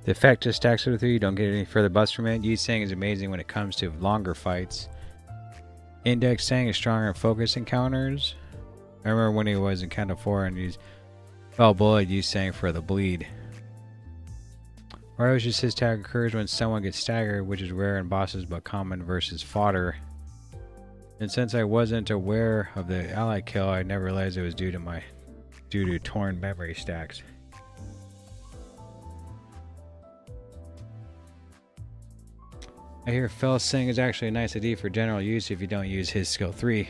The effect just stacks with 3. You don't get any further bust from it. Yu Sang is amazing when it comes to longer fights. Index Sang is stronger in focus encounters. I remember when he was in Canto 4 and he's fell bullet, Yu Sang for the bleed. Or just his tag occurs when someone gets staggered, which is rare in bosses but common versus fodder. And since I wasn't aware of the ally kill, I never realized it was due to torn memory stacks. I hear Fel Sing is actually a nice ID for general use if you don't use his skill 3. He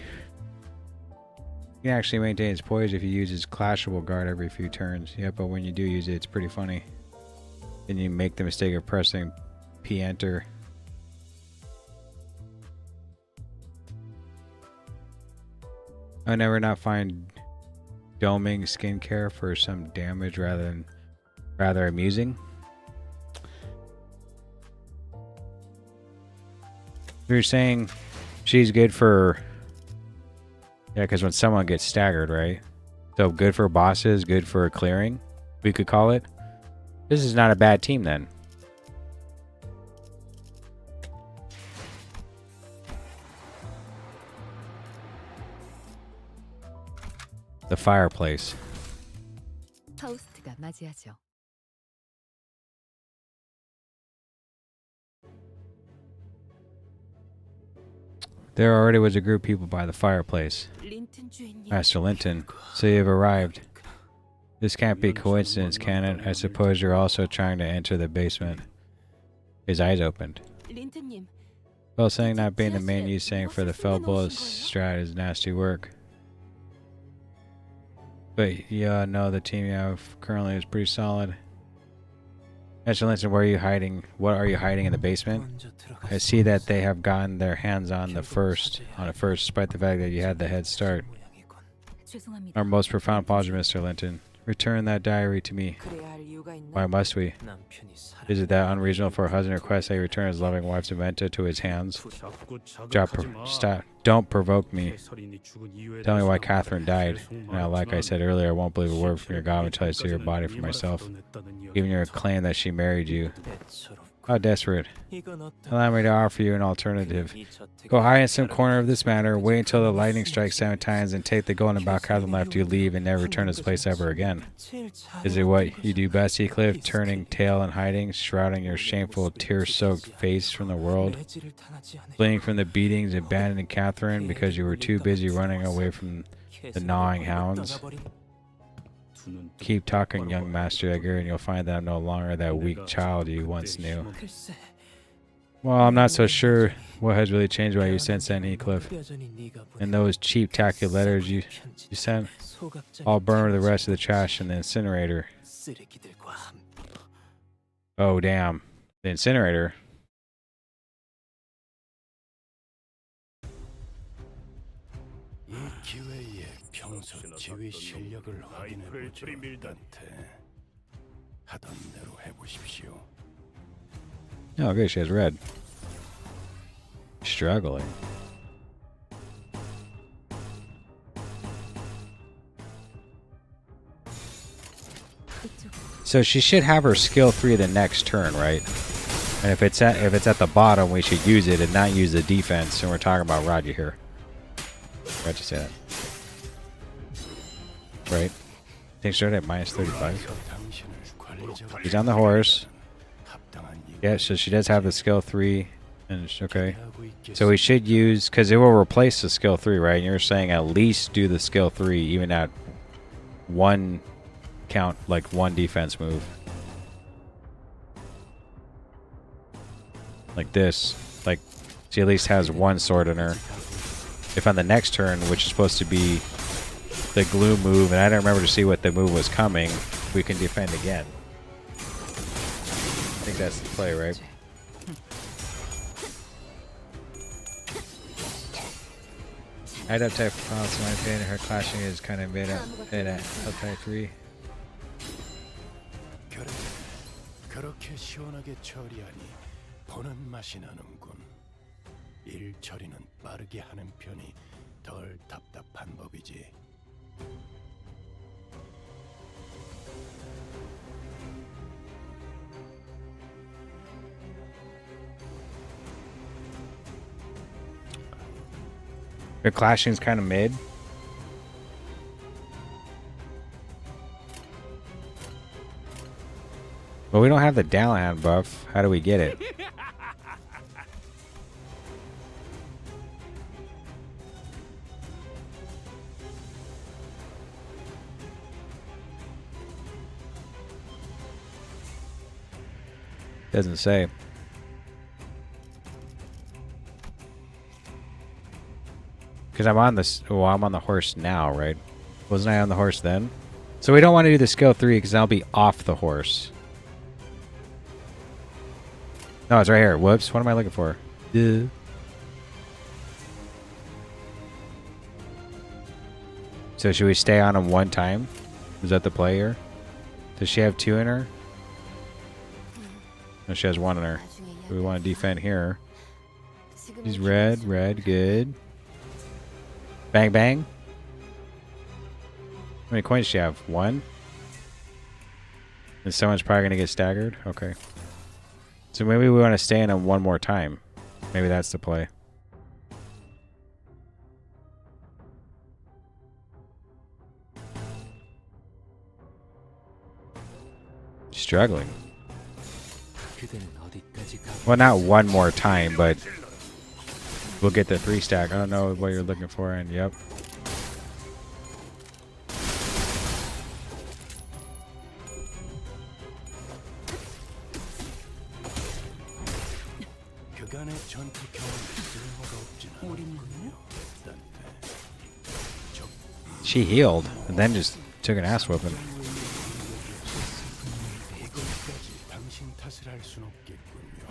can actually maintain his poise if you use his clashable guard every few turns. Yeah, but when you do use it, it's pretty funny. Then you make the mistake of pressing P-enter. I never not find doming skincare for some damage rather amusing. You're saying she's good for... Yeah, because when someone gets staggered, right? So good for bosses, good for clearing, we could call it. This is not a bad team then. The fireplace. 파우스트가 맞이하죠. There already was a group of people by the fireplace. 린튼 주인님. Master Linton, so you've arrived. This can't be coincidence, can it? I suppose you're also trying to enter the basement. His eyes opened. 린튼님. Well, saying not being the main use saying for the fell bullet strat is nasty work. But yeah, no, the team you have currently is pretty solid. Master Linton, where are you hiding? What are you hiding in the basement? I see that they have gotten their hands on the first, despite the fact that you had the head start. 죄송합니다. Our most profound apology, Mr. Linton. Return that diary to me. 그래야 할 이유가 있나? Why must we? Is it that unreasonable for a husband to request that he return his loving wife's memento to his hands? Stop. Don't provoke me. Tell me why Catherine died. Now, like I said earlier, I won't believe a word from your God until I see your body for myself. Even your claim that she married you. How desperate. Allow me to offer you an alternative. Go hide in some corner of this matter, wait until the lightning strikes 7 times, and take the golden about Catherine left you, leave, and never return to this place ever again. Is it what you do best, Heathcliff? Turning tail and hiding, shrouding your shameful, tear-soaked face from the world? Fleeing from the beatings, abandoning Catherine because you were too busy running away from the gnawing hounds? Keep talking, young Master Edgar, and you'll find that I'm no longer that weak child you once knew. Well, I'm not so sure what has really changed about you since then, Heathcliff. And those cheap, tacky letters you sent, I'll burn the rest of the trash in the incinerator. Oh, damn. The incinerator. 이 기회에 평소 지휘 실력을 확인해보죠. 단테 하던 대로 해보십시오. Oh, okay, she has red. Struggling. So she should have her skill 3 the next turn, right? And if it's at the bottom, we should use it and not use the defense. And we're talking about Roger here. How'd you say that? Right? I think started at minus 35. He's on the horse. Yeah, so she does have the skill 3. And okay. So we should use, because it will replace the skill 3, right? And you're saying at least do the skill 3 even at one count, like one defense move. Like this. Like, she at least has one sword in her. If on the next turn, which is supposed to be the glue move, and I don't remember to see what the move was coming, we can defend again. I think that's the play, right? I'd up type for pilots in my opinion. Her clashing is kind of made up type 3. 그렇게 시원하게 처리하니 보는 맛이 나는군. 일 처리는 빠르게 하는 편이 덜 답답한 법이지. Their clashing's kind of mid. But we don't have the Dallahan buff. How do we get it? Doesn't say. Because I'm on this. Well, I'm on the horse now, right? Wasn't I on the horse then? So we don't want to do the skill 3 because I'll be off the horse. No, it's right here. Whoops. What am I looking for? Duh. So should we stay on him one time? Is that the play here? Does she have 2 in her? No, she has 1 in her. We want to defend here. She's red, good. Bang, bang. How many coins does she have? 1? And someone's probably going to get staggered? Okay. So maybe we want to stay in him one more time. Maybe that's the play. Struggling. 그대는 어디까지 가고 Well, not one more time, but we'll get the 3 stack. I don't know what you're looking for, and yep. 그간의 전투 경험이 쓸모가 없진 않았군요. She healed, and then just took an ass whooping. 이것까지 당신 탓을 할 순 없겠군요.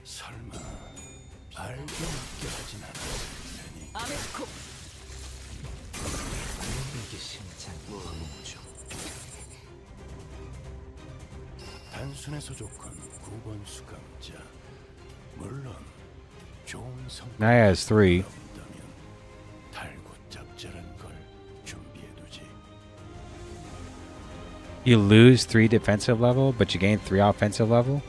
설마 알게 묻게 하진 않았을 테니. 아메코. 내게 심장이 멈춰. 단순해서 좋건 9번 수감자. 물론 좋은 성과. Naya has 3. 없다면 달고 짭짤한 걸 준비해두지. You lose 3 defensive level, but you gain 3 offensive level?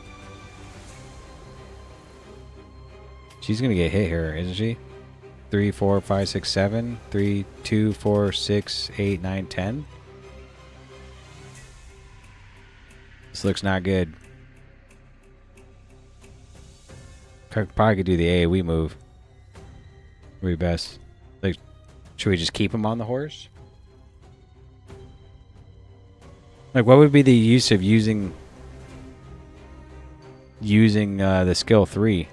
She's gonna get hit here, isn't she? 3, 4, 5, 6, 7. 3, 2, 4, 6, 8, 9, 10. This looks not good. Probably could do the AoE move. Would be best. Like, should we just keep him on the horse? Like, what would be the use of using the skill 3?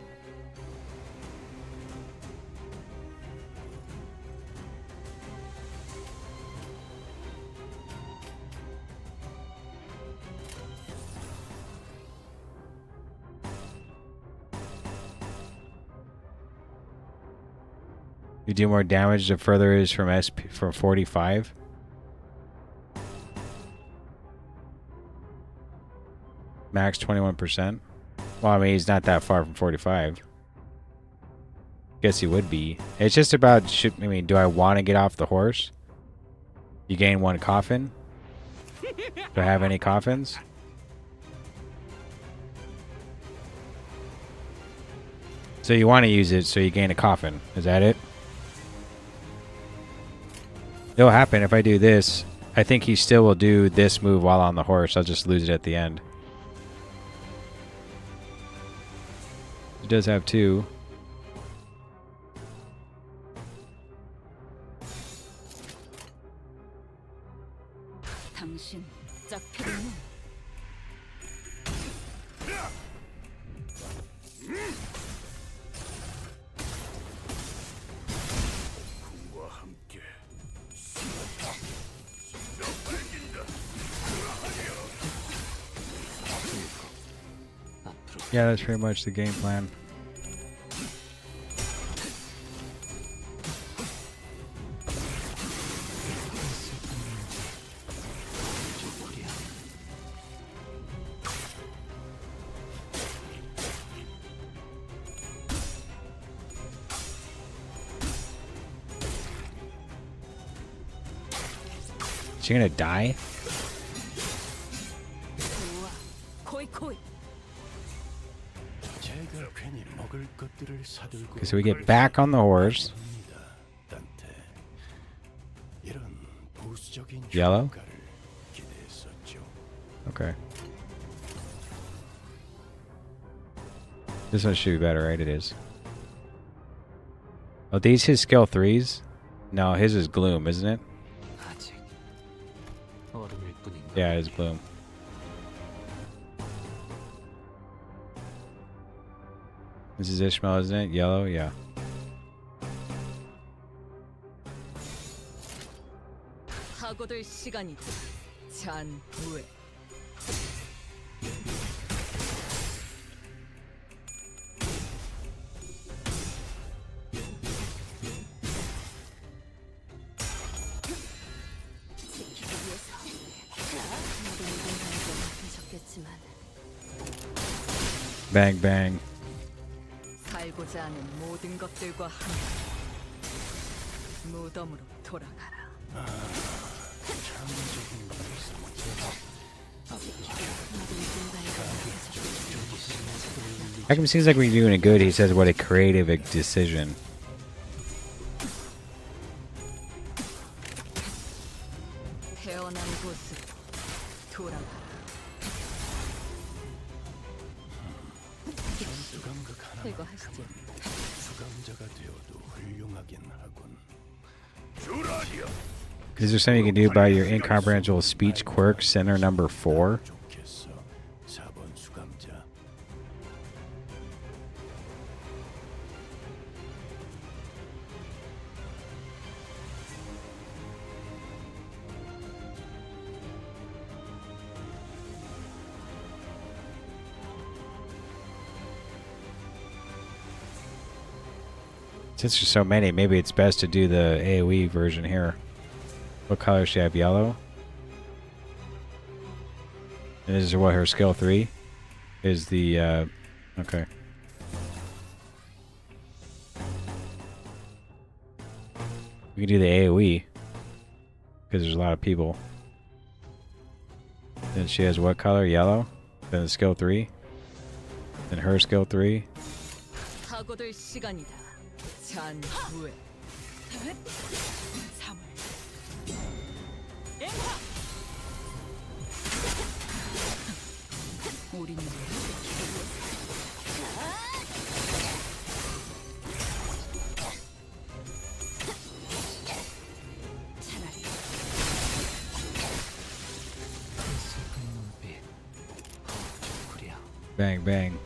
You do more damage the further it is from SP from 45. Max 21%. Well, I mean, he's not that far from 45. Guess he would be. It's just about, do I want to get off the horse? You gain 1 coffin. Do I have any coffins? So you want to use it so you gain a coffin. Is that it? It'll happen if I do this. I think he still will do this move while on the horse. I'll just lose it at the end. He does have 2. 당신 짝패는 Yeah, that's pretty much the game plan. Is she gonna die? 제가 괜히 먹을 것들을 사들고 Okay, so we get back on the horse. 겁니다. 부수적인 Yellow? 효과를 기대했었죠. Okay. This one should be better, right? It is. Oh, these his skill 3s? No, his is gloom, isn't it? 아직 얼음일 뿐인가? Yeah, it is gloom. This is Ishmael, isn't it? Yellow? Yeah. 사고될 시간이다. 잔후에. Bang, bang. 살고자 하는 모든 것들과 함께 무덤으로 돌아가라. Heathcliff seems like we're doing it good. He says, what a creative decision. 태어난 곳으로 돌아가라. 수감극 하나 이거 하시죠. 수감자가 되어도 훌륭하긴 하군. Is there something you can do about your incomprehensible speech quirk, center number 4? 좋겠어. 4번 수감자. Since there's so many, maybe it's best to do the AoE version here. What color does she have? Yellow? And this is what her skill 3 is the okay. We can do the AoE because there's a lot of people. Then she has what color? Yellow. Then the skill 3. Then her skill 3. 사고될 시간이다. 잔후에. 우리는 슬픈 눈빛. 그려. Bang, bang.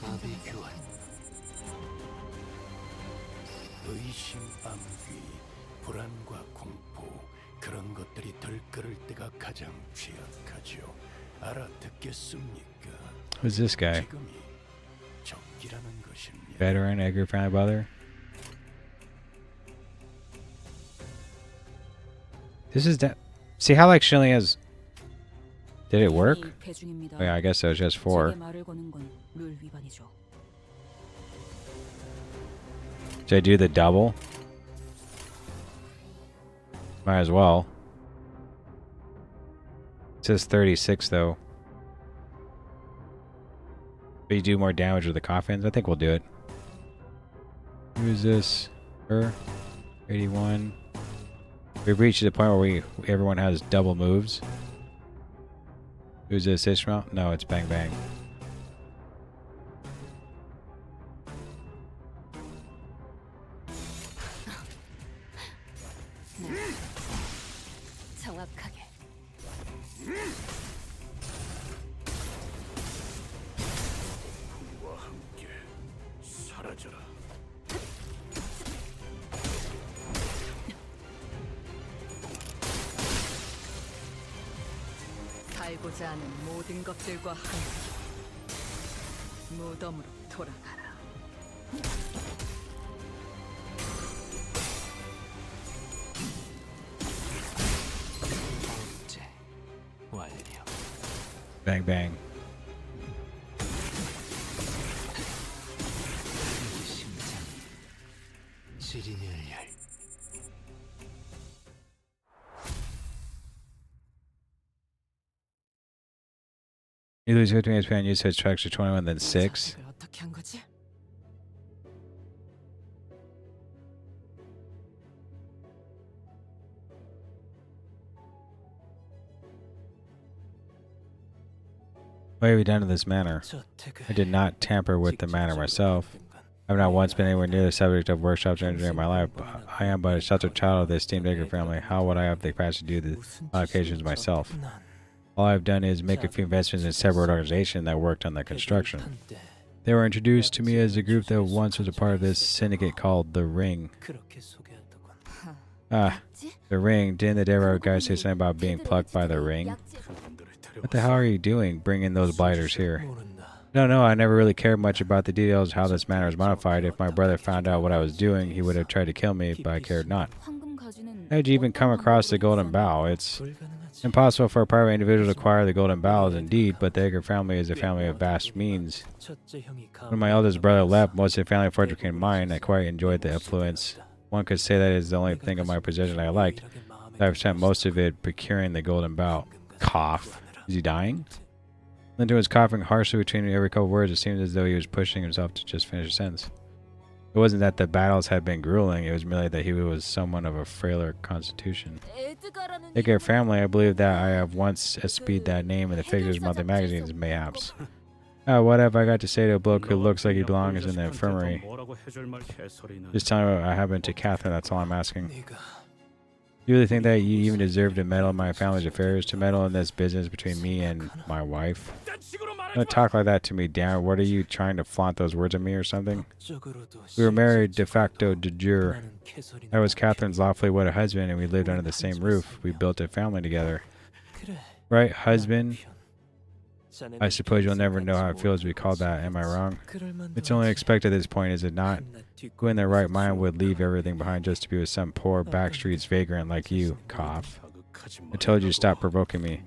마비 교환. 의심, 암귀, 불안과 공포 그런 것들이 덜끓을 때가 가장 취약하죠. 알아듣겠습니까? Who's this guy? 지금이 적기라는 것입니다. Veteran, Edgar Family Brother. This is that. See how like Shilling has. Did it work? Oh, yeah, I guess it was just 4. Should I do the double? Might as well. It says 36 though. But you do more damage with the coffins? I think we'll do it. Who's this? Her? 81. We've reached the point where everyone has double moves. Who's this? Ishmael? No, it's Bang Bang. 정확하게. 우리와 함께 사라져라. 살고자 하는 모든 것들과 함께 무덤으로 돌아가라. 번째. 완료. Bang bang. 이 심장 시린을 열. You lose 15 HP on usage tracks to 21, then 6. 이걸 어떻게 한 거지? What have you done to this manor? 저택을 I did not tamper with the manor myself. I have not once been anywhere near the subject of workshops or engineering in my life. I am but a sheltered child of the esteemed Edgar family. How would I have the capacity to do the modifications myself? All I've done is make a few investments in separate organizations that worked on the construction. They were introduced to me as a group that once was a part of this syndicate called The Ring. 그렇게 소개하더군. Ah, The Ring. Didn't the Devo guy say something about being plucked by The Ring? What the hell are you doing bringing those blighters here? No, I never really cared much about the details of how this manor was modified. If my brother found out what I was doing, he would have tried to kill me, but I cared not. 황금 가지는 How did you even come across the Golden Bough? It's 불가능하지. impossible for a private individual to acquire the Golden Bough, indeed, but the Edgar family is a family of vast means. 첫째 형이 When my eldest brother left, most of the family fortune became mine. I quite enjoyed the affluence. One could say that is the only thing of my possession I liked. I've spent most of it procuring the Golden Bough. Cough. Is he dying? Linton was coughing harshly between every couple of words. It seemed as though he was pushing himself to just finish a sentence. It wasn't that the battles had been grueling, it was merely that he was someone of a frailer constitution. 에드가라는 Edgar family, I believe that I have once espied that name in the figures of other magazines, mayhaps. What have I got to say to a bloke who looks like he belongs in the infirmary? 뭐라고 해줄 말 개소리는. Just tell me what happened to Catherine, that's all I'm asking. 네가 You really think that you even deserve to meddle in my family's affairs, to meddle in this business between me and my wife? Don't talk like that to me, damn it. What are you trying to flaunt those words at me or something? 적으로도 We were married de facto de jure. 많은 개소리는 I was Catherine's lawfully wedded husband, and we lived under the same roof. We built a family together. 그래. Right, husband? 자네는 I suppose you'll never know how it feels to be called that, am I wrong? 그럴 만도 It's only 하지. expected at this point, is it not? 한낱 Who in their right 뒷골목에서 mind would leave everything behind just to be with some poor backstreets vagrant like you? Cough. I told you to stop provoking me.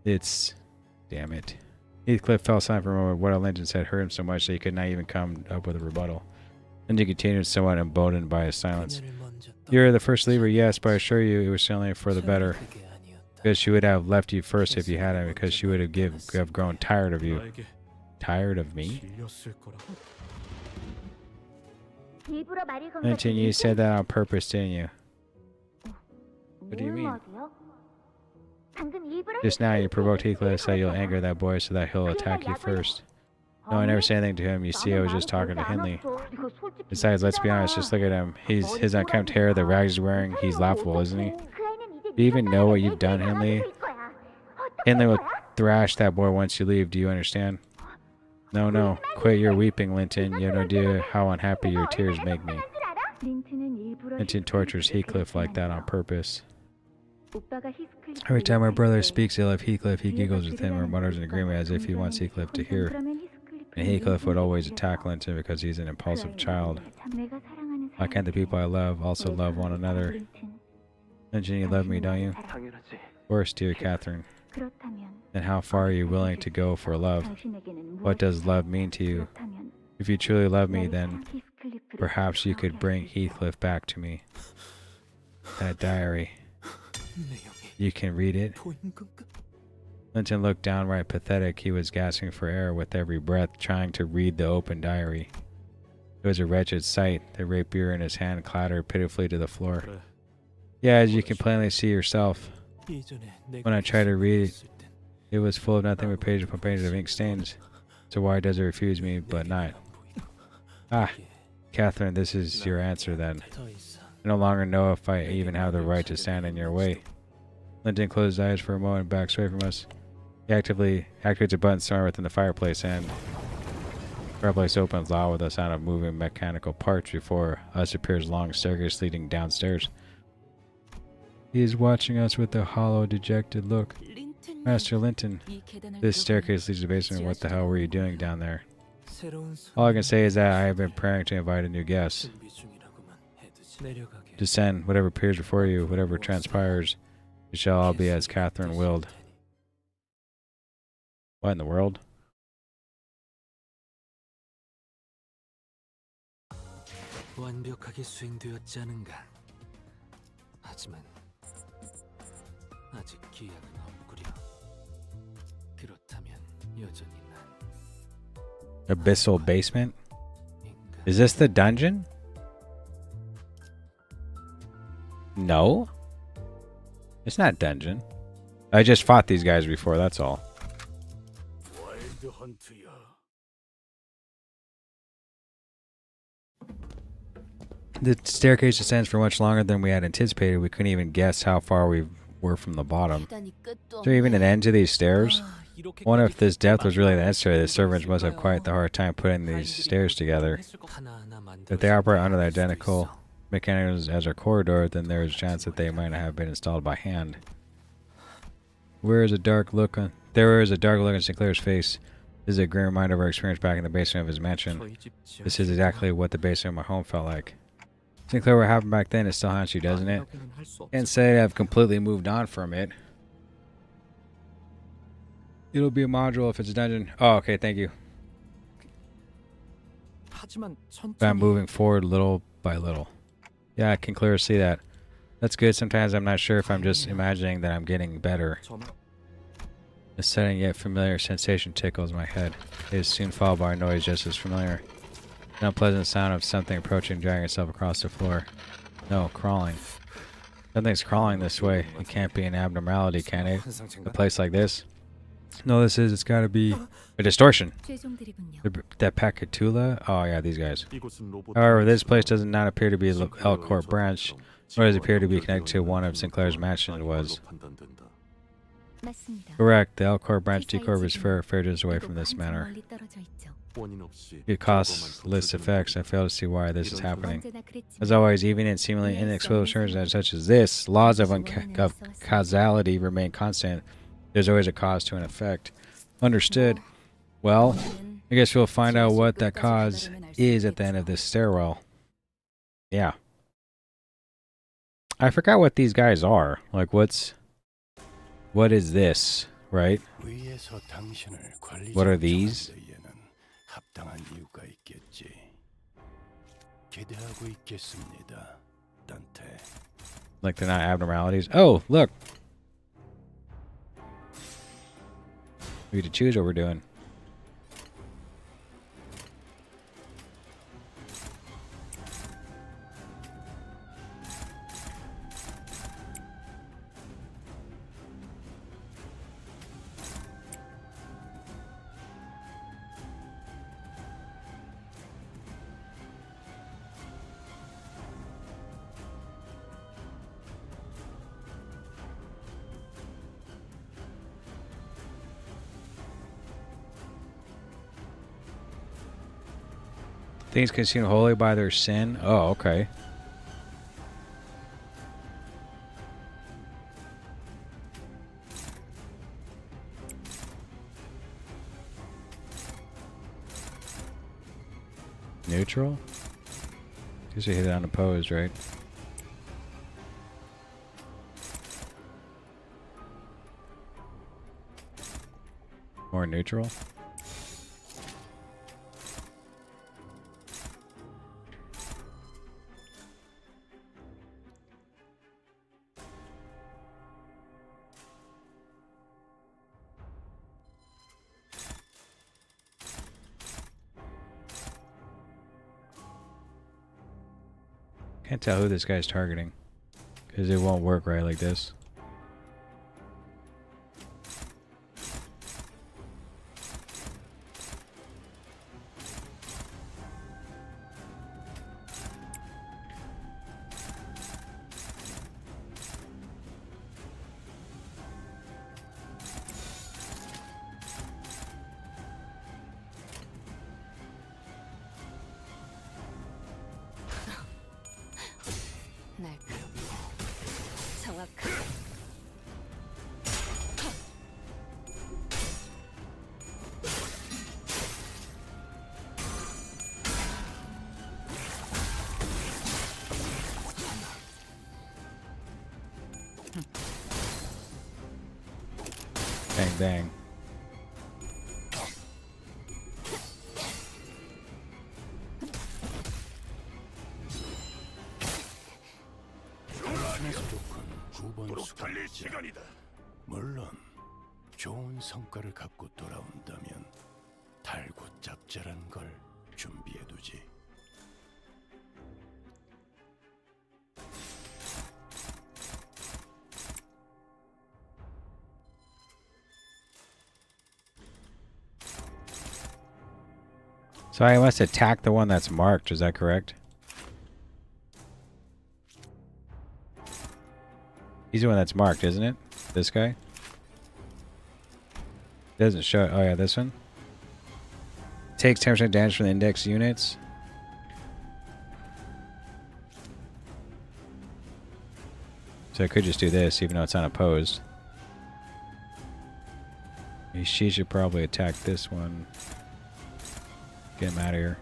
It's... Damn it. Heathcliff fell silent for a moment. What Linton said hurt him so much that he could not even come up with a rebuttal. Linton continued, somewhat emboldened by his silence. 그녀를 먼저 You're the first leaver, yes, but I assure you it was certainly for the better. 그게 아니었다. Because she would have left you first if you hadn't, because she would have grown tired of you. 나에게 Tired of me? 질렸을 거라고. 일부러 말을 건 Linton, you said that on purpose, didn't you? What do you mean? 방금 일부러 Just now you provoked Heathcliff so you'll anger that boy so that he'll attack you first. No, I never said anything to him. You see, I was just talking to Hindley. Besides, let's be honest, just look at him. His unkempt hair, the rags he's wearing, he's laughable, isn't he? Do you even know what you've done, Hindley? Hindley will thrash that boy once you leave, do you understand? No, quit your weeping, Linton. You have no idea how unhappy your tears make me. Linton tortures Heathcliff like that on purpose. Every time my brother speaks ill of Heathcliff, he giggles with him or mutters an agreement as if he wants Heathcliff to hear. And Heathcliff would always attack Linton because he's an impulsive child. Why can't the people I love also love one another? Linton, you love me, don't you? 당연하지. Of course, dear Catherine. Then how far are you willing to go for love? What does love mean to you? If you truly love me, then perhaps you could bring Heathcliff back to me. That diary. 내용이 You can read it? 보이는 건가? Linton looked downright pathetic. He was gasping for air with every breath, trying to read the open diary. It was a wretched sight. The rapier in his hand clattered pitifully to the floor. 그래. Yeah, as you can plainly see yourself. 이전에 내가 When I tried to read it, 있을 땐 it was full of nothing but pages upon pages of ink stains. So why does it refuse me, but not? 안 보이나? Ah, 이게 Catherine, this is your answer then. 더 이상 I no longer know if I even have the right to stand in your way. Linton closed his eyes for a moment and backed away from us. He actively activates a button somewhere within the fireplace, and the fireplace opens loud with the sound of moving mechanical parts. Before us appears a long staircase leading downstairs. He is watching us with a hollow, dejected look. 린튼 Master Linton, 이 계단을 this 들어가면 staircase leads to the basement. What the hell were you doing down there? 새로운 All I can say is that I have been praying to invite a new guest. 준비 중이라고만 해두지. 내려가게. Descend, whatever appears before you, whatever transpires, it shall all be as Catherine willed. What in the world? 완벽하게 수행되었지 않은가. 하지만 아직 기약은 없구려. 그렇다면 여전히 난 Abyssal basement? 인간. Is this the dungeon? No. It's not dungeon. I just fought these guys before, that's all. 와일드 헌트야. The staircase descends for much longer than we had anticipated. We couldn't even guess how far we were from the bottom. 계단이 끝도 Is there even an end to these stairs? I wonder if this depth was really 이렇게까지 necessary. The servants must have quite the hard time putting these stairs together. If they operate under the identical mechanisms as our corridor, then there is a chance that they might have been installed by hand. There is a dark look on Sinclair's face. This is a grim reminder of our experience back in the basement of his mansion. This is exactly what the basement of my home felt like. Sinclair, what happened back then, it still haunts you, doesn't it? Can't say I've completely moved on from it. It'll be a module if it's a dungeon. Oh, okay, thank you. But I'm moving forward little by little. Yeah, I can clearly see that. That's good. Sometimes I'm not sure if I'm just imagining that I'm getting better. A sudden yet familiar sensation tickles my head. It is soon followed by a noise just as familiar. An unpleasant sound of something approaching, dragging itself across the floor. No, crawling. Something's crawling this way. It can't be an abnormality, can it? A place like this? No, it's gotta be a distortion. That Pacatula? Oh yeah, these guys. However, this place does not appear to be the Elcourt branch, nor does it appear to be connected to one of Sinclair's mansions was. Correct, the Elcourt branch decorbs fair distance away from this manor. It causeless effects. I fail to see why this is happening. As always, even in seemingly inexplicable circumstances such as this, laws of causality remain constant. There's always a cause to an effect. Understood. Well, I guess we'll find out what that cause is at the end of this stairwell. Yeah. I forgot what these guys are. Like, what is this, right? What are these? 합당한 이유가 있겠지. 기대하고 있겠습니다, 단테. Like they're not abnormalities. Oh, look. We get to choose what we're doing. Things consumed wholly by their sin. Oh, okay. Neutral? Guess you hit it unopposed, right? More neutral? Can't tell who this guy's targeting, because it won't work right like this. Bang, bang. 보자. 물론 좋은 성과를 갖고 돌아온다면 달고 짭짤한 걸 준비해두지. So I must attack the one that's marked, is that correct? He's the one that's marked, isn't it? This guy? Doesn't show it. Oh yeah, this one. Takes 10% damage from the index units. So I could just do this, even though it's unopposed. She should probably attack this one. Get him out of here.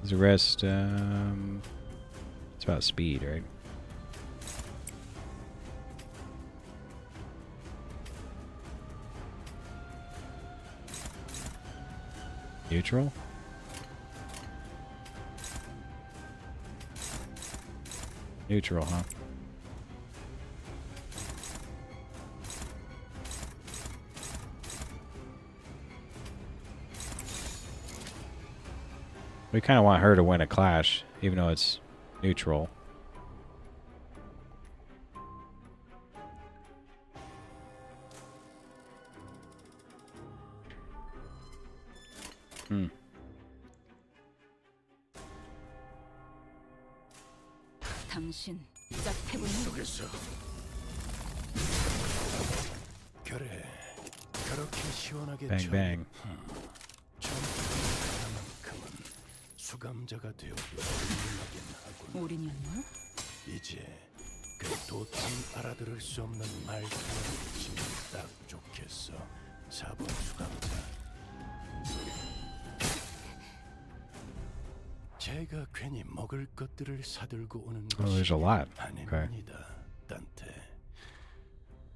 The rest, it's about speed, right? Neutral? Neutral, huh? We kind of want her to win a clash, even though it's neutral. 당신 짝해보는 속에서 그래 그렇게 시원하게 Bang, bang. 그만큼은 수감자가 되어도 훌륭하긴 하군. 올인이었나? 이제 그 도통 알아들을 수 없는 말 하나를 치면 딱 좋겠어. 4번 수감자. 제가 괜히 먹을 것들을 사들고 오는 Oh, there's a lot. Okay. 아닙니다, 단테.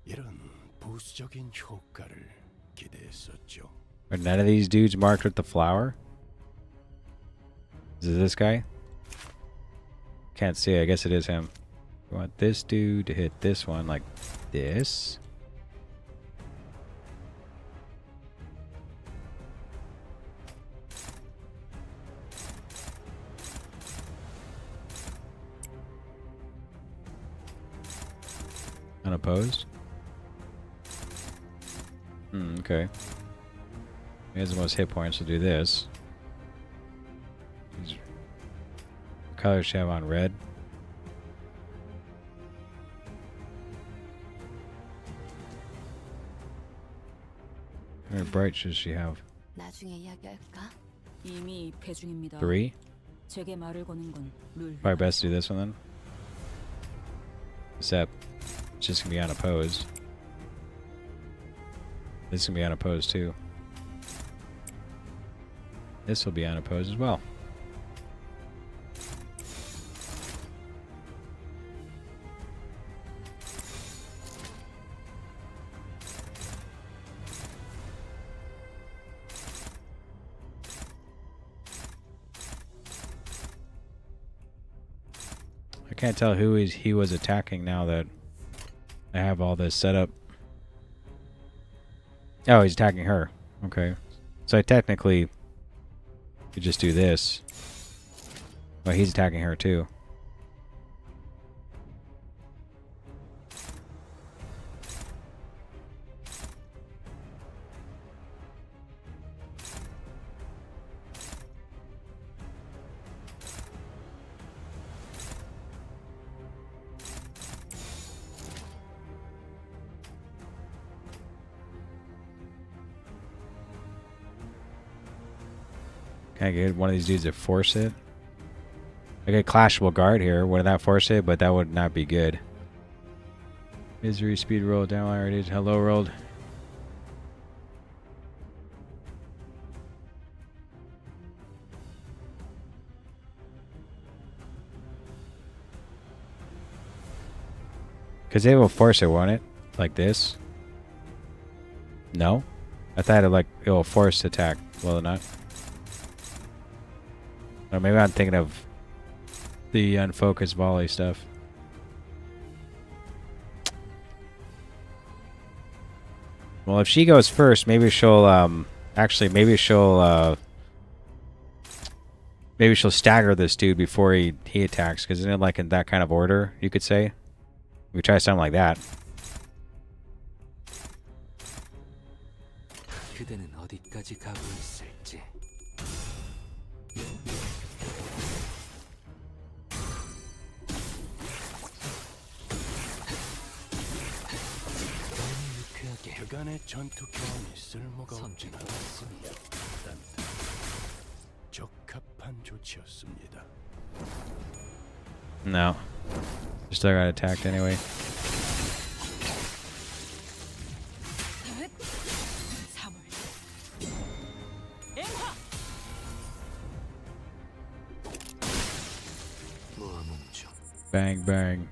이런 부수적인 효과를 기대했었죠. Are none of these dudes marked with the flower? Is it this guy? Can't see. I guess it is him. We want this dude to hit this one like this. Unopposed? Okay. He has the most hit points to do this. What color should she have on? Red? How bright should she have? 나중에 이야기할까? 이미 입회 중입니다. 3? 제게 말을 거는 건 룰. Probably best to do this one then. Except, it's just gonna be unopposed. This is gonna be unopposed too. This will be unopposed as well. I can't tell who he was attacking now that I have all this set up. Oh, he's attacking her. Okay. So I technically could just do this. Well, he's attacking her too. Can I get one of these dudes to force it? I get Clashable Guard here. Wouldn't that force it? But that would not be good. Misery speed roll down. I already did. Hello rolled. Because it will force it, won't it? Like this? No? I thought it will force attack. Will it not? Or maybe I'm thinking of the unfocused volley stuff. Well, if she goes first, maybe she'll actually maybe she'll stagger this dude before he attacks, because isn't it like in that kind of order, you could say? We try something like that. 그대는 어디까지 가고 있을지. 너무 유쾌하게 그간의 전투 경험이 쓸모가 없진 선택을 않았습니다. 적합한 조치였습니다. No. Still got attacked anyway. Bang, bang.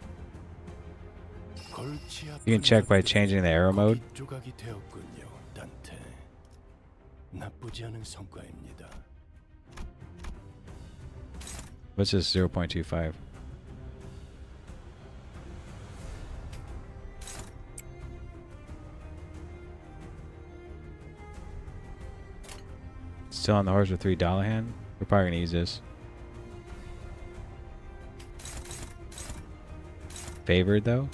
You can check by changing the arrow mode. 조각이 되었군요, 단테. 나쁘지 않은 성과입니다. What's this 0.25? Still on the horse with $3 hand? We're probably gonna use this. Favored though?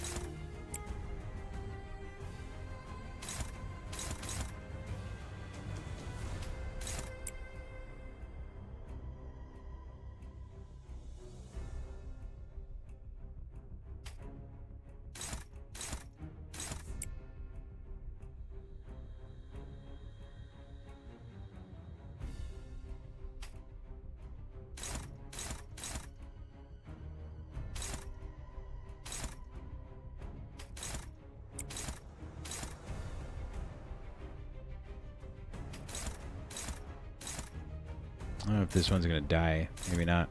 I don't know if this one's gonna die. Maybe not.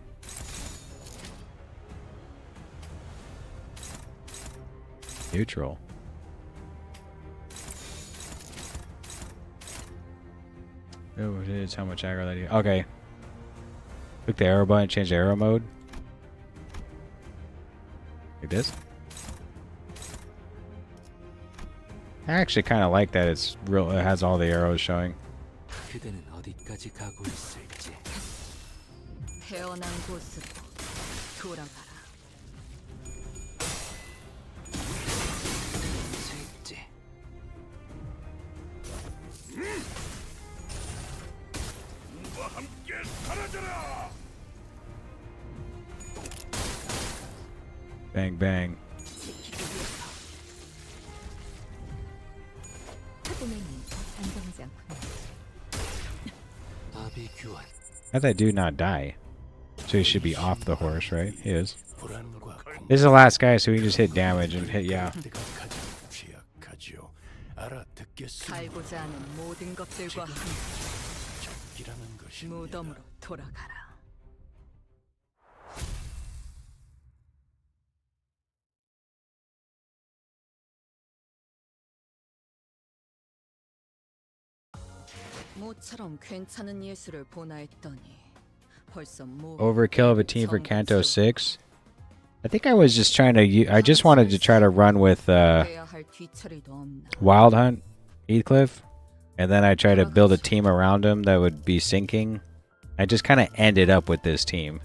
Neutral. Oh, it is how much aggro that you. Okay. Click the arrow button, change the arrow mode. Like this. I actually kind of like that it's real. It has all the arrows showing. 그대는 어디까지 가고 있을지. 태어난 곳으로 돌아가라. 쇠지. Bang, bang. 아비 규환. How'd that dude not die? So he should be off the horse, right? He is. 불안과 This is the last guy, so we can just hit damage and hit, yeah. 공포가 가장 취약하죠. 알아듣겠습니다. 살고자 하는 모든 것들과 함께 적기라는 것입니다. 무덤으로 돌아가라. 모처럼 괜찮은 예술을 보나 했더니 벌써 모 Overkill of a team for Canto 6. I think I was just trying to. I just wanted to try to run with 해야 할 뒤처리도 없나. Wild Hunt Heathcliff, and then I tried to build a team around him that would be sinking. I just kind of ended up with this team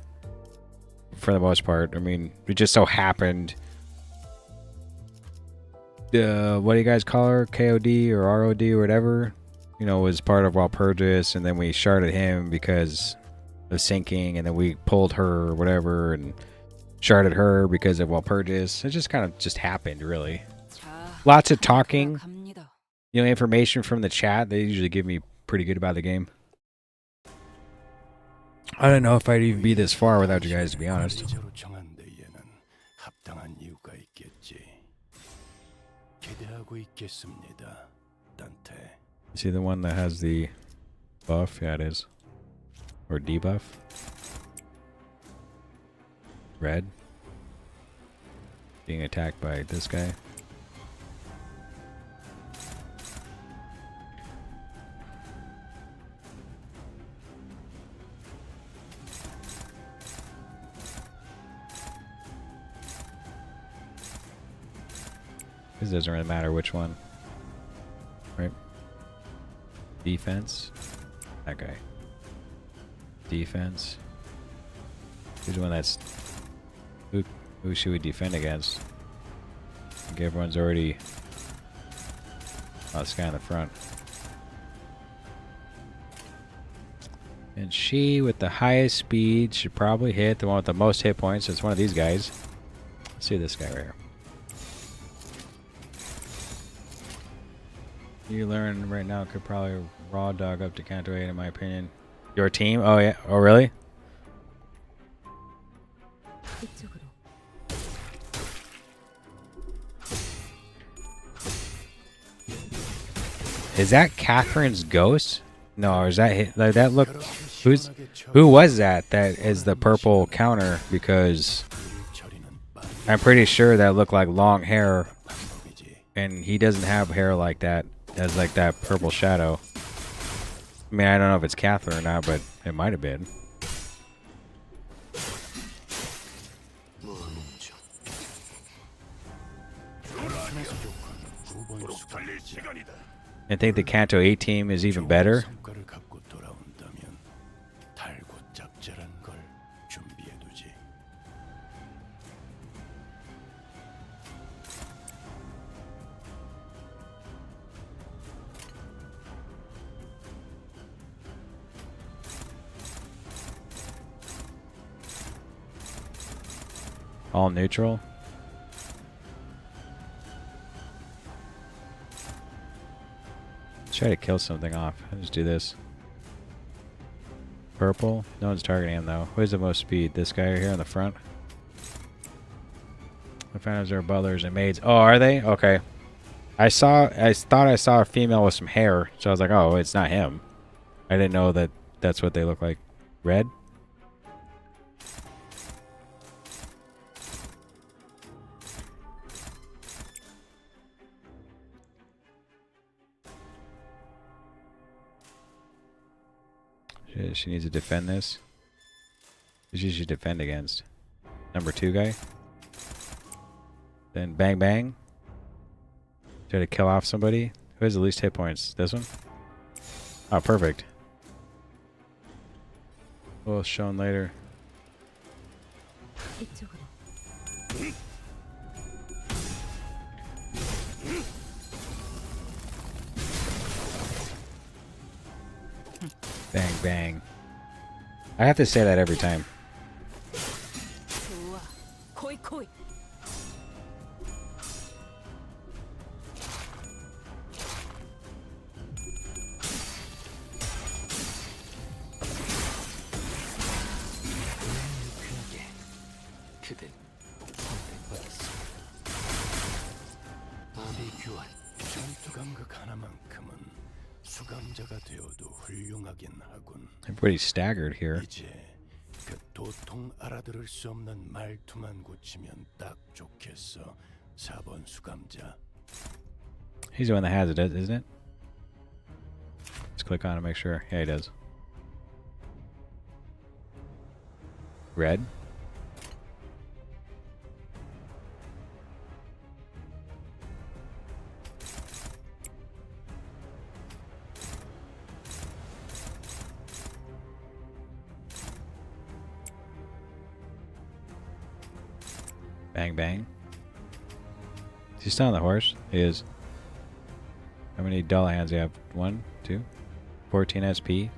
for the most part. I mean, it just so happened. What do you guys call her? KOD or ROD or whatever? You know, was part of Walpurgis, and then we sharded him because of sinking, and then we pulled her or whatever, and sharded her because of Walpurgis. It just kind of just happened, really. Lots of talking. You know, information from the chat. They usually give me pretty good about the game. I don't know if I'd even be this far without you guys, to be honest. 관리자로 정한 데에는 합당한 이유가 있겠지. 기대하고 있겠습니다, 단테. You see the one that has the buff? Yeah, it is. Or debuff. Red. Being attacked by this guy. It doesn't really matter which one. Right? Defense. That guy. Defense. Who's the one that's... Who should we defend against? I think everyone's already... Oh, this guy in the front. And she, with the highest speed, should probably hit the one with the most hit points. It's one of these guys. Let's see this guy right here. You learn right now could probably raw dog up to Canto 8 in my opinion. Your team? Oh yeah. Oh really? 이쪽으로. Is that Catherine's ghost? No, or is that like that look? Who was that? That is the purple counter because I'm pretty sure that looked like long hair, and he doesn't have hair like that. Has like that purple shadow. I mean, I don't know if it's Catherine or not, but it might have been. I think the Canto 8 team is even better. 성과를 갖고 돌아온다면 달고 짭짤한 걸 준비해두지. All neutral. Try to kill something off. I'll just do this. Purple. No one's targeting him though. Who has the most speed? This guy right here in the front. The phantoms are butlers and maids. Oh, are they? Okay. I thought I saw a female with some hair, so I was like, oh, it's not him. I didn't know that that's what they look like. Red? She needs to defend this. Who she should defend against? Number 2 guy. Then bang bang. Try to kill off somebody. Who has the least hit points? This one? Oh, perfect. Well, shown later. 이쪽으로. Bang bang. I have to say that every time. 좋아. 코이 코이. 유쾌하게 그댄 선택받았어. 아비 교환. 전투 감각 하나만큼은 수감자가 되어도 훌륭하긴 하군. Everybody's staggered here. 이제 그 도통 알아들을 수 없는 말투만 고치면 딱 좋겠어. 4번 수감자. He's the one that has it, isn't it? Let's click on it, make sure. Yeah, he does. Red. Bang bang. Is he still on the horse? He is. How many dull hands do you have? 1, 2, 14 SP.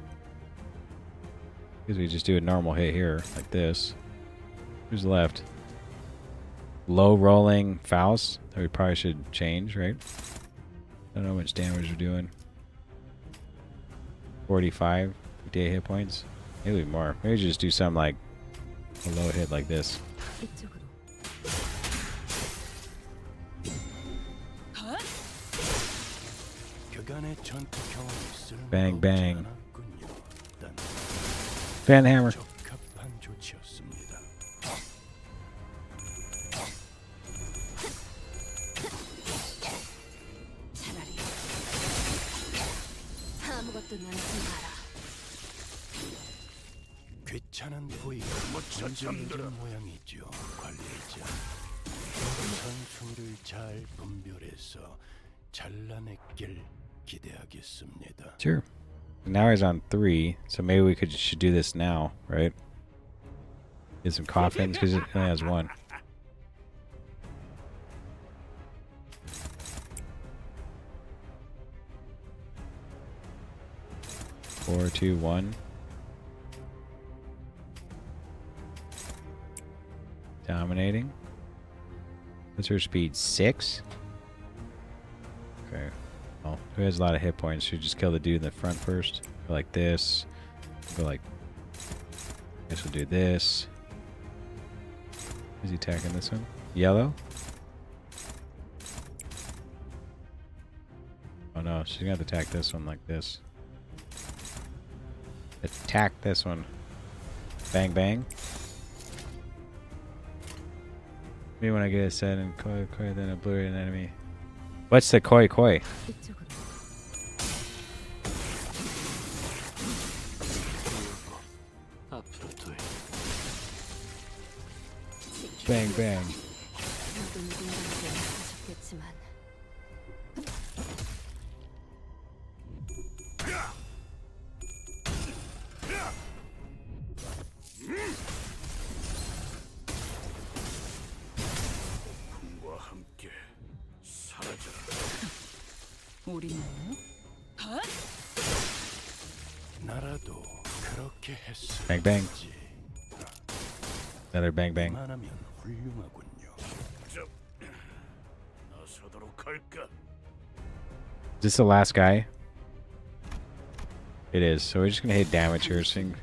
Because we just do a normal hit here, like this. Who's left? Low rolling Faust. That we probably should change, right? I don't know how much damage we're doing. 45, 58 hit points. Maybe more. Maybe just do something like a low hit like this. 이쪽으로. 그간의 전투 경험이 Bang, bang. 않았군요. 단 Fan hammer. 적합한 조치였습니다. 차라리 아무것도 남지 마라. 귀찮은 부위가 문제된 모양이죠. 관리자. 선순위를 잘 분별해서 잘라냈길 기대하겠습니다. Sure. Now he's on 3, so maybe we should do this now, right? Get some coffins because it only has 1. Four, two, one. Dominating. What's her speed? 6? Okay. Well, who has a lot of hit points? Should just kill the dude in the front first. Go like this. Go like. I guess we'll do this. Is he attacking this one? Yellow? Oh no, she's gonna have to attack this one like this. Attack this one. Bang bang. Maybe when I get a set and koi koi, then obliterate an enemy. What's the koi koi? 이쪽으로. 앞으로 둘. Bang bang. 모두 누군가에게 하셨겠지만 과 함께 사라져라. 우리는 나라도 그렇게 했어. Bang bang. Another bang bang. 그만하면 훌륭하군요. 나서도록 할까? Is this the last guy? It is. So we're just gonna hit damage here. Sing.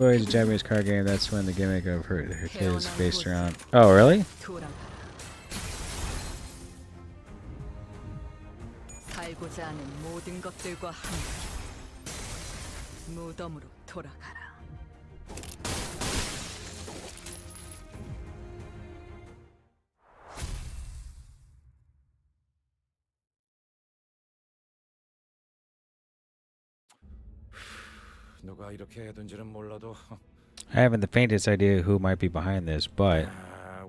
Oh, it's a Japanese card game. That's when the gimmick of her kid is based around. Oh, really? 돌아가라. 살고자 하는 모든 것들과 함께 무덤으로 돌아가라. 누가 이렇게 해둔지는 몰라도 I haven't the faintest idea who might be behind this, but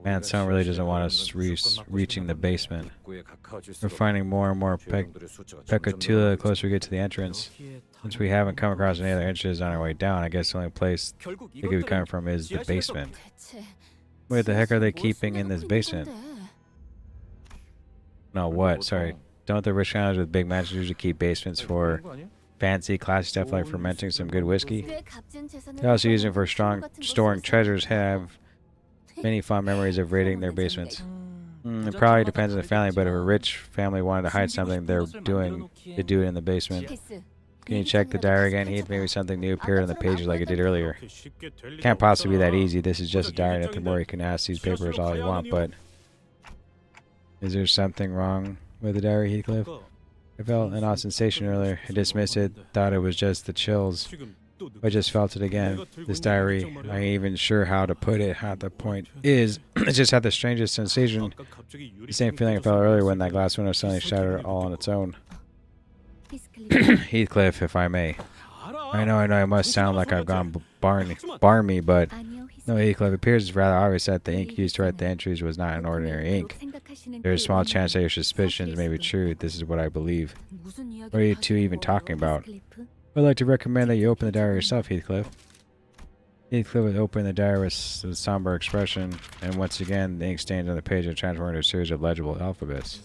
man, someone really doesn't want us reaching the basement. We're finding more and more Pekatula the closer we get to the entrance. Since we haven't come across any other entrances on our way down, I guess the only place they could be coming from is the basement. 대체 What the heck are they 뭐 keeping in this 쓰려고 basement? 있는 건데? No, what? Sorry. Don't the rich guys with big mansions usually keep basements for fancy, classy stuff like fermenting some good whiskey? 꽤 값진 재산을 They also use it for 보관하는 같은 storing 곳을 treasures, 쓰는 have many fond memories of raiding their basements. 음, It probably depends on the family, but if a rich family wanted to hide something they're doing, they do it in the basement. 키스. Can you check the diary again, Heath? Maybe something new appeared on the pages like it did earlier. Can't possibly be that easy. This is just a diary, nothing more. You can ask these papers all you want, but... Is there something wrong with the diary, Heathcliff? I felt an odd sensation earlier. I dismissed it, thought it was just the chills. I just felt it again. This diary, I ain't even sure how to put it. How the point is, it just had the strangest sensation. The same feeling I felt earlier when that glass window suddenly shattered all on its own. Heathcliff, if I may. I know, it must sound like I've gone barmy, but 아니요, no, Heathcliff, it appears rather obvious that the ink used to write the entries was not an ordinary ink. There's a small chance that your suspicions may be true. This is what I believe. What are you two even talking about? I'd like to recommend that you open the diary yourself, Heathcliff. Heathcliff would open the diary with a somber expression, and once again, the ink stains on the page are transformed into a series of legible alphabets.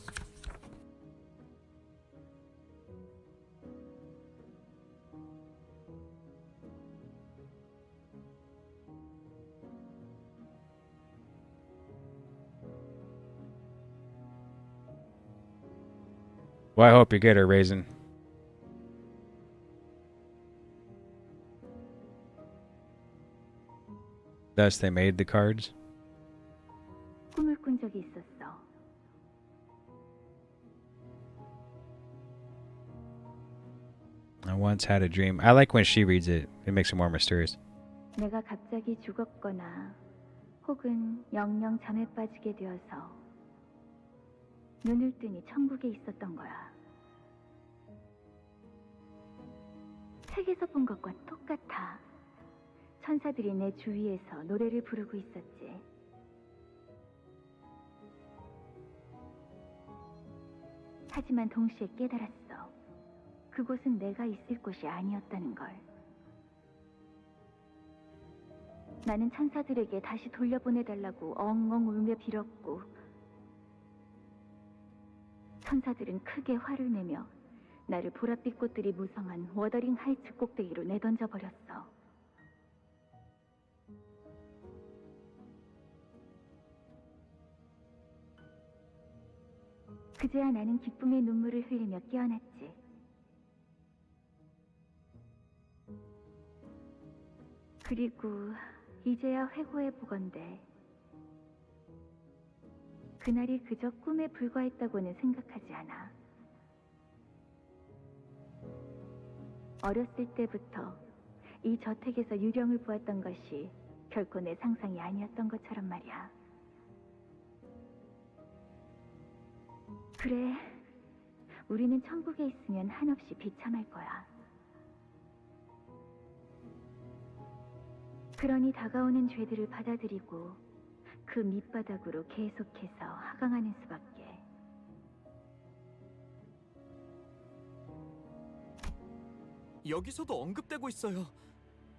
Well, I hope you get her, Raisin. Thus, they made the cards. 꿈을 꾼 적이 있었어. I once had a dream. I like when she reads it. It makes it more mysterious. 내가 갑자기 죽었거나 혹은 영영 잠에 빠지게 되어서 눈을 뜨니 천국에 있었던 거야. 책에서 본 것과 똑같아. 천사들이 내 주위에서 노래를 부르고 있었지. 하지만 동시에 깨달았어. 그곳은 내가 있을 곳이 아니었다는 걸. 나는 천사들에게 다시 돌려보내달라고 엉엉 울며 빌었고, 천사들은 크게 화를 내며 나를 보랏빛 꽃들이 무성한 워더링 하이츠 꼭대기로 내던져 버렸어. 그제야 나는 기쁨의 눈물을 흘리며 깨어났지. 그리고 이제야 회고해 보건대 그날이 그저 꿈에 불과했다고는 생각하지 않아. 어렸을 때부터 이 저택에서 유령을 보았던 것이 결코 내 상상이 아니었던 것처럼 말이야. 그래, 우리는 천국에 있으면 한없이 비참할 거야. 그러니 다가오는 죄들을 받아들이고 그 밑바닥으로 계속해서 하강하는 수밖에. 여기서도 언급되고 있어요.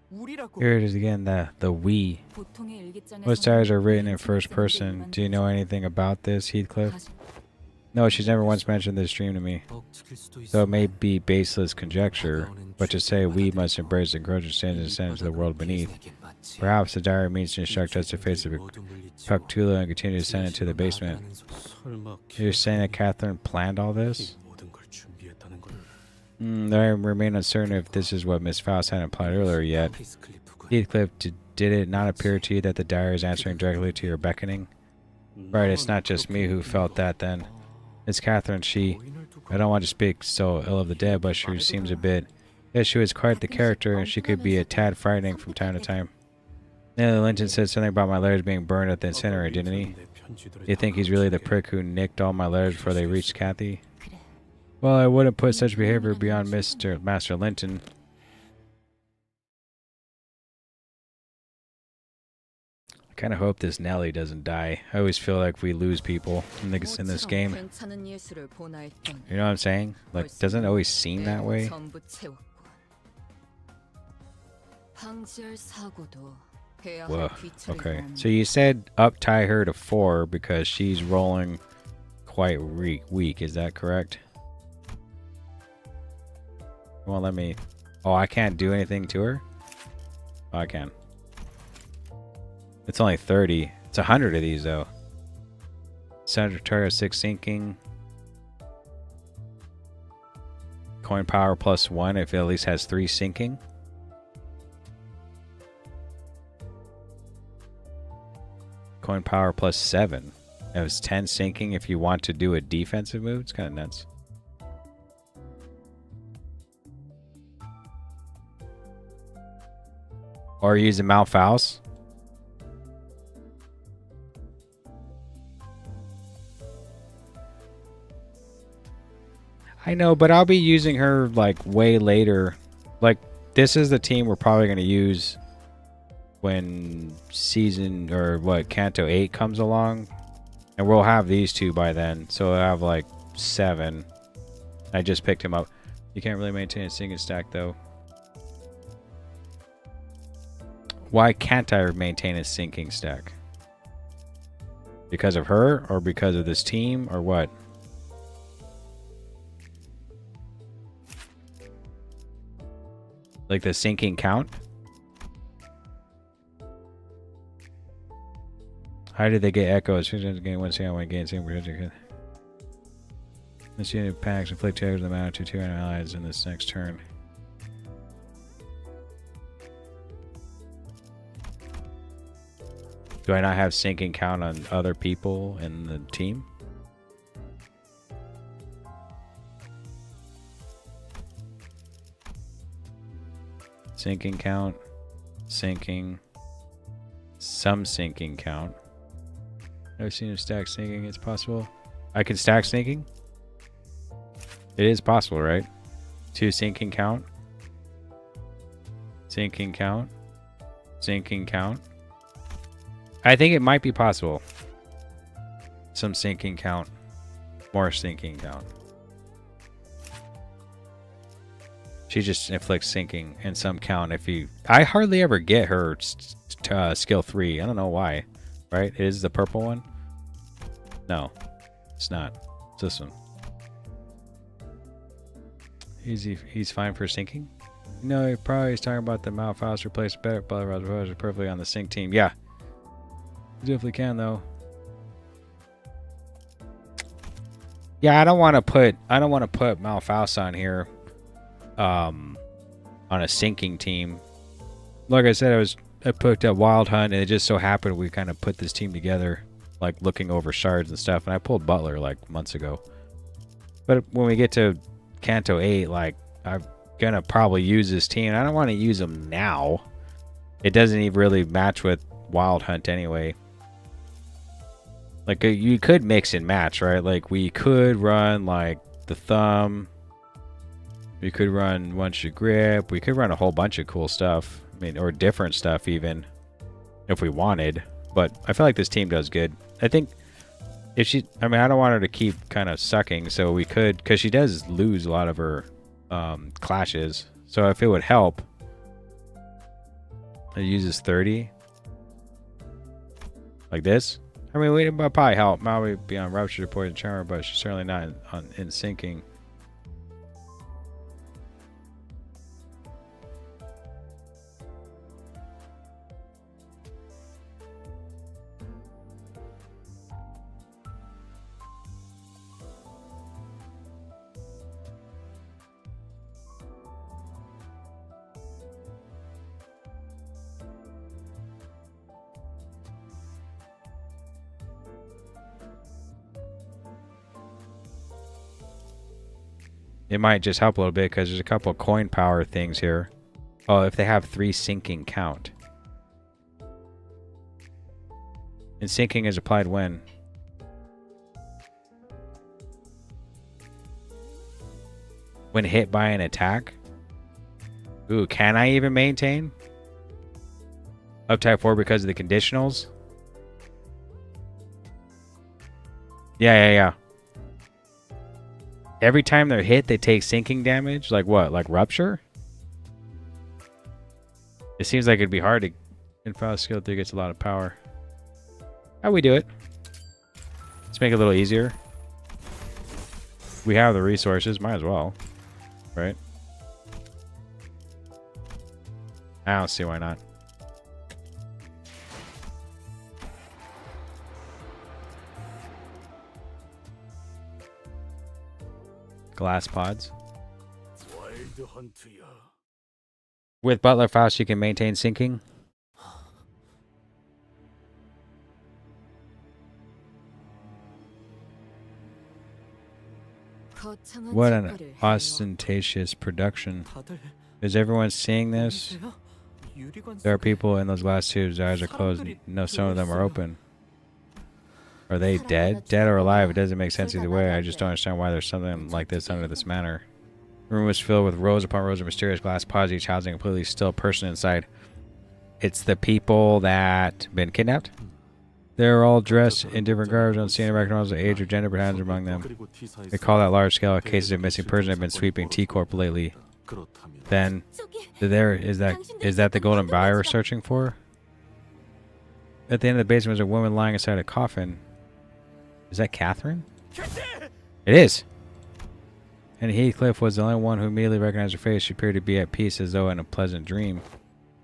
우리라고. Here it is again, the we. 보통의 일기장에서는 Most diaries are written in first 인칭 person. 쓰는 Do you know anything about this, Heathcliff? 다시- No, she's never once mentioned this dream to me. 억측일 수도 So it 있어. may be baseless conjecture, but to say we must embrace the grudge and stand and descend into the world beneath. Perhaps the diary means to instruct us to face the Pactula and continue to descend into the basement. 설마 You're saying that Catherine planned all this? 이 모든 걸 준비했다는 걸. I remain uncertain if this is what Miss Faust had implied earlier yet. Heathcliff, did it not appear to you that the diary is answering directly to your beckoning? Right, it's not just me who felt that then. It's Catherine, I don't want to speak so ill of the dead, but she seems a bit... Yes, she was quite the character, and she could be a tad frightening from time to time. Nearly Linton said something about my letters being burned at the incinerator, didn't he? You think he's really the prick who nicked all my letters before they reached Kathy? 그래. Well, I wouldn't put such behavior beyond Master Linton. I kind of hope this Nellie doesn't die. I always feel like we lose people in this 모처럼 game. 괜찮은 예술을 보나했더니 You know what I'm saying? Like, doesn't it always seem that 애를 way? 전부 채웠고. 방지할 사고도 해야 Whoa. 할 귀처를 Okay. 넘어. So you said up tie her to 4 because she's rolling quite weak. Is that correct? Well, let me... Oh, I can't do anything to her? Oh, I can. It's only 30. It's 100 of these, though. Sagittarius 6 sinking. Coin power plus 1 if it at least has 3 sinking. Coin power plus 7. It was 10 sinking if you want to do a defensive move. It's kind of nuts. Or use a Malfaus. I know, but I'll be using her like way later. Like, this is the team we're probably going to use when season or what Canto 8 comes along, and we'll have these two by then, so I'll have like 7. I just picked him up. You can't really maintain a single stack though. Why can't I maintain a sinking stack? Because of her, or because of this team, or what? Like the sinking count? How did they get echoes? Gain 1 second, 1 gain, same projector. This unit packs inflict 2 the amount to 2 allies in this next turn. Do I not have sinking count on other people in the team? Sinking count, sinking, some sinking count. I've seen a stack sinking. It's possible. I can stack sinking? It is possible, right? 2 sinking count. Sinking count. Sinking count. I think it might be possible. Some sinking count. More sinking count. She just inflicts sinking and some count if you... I hardly ever get her skill 3. I don't know why. Right? It is the purple one? No. It's not. It's this one. He's fine for sinking? No, he probably is talking about the Malphite replaced better, but Roger perfectly on the sync team. Yeah. You definitely can, though. Yeah, I don't want to put Malphite on here on a sinking team. Like I said, I picked up Wild Hunt, and it just so happened we kind of put this team together, like looking over shards and stuff, and I pulled Butler like months ago. But when we get to Canto 8, like, I'm gonna probably use this team. I don't want to use them now. It doesn't even really match with Wild Hunt anyway. Like, you could mix and match, right? Like, we could run, like, the Thumb. We could run Once You Grip. We could run a whole bunch of cool stuff. I mean, or different stuff even, if we wanted. But I feel like this team does good. I think if she... I mean, I don't want her to keep kind of sucking, so we could... Because she does lose a lot of her clashes. So if it would help... It uses 30. Like this. I mean, it would probably help. Probably be on Rupture, Poison Charmer, but she's certainly not in sinking. It might just help a little bit because there's a couple of coin power things here. Oh, if they have 3 sinking count. And sinking is applied when? When hit by an attack? Ooh, can I even maintain? Up type 4 because of the conditionals? Yeah. Every time they're hit, they take sinking damage? Like what? Like Rupture? It seems like it'd be hard to... Infile skill 3 gets a lot of power. How we do it? Let's make it a little easier. We have the resources. Might as well. Right? I don't see why not. Glass pods. With Butler Faust, you can maintain sinking. What an ostentatious production. Is everyone seeing this? There are people in those glass tubes, their eyes are closed. No, some of them are open. Are they dead? Dead or alive? It doesn't make sense either way. I just don't understand why there's something like this under this manor. The room was filled with rows upon rows of mysterious glass pods, each housing a completely still person inside. It's the people that been kidnapped? They're all dressed in different garbs. Don't see any recognizable age or gender patterns among them. They call that large-scale cases of missing persons have been sweeping T-Corp lately. Then, is that the golden buyer we're searching for? At the end of the basement was a woman lying inside a coffin. Is that Catherine? It is! And Heathcliff was the only one who immediately recognized her face. She appeared to be at peace as though in a pleasant dream.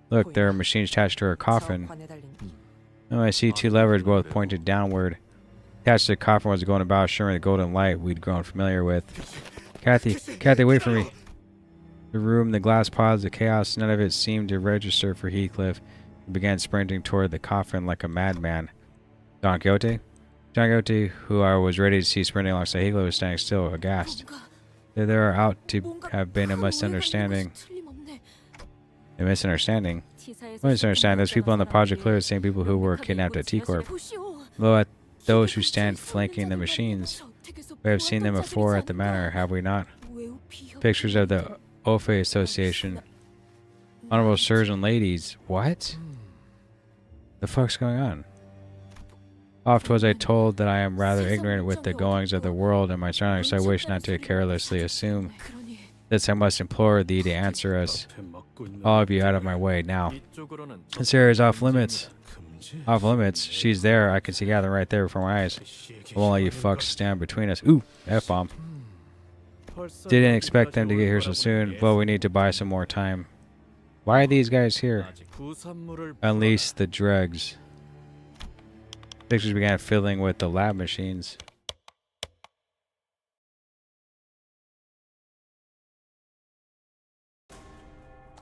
Look, there are machines attached to her coffin. Oh, I see 2 levers both pointed downward. Attached to the coffin was a golden bow shimmering the golden light we'd grown familiar with. Kathy, wait for me. The room, the glass pods, the chaos, none of it seemed to register for Heathcliff. He began sprinting toward the coffin like a madman. Don Quixote? Don Quixote, who I was ready to see sprinting alongside Heathcliff, was standing still, aghast. There are out to have been a misunderstanding. A misunderstanding? What misunderstanding? Those people on the project clearly the same people who were kidnapped at T-Corp. Lo, at those who stand flanking the machines. We have seen them before at the manor, have we not? Pictures of the Ofe Association. Honorable sirs and ladies. What? The fuck's going on? Oft was I told that I am rather ignorant with the goings of the world and my surroundings, so I wish not to carelessly assume. This I must implore thee to answer us. 앞에 막고 있는 All of you out of my way now. 이쪽으로는 This area is off limits. 금지. Off limits. She's there. I can see Catherine right there before my eyes. I won't let you fucks stand between us. Ooh, F-bomb. 벌써 Didn't expect them to 여기까지 get 올 here so 거라고 soon, but we need to buy some more time. Why are these guys here? 아직 부산물을 Unleash the dregs. Pictures began filling with the lab machines.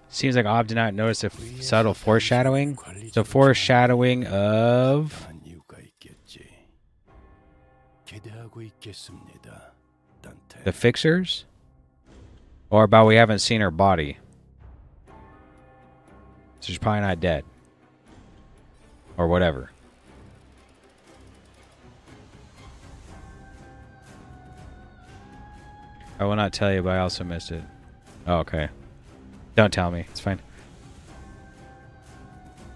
Seems like Ob did not notice a subtle foreshadowing. The foreshadowing of 한 이유가 있겠지. 기대하고 있겠습니다. 단테. the fixers? Or about we haven't seen her body. So she's probably not dead. Or whatever. I will not tell you, but I also missed it. Oh, okay. Don't tell me. It's fine.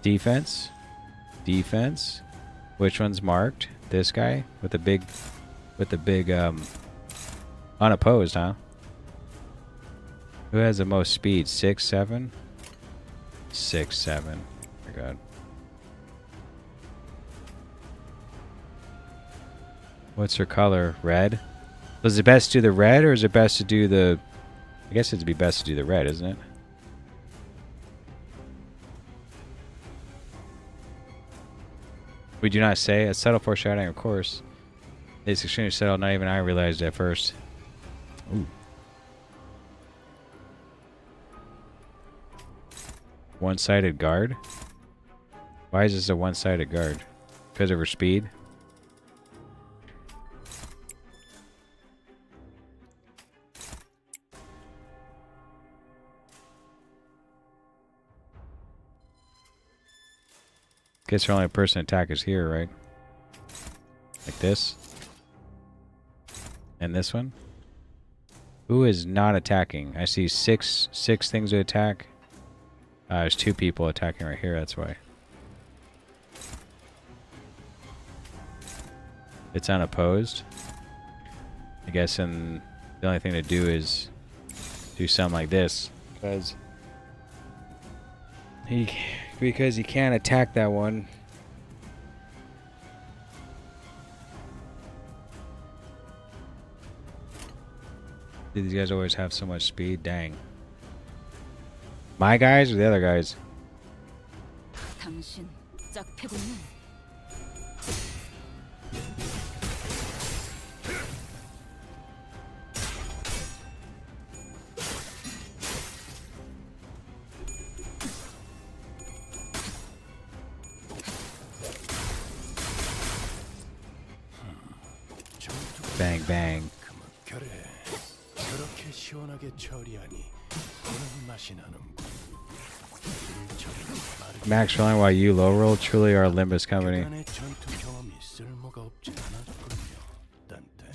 Defense. Defense. Which one's marked? This guy with the big unopposed, huh? Who has the most speed? 6, 7? 6, 7. Oh my god. What's her color? Red? Was it best to do the red, or is it best to do the... I guess it'd be best to do the red, isn't it? We do not say. A subtle foreshadowing, of course. It's extremely subtle. Not even I realized it at first. Ooh. One-sided guard? Why is this a one-sided guard? Because of her speed? Guess her only person attack is here, right? Like this. And this one. Who is not attacking? I see six things to attack. There's 2 people attacking right here, that's why. It's unopposed. I guess and the only thing to do is do something like this. Because he can't attack that one. These guys always have so much speed. Dang. My guys or the other guys? 당신 짝패군요. Bang, bang. 그래. 그렇게 시원하게 처리하니 그런 맛이 나는군. Max rolling while you low roll. Truly our Limbus company. 그간의 전투 경험이 쓸모가 없지 않았군요. 단테.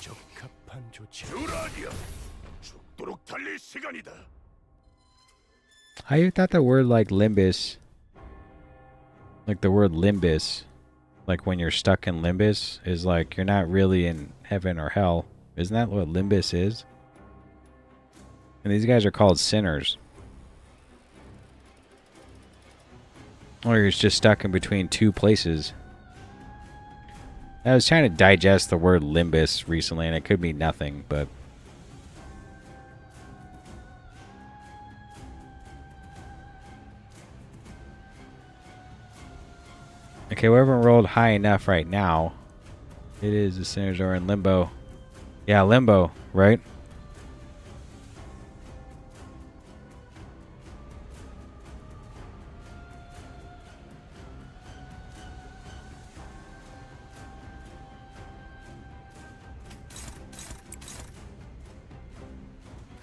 적합한 조치. 주라니야. 죽도록 달릴 시간이다. I thought the word like Limbus, like the word Limbus, like when you're stuck in Limbus, is like you're not really in heaven or hell. Isn't that what Limbus is? And these guys are called sinners. Or you're just stuck in between 2 places. I was trying to digest the word Limbus recently, and it could mean nothing, but... Okay, we haven't rolled high enough right now. It is the sinners are in limbo. Yeah, limbo, right?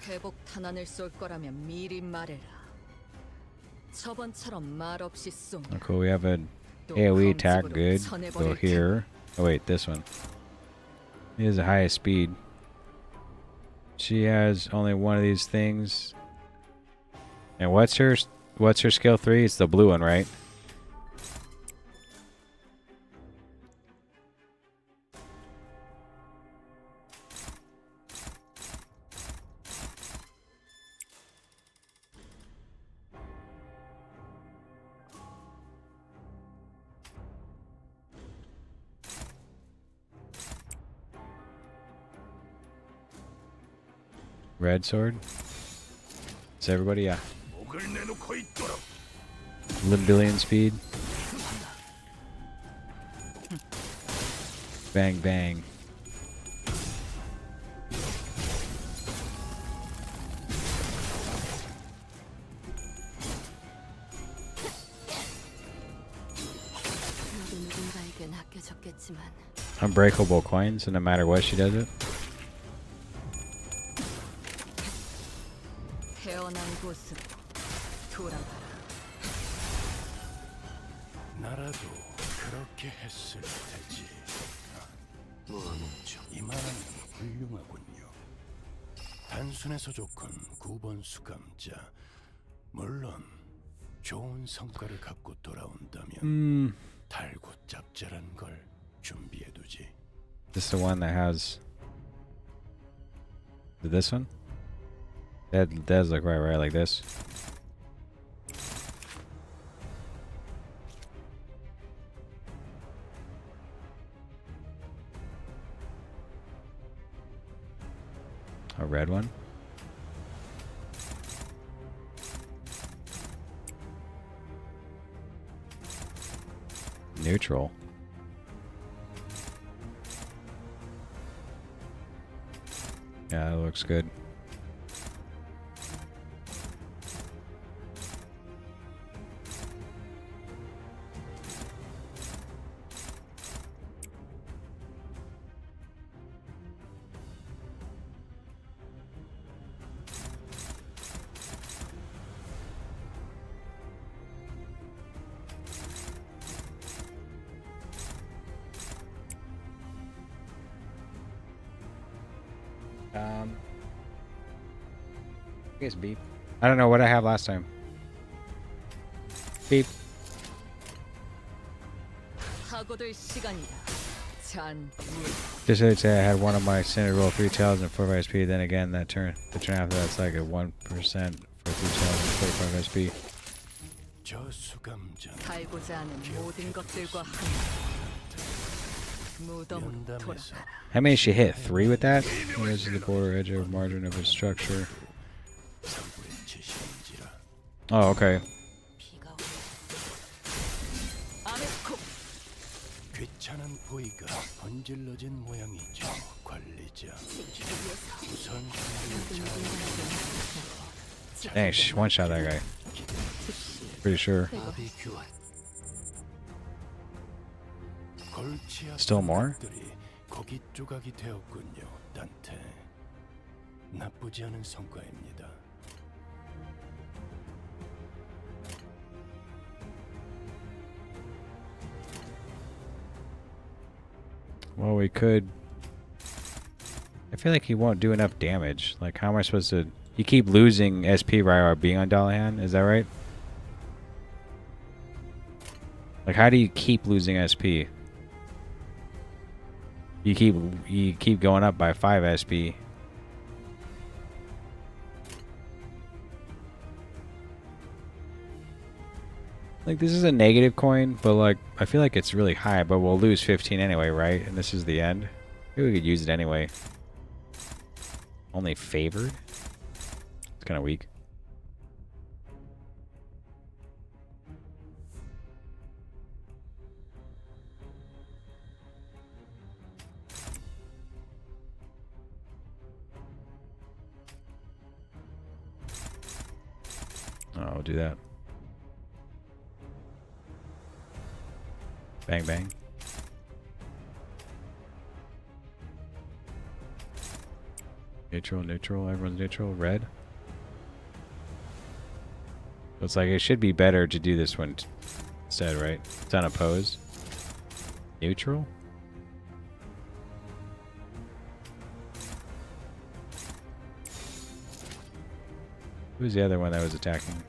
회복 탄환을 쏠 거라면 미리 말해라. 저번처럼 말 없이 쏜. Oh, cool, we have an AoE attack, good. Go here. Oh wait, this one. He has the highest speed. She has only one of these things. And what's her skill 3? It's the blue one, right? Red sword. Is everybody? Yeah. Limbillion speed. Bang bang. 모두 누군가에겐 아껴졌겠지만 Unbreakable coins, so no matter what she does it. 태어난 곳으로 돌아가라. 나라도 그렇게 했을 테지. 뭐하는지 이 말은 훌륭하군요. 단순해서 좋군 9번 수감자. 물론 좋은 성과를 갖고 돌아온다면 달고 짭짤한 걸 준비해두지. This is the one that has. This one? That does look right, like this. A red one? Neutral. Yeah, that looks good. I guess beep. I don't know what I have last time. Beep. 사고될 시간이다. 잔 Just to say I had one of my standard roll 3 tails and 4 SP. Then again, the turn after that's like a 1% for 3 tails and 45 SP. 저 수감자는 살고자 하는 모든 것들과 함께 무덤으로 면담에서 돌아가라. How many did she hit? 3 with that? This is the border edge of margin of its structure. 상부의 지시인지라. Oh, okay. 비가 아메코 귀찮은 보이가 번질러진 모양이죠. 관리자. 우선 Dang, she one shot that guy. Pretty sure. 아비 교환 골치 아픈 Still more? 것들이 고기 조각이 되었군요. 단테. 나쁘지 않은 성과입니다. Well, we could. I feel like he won't do enough damage. Like, how am I supposed to? You keep losing SP by being on Dallahan, is that right? Like, how do you keep losing SP? You keep going up by 5 SP. Like, this is a negative coin, but like, I feel like it's really high, but we'll lose 15 anyway, right? And this is the end. Maybe we could use it anyway. Only favored? It's kind of weak. Oh, I'll do that. Bang, bang. Neutral, neutral. Everyone's neutral. Red. So it's like it should be better to do this one instead, right? It's unopposed. Neutral. Who's the other one that was attacking?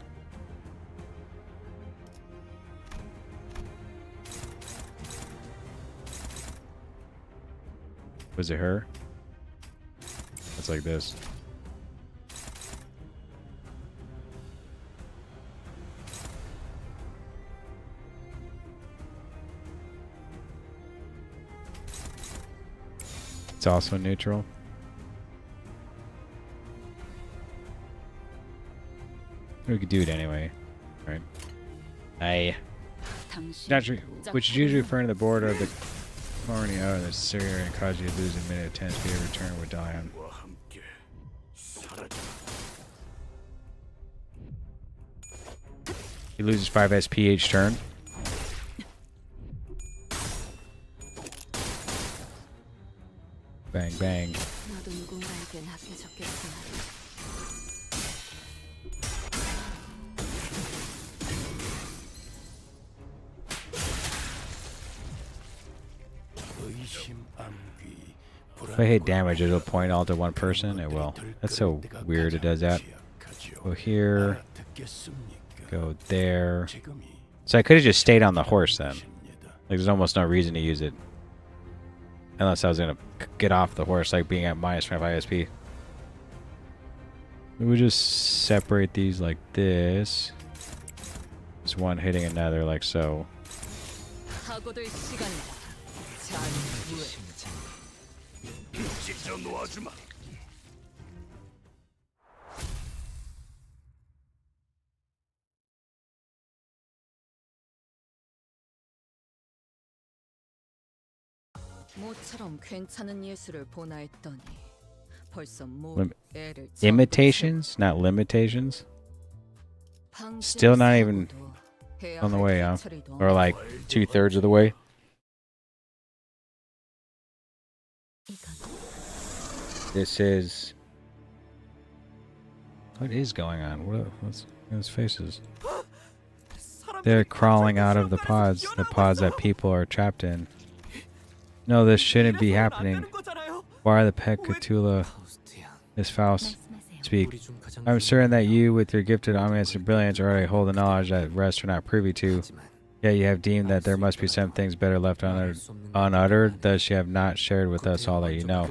Was it her? It's like this. It's also neutral. We could do it anyway. Right. 당신 Naturally, which is usually referring to the border of the cornea or the Syria and cause you to lose a minute of 10 speed of return would die on. 와 함께 사라져. He loses 5 SP each turn. Bang, bang. 너도 누군가에겐 합해졌겠구나. If I hit damage, it'll point all to one person. It will. That's so weird it does that. Go here. Go there. So I could have just stayed on the horse then. Like, there's almost no reason to use it. Unless I was going to get off the horse, like being at minus 25 SP. We would just separate these like this. It's one hitting another like so. 하고들 시간이다. 잘 후회. 찢어 놓아주마. 모처럼 괜찮은 예술을 보나 했더니 벌써 Lim- 애를 Imitations, not limitations. Still not even on the way, huh? Or like 2/3 of the way. This is. What is going on? What's those faces? They're crawling out of the pods that people are trapped in. No, this shouldn't be happening. Why are the Pecatula this Faust speak? I'm certain that you, with your gifted omniscience and brilliance, already hold the knowledge that rest are not privy to. Yet you have deemed that there must be some things better left unuttered, thus you have not shared with us all that you know.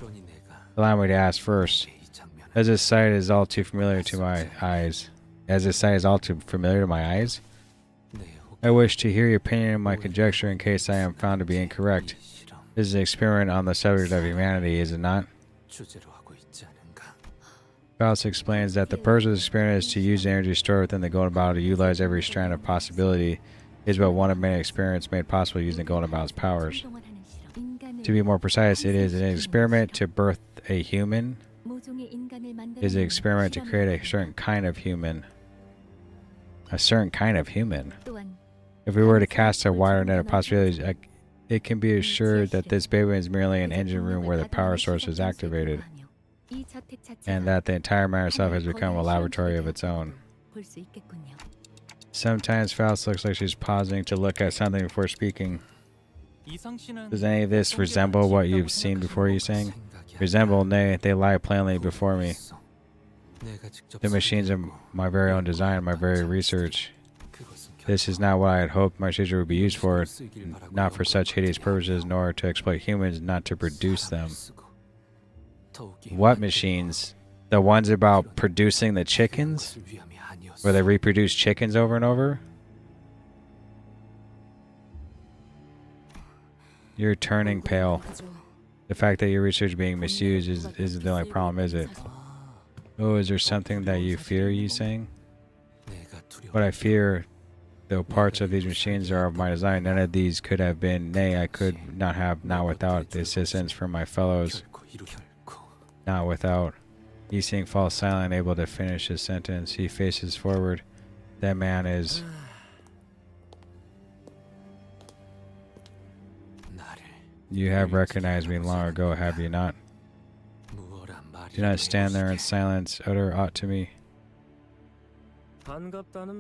Allow me to ask first, as this sight is all too familiar to my eyes, I wish to hear your opinion and my conjecture in case I am found to be incorrect. This is an experiment on the subject of humanity, is it not? Faust explains that the purpose of the experiment is to use the energy stored within the golden bottle to utilize every strand of possibility. It is but one of many experiments made possible using the golden bottle's powers. To be more precise, it is an experiment to birth a human. It is an experiment to create a certain kind of human. A certain kind of human. If we were to cast a wider net of possibilities, it can be assured that this baby is merely an engine room where the power source is activated, and that the entire matter itself has become a laboratory of its own. Sometimes Faust looks like she's pausing to look at something before speaking. Does any of this resemble what you've seen before, you saying? Resemble, nay, they lie plainly before me. The machines of my very own design, my very research. This is not what I had hoped my future would be used for, not for such hideous purposes, nor to exploit humans, not to produce them. What machines? The ones about producing the chickens? Where they reproduce chickens over and over? You're turning pale. The fact that your research is being misused isn't the only problem, is it? Oh, is there something that you fear, you saying? What I fear, though parts of these machines are of my design, none of these could have been, nay, I could not have, not without the assistance from my fellows. Not without. He seeing falls silent, able to finish his sentence. He faces forward. That man is... You have recognized me long ago, have you not? Do not stand there in silence, utter aught to me.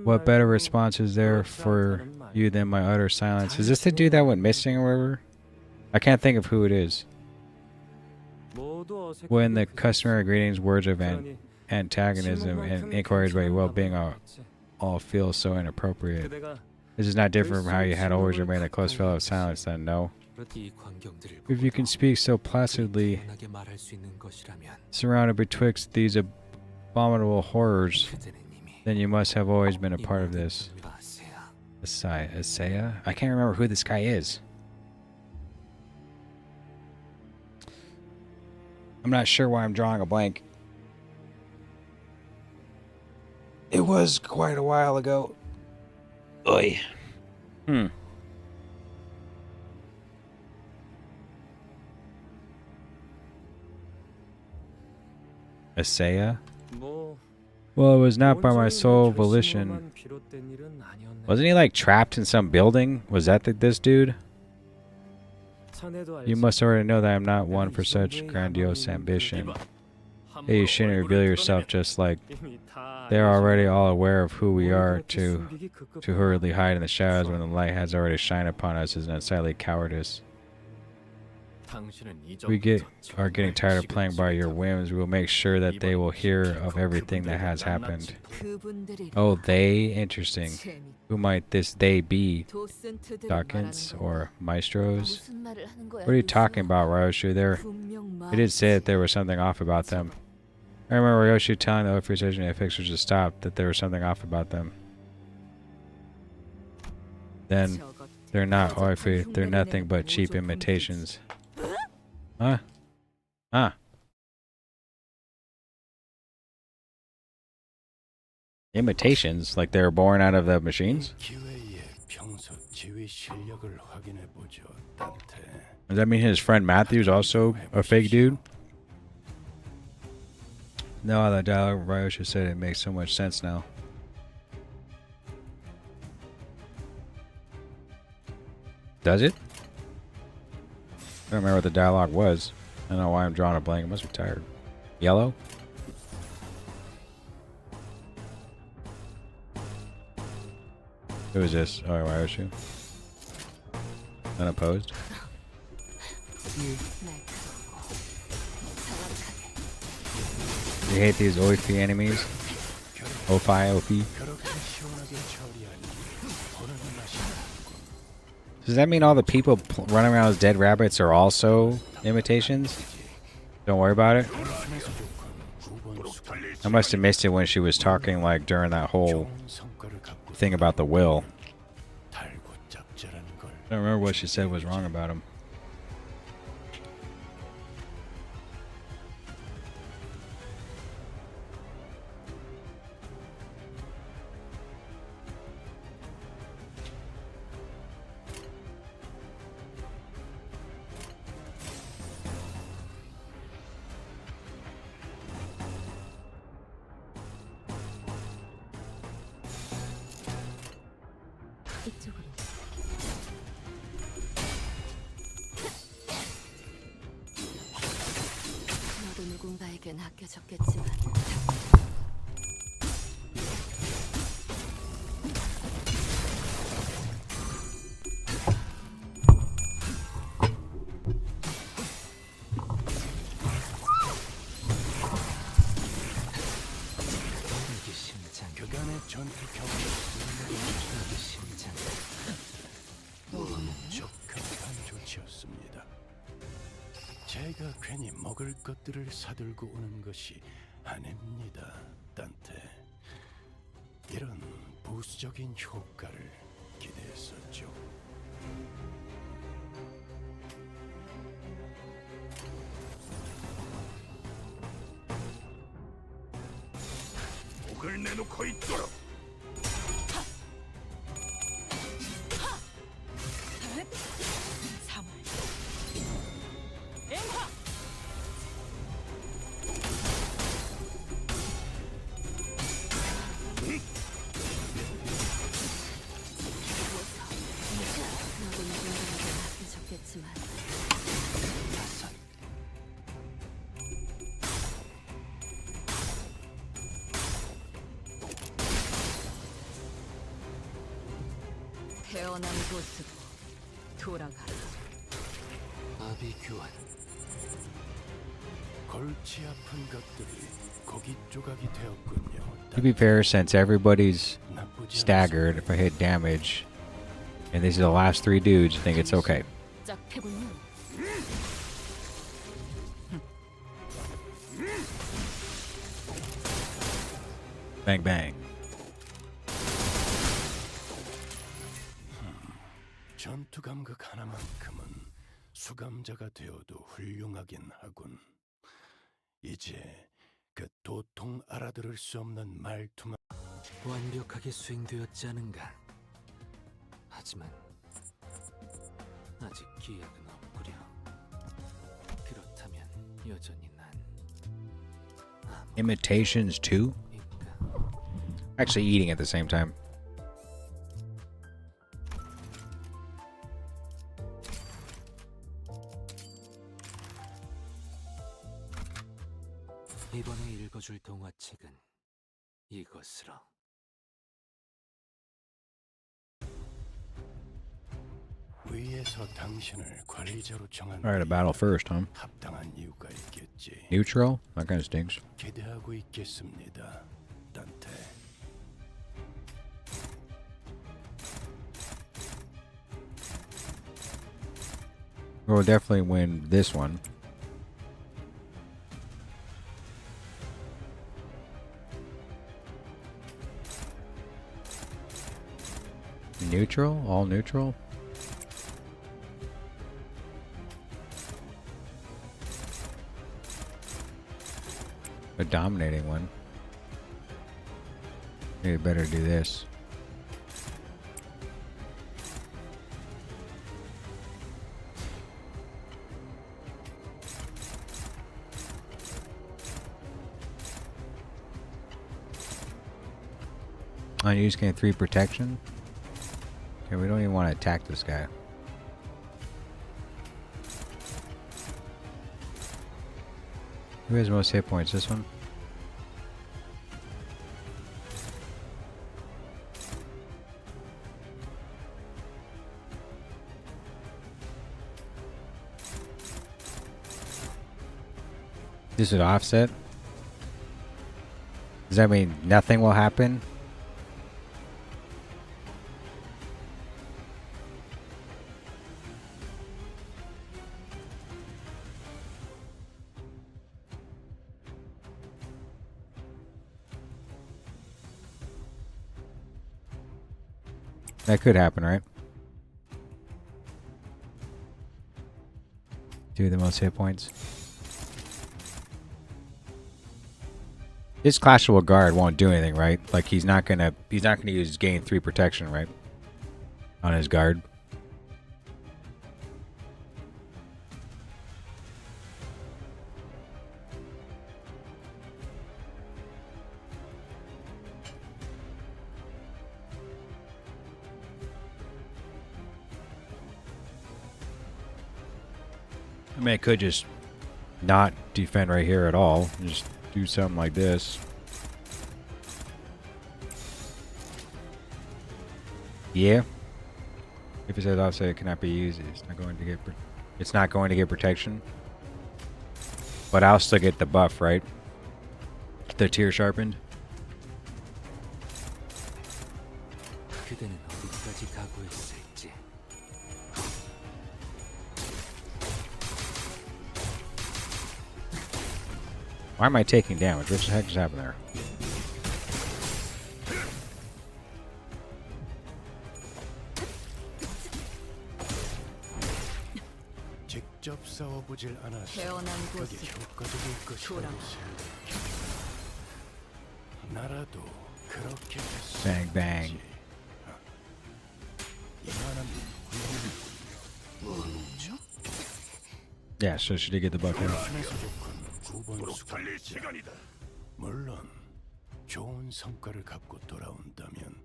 What better response is there for you than my utter silence? Is this the dude that went missing or whatever? I can't think of who it is. When the customary greetings, words of antagonism, and inquiries about your well-being all feel so inappropriate. This is not different from how you had always remained a close fellow of silence then, no? If you can speak so placidly, surrounded betwixt these abominable horrors, then you must have always been a part of this. Isaiah? I can't remember who this guy is. I'm not sure why I'm drawing a blank. It was quite a while ago. Oy. Asaya? 뭐 Well, it was not by my 온종일 sole 내 volition. 결심으로만 비롯된 일은 아니었네. Wasn't he like trapped in some building? Was that this dude? 자네도 You 알지. must already know that I'm not one 내가 for 이 such 정도의 grandiose 야망이 ambition. 있는데 Hey, you 함부로 shouldn't 얼굴을 reveal yourself 드러내면 just like 이미 다 they're 알려진 already 거야. all aware of who we 뭘 are. 그렇게 To 숨기기 급급해. hurriedly hide in the shadows when the light has already shined upon us is an unsightly cowardice. 당신은 We 이전부터 are getting tired of playing by your 지긋지긋하고 whims. We will make sure that they will hear of everything that has happened. 그분들이 Oh, they? Interesting. 재미 Who might this they be? 도슨트들을 Dawkins 말하는 or maestros? 무슨 말을 하는 거야? What are you talking about, Ryoshu? They did say that there was something off about them. I remember Ryoshu telling the Ophir station if fixers to stop, that there was something off about them. Then they're not Ophir, they're nothing but cheap imitations. Huh? Huh? Imitations? Like they were born out of the machines? 기회에 평소 지휘 실력을 확인해 보죠, 단테. Does that mean his friend Matthew's also a fake dude? No, the dialogue Ryoshu said it makes so much sense now. Does it? I don't remember what the dialogue was. I don't know why I'm drawing a blank. I must be tired. Yellow? Who is this? Oh, Ryoshu. Unopposed? You hate these Oifi enemies? Ofi? 그렇게 시원하게 처리하니 보는 맛이 Does that mean all the people running around as dead rabbits are also imitations? Don't worry about it. I must have missed it when she was talking like during that whole 좋은 성과를 갖고 thing about the will. 달고 짭짤한 걸 I don't remember what she said was wrong about him. 이쪽으로. 너도 누군가에게 낚여졌겠지만 그간의 전투 경험을 쓰는 심장 적합한 조치였습니다. 제가 괜히 먹을 것들을 사들고 오는 것이 아닙니다, 단테. 이런 부수적인 효과를 기대했었죠. 목을 내놓고 있도록. 너도 누군가에게 낚여졌겠지만 태어난 곳으로 돌아가라. 아비규환 골치 아픈 것들이 고기 조각이 되었군요. To be fair, since everybody's 나쁘지 staggered if I hit damage, and these are the last three dudes, I think it's okay. 짝패군요. Bang bang. 전투 감각 하나만큼은 수감자가 되어도 훌륭하긴 하군. 이제 그 도통 알아들을 수 없는 말투만 완벽하게 수행되었지 않은가. 하지만 아직 기약은 없구려. 그렇다면 여전히 난 Imitations too? Actually eating at the same time. 이번에 읽어줄 동화책은 이것으로. 위에서 당신을 관리자로 정한 Alright, a battle first, huh? 합당한 이유가 있겠지. Neutral? That kind of stinks. 기대하고 있겠습니다, 단테. We'll definitely win this one. Neutral? All neutral? A dominating one. Maybe better do this. Unused gain 3 protection. Okay, we don't even want to attack this guy. Who has most hit points? This one? This is offset? Does that mean nothing will happen? That could happen, right? Do the most hit points. This clashable guard won't do anything, right? Like he's not gonna use gain 3 protection, right? On his guard. I mean, I could just not defend right here at all. Just do something like this. Yeah. If it says offset, it cannot be used. It's not going to get protection. But I'll still get the buff, right? The tier sharpened. 그대는 어디까지 각오했을지. Why am I taking damage? What the heck just happened there? 직접 싸워보질 않아서 태어난 그게 곳은 효과적일 것이라고 돌아와. 생각해. 나라도 그렇게 했어. Bang, bang. 이만한 Yeah, so she did get the buff here. 힘에서 좋군 9번 수가 달릴 시간이다. 물론 좋은 성과를 갖고 돌아온다면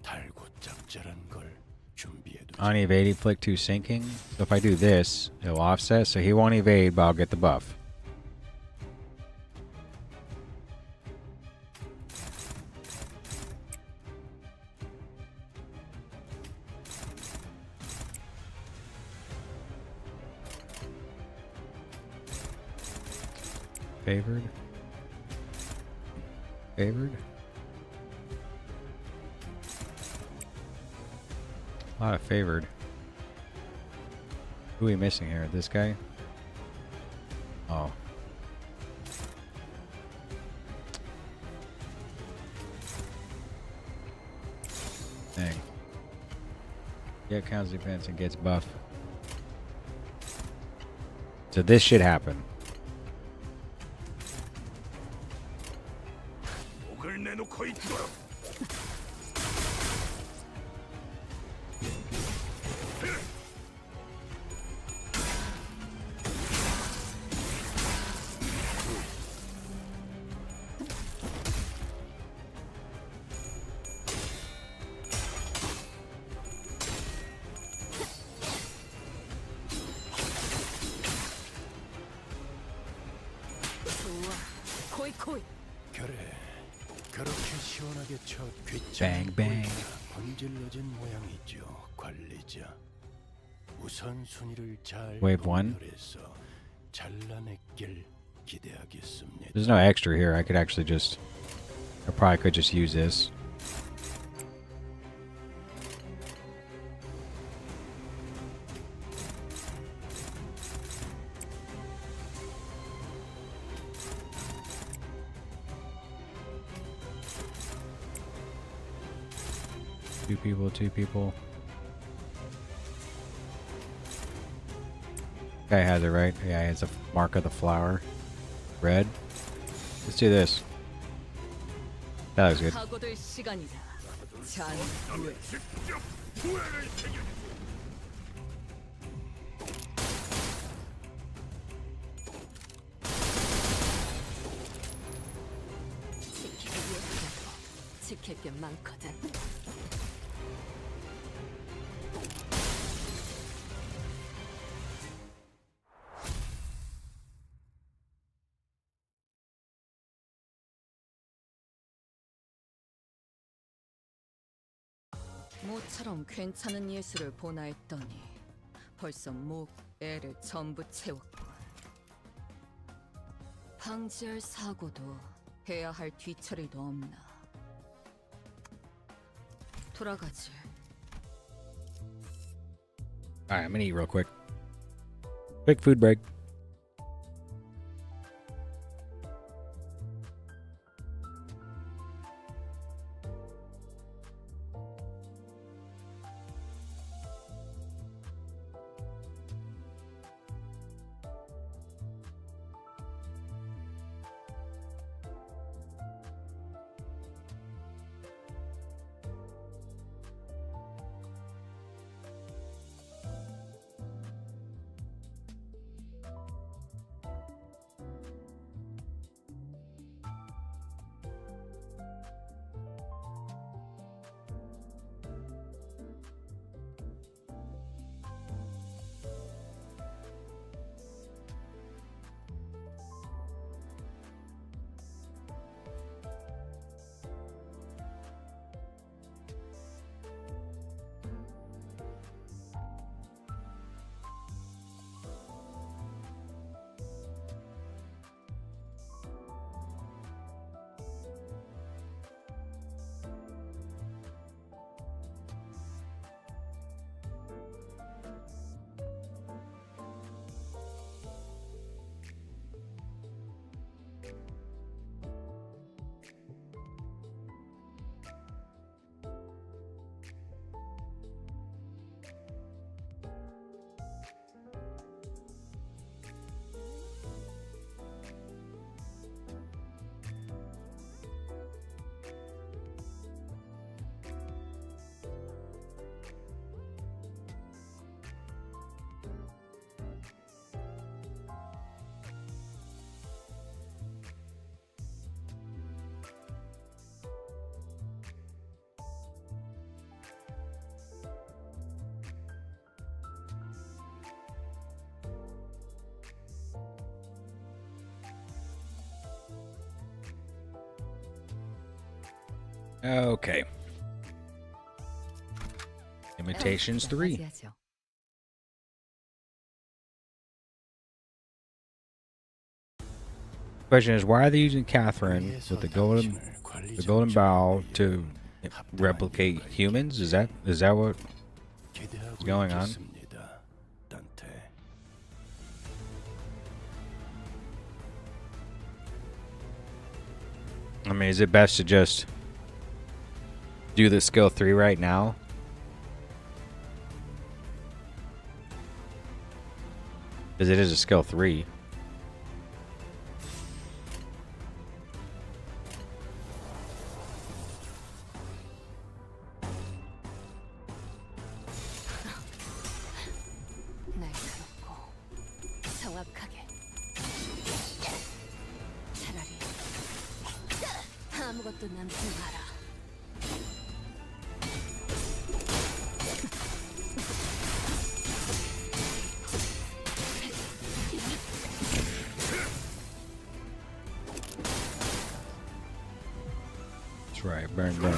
달고 짭짤한 걸 준비해두자. Unevaded flick 2 sinking. So if I do this, it'll offset. So he won't evade, but I'll get the buff. Favored. Favored. A lot of favored. Who are we missing here? This guy? Oh. Dang. Yeah, counts defense and gets buff. So this should happen. 목을 내놓고 있도록. 좋아. 코이코이. 그래. 그렇게 시원하게 쳐 Bang, bang. 번질러진 모양이죠, 관리자. 우선 순위를 잘 Wave one. 분별해서 잘라냈길 기대하겠습니다. There's no extra here. I could actually just... I probably could just use this. Two people, two people. Guy has it right. Yeah, it's a mark of the flower. Red. Let's do this. That looks good. 사고될 시간이다. 잔후에. 지키기 위해서라도 지킬 게 많거든. 모처럼 괜찮은 예술을 보나 했더니 벌써 목, 애를 전부 채웠고 방지할 사고도 해야 할 뒤처리도 없나. 돌아가지. Alright, I'm gonna eat real quick. Quick food break. Okay. Imitations 3. 맞이하죠. Question is, why are they using Catherine with the golden bow to replicate humans? Is that what is going on? I mean, is it best to just do the skill 3 right now? Because it is a skill 3. 아무것도 남지 마라. That's right, burn down.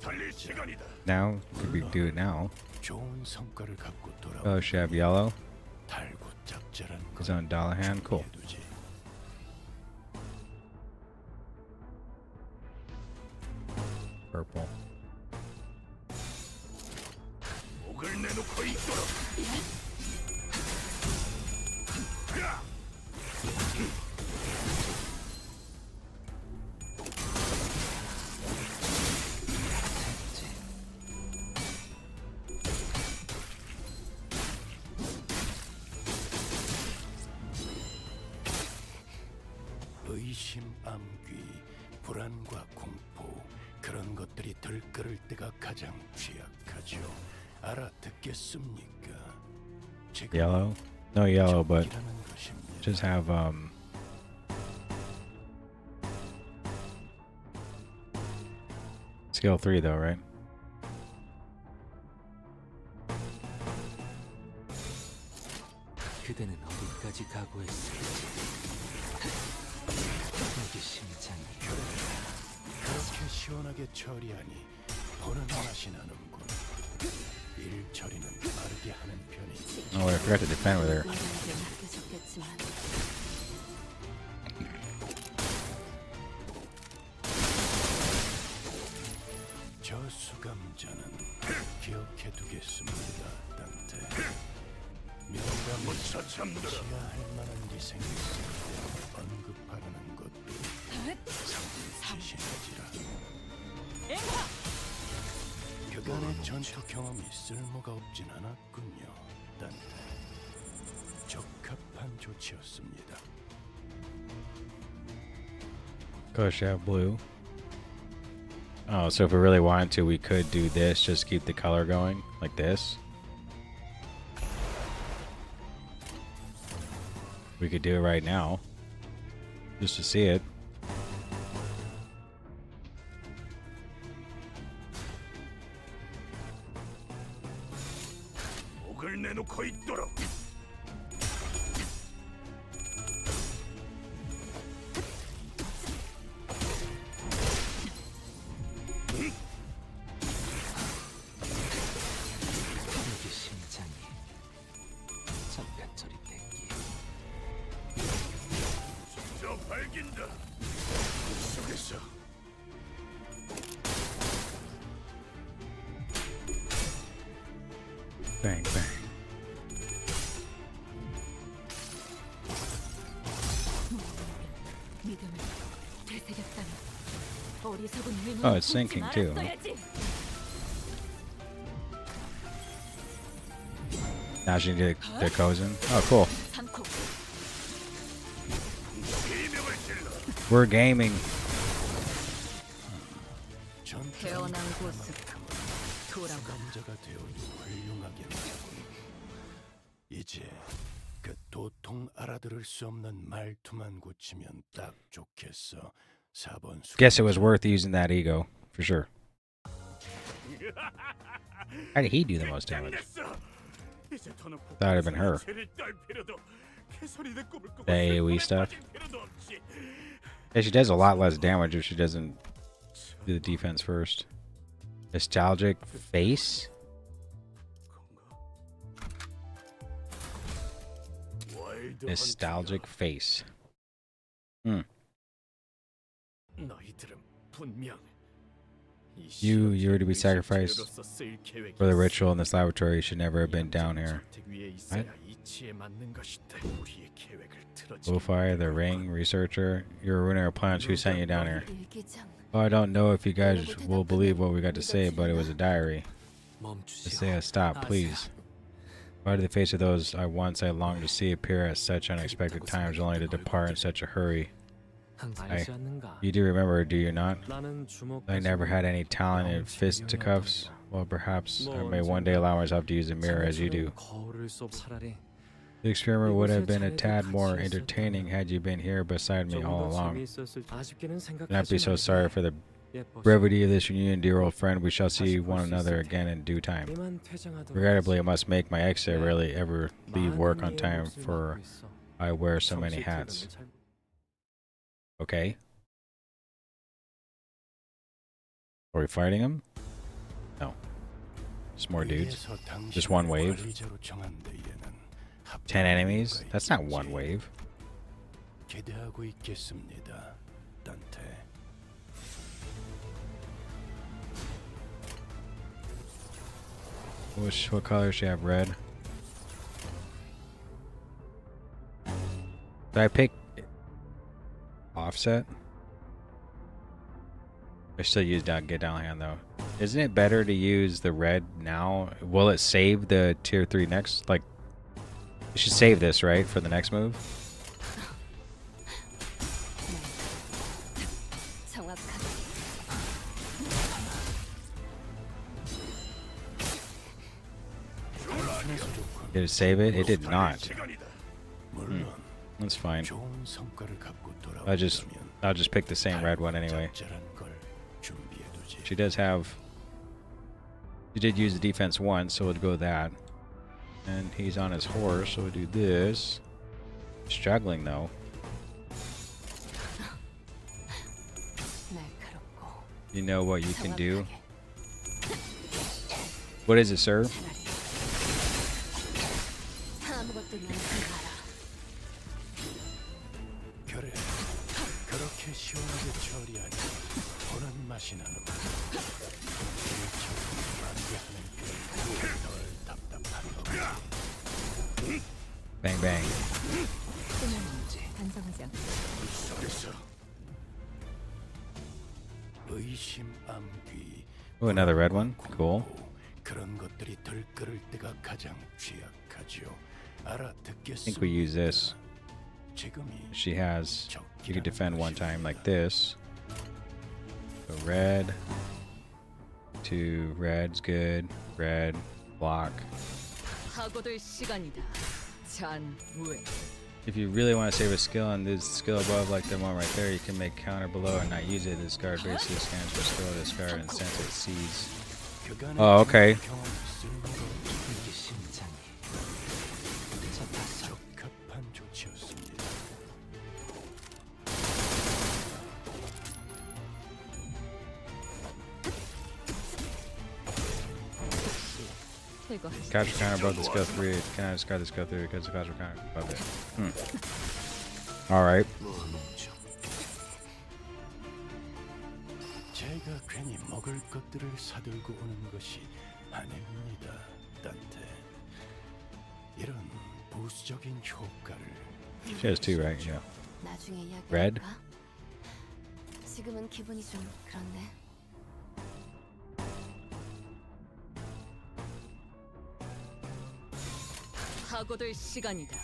달릴 시간이다. Now, could we do it now? 좋은 성과를 갖고 돌아. Oh, should I have yellow? 달고 짭짤한 He's on dollar hand. Cool. 해두지. Purple. 목을 내놓고 있도록. 의심, 암귀, 불안과 공포 그런 것들이 들끓을 때가 가장 취약하죠. 알아듣겠습니까? 지금 Yellow? No yellow, but 적이라는 것입니다. just have skill 3 though, right? 그대는 어디까지 각오했을지. 여기 심장이 그렇게 시원하게 처리하니 보는 맛이 나는군. 일 처리는 빠르게 하는 편이지. Oh, wait, I forgot to defend with her. 인간에게 맡겨졌겠지만 저 수감자는 기억해 두겠습니다, 단테. 명감을 처참들아. 취하할 만한 일이 생겼을 때 언급하라는 것도 상지시하지라. 그간의 전투 경험이 쓸모가 없진 않았군요, 단테. 적합한 조치였습니다. Oh, should I have blue? Oh, so if we really wanted to, we could do this, just keep the color going, like this. We could do it right now, just to see it. 목을 내놓고 있도록. 여기 심장이 잠깐 저리 땡기. 저 발긴다. 속에서 Bang, bang. 믿음을 되새겼다니. 어리석은 의문을 Oh, it's 품지 sinking too. 말았어야지. Now she did the cousin. Oh, cool. 삼코 비명을 질러. We're gaming. 태어난 곳으로 돌아가. 수감자가 되어도 훌륭하겠군. 이제 그 도통 알아들을 수 없는 말투만 고치면 딱 좋겠어. 4번 Guess it was worth using that ego, for sure. How did he do the most damage? 끝냈어. 이제 더는 That would have been her. 죄를 딸 필요도, 개소리를 꿈을 꾸고 The AoE 슬픔에 stuff. 빠질 필요도 없지. Yeah, she does a lot less damage if she doesn't do the defense first. Nostalgic face? 와일드 Nostalgic face. 너희들은 분명 You were to be sacrificed for the ritual in this laboratory. You should never have been down here. Right? Bullfire, the ring, researcher. You're ruining our plans. Who sent you down here? 일기장. Oh, I don't know if you guys will believe what we got to say, but it was a diary. Just say stop, please. Why do the face of those I once I longed to see appear at such unexpected times, only to depart in such a hurry? You do remember, do you not? I never had any talent in fisticuffs. Well, perhaps I may one day allow myself to use a mirror as you do. The experiment would have been a 이곳에 tad 자네도 more 같이 entertaining had you been here beside me 좀 all 더 along. 재미있었을 아쉽게는 Do not be 생각하지 so sorry for the 예뻤어. brevity of this reunion, dear old friend. We shall see one another again in due time. 이만 퇴장하도록 Regrettably, I 하지. must make my exit. I rarely ever leave work on 많은 time, 이의 몫을 for 맡고 있어. I wear so many 정시 hats. 퇴근을 잘- Okay. Are we fighting him? No. Just more dudes. 위에서 Just one wave? 관리자로 정한 데에는 10 enemies? 합당한 That's not 이유가 one 있겠지. wave. 기대하고 있겠습니다, 단테. What color does she have? Red. Did I pick offset? I still use get down hand though. Isn't it better to use the red now? Will it save the tier 3 next? Like, you should save this, right? For the next move? 정확하게. Did it save it? It did not. 시간이다. 물론 That's fine. 좋은 성과를 갖고 I'll just 돌아오면 pick the same red one anyway. 적절한 걸 준비해두지. She does have. She did use the defense once, so we'll go that. And he's on his horse, so we'll do this. Struggling though. 날카롭고 You know what you can do. 정확하게. What is it, sir? 아무것도 남지 마라. 그래, 그렇게 시원하게 처리하니 보는 맛이 나는군. 반대하는 게덜 답답한 거지. Bang bang. 반성하지 않고. 속에서 의심 암귀. Oh, another red one. Cool. 그런 것들이 들끓을 때가 가장 취약하죠. I 알아듣겠습니다. think we use this. 지금이 She has. You could defend one time like this. So red. 2 red's good. Red. Block. 하고들 시간이다. 잔우에. If you really want to save a skill and this skill above, like the one right there, you can make counter below and not use it. This card basically scans for skill of this card and sends it sees. Oh, okay. 이게 심장이 잡았어. 적합한 조치였습니다. 제거하시. Capture counter above the skill 3. Can I discard the skill 3 because the capture counter above it? Alright. 제가 괜히 먹을 것들을 사들고 오는 것이 아닙니다, 단테. 이런 부수적인 효과를 She has 2, right? Yeah. 나중에 이야기할까? Red? 지금은 기분이 좀 그런데. 하고들 시간이다.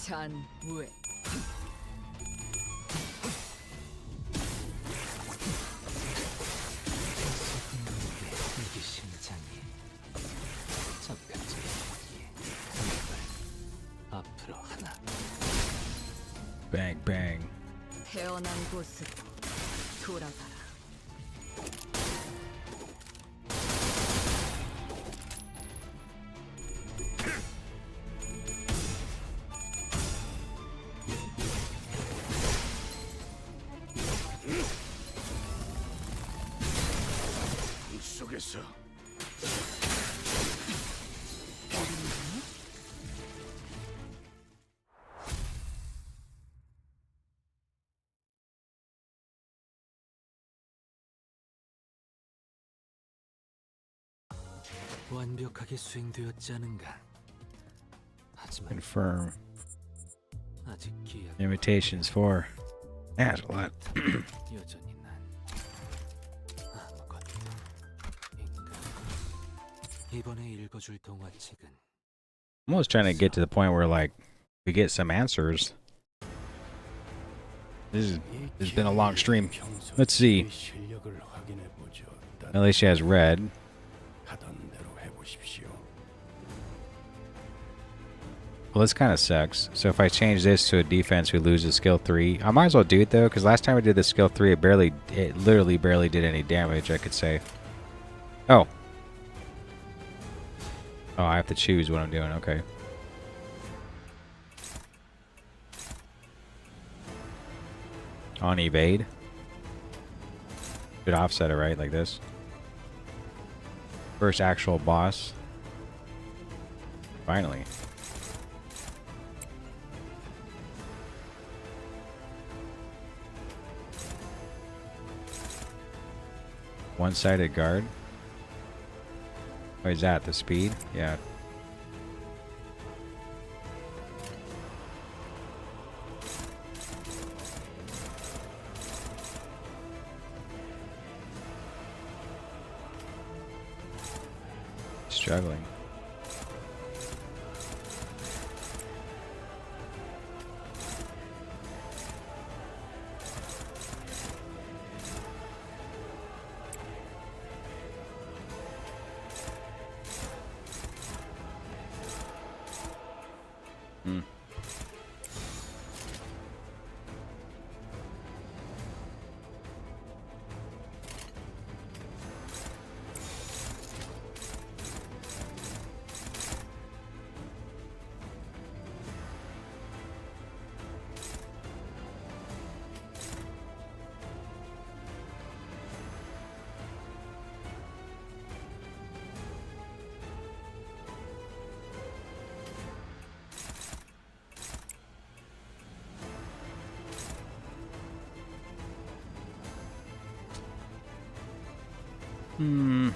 잔우에. 이게 심장이 적극적이기에 앞으로 하나. Bang, bang. 태어난 곳으로 돌아가라. 속에서 완벽하게 수행되었지 않은가. 하지만 Confirm. 아직 기약 Invitations for. That's a lot. 여전히 난 아무것도 인간. 이번에 읽어줄 동화책은 I'm almost trying to get to the point where, like, we get some answers. This has been a long stream. Let's see. 실력을 확인해 보죠. At least she has red. 하던 대로 해보십시오. Well, this kind of sucks. So if I change this to a defense who loses skill 3, I might as well do it though, because last time I did the skill 3, it literally barely did any damage, I could say. Oh. Oh, I have to choose what I'm doing. Okay. On evade. Should offset it, right? Like this. First actual boss. Finally. One-sided guard. What is that? The speed? Yeah. Struggling. Hmm.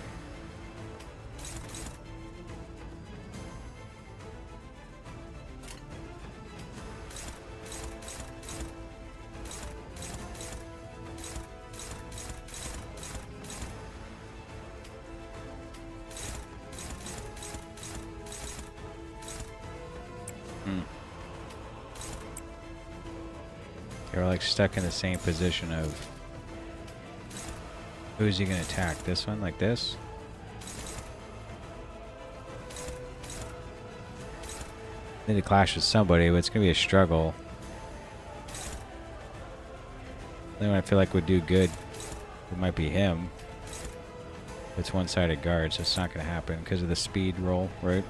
Hmm. They're like stuck in the same position of who's he gonna attack? This one, like this? Need to clash with somebody, but it's gonna be a struggle. The only one I feel like would do good, it might be him. It's one-sided guard, so it's not gonna happen because of the speed roll, right?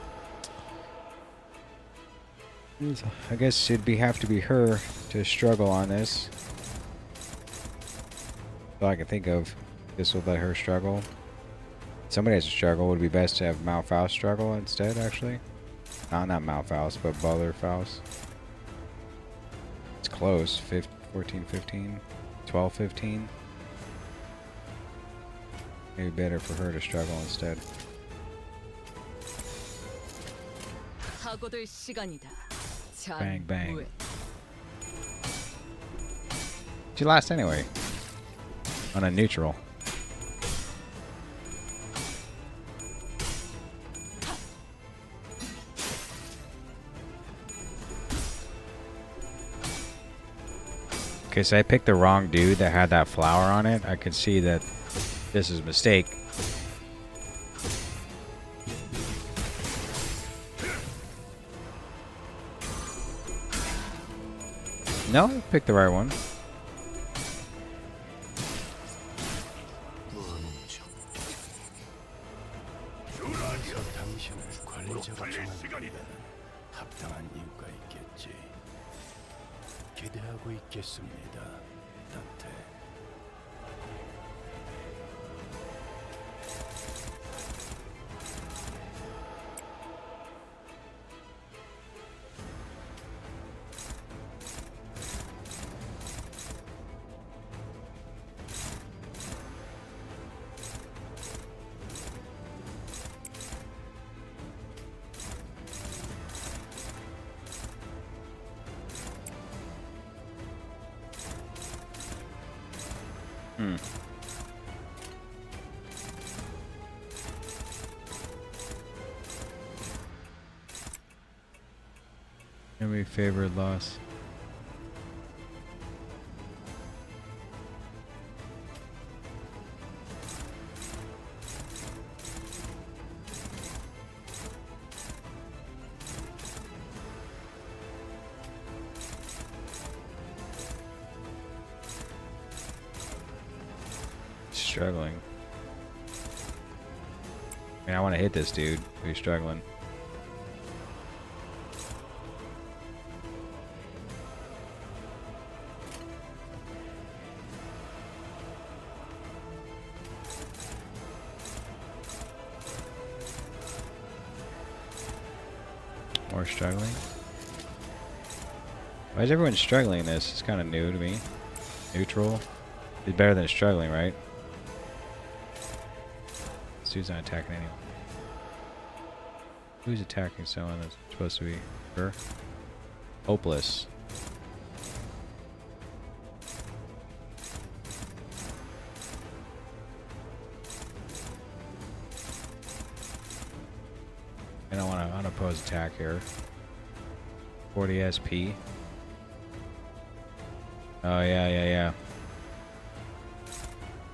I guess it'd have to be her to struggle on this. All I can think of. This would let her struggle. Somebody has to struggle. Would it be best to have Malfaust struggle instead, actually? Not Malfaust, but Baller Faust. It's close. 14, 15, 12, 15. Maybe better for her to struggle instead. 사고될 시간이다. Bang, bang. 장무회. She lost anyway. On a neutral. Okay, so I picked the wrong dude that had that flower on it. I could see that this is a mistake. No, I picked the right one. 당신을 관리자로 정하는 데는 합당한 이유가 있겠지. 기대하고 있겠습니다, 단테. Every favored loss. struggling. I mean, I want to hit this dude who's struggling. More struggling. Why is everyone struggling in this? It's kind of new to me. Neutral. It's better than struggling, right? This dude's not attacking anyone. Who's attacking someone that's supposed to be her? Hopeless. I don't want to unopposed attack here. 40 SP. Oh, yeah.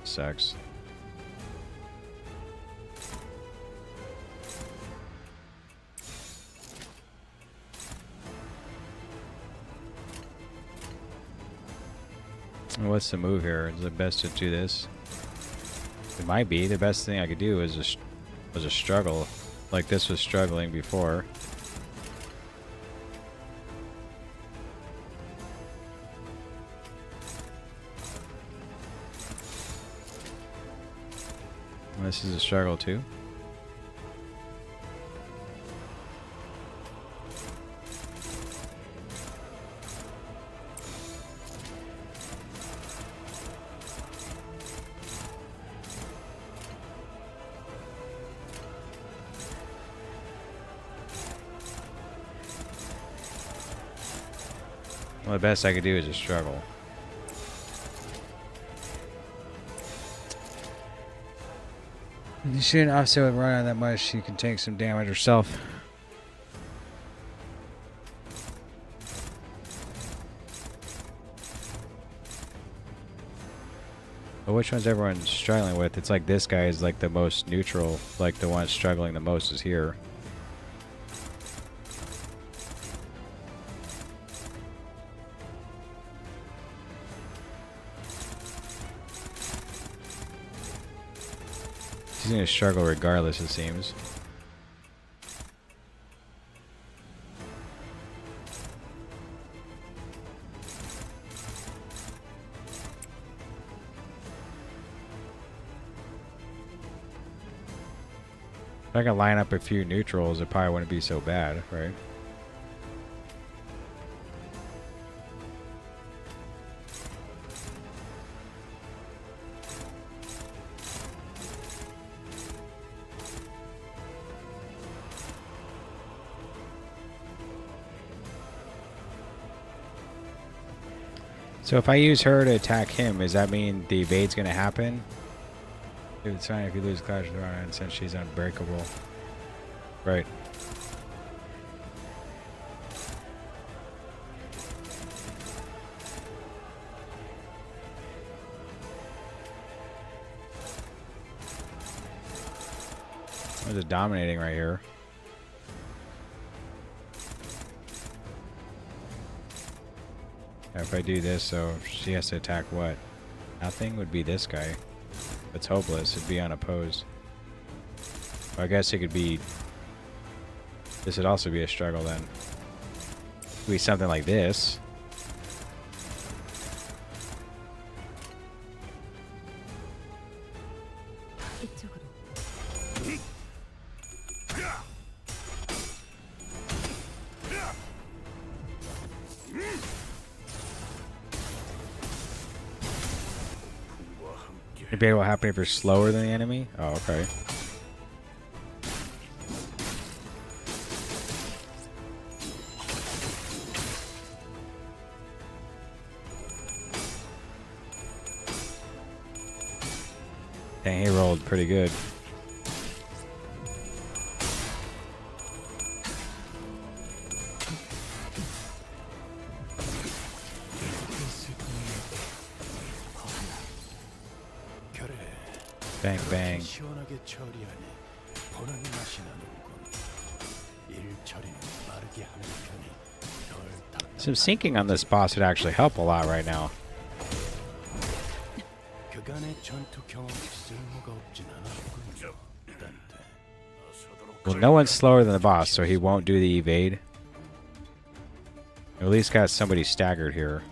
Sucks. What's the move here? Is it best to do this? It might be. The best thing I could do is was a struggle. Like this was struggling before. And this is a struggle too. Well, the best I could do is a struggle. You shouldn't offset with run on that much. She can take some damage herself. But which one's everyone struggling with? It's like this guy is like the most neutral. Like the one struggling the most is here. He's gonna struggle regardless, it seems. If I can line up a few neutrals, it probably wouldn't be so bad, right? So if I use her to attack him, does that mean the evade's gonna happen? It's fine if you lose Clash of the Run, and since she's unbreakable. Right. There's a dominating right here. If I do this, so she has to attack what? Nothing would be this guy. If it's hopeless, it'd be unopposed. Well, I guess it could be... This would also be a struggle then. It could be something like this. Debate what happens if you're slower than the enemy? Oh, okay. Dang, he rolled pretty good. Bang, bang. 시원하게 처리하니 보는 맛이 나는군. 일 처리는 빠르게 하는 편이 덜 답답. Some syncing on this boss would actually help a lot right now. 그간의 전투 경험이 쓸모가 없진 않았군요. 딴테. Well, no one's slower than the boss, so he won't do the evade. At least got somebody staggered here.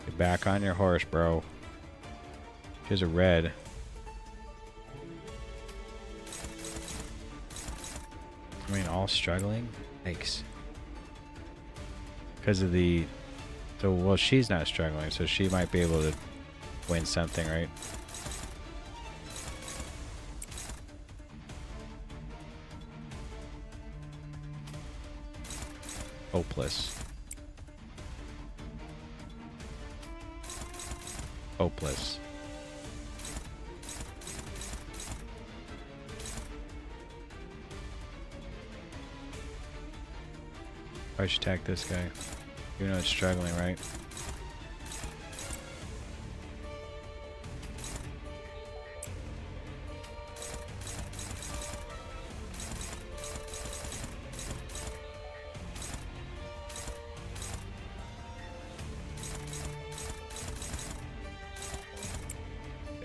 Get back on your horse, bro. She's a red. I mean, all struggling? Yikes. Because of the... So, well, she's not struggling, so she might be able to win something, right? Hopeless. Hopeless. I should attack this guy. Even though it's struggling, right?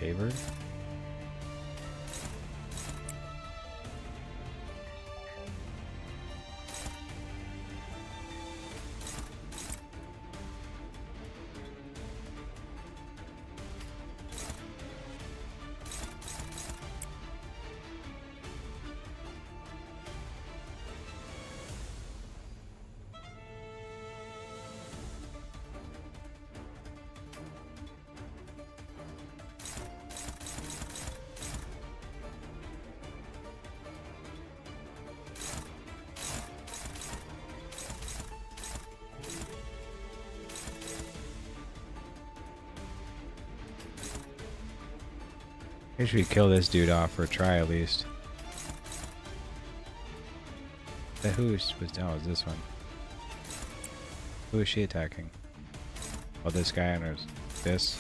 Favored? I should we kill this dude off or try at least. Who was oh, is this one? Who is she attacking? Oh, this guy and this.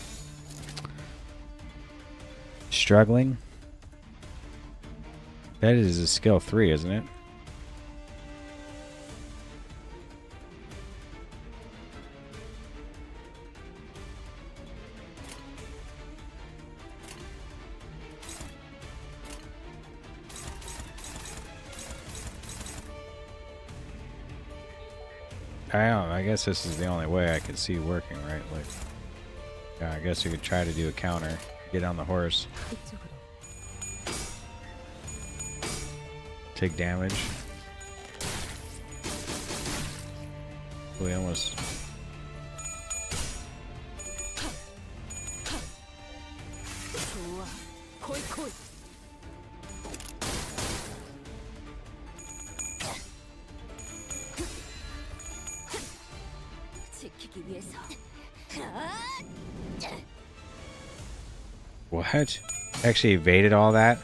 Struggling? That is a skill 3, isn't it? I don't know, I guess this is the only way I could see working, right? Like, yeah, I guess you could try to do a counter. Get on the horse. Take damage. We almost... What? Actually evaded all that?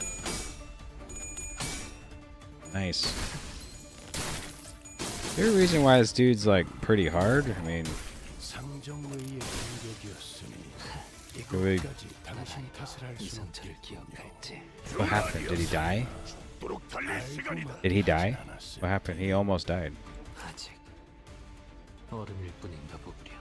Nice. Is there a reason why this dude's like pretty hard? I mean, 상정의의 공격이었으니 really, 이것까지 당신 탓을 할 이 수 상처를 없겠군요. 기억할지. what happened? Did he die? 도록 달릴 시간이다. Did he die? What happened? He almost died. 아직 어른일 뿐인가 보구려.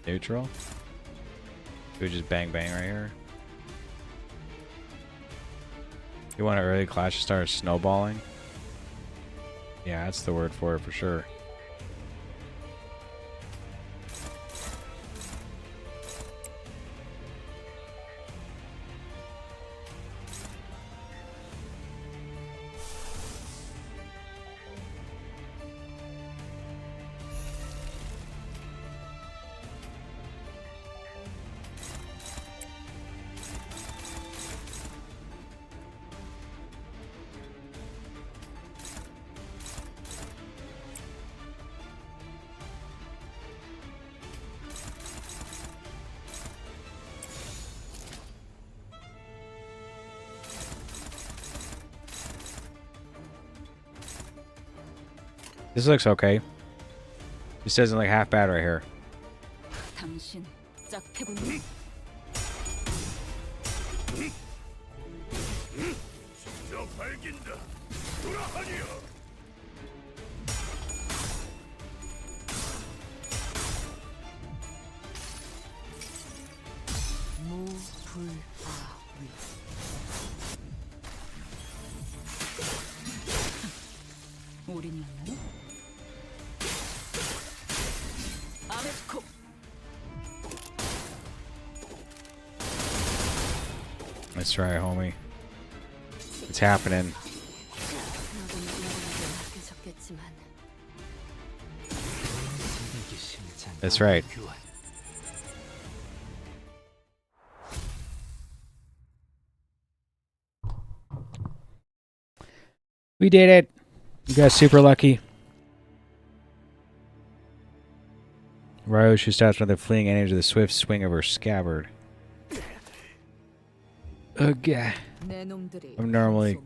Neutral? We just bang bang right here. You want an early clash to start snowballing? Yeah, that's the word for it for sure. This looks okay. This doesn't look half bad right here. 당신 짝패군요. 저 발긴다. 돌아하니여. 무불아위. 올인이었나요? 아베스코. That's right, homie. It's happening. 너도 여러분에게 맡겨졌겠지만 That's right. We did it. You got super lucky. Ryoshu stops with a fleeing energy of the swift swing of her scabbard. Okay. I normally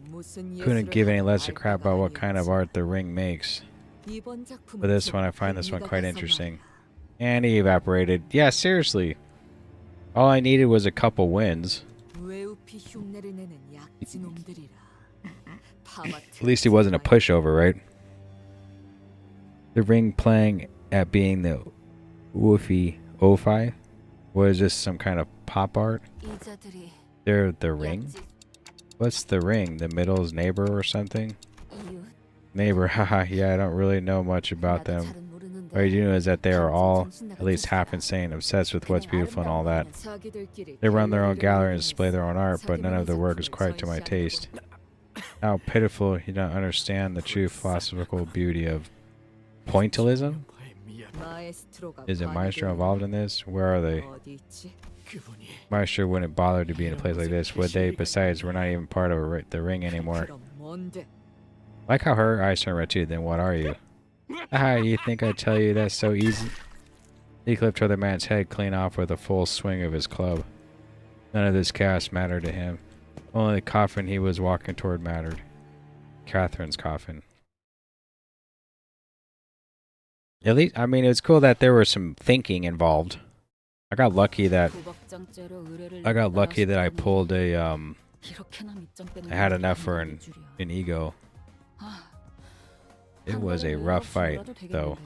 couldn't give any less a crap about what kind of art the ring makes. But this one, I find this one quite interesting. And he evaporated. Yeah, seriously. All I needed was a couple wins. At least he wasn't a pushover, right? The ring playing at being the Woofy Ofi? Was this some kind of pop art? They're the ring? What's the ring? The middle's neighbor or something? Neighbor, haha, yeah, I don't really know much about them. What I do know is that they are all, at least half insane, obsessed with what's beautiful and all that. They run their own gallery and display their own art, but none of their work is quite to my taste. How pitiful you don't understand the true philosophical beauty of pointillism? Is a Maestro involved in this? Where are they? Maestro wouldn't bother to be in a place like this, would they? Besides, we're not even part of the ring anymore. Like how her eyes turn red too, then what are you? Ah, you think I'd tell you that's so easy? Heathcliff tore the man's head clean off with a full swing of his club. None of this chaos mattered to him. Only the coffin he was walking toward mattered. Catherine's coffin. At least, I mean, it's cool that there was some thinking involved. I got lucky that I pulled a I had enough for an ego. It was a rough fight, though.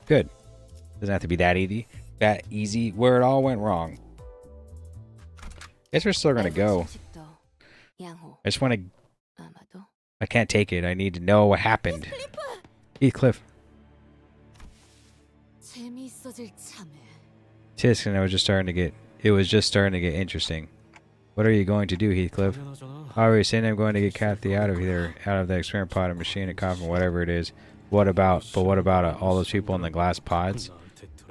Good. Doesn't have to be that easy. That easy. Where it all went wrong. Guess we're still gonna go. I just want to. I can't take it. I need to know what happened. Heathcliff. Tisk, and it was just starting to get interesting. What are you going to do, Heathcliff? Obviously, I'm going to get Kathy out of here, out of the experiment pod or machine and coffin, whatever it is. What about all those people in the glass pods?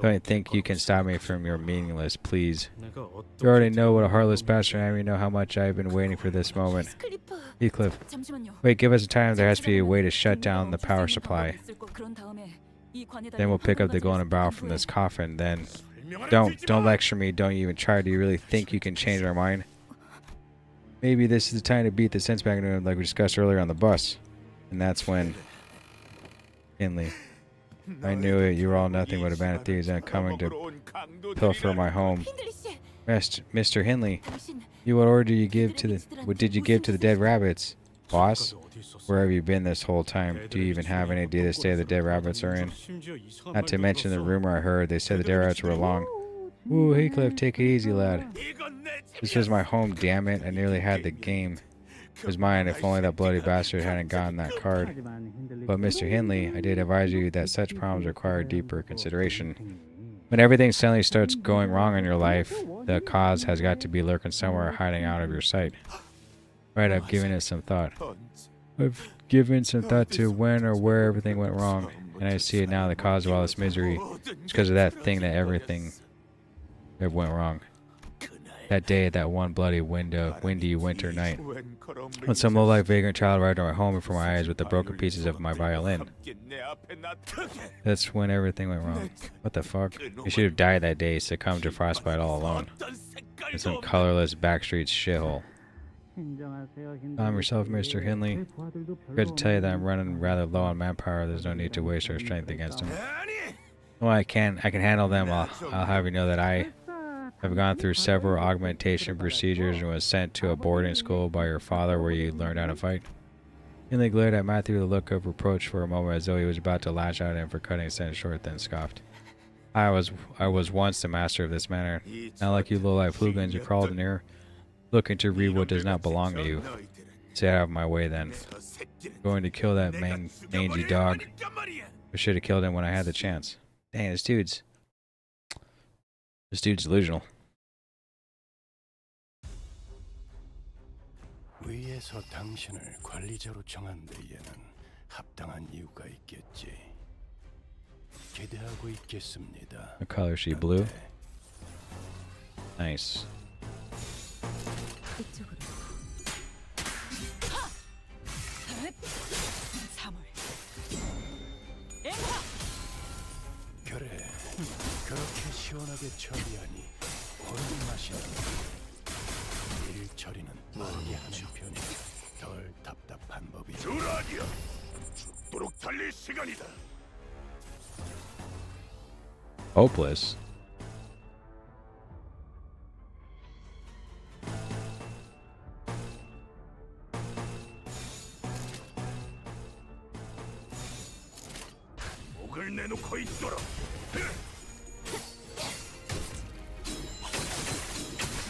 Don't think you can stop me from your meaningless, please. You already know what a heartless bastard I am. You know how much I've been waiting for this moment. Heathcliff. Wait, give us a time. There has to be a way to shut down the power supply. Then we'll pick up the golden barrel from this coffin. Then, don't lecture me. Don't even try. Do you really think you can change our mind? Maybe this is the time to beat the sense back into him like we discussed earlier on the bus. And that's when... Henley. I knew it. You were all nothing but a band of thieves and coming to pilfer my home. Mr. Henley, what order did you give to the dead rabbits? Boss? Where have you been this whole time? Do you even have any idea the state the dead rabbits are in? Not to mention the rumor I heard. They said the dead rabbits were along. Ooh, Heathcliff, take it easy, lad. This was my home, damn it. I nearly had the game. It was mine if only that bloody bastard hadn't gotten that card. But Mr. Henley, I did advise you that such problems require deeper consideration. When everything suddenly starts going wrong in your life, the cause has got to be lurking somewhere hiding out of your sight. Right, I've given it some thought. I've given some thought to when or where everything went wrong, and I see it now, the cause of all this misery. It's because of that thing that everything went wrong. That day, that one bloody windy winter night, when some low-life vagrant child arrived at my home before my eyes with the broken pieces of my violin. That's when everything went wrong. What the fuck? You should have died that day, succumbed to frostbite all alone. In some colorless backstreet shithole. Calm yourself, Mr. Hindley. Good to tell you that I'm running rather low on manpower. There's no need to waste our strength against him. Well, I can handle them. I'll have you know that I have gone through several augmentation procedures and was sent to a boarding school by your father where you learned how to fight. Hindley glared at Matthew with a look of reproach for a moment as though he was about to lash out at him for cutting his sentence short, then scoffed. I was once the master of this manor. Not like you low-life hooligans who crawled in here looking to read what does not belong to you. Stay out of my way then. Going to kill that mangy dog. I should have killed him when I had the chance. Dang, this dude's delusional. 위에서 당신을 관리자로 정한 데에는 합당한 이유가 있겠지. 기대하고 있겠습니다. What color is she? Blue? Nice. 이쪽으로. 그래, 그렇게 시원하게 처리하니 얼음 맛이 나고 일 처리는 빠르게 하는 편이 덜 답답한 법이지. 주라니야. 죽도록 달릴 시간이다. Hopeless. 목을 내놓고 있도록.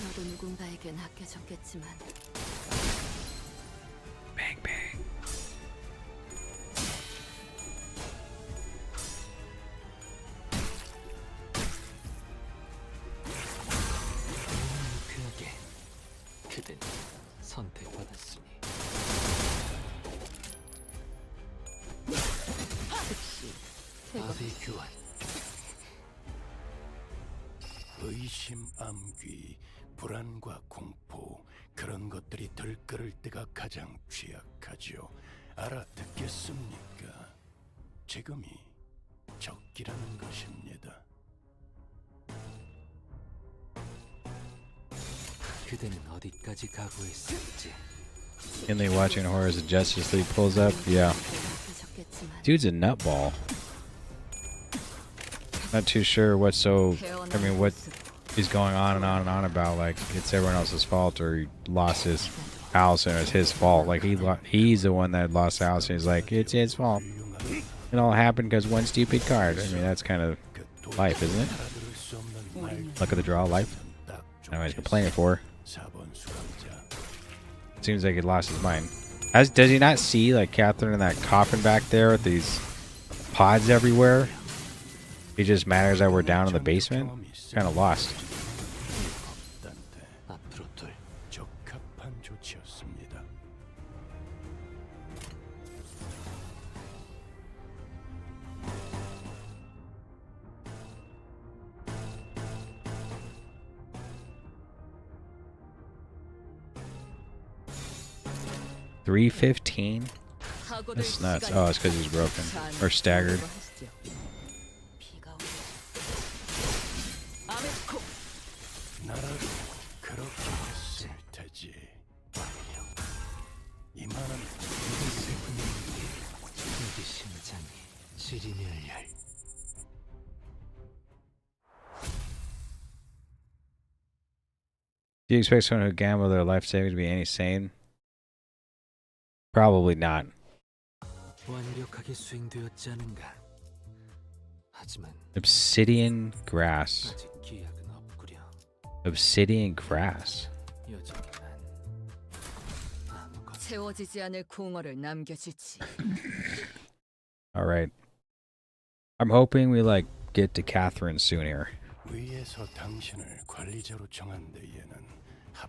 너도 누군가에겐 아껴졌겠지만 Bang bang. 유쾌하게 그댄 선택받았으니 아비 교환. 의심, 암귀, 불안과 공포 그런 것들이 들끓을 때가 가장 취약하죠. 알아듣겠습니까? 지금이 적기라는 것입니다. 그대는 어디까지 각오했을지. Hindley watching horror as the Justice League pulls up. Yeah. 아껴졌겠지만 Dude's a nutball. Not too sure what he's going on and on and on about. Like, it's everyone else's fault or he lost his house and it's his fault. Like, he's the one that lost the house and he's like, it's his fault. It all happened because one stupid card. I mean, that's kind of life, isn't it? Luck of the draw, life. I know he's complaining for. Seems like he lost his mind. Does he not see, like, Catherine in that coffin back there with these pods everywhere? He just matters that we're down in the basement? Kind of lost. 앞으로 둘. 적합한 조치였습니다. $315? That's nuts. Oh, it's because he's broken. Or staggered. 비가 오고 나라도 그렇게 했을 테지. 이만한 여기 심장이 시리멸렬. Do you expect someone who gambled their life savings to be any sane? Probably not. 완벽하게 수행되었지 않은가. 하지만 Obsidian grass. 아직 기약은 없구려. Obsidian grass. 여전히 난 아무것도. 채워지지 않을 공허를 남겨주지. Alright. I'm hoping we, like, get to Catherine soon here. 위에서 당신을 관리자로 정한 데에는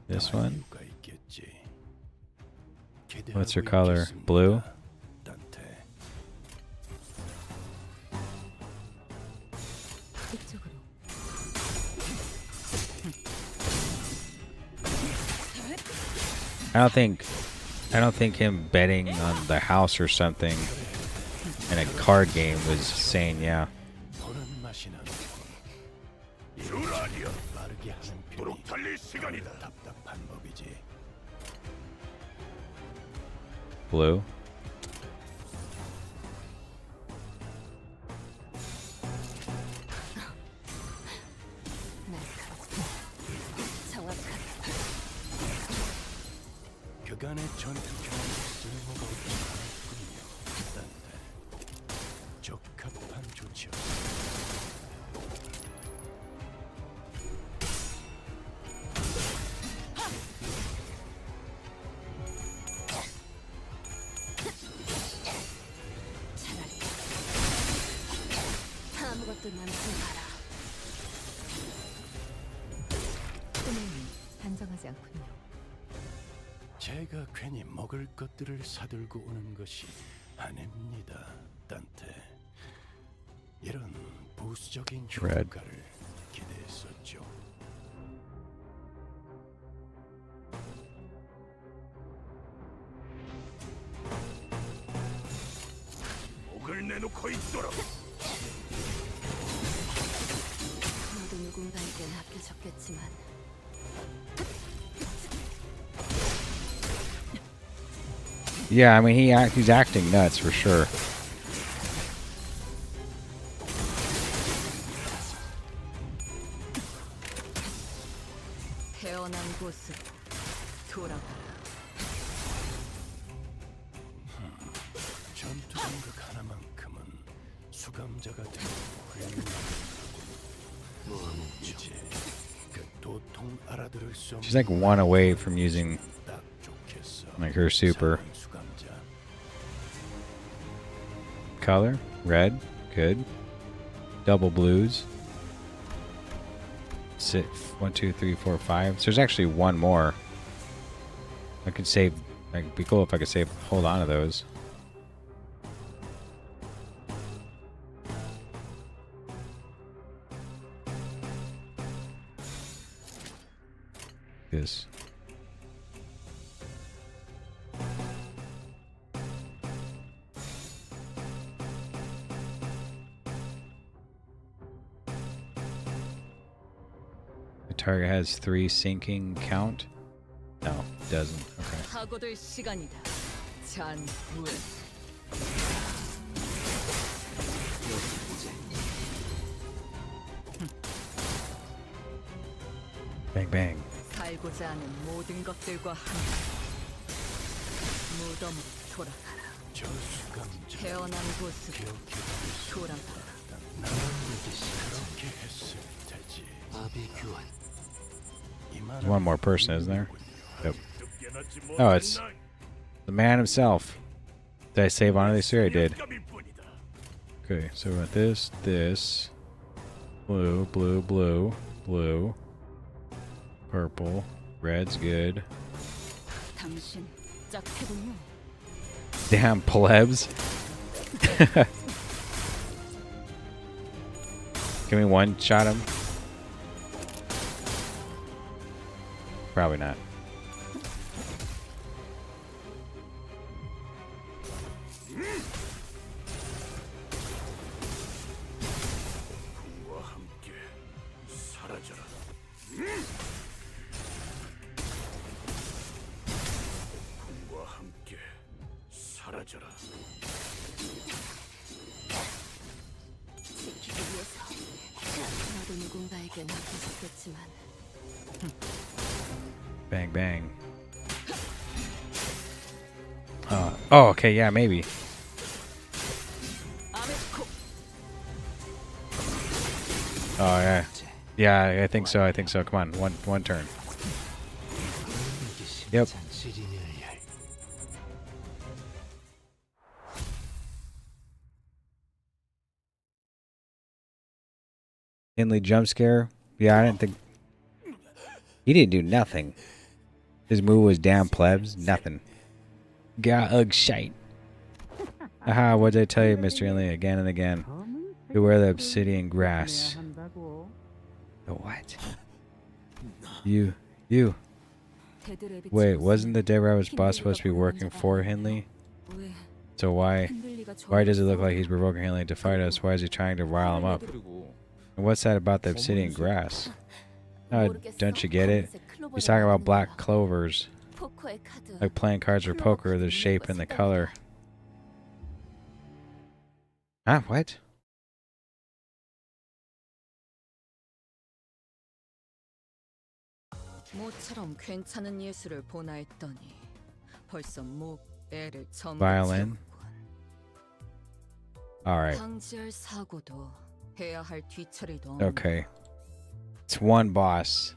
This 합당한 one? 이유가 있겠지. What's your color? Blue? 이쪽으로 I don't think him betting on the house or something in a card game was saying, yeah. 주라니야. 죽도록 달릴 시간이다. 답답한 법이지. blue. 날카롭고 정확하게. 그간의 전투 경험이 쓸모가 없지 않았군요. 딴데 적합한 조치였어. 차라리 아무것도 남지 마라. 꿈은 단정하지 않군요. 제가 괜히 먹을 것들을 사들고 오는 것이 아닙니다, 딴테. 이런 부수적인 Red. 효과를 기대했었죠. 목을 내놓고 있도록. 너도 누군가에겐 아껴졌겠지만 Yeah, I mean he's acting nuts for sure. 태어난 곳으로 돌아가라. 전투 공격 하나만큼은 수감자가 되고 훌륭하고 이제 그 도통 알아들을 수 없는 She's like one away from using 딱 좋겠어. like her super. 사망 수감자. Color red, good. Double blues. Sit 1, 2, 3, 4, 5. So there's actually one more. I could save. Like, it'd be cool if I could save. Hold on to those. This. The target has 3 sinking count. No, it doesn't. Okay. 파고들 시간이다. 잔후. Bang bang. 살고자 하는 모든 것들과 함께 무덤으로 돌아가라. 저 수감자 태어난 곳으로 기억해 돌아가라. 그렇게 했을 테지. 아비규환. There's one more person, isn't there? Yep. 깨닫지 Oh, it's 못했나? the man himself. Did I save on this? Sure, I did. 감일 뿐이다. Okay, so we got this, this, blue, blue, blue, blue, purple, red's good. 당신 짝패군요. Damn plebs. Can we one shot him? Probably not. 와 함께 사라져라. 와 함께 사라져라. 지키기 위해서 너도 누군가에겐 아껴졌겠지만 Bang, bang. Oh, okay, yeah, maybe. 아메코. Oh, yeah. Yeah, I think so, I think so. Come on, one turn. Yep. Henley jump scare? Yeah, I didn't think... He didn't do nothing. His move was damn plebs. Nothing. Ugh, shite. Aha, what did I tell you, Mr. Henley, again and again? Beware the obsidian grass. The what? You. 데드랩이 Wait, wasn't the dead rabbit's boss supposed to be working for Henley? 왜 So why 흔들리가 does it look like he's provoking Henley to fight us? Why is he trying to rile him up? And what's that about the obsidian grass? Don't you get it? He's talking about black clovers. 포커의 카드. Like playing cards or poker, the shape and the color. Huh? What? 모처럼 괜찮은 예술을 보나 했더니 벌써 목, 애를 전부 Violin. Alright. 방지할 사고도 해야 할 뒤처리도 Okay. It's one boss.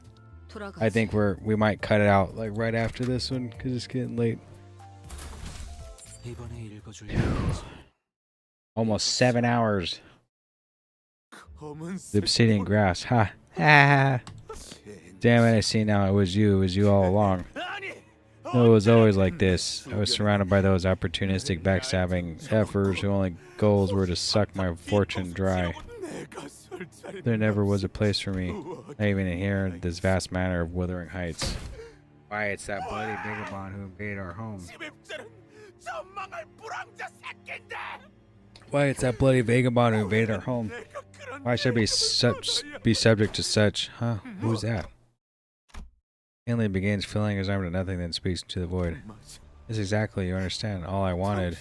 I think we might cut it out like right after this one because it's getting late. 이번에 읽어줄 Almost 7 hours. 검은 The obsidian grass. Ha. Ha. Damn it, I see now. It was you. It was you all along. No, it was always like this. I was surrounded by those opportunistic, backstabbing effers whose only goals were to suck my fortune dry. There never was a place for me, not even here in this vast manor of Wuthering Heights. Why, it's that bloody vagabond who invaded our home. Why, it's that bloody vagabond who invaded our home. Why should I be subject to such? Huh? Who's that? Henley begins filling his arm to nothing, then speaks to the void. Yes, exactly, you understand. All I wanted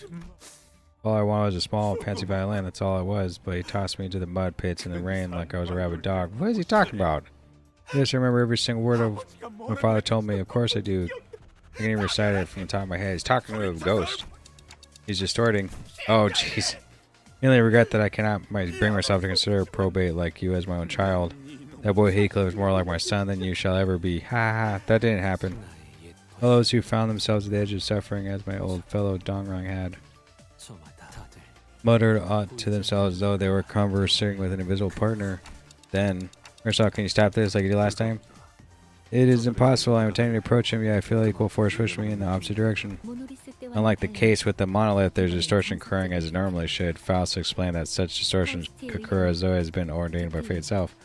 was a small, fancy violin, that's all it was, but he tossed me into the mud pits in the rain like I was a rabid dog. What is he talking about? I just remember every single word of my father told me. Of course I do. I can even recite it from the top of my head. He's talking to a ghost. He's distorting. Oh, jeez. I only regret that I cannot bring myself to consider probate like you as my own child. That boy Heathcliff is more like my son than you shall ever be. Ha ha, that didn't happen. All those who found themselves at the edge of suffering as my old fellow Dongrong had muttered aught to themselves as though they were conversing with an invisible partner. Then, Ursula, can you stop this like you did last time? It is impossible. I'm intending to approach him, yet I feel equal force pushing me in the opposite direction. Unlike the case with the monolith, there's distortion occurring as it normally should. Faust explained that such distortions occur as though it has been ordained by fate itself.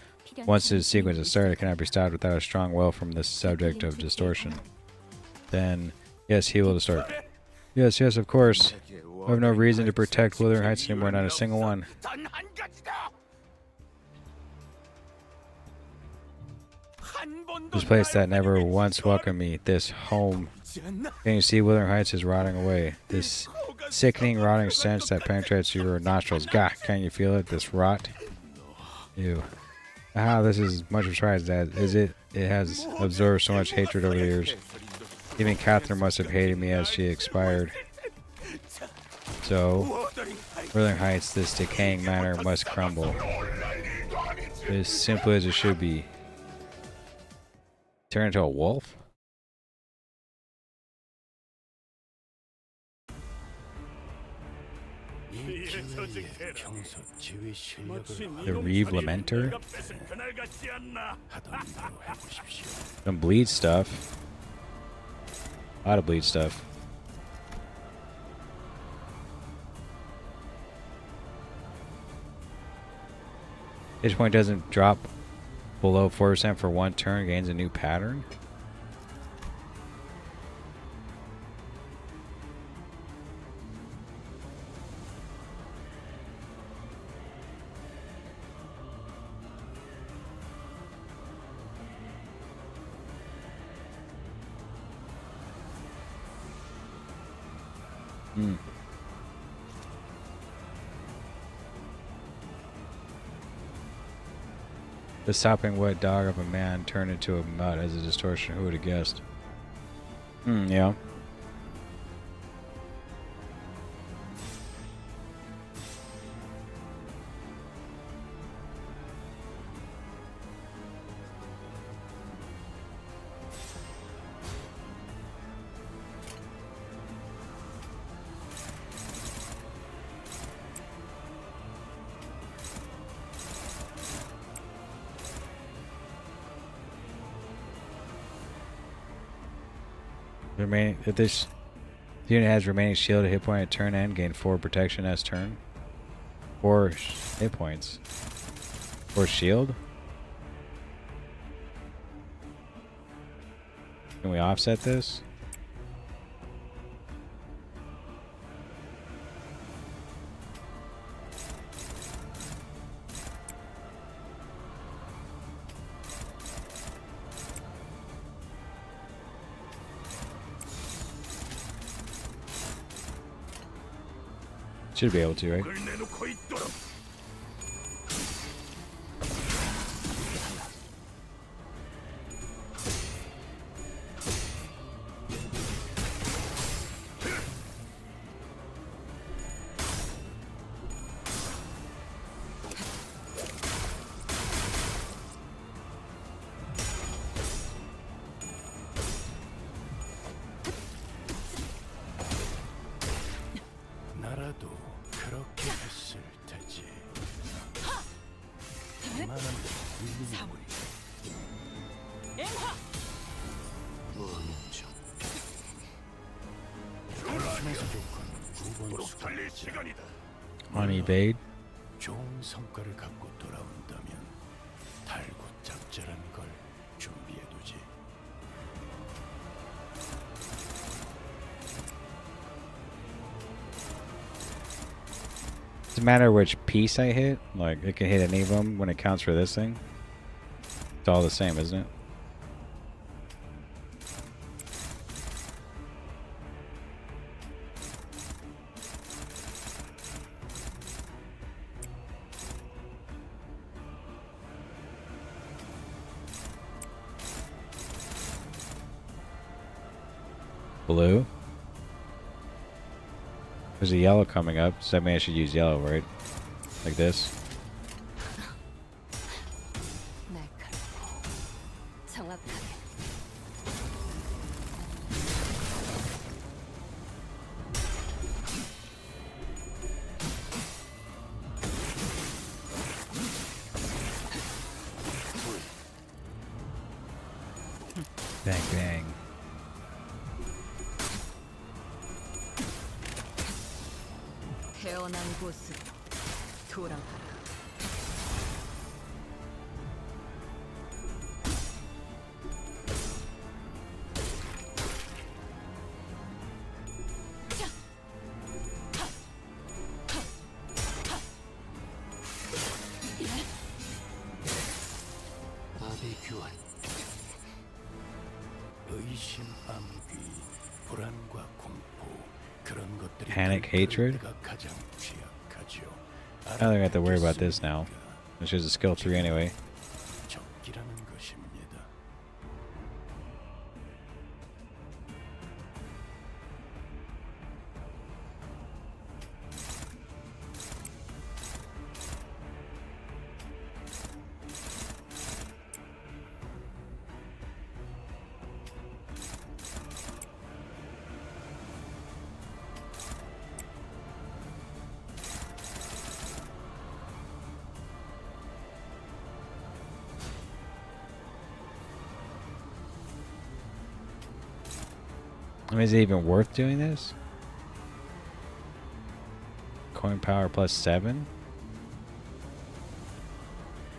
Once the sequence is started, it cannot be stopped without a strong will from the subject of distortion. Then, yes, he will distort. Yes, yes, of course. I have no reason to protect Wuthering Heights anymore, not a single one. This place that never once welcomed me, this home. Can you see Wuthering Heights is rotting away? This sickening, rotting stench that penetrates your nostrils. Gah, can you feel it? This rot? Ew. Ah, this is much of a surprise, Dad. Is it? It has absorbed so much hatred over the years. Even Catherine must have hated me as she expired. So, Wuthering Heights, this decaying manor must crumble. As simple as it should be. Turn into a wolf? The Reeve Lamenter? Some bleed stuff. A lot of bleed stuff. Hit point doesn't drop below 4% for one turn, gains a new pattern. The sopping wet dog of a man turned into a mutt as a distortion. Who would have guessed? Yeah. If this unit has remaining shield at hit point at turn end, gain 4 protection as turn. 4 hit points. 4 shield? Can we offset this? Should be able to, right? 을 내놓고 있도록. 나라도 그렇게 했을 테지. 이만한 굴림물이 무언인 중. 단순해서 좋건 두번 도록 달릴 시간이다. On evade. 좋은 성과를 갖고 돌아온다면 달고 짭짤한 걸 준비해두지. Doesn't matter which piece I hit. Like, it can hit any of them when it counts for this thing. It's all the same, isn't it? Blue. There's a yellow coming up, so that means I should use yellow, right? Like this. 날카롭고 정확하게. Bang, bang. 태어난 곳으로 돌아가라. 마비 교환. 의심, 암귀, 불안과 공포 그런 것들이 Panic, hatred? 내가 가장 취약하죠. I don't have to worry about this now. It's just a skill 3 anyway. 적기라는 것입니다. I mean, is it even worth doing this? Coin power plus 7?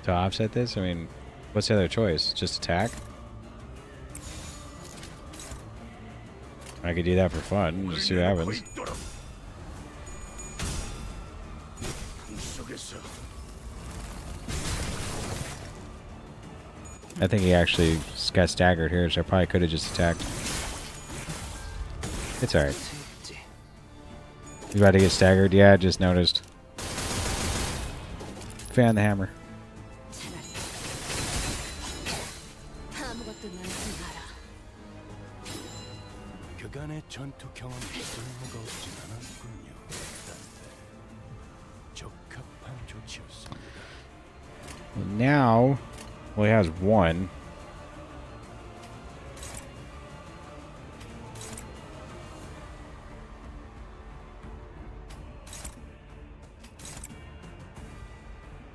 To offset this? I mean, what's the other choice? Just attack? I could do that for fun. Just see what happens. 있도록. 속에서 I think he actually got staggered here, so I probably could have just attacked. It's alright. 체지. You about to get staggered? Yeah, I just noticed. Fan the hammer. 아무것도 남지 마라. 그간의 전투 경험이 쓸모가 없진 않았군요. 적합한 조치였습니다. Well, now, well, he has 1.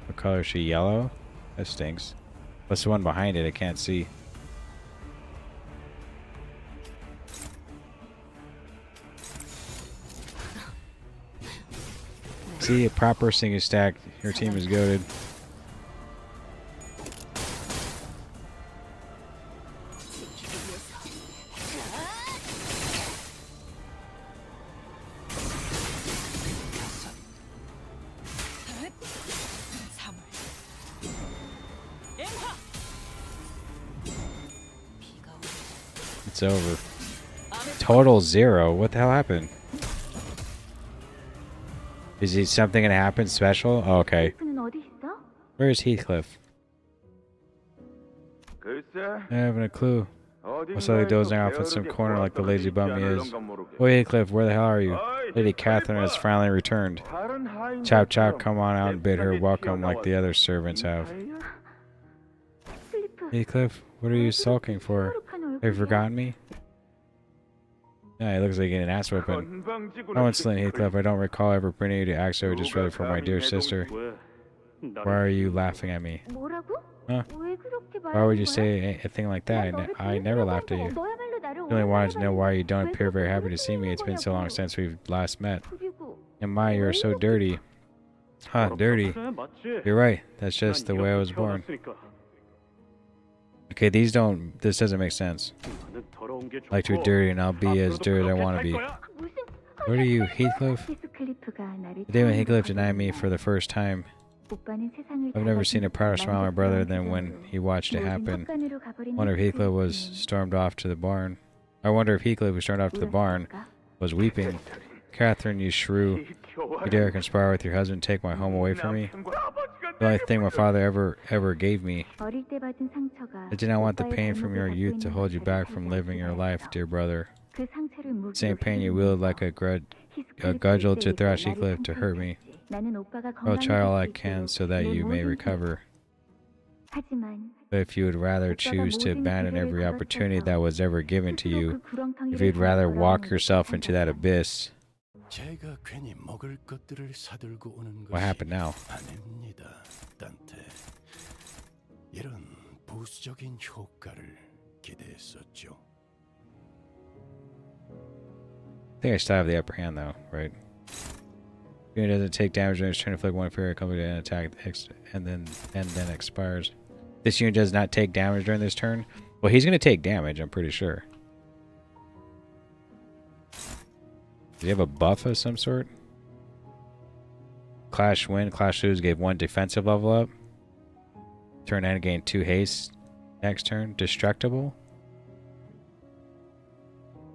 What color is she? Yellow? That stinks. What's the one behind it? I can't see. See, a proper single stack. Your team is goated. It's over. Total 0. What the hell happened? Is he something gonna happen special? Oh, okay. 는 어디 있어? Where's Heathcliff? 글쎄, I haven't a clue. I saw you dozing off in some corner like the lazy bum he is. Oh, Heathcliff, where the hell are you? Lady Catherine has finally returned. Chop Chop, come on out and bid her welcome like the other servants have. 클리프, Heathcliff, what are you sulking for? 시무룩한 Have you 얼굴이야. forgotten me? Yeah, he looks like getting an ass whipping. Oh, insolent Heathcliff, I don't recall ever permitting you to act so disrespectful for my dear sister. Why are you laughing at me? 뭐라고? Huh? 왜 그렇게 Why would you 말하는 거야? say a thing like that? I never laughed at you. 너야말로 나를 I only wanted to know why you don't 왜 appear very 그렇게 happy to see me. It's been so long 거냐고. since we've last met. 그리고 And my, you're so dirty. Huh, dirty. You're right. That's just the way I was born. Okay, this doesn't make sense. I like to be dirty and I'll be as dirty as I want to be. 무슨 What are you, Heathcliff? 히스클리프가 나를 The day when 처음 Heathcliff 봐서 denied me 그런가. for the first time, 오빠는 세상을 I've never seen a prouder smile on my brother 만족스러운 than when he watched it 모든 happen. 헛간으로 가버린 Wonder if Heathcliff was 히스클리프는 stormed off to the barn. I wonder if Heathcliff, who stormed off to the barn, 울었을까? was weeping. Catherine, you shrew. You dare conspire with your husband to take my home away from me? The only thing my father ever gave me. 어릴 때 받은 상처가 I did not want the 오빠의 pain from your 잘못을 youth to 갖고 hold you 있는 back 것을 from 살펴볼 living your 수가 life, 있어. dear brother. 그 상처를 무기로 Same pain you 휘두르면서 wielded like a 히스클리프의 cudgel to 때에 thrash 나를 Heathcliff to hurt me. 상처했지. 나는 오빠가 I'll try all I 건강해질 수 can 있도록 so that 내 you may 모든 recover. 하지만 But if you would rather 오빠가 choose to 모든 abandon 기회를 every opportunity 걸어쳐서 that was ever given to 스스로 you, 그 구렁텅이를 if you'd rather 잘 walk 걸어가는 yourself 게 into that 한정이야. abyss, 제가 괜히 먹을 것들을 사들고 오는 what 것이 happened now? 아닙니다, 딴테. 이런 부수적인 효과를 기대했었죠. I think I still have the upper hand though, right? Unit doesn't take damage during its turn, inflict one inferior company and attack and then expires. This unit does not take damage during this turn. Well, he's gonna take damage, I'm pretty sure. Does he have a buff of some sort? Clash win, clash lose gave 1 defensive level up. Turn end gain 2 haste. Next turn, destructible.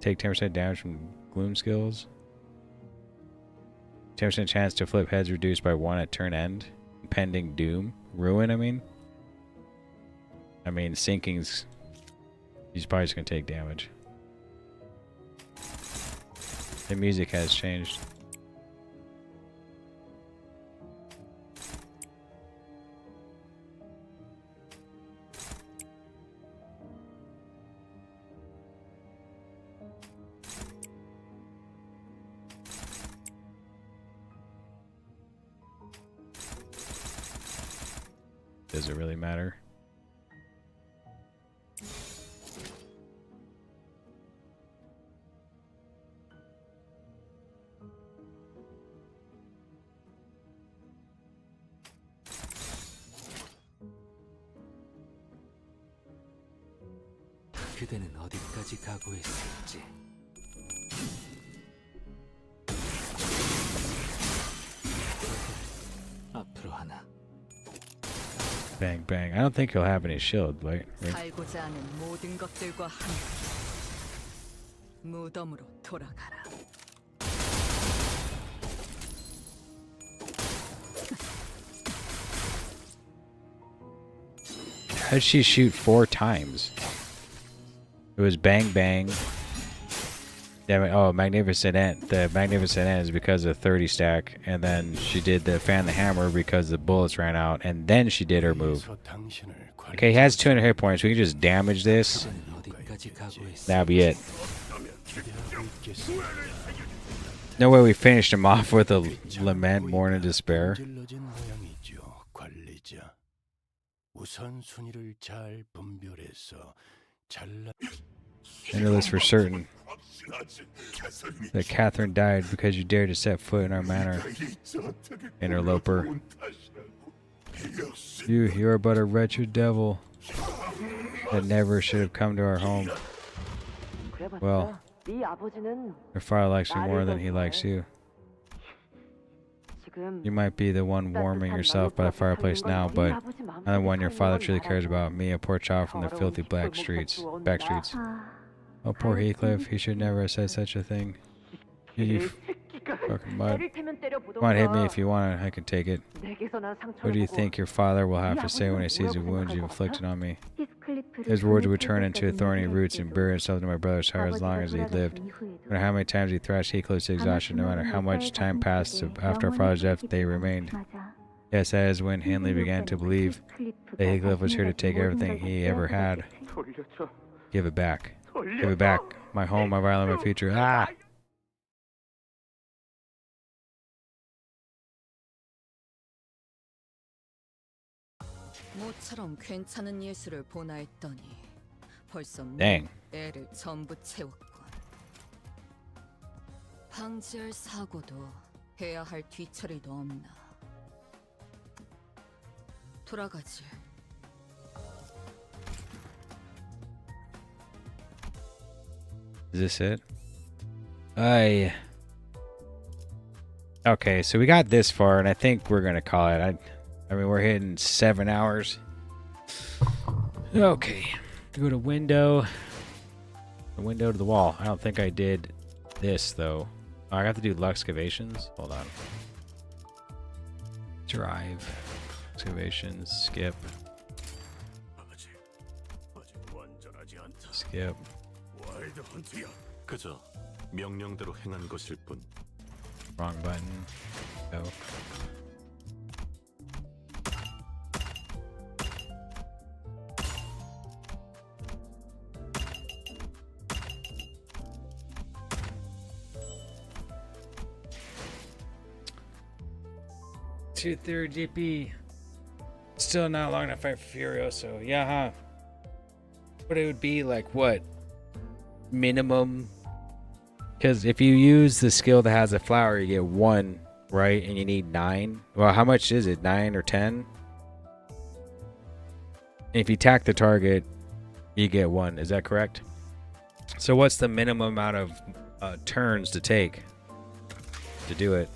Take 10% damage from gloom skills. 10% chance to flip heads reduced by 1 at turn end. Pending doom. Ruin, I mean. Sinking's... He's probably just gonna take damage. The music has changed. Does it really matter? 그대는 어디까지 각오했을지. 앞으로 하나. Bang, bang. I don't think he'll have any shield, right? 살고자 하는 모든 것들과 함께 무덤으로 돌아가라. How did she shoot 4 times? It was bang, bang. Oh, Magnificent End. The Magnificent End is because of 30 stack, and then she did the Fan the Hammer because the bullets ran out, and then she did her move. Okay, he has 200 hit points. We can just damage this. 그대는 어디까지 각오했을지. That'll be it. No way we finished him off with a lament, mourn, and despair. 질러진 모양이죠, 관리자. 우선순위를 잘 분별해서 잘라. I know this for certain. That Catherine died because you dared to set foot in our manor. Interloper. You're but a wretched devil that never should have come to our home. Well, your father likes you more than he likes you. You might be the one warming yourself by the fireplace now, but I'm the one your father truly cares about, me, a poor child from the filthy back streets. 아, Oh, poor Heathcliff, he should never have said such a thing. You Fucking mud. Come on, hit me if you want. I can take it. What do you think your father will have to say when he sees the wounds you've inflicted on me? His words would turn into thorny roots and bury themselves in my brother's heart as long as he lived. No matter how many times he thrashed Heathcliff to exhaustion, no matter how much time passed after our father's death, they remained. Yes, that is when Hanley began to believe that Heathcliff was here to take everything he ever had. Give it back. Give it back. My home, my violin, my future. Ah! 모처럼 괜찮은 예술을 보나 했더니 벌써 Dang. 애를 전부 채웠군. 방지할 사고도 해야 할 뒤처리도 없나. 돌아가지. Is this it? Okay, so we got this far, and I think we're gonna call it. I mean, we're hitting 7 hours. Okay, go to window. The window to the wall. I don't think I did this though. Oh, I have to do excavations. Hold on. Drive. Excavations. Skip. 아직 완전하지 않다. Skip. 와일드 헌트야. 그저 명령대로 행한 것일 뿐. Wrong button. Go. Two-thirds GP. Still not long enough to fight for Furioso. Yeah, huh? But it would be like what? Minimum. Because if you use the skill that has a flower, you get 1, right? And you need 9. Well, how much is it? 9 or 10? And if you attack the target, you get 1. Is that correct? So what's the minimum amount of turns to take to do it?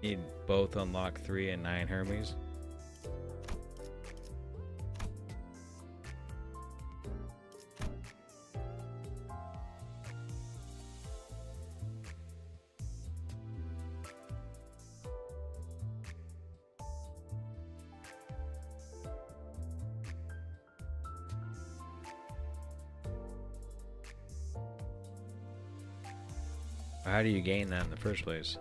Need both unlock 3 and 9 Hermes. How do you gain that in the first place?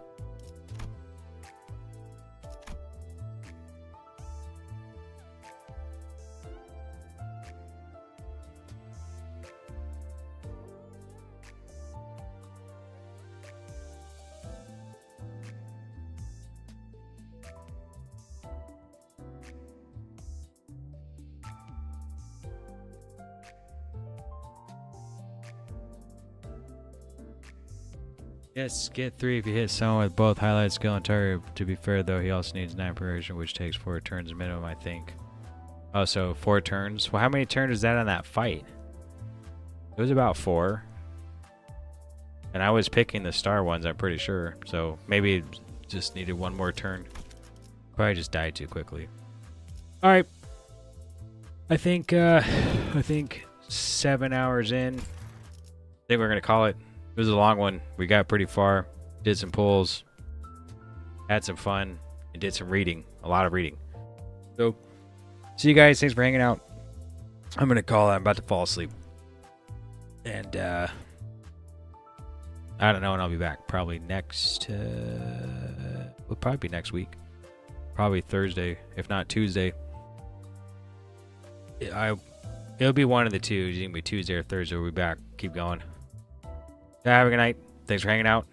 Yes, get 3 if you hit someone with both highlight skill and target. To be fair, though, he also needs 9 preparation, which takes 4 turns minimum, I think. Oh, so 4 turns. Well, how many turns is that on that fight? It was about 4. And I was picking the star ones, I'm pretty sure. So maybe it just needed 1 more turn. Probably just died too quickly. All right. I think 7 hours in. I think we're going to call it. It was a long one. We got pretty far. Did some pulls. Had some fun. And did some reading. A lot of reading. So, see you guys. Thanks for hanging out. I'm going to call it. I'm about to fall asleep. And, I don't know when I'll be back. Probably next, will probably be next week. Probably Thursday, if not Tuesday. It'll be one of the two. It's going to be Tuesday or Thursday. We'll be back. Keep going. Have a good night. Thanks for hanging out.